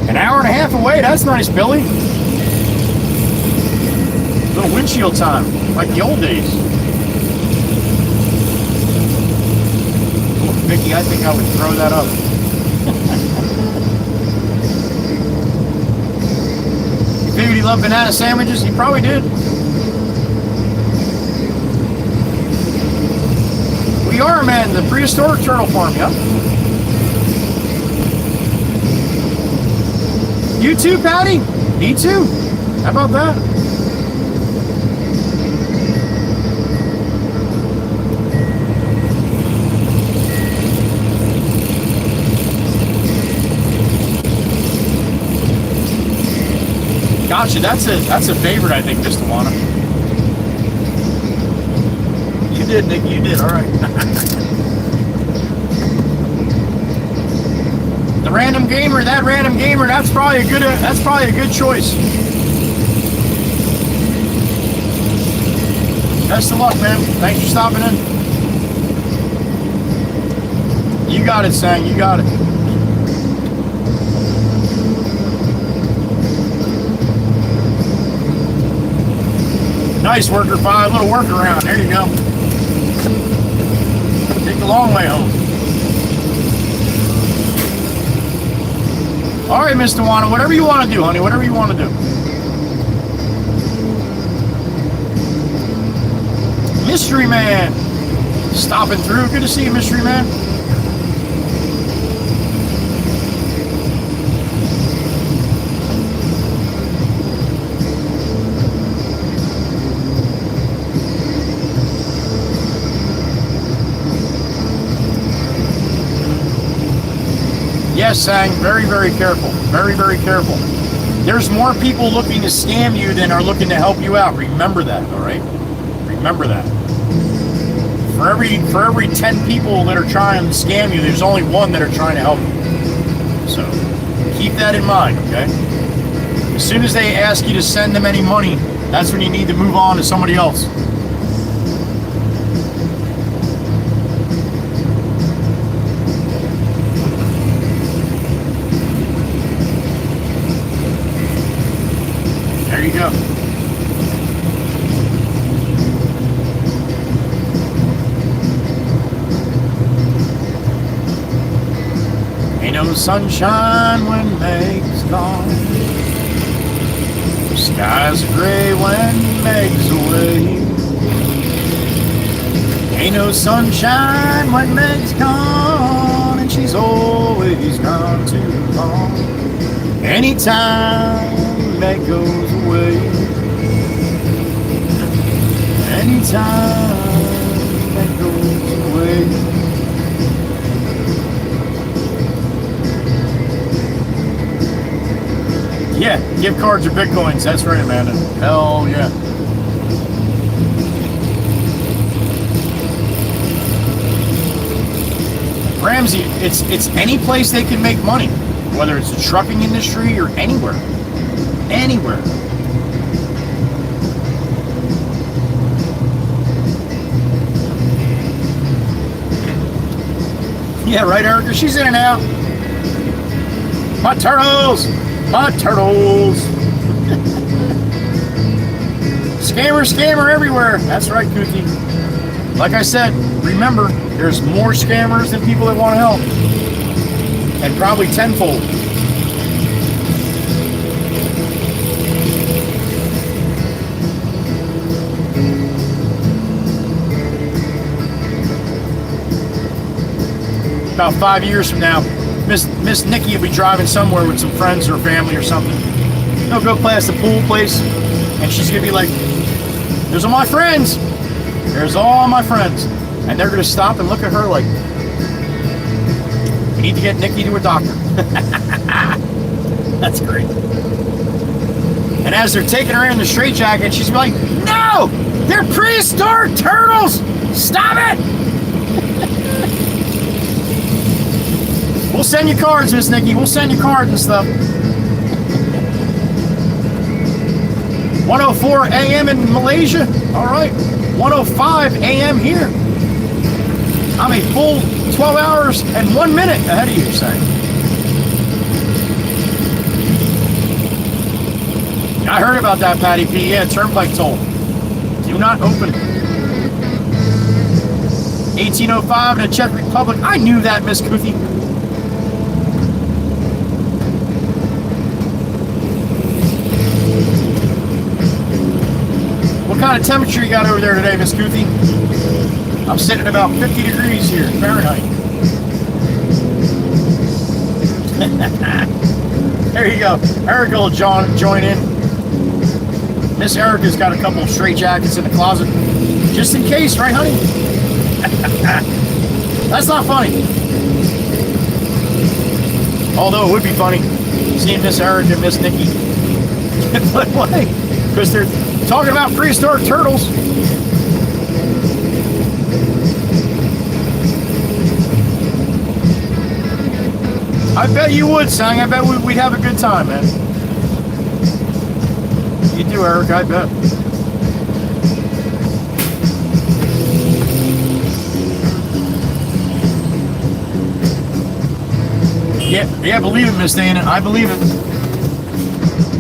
An hour and a half away. That's nice, Billy. Little windshield time, like the old days. Oh, Vicky, I think I would throw that up. You figured he loved banana sandwiches? He probably did. We are, man, the prehistoric turtle farm, yep. You too, Patty? Me too. How about that? Gotcha. That's a favorite, I think, Miss Tawana. You did, Nick. You did. All right. The random gamer. That random gamer. That's probably a good choice. Best of luck, man. Thanks for stopping in. You got it, Sang. You got it. Nice, Worker 5. Little workaround. There you go. Take the long way home. All right, Miss Tawana. Whatever you want to do, honey. Whatever you want to do. Mystery Man. Stopping through. Good to see you, Mystery Man. Yes, Sang, very, very careful. Very, very careful. There's more people looking to scam you than are looking to help you out. Remember that, all right? Remember that. For every 10 people that are trying to scam you, there's only one that are trying to help you. So keep that in mind, okay? As soon as they ask you to send them any money, that's when you need to move on to somebody else. There you go. Ain't no sunshine when Meg's gone. The skies are gray when Meg's away. Ain't no sunshine when Meg's gone, and she's always gone too long. Anytime Meg goes away, anytime Meg goes away. Yeah, gift cards or bitcoins. That's right, Amanda. Hell yeah. Ramsey, it's any place they can make money, whether it's the trucking industry or anywhere. Anywhere. Yeah, right, Erica? She's in and out. My turtles! My turtles! Scammer everywhere. That's right, Kuthi. Like I said, remember, there's more scammers than people that want to help. And probably tenfold. About 5 years from now, Miss Nikki will be driving somewhere with some friends or family or something. They'll go past the pool place, and she's gonna be like, "Those are my friends." There's all my friends. And they're going to stop and look at her like, we need to get Nikki to a doctor. That's great. And as they're taking her in the straitjacket, she's like, no! They're prehistoric turtles! Stop it! We'll send you cards, Miss Nikki. We'll send you cards and stuff. 1:04 a.m. in Malaysia. All right. 1:05 a.m. here. I'm a full 12 hours and 1 minute ahead of you, sir. I heard about that, Patty P. Yeah, turnpike toll. Do not open. 1805 in the Czech Republic. I knew that, Miss Kuthi. What kind of temperature you got over there today, Miss Kuthi? I'm sitting at about 50 degrees here, Fahrenheit. There you go. Erica will join in. Miss Erica's got a couple of straight jackets in the closet. Just in case, right, honey? That's not funny. Although it would be funny seeing Miss Erica and Miss Nikki get put away. Because they're talking about prehistoric turtles. I bet you would, Sang. I bet we'd have a good time, man. You do, Eric, I bet. Yeah, believe it, Miss Dana. I believe it.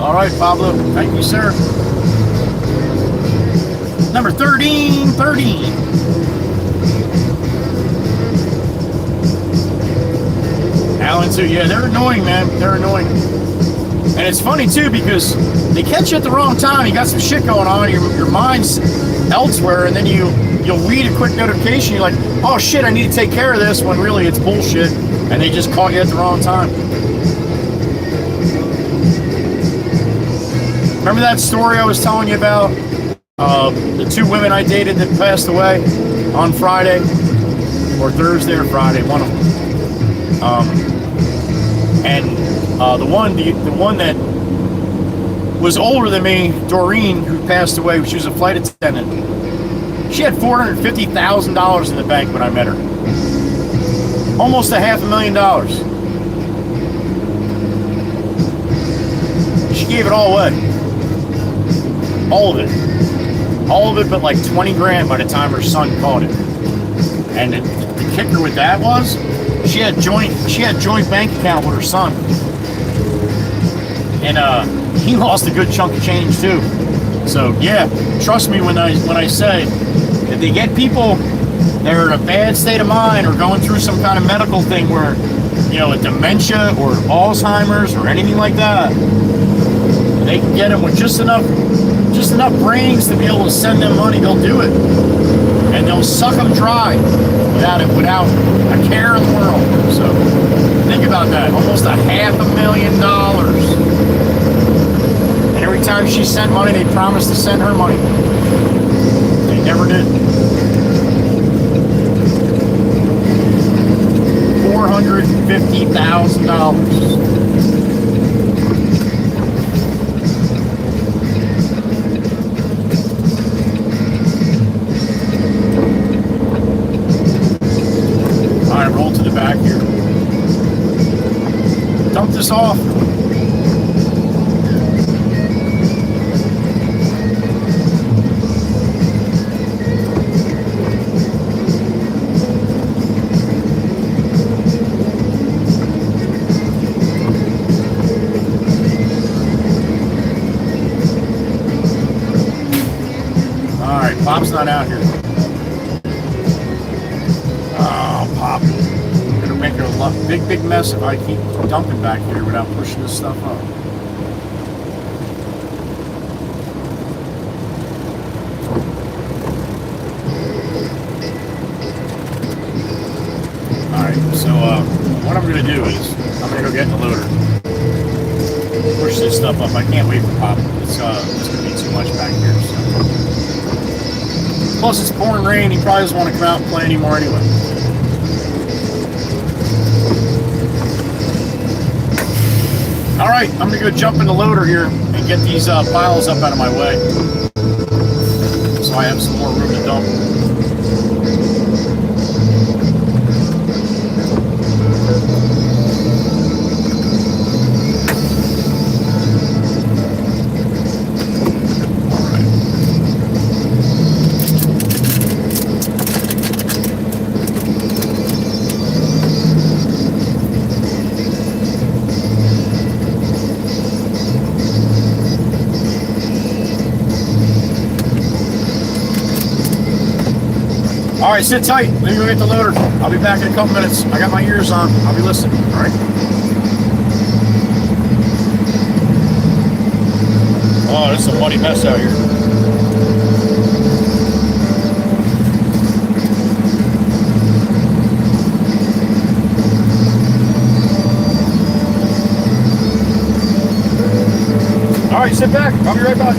All right, Pablo. Thank you, sir. Number 1313. Alan, too. Yeah, they're annoying, man. They're annoying. And it's funny, too, because they catch you at the wrong time. You got some shit going on. Your mind's elsewhere, and then you'll read a quick notification. You're like, oh, shit, I need to take care of this, when really it's bullshit. And they just caught you at the wrong time. Remember that story I was telling you about? The two women I dated that passed away on Friday? Or Thursday or Friday, one of them. The one that was older than me, Doreen, who passed away, she was a flight attendant. She had $450,000 in the bank when I met her. Almost $500,000. She gave it all away. All of it. All of it but like 20 grand by the time her son caught it. And the kicker with that was she had joint bank account with her son. And he lost a good chunk of change too. So yeah, trust me when I say if they get people that are in a bad state of mind or going through some kind of medical thing where, you know, a dementia or Alzheimer's or anything like that, they can get them with just enough brains to be able to send them money, they'll do it. And they'll suck them dry without a care in the world. So think about that. Almost $500,000. And every time she sent money, they promised to send her money. They never did. $450,000. Roll to the back here. Dump this off. All right, Pop's not out here. Oh, Pop. I'm gonna make a big mess if I keep dumping back here without pushing this stuff up. Alright, so what I'm gonna do is I'm gonna go get in the loader. Push this stuff up. I can't wait for Pop. It's gonna be too much back here, so. Plus, it's pouring rain. He probably doesn't want to come out and play anymore anyway. All right, I'm going to go jump in the loader here and get these piles up out of my way. So I have some more room to dump. All right, sit tight. Let me go get the loader. I'll be back in a couple minutes. I got my ears on. I'll be listening. All right. Oh, this is a muddy mess out here. All right, sit back. I'll be right back.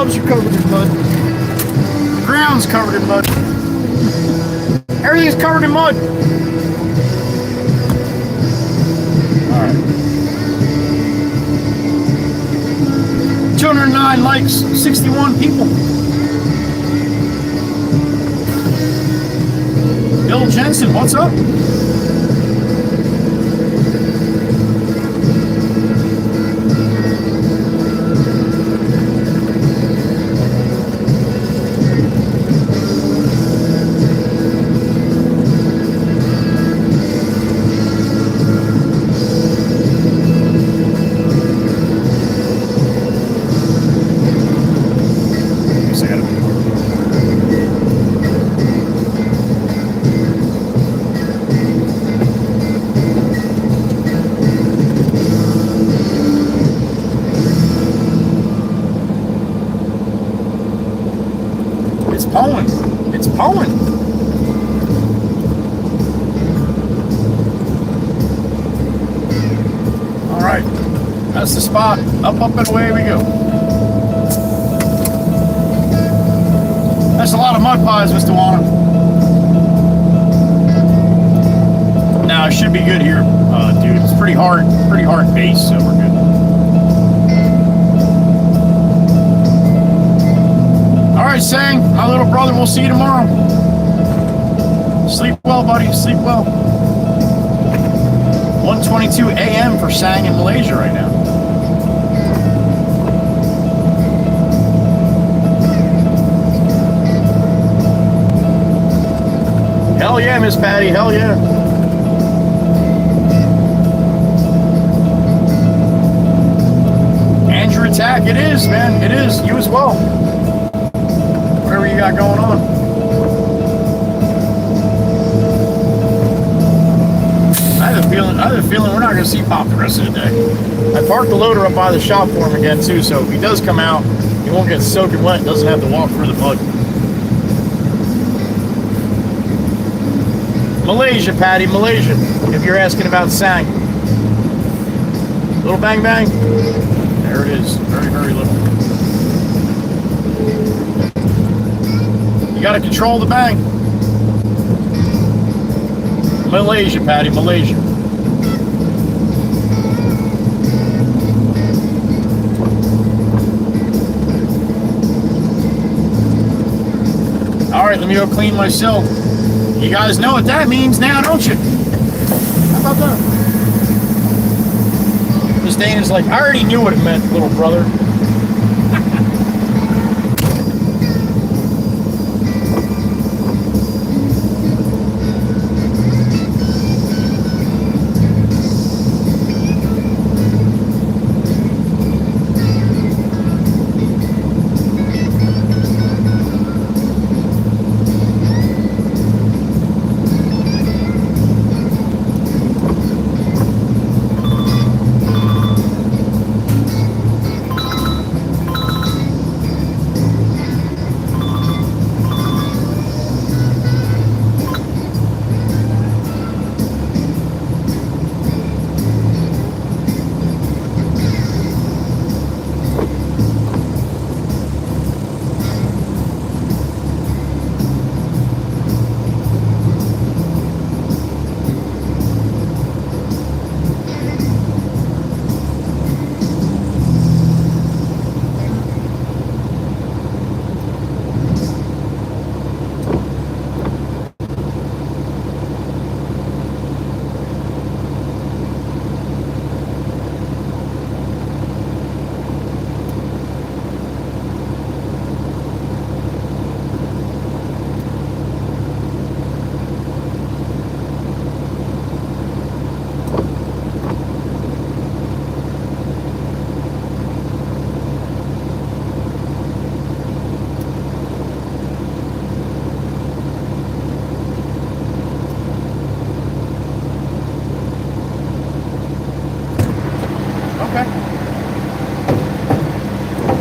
gloves are covered in mud. The ground's covered in mud. Everything's covered in mud. Alright. 209 likes, 61 people. Bill Jensen, what's up? It's Poland. All right, that's the spot. Up, and away we go. That's a lot of mud pies, Mr. Warner. Now it should be good here, dude. It's pretty hard base, so we're good. All right, Sang, my little brother, we'll see you tomorrow. Sleep well, buddy, sleep well. 1:22 a.m. for Sang in Malaysia right now. Hell yeah, Miss Patty, hell yeah. Andrew Attack, it is, man, it is. You as well. Whatever you got going on. I have a feeling we're not going to see Pop the rest of the day. I parked the loader up by the shop for him again too, so if he does come out, he won't get soaking wet, doesn't have to walk through the mud. Malaysia, Patty, Malaysia, if you're asking about Sang. Little bang bang. There it is. Very, very little. You gotta control the bang. Malaysia, Patty, Malaysia. All right, let me go clean myself. You guys know what that means now, don't you? How about that? Miss Dana's like, I already knew what it meant, little brother.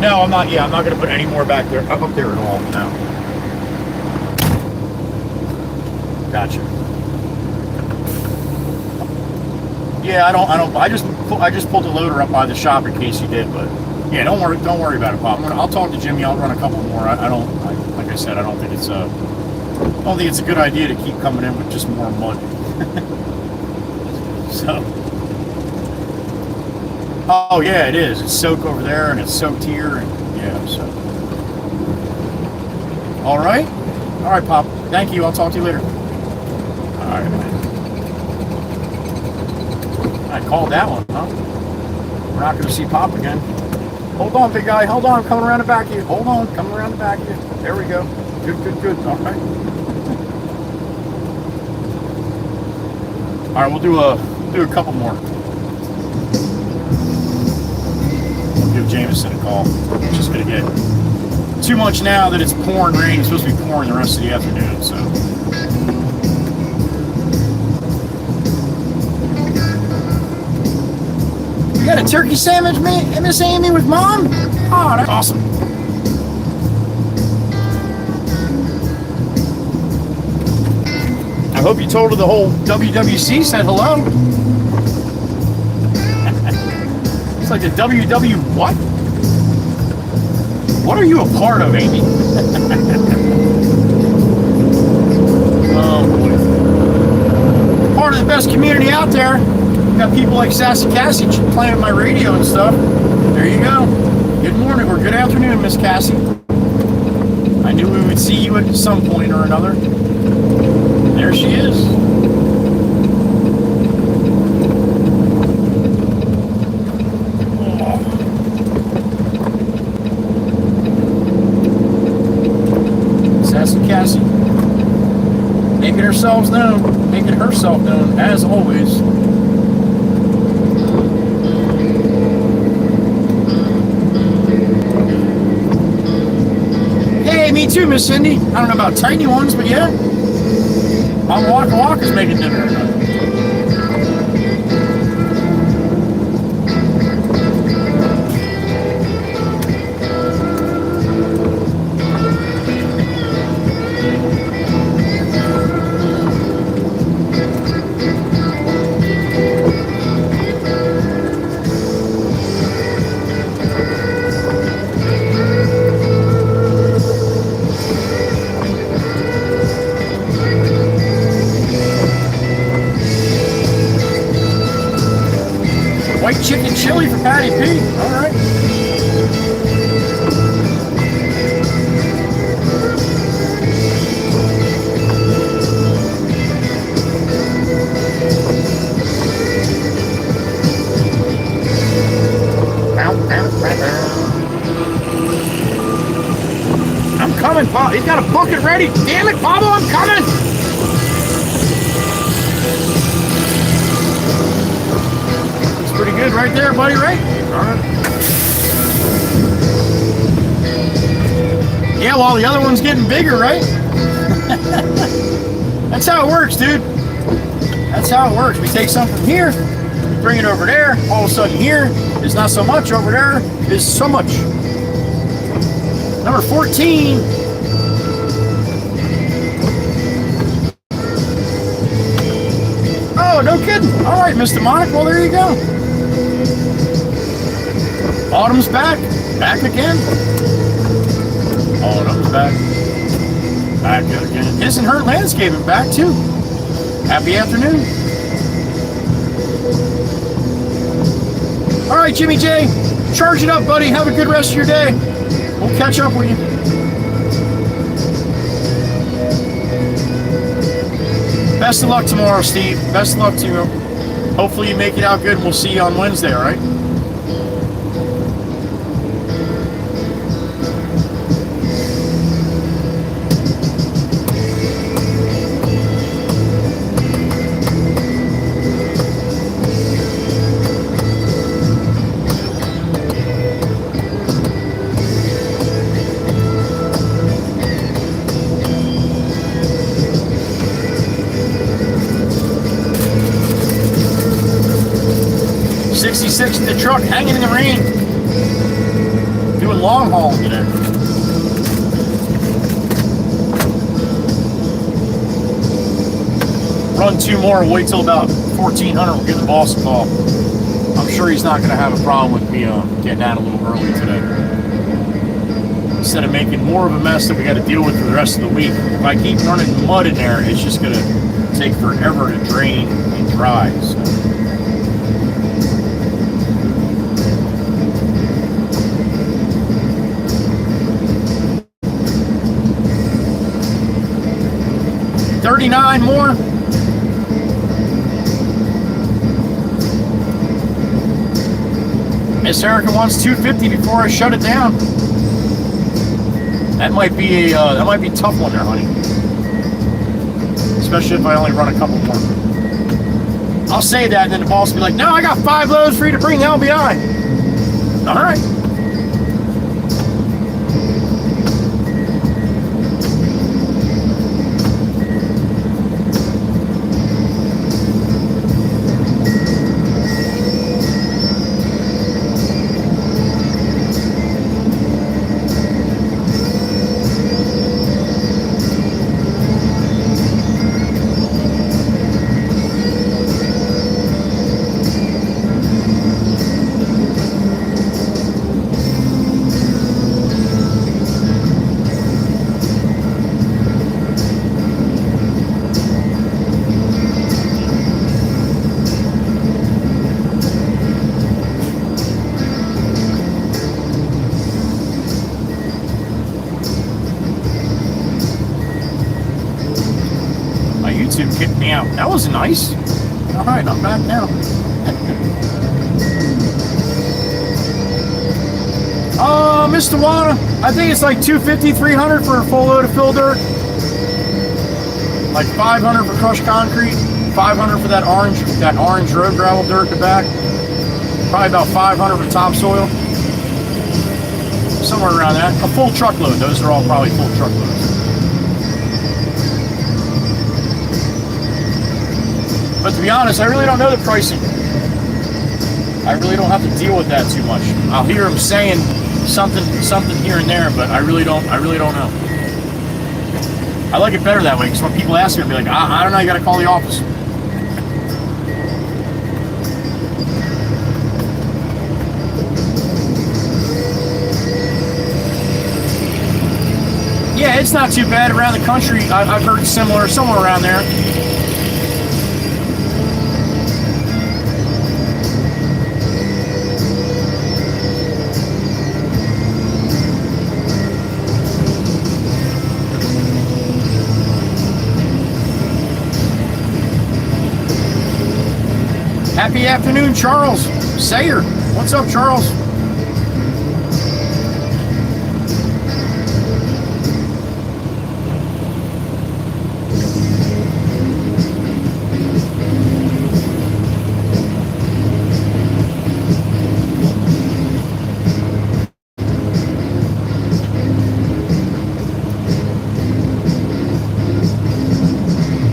No, I'm not. Yeah, I'm not going to put any more back there, up there at all. No. Gotcha. Yeah, I don't. I just pulled the loader up by the shop in case you did, but Yeah, don't worry about it, Pop. I'll talk to Jimmy. I'll run a couple more. Like I said, I don't think it's a good idea to keep coming in with just more mud. So, oh yeah, it is. It's soaked over there and it's soaked here, and yeah. So, all right, Pop. Thank you. I'll talk to you later. All right. I called that one, huh? We're not going to see Pop again. Hold on, big guy. Hold on. I'm coming around the back of you. Hold on. Coming around the back of you. There we go. Good. All right. All right. We'll do a couple more. I'll give Jameson a call. It's just going to get too much now that it's pouring rain. It's supposed to be pouring the rest of the afternoon, so. You got a turkey sandwich, Miss Amy, with Mom? Oh, that's awesome. I hope you told her the whole WWC said hello. It's like the WW what? What are you a part of, Amy? Oh, boy. Part of the best community out there. Got people like Sassy Cassie playing my radio and stuff. There you go. Good morning or good afternoon, Miss Cassie. I knew we would see you at some point or another. There she is. Oh. Sassy Cassie. Making herself known as always. Me too, Miss Cindy. I don't know about tiny ones, but yeah. Mom Walker's making dinner. Chicken chili for Patty P. All right. I'm coming, Pablo. He's got a bucket ready. Damn it, Pablo, I'm coming. Pretty good right there, buddy, right? All right. Yeah, well, the other one's getting bigger, right? That's how it works, dude. That's how it works. We take some from here, we bring it over there. All of a sudden here is not so much. Over there is so much. Number 14. Oh, no kidding. All right, Mr. Monic. Well, there you go. Autumn's back again. Autumn's back again. His and her landscaping back too. Happy afternoon. All right, Jimmy J, charge it up, buddy. Have a good rest of your day. We'll catch up with you. Best of luck tomorrow, Steve. Best of luck to you. Hopefully you make it out good. We'll see you on Wednesday, all right? 66 in the truck, hanging in the rain. Doing long haul today. Run two more, wait till about 1400, we'll give the boss a call. I'm sure he's not going to have a problem with me getting out a little early today. Instead of making more of a mess that we got to deal with for the rest of the week. If I keep running mud in there, it's just going to take forever to drain and dry. So. $39 more. Miss Erica wants $250 before I shut it down. That might be a tough one there, honey. Especially if I only run a couple more. I'll say that, and then the boss will be like, "No, I got 5 loads for you to bring LBI." All right. YouTube kicked me out. That was nice. All right, I'm back now. Mr. Wana, I think it's like $250, $300 for a full load of fill dirt. Like $500 for crushed concrete, $500 for that orange road gravel dirt in the back. Probably about $500 for topsoil. Somewhere around that. A full truckload. Those are all probably full truckloads. But to be honest, I really don't know the pricing. I really don't have to deal with that too much. I'll hear them saying something here and there, but I really don't know. I like it better that way, because when people ask me, I'll be like, I don't know, you gotta call the office. Yeah, it's not too bad around the country. I've heard similar, somewhere around there. Happy afternoon, Charles Sayer. What's up, Charles?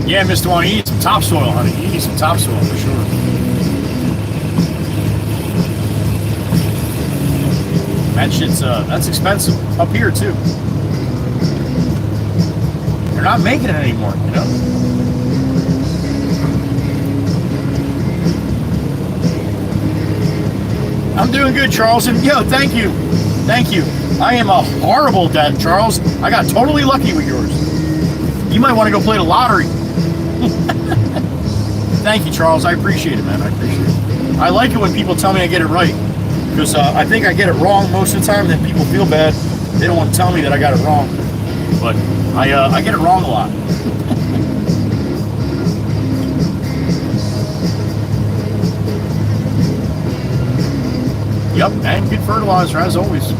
Yeah, Mr. One, you need some topsoil, honey. You need some topsoil for sure. That shit's that's expensive up here too. They're not making it anymore, you know. I'm doing good, Charles, and yo, thank you. I am a horrible dad, Charles. I got totally lucky with yours. You might want to go play the lottery. Thank you, Charles. I appreciate it, man. I appreciate it. I like it when people tell me I get it right. Because I think I get it wrong most of the time, and then people feel bad. They don't want to tell me that I got it wrong. But I get it wrong a lot. Yep, and good fertilizer, as always.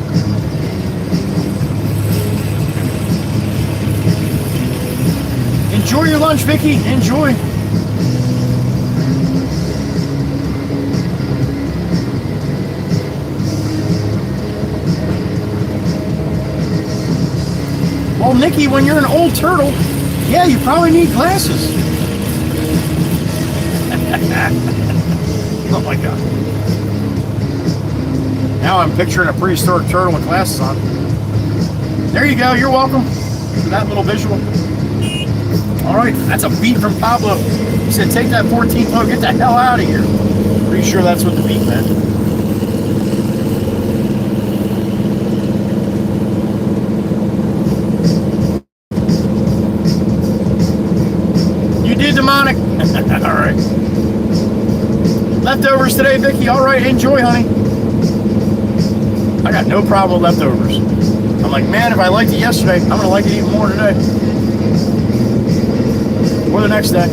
Enjoy your lunch, Vicky. Enjoy. Well, Nikki, when you're an old turtle, yeah, you probably need glasses. Oh my God. Now I'm picturing a prehistoric turtle with glasses on. There you go. You're welcome for that little visual. All right, that's a beat from Pablo. He said, take that 14 load, get the hell out of here. Pretty sure that's what the beat meant. You did, demonic. All right. Leftovers today, Vicky. All right, enjoy, honey. I got no problem with leftovers. I'm like, man, if I liked it yesterday, I'm gonna like it even more today. Or the next day.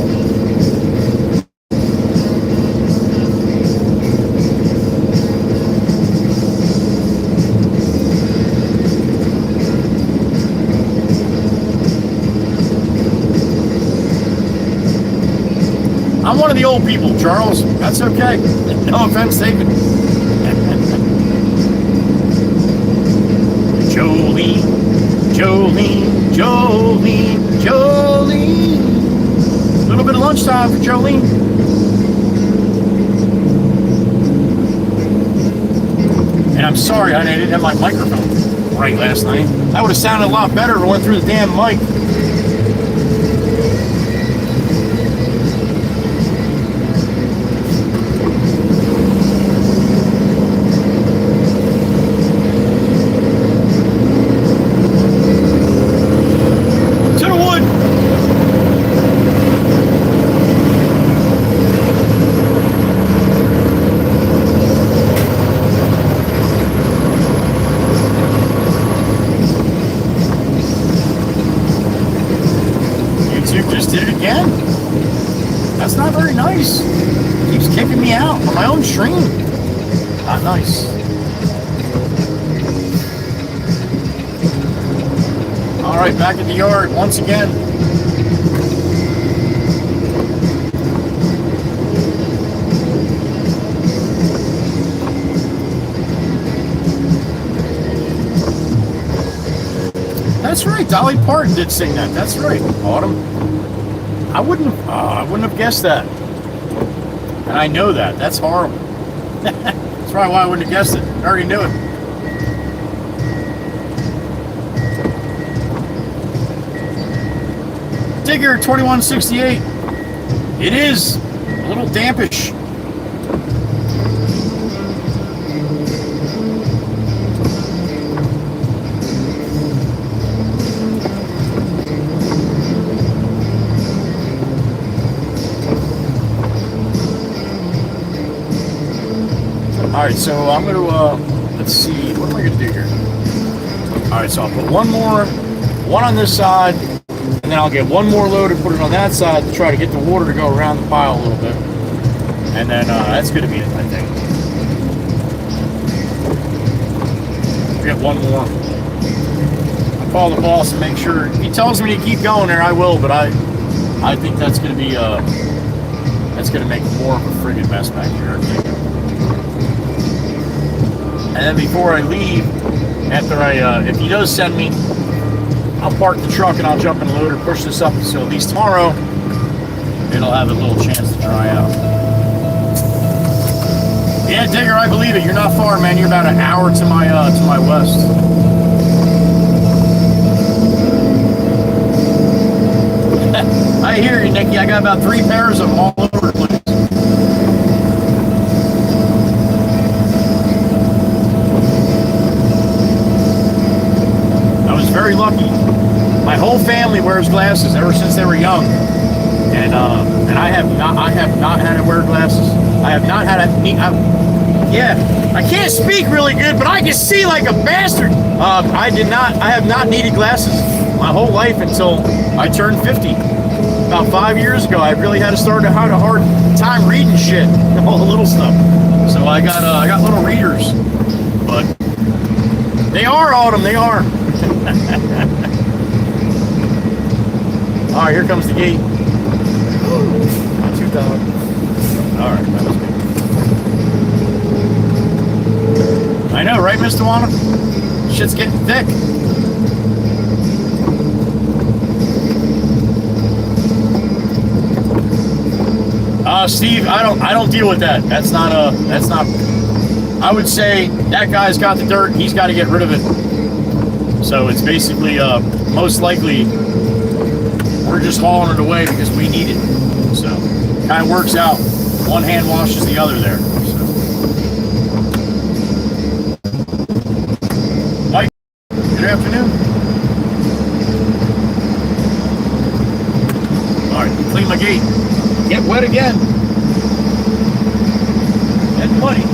I'm one of the old people, Charles. That's okay. No offense taken. Jolene, Jolene, Jolene, Jolene. A little bit of lunchtime for Jolene. And I'm sorry, honey, I didn't have my microphone right last night. That would have sounded a lot better if it went through the damn mic. That's not very nice. Keeps kicking me out on my own stream. Not nice. All right, back at the yard once again. That's right. Dolly Parton did sing that. That's right. Autumn. I wouldn't have guessed that. And I know that. That's horrible. That's probably why I wouldn't have guessed it. I already knew it. Digger 2168. It is a little dampish. Alright, so I'm going to, let's see, what am I going to do here? Alright, so I'll put one on this side, and then I'll get one more load and put it on that side to try to get the water to go around the pile a little bit. And then that's going to be it, I think. Get one more. I'll call the boss and make sure. If he tells me to keep going there, I will, but I think that's going to be, that's going to make more of a friggin' mess back here, I think. And then before I leave, after if he does send me, I'll park the truck and I'll jump in the loader, push this up, so at least tomorrow it'll have a little chance to dry out. Yeah, Digger, I believe it. You're not far, man. You're about an hour to my west. I hear you, Nikki. I got about 3 pairs of them all over the place. Very lucky. My whole family wears glasses ever since they were young, and I have not had to wear glasses. I have not had I can't speak really good, but I can see like a bastard. I have not needed glasses my whole life until I turned 50. About 5 years ago, I really had to start to have a hard time reading shit, all the little stuff. So I got little readers, but they are Autumn. They are. Alright, here comes the gate. Not too bad. Alright, that was good. I know, right, Mr. Wanna? Shit's getting thick. Steve, I don't deal with that. That's not I would say that guy's got the dirt, he's got to get rid of it. So it's basically, most likely, we're just hauling it away because we need it. So, kind of works out. one hand washes the other there. So. Mike, good afternoon. All right, clean my gate. Get wet again. And muddy.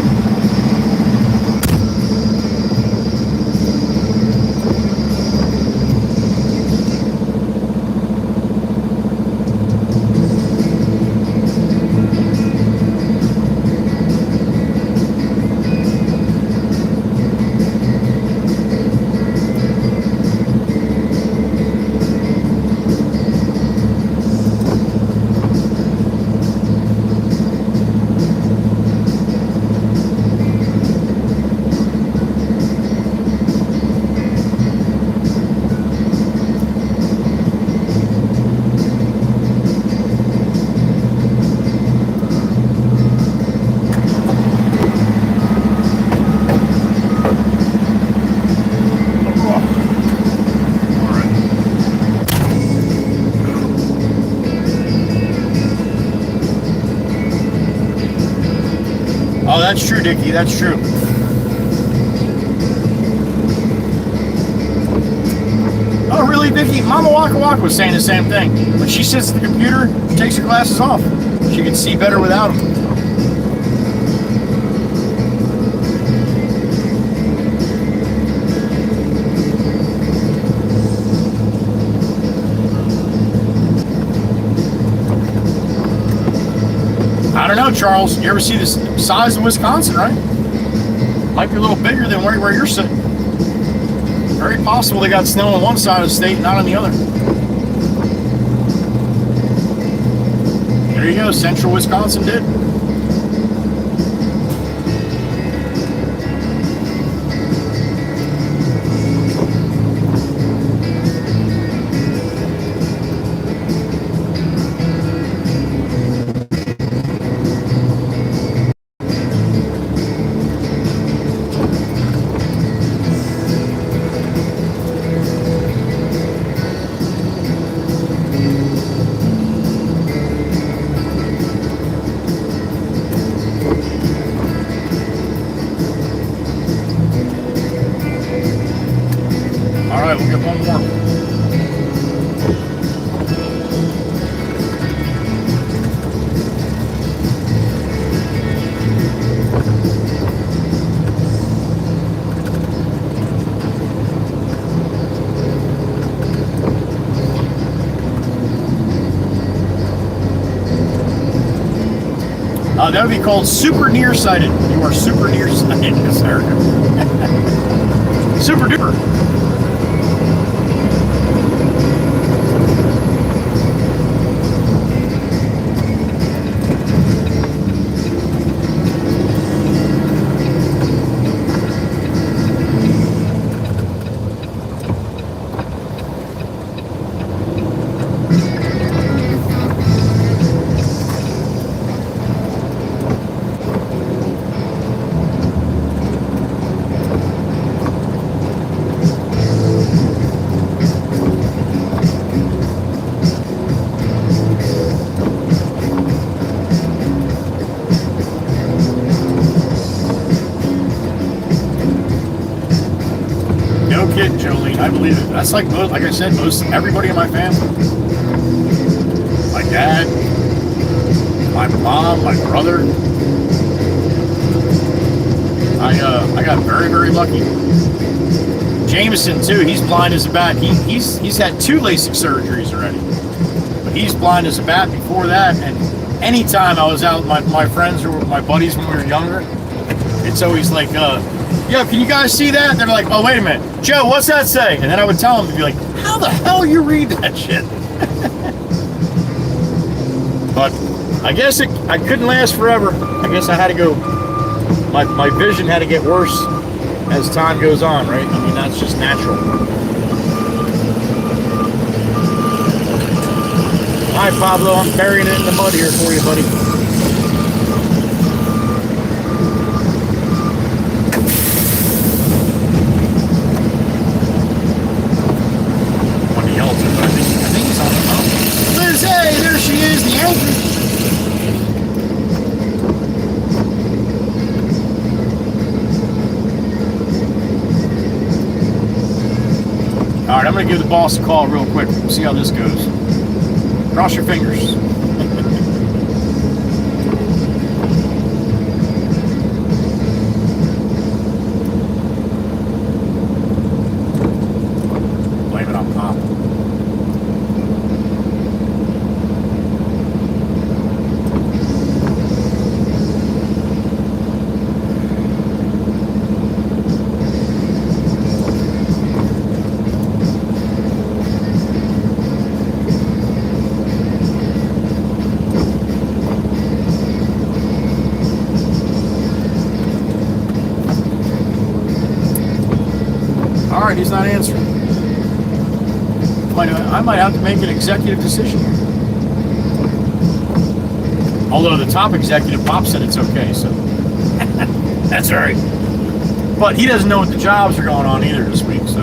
Oh, that's true, Dickie. That's true. Oh, really, Dickie? Mama Waka Waka was saying the same thing. When she sits at the computer, she takes her glasses off. She can see better without them. I don't know, Charles. You ever see the size of Wisconsin, right? Might be a little bigger than where you're sitting. Very possible they got snow on one side of the state, not on the other. There you go. Central Wisconsin did. We'll get one more. That would be called super nearsighted. You are super nearsighted, yes, Erica. Super duper. Kidding, Jolene. I believe it. That's like I said, everybody in my family. My dad, my mom, my brother. I got very, very lucky. Jameson too. He's blind as a bat. He's had 2 LASIK surgeries already. But he's blind as a bat before that. And anytime I was out with my friends or my buddies when we were younger, it's always like, yo, can you guys see that? They're like, oh, wait a minute. Joe, what's that say? And then I would tell them to be like, how the hell you read that shit? But I guess I couldn't last forever. I guess I had to go. My vision had to get worse as time goes on, right? I mean, that's just natural. All right, Pablo, I'm burying it in the mud here for you, buddy. Hey, there she is, the anchor. I'm going to give the boss a call real quick. We'll see how this goes. Cross your fingers. Blame it on Pop. Alright, he's not answering. I might have to make an executive decision here. Although the top executive, Pop, said it's okay, so that's alright. But he doesn't know what the jobs are going on either this week, so.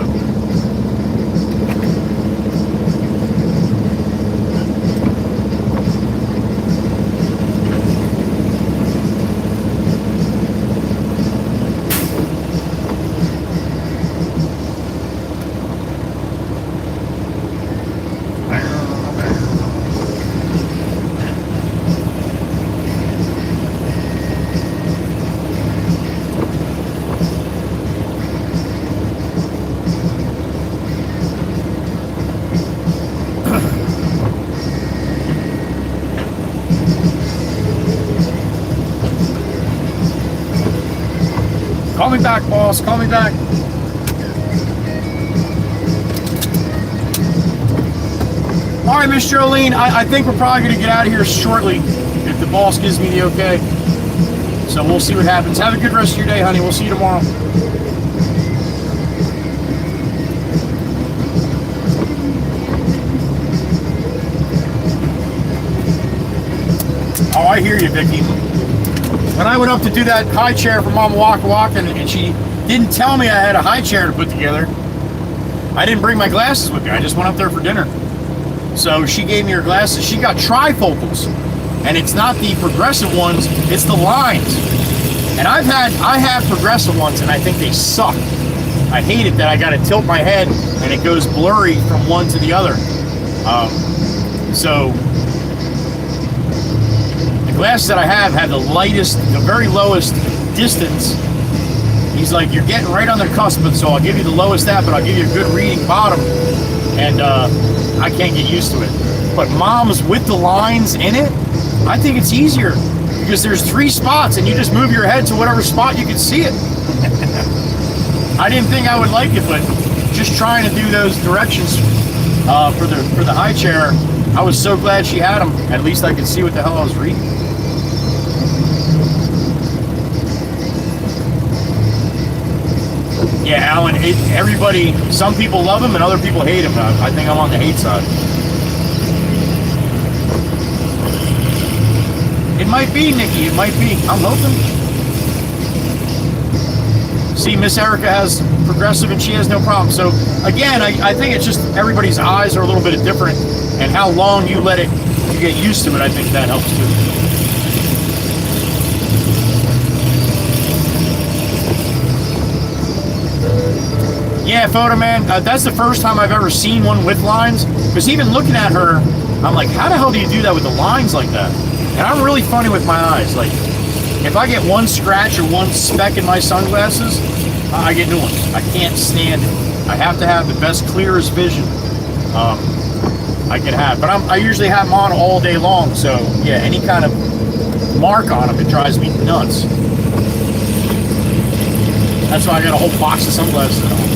Call me back, boss. Call me back. All right, Miss Jolene, I think we're probably going to get out of here shortly if the boss gives me the okay. So we'll see what happens. Have a good rest of your day, honey. We'll see you tomorrow. Oh, I hear you, Vicky. When I went up to do that high chair for Mama Waka Waka, and she didn't tell me I had a high chair to put together, I didn't bring my glasses with me. I just went up there for dinner. So she gave me her glasses. She got trifocals, and it's not the progressive ones, it's the lines. And I have progressive ones, and I think they suck. I hate it that I got to tilt my head, and it goes blurry from one to the other. So the glasses that I have the very lowest distance. He's like, you're getting right on the cusp, so I'll give you the lowest that, but I'll give you a good reading bottom. And I can't get used to it. But Mom's with the lines in it, I think it's easier because there's 3 spots and you just move your head to whatever spot you can see it. I didn't think I would like it, but just trying to do those directions for the high chair, I was so glad she had them. At least I could see what the hell I was reading. Yeah, Alan, everybody, some people love him and other people hate him. I think I'm on the hate side. It might be, Nikki, it might be. I'm hoping. See, Miss Erica has progressive and she has no problem. So, again, I think it's just everybody's eyes are a little bit different, and how long you let it, you get used to it, I think that helps too. Yeah, Photo Man, that's the first time I've ever seen one with lines, because even looking at her, I'm like, how the hell do you do that with the lines like that? And I'm really funny with my eyes. Like, if I get one scratch or one speck in my sunglasses, I get new ones. I can't stand it. I have to have the best, clearest vision I can have. But I usually have them on all day long, so yeah, any kind of mark on them, it drives me nuts. That's why I got a whole box of sunglasses at home.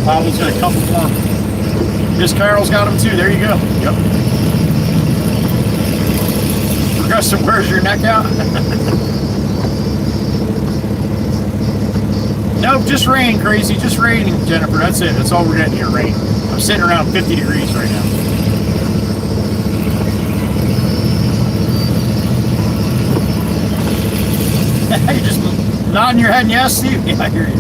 Paul's got a couple more. Miss Carol's got them too. There you go. Yep. Progressive, where's your neck out? Nope, just rain, crazy. Just raining, Jennifer. That's it. That's all we're getting here, rain. I'm sitting around 50 degrees right now. You just nodding your head yes, Steve? Yeah, I hear you.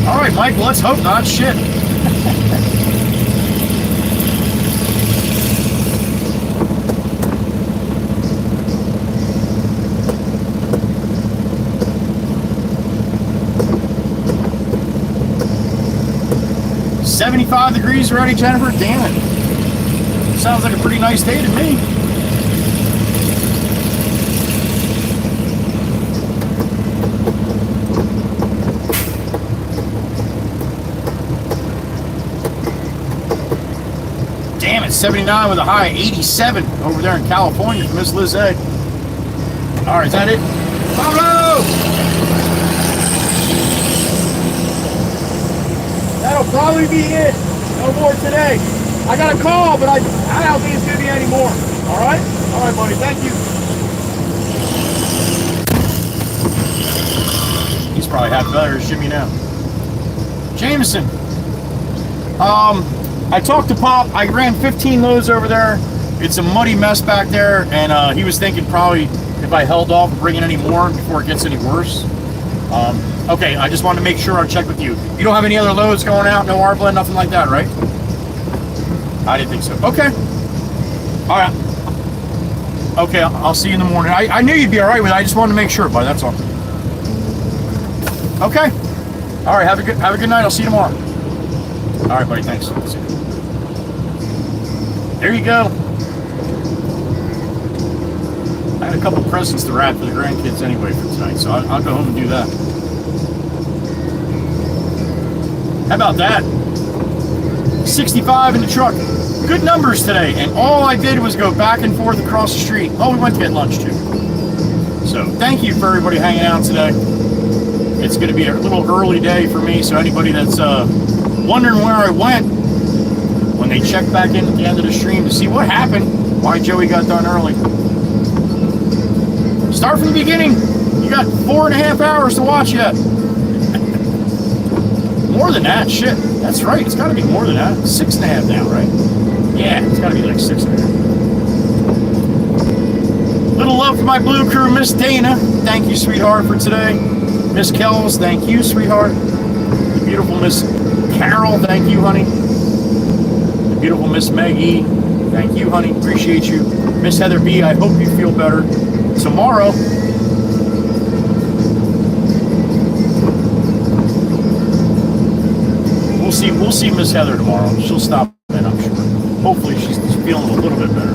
All right, Mike, let's hope not. Shit. $75 degrees already, Jennifer? Damn it. Sounds like a pretty nice day to me. Damn it, 79 with a high 87 over there in California for Miss Liz A. All right, is that it? Pablo! That'll probably be it. No more today. I got a call, but I don't think it's going to be any more. All right? All right, buddy. Thank you. He's probably half better. Shimmy now. Jameson. I talked to Pop. I ran 15 loads over there. It's a muddy mess back there, and he was thinking probably if I held off bringing any more before it gets any worse. Okay, I just wanted to make sure I checked with you. You don't have any other loads going out? No R blend, nothing like that, right? I didn't think so. Okay. All right. Okay, I'll see you in the morning. I knew you'd be all right with it. I just wanted to make sure, buddy. That's all. Okay. All right. Have a good night. I'll see you tomorrow. All right, buddy. Thanks. See you. There you go. I had a couple presents to wrap for the grandkids anyway for tonight, so I'll go home and do that. How about that? 65 in the truck. Good numbers today, and all I did was go back and forth across the street. Oh, we went to get lunch too. So thank you for everybody hanging out today. It's going to be a little early day for me, so anybody that's wondering where I went, when they check back in at the end of the stream to see what happened, why Joey got done early. Start from the beginning. You got 4.5 hours to watch yet. More than that, shit. That's right. It's got to be more than that. 6.5 now, right? Yeah, it's got to be like 6.5. Little love for my blue crew, Miss Dana. Thank you, sweetheart, for today. Miss Kells, thank you, sweetheart. The beautiful Miss Carol, thank you, honey. The beautiful Miss Maggie, thank you, honey. Appreciate you. Miss Heather B, I hope you feel better tomorrow. We'll see Miss Heather tomorrow. She'll stop in, I'm sure. Hopefully she's feeling a little bit better.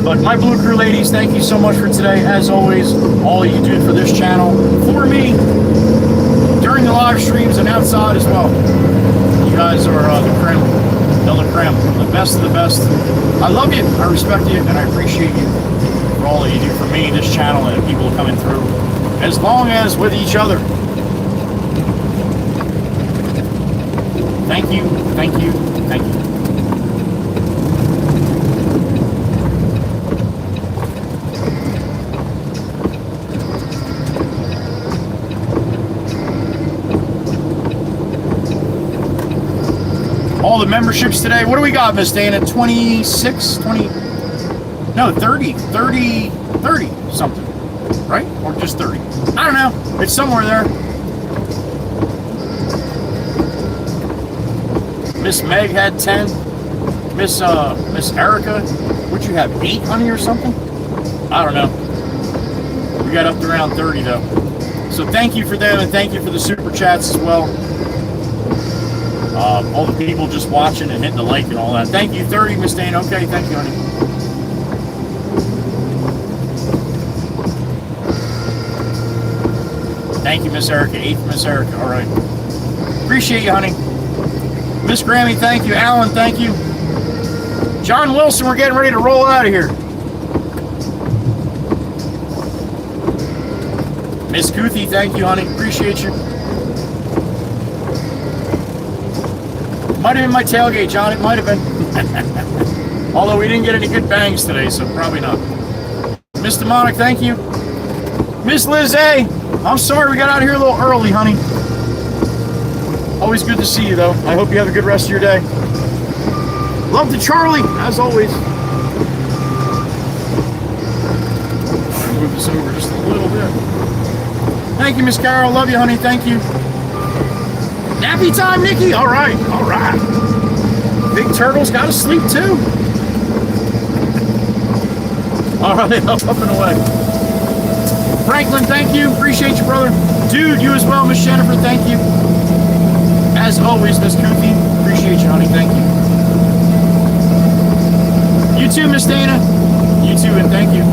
But my Blue Crew ladies, thank you so much for today. As always, all you do for this channel, for me, during the live streams and outside as well. You guys are the creme, de la creme, the best of the best. I love you, I respect you, and I appreciate you for all that you do for me, this channel, and people coming through, as long as with each other. Thank you, thank you, thank you. All the memberships today. What do we got, Miss Dana? 26, 20, no, 30 something, right? Or just 30? I don't know. It's somewhere there. Miss Meg had 10. Miss Erica, what'd you have, 8, honey, or something? I don't know. We got up to around 30 though. So thank you for them, and thank you for the super chats as well. All the people just watching and hitting the like and all that. Thank you, 30, Miss Dana. Okay, thank you, honey. Thank you, Miss Erica. 8 for Miss Erica. All right. Appreciate you, honey. Miss Grammy, thank you. Alan, thank you. John Wilson, we're getting ready to roll out of here. Miss Kuthi, thank you, honey. Appreciate you. Might have been my tailgate, John. It might have been. Although we didn't get any good bangs today, so probably not. Miss Demonic, thank you. Miss Liz A, I'm sorry we got out of here a little early, honey. Always good to see you, though. I hope you have a good rest of your day. Love to Charlie, as always. I'll move this over just a little bit. Thank you, Miss Carol. Love you, honey. Thank you. Nappy time, Nikki. All right. All right. Big Turtle's got to sleep, too. All right. Up and away. Franklin, thank you. Appreciate you, brother. Dude, you as well, Miss Jennifer. Thank you. As always, Miss Goofy. Appreciate you, honey. Thank you. You too, Miss Dana. You too, and thank you.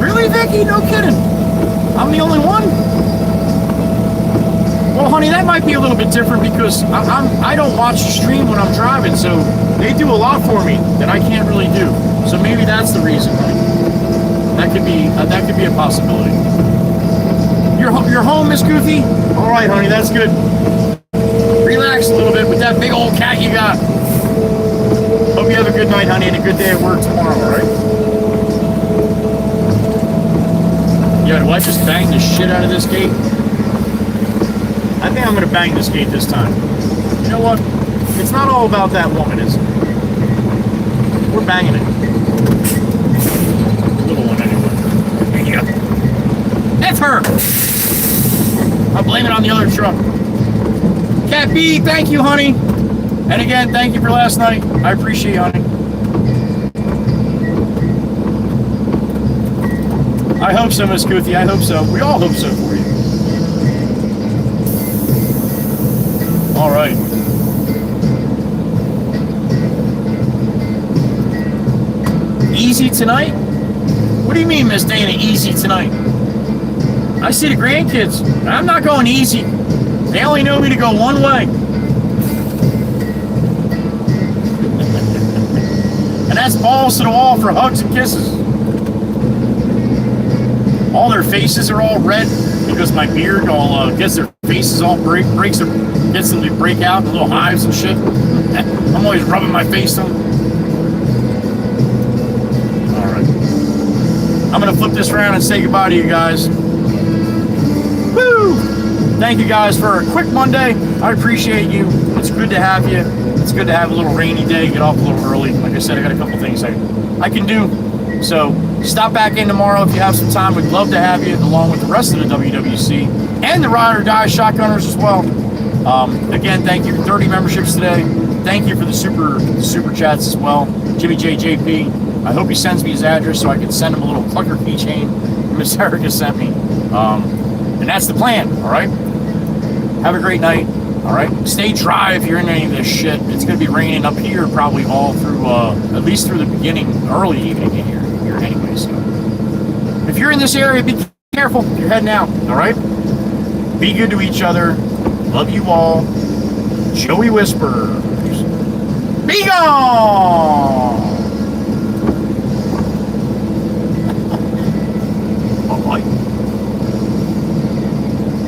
Really, Vicky? No kidding. I'm the only one? Well, honey, that might be a little bit different because I don't watch the stream when I'm driving, so they do a lot for me that I can't really do. So maybe that's the reason. Right? That could be a possibility. You're home, Miss Goofy? All right, honey, that's good. Relax a little bit with that big old cat you got. Hope you have a good night, honey, and a good day at work tomorrow, all right? Yeah, do I just bang the shit out of this gate? I think I'm going to bang this gate this time. You know what? It's not all about that woman, is it? We're banging it. Little one, anyway. There you go. F her! I'll blame it on the other truck. Cat B, thank you, honey. And again, thank you for last night. I appreciate you, honey. I hope so, Miss Kuthi. I hope so. We all hope so for you. All right. Easy tonight? What do you mean, Miss Dana, easy tonight? I see the grandkids. I'm not going easy. They only know me to go one way. And that's balls to the wall for hugs and kisses. All their faces are all red because my beard all gets their faces all gets them to break out in little hives and shit. I'm always rubbing my face on them. All right. I'm going to flip this around and say goodbye to you guys. Woo! Thank you guys for a quick Monday. I appreciate you. It's good to have you. It's good to have a little rainy day, get off a little early. Like I said, I got a couple things I can do. So stop back in tomorrow if you have some time. We'd love to have you along with the rest of the WWC and the Ride or Die Shotgunners as well. Again, thank you for 30 memberships today. Thank you for the super chats as well. Jimmy JJP. I hope he sends me his address so I can send him a little clucker keychain Miss Erica sent me. And that's the plan, all right? Have a great night, all right? Stay dry if you're in any of this shit. It's going to be raining up here probably all through, at least through the beginning, early evening in here anyway. So if you're in this area, be careful. You're heading out, all right? Be good to each other. Love you all. Joey Whispers. Be gone! Bye-bye.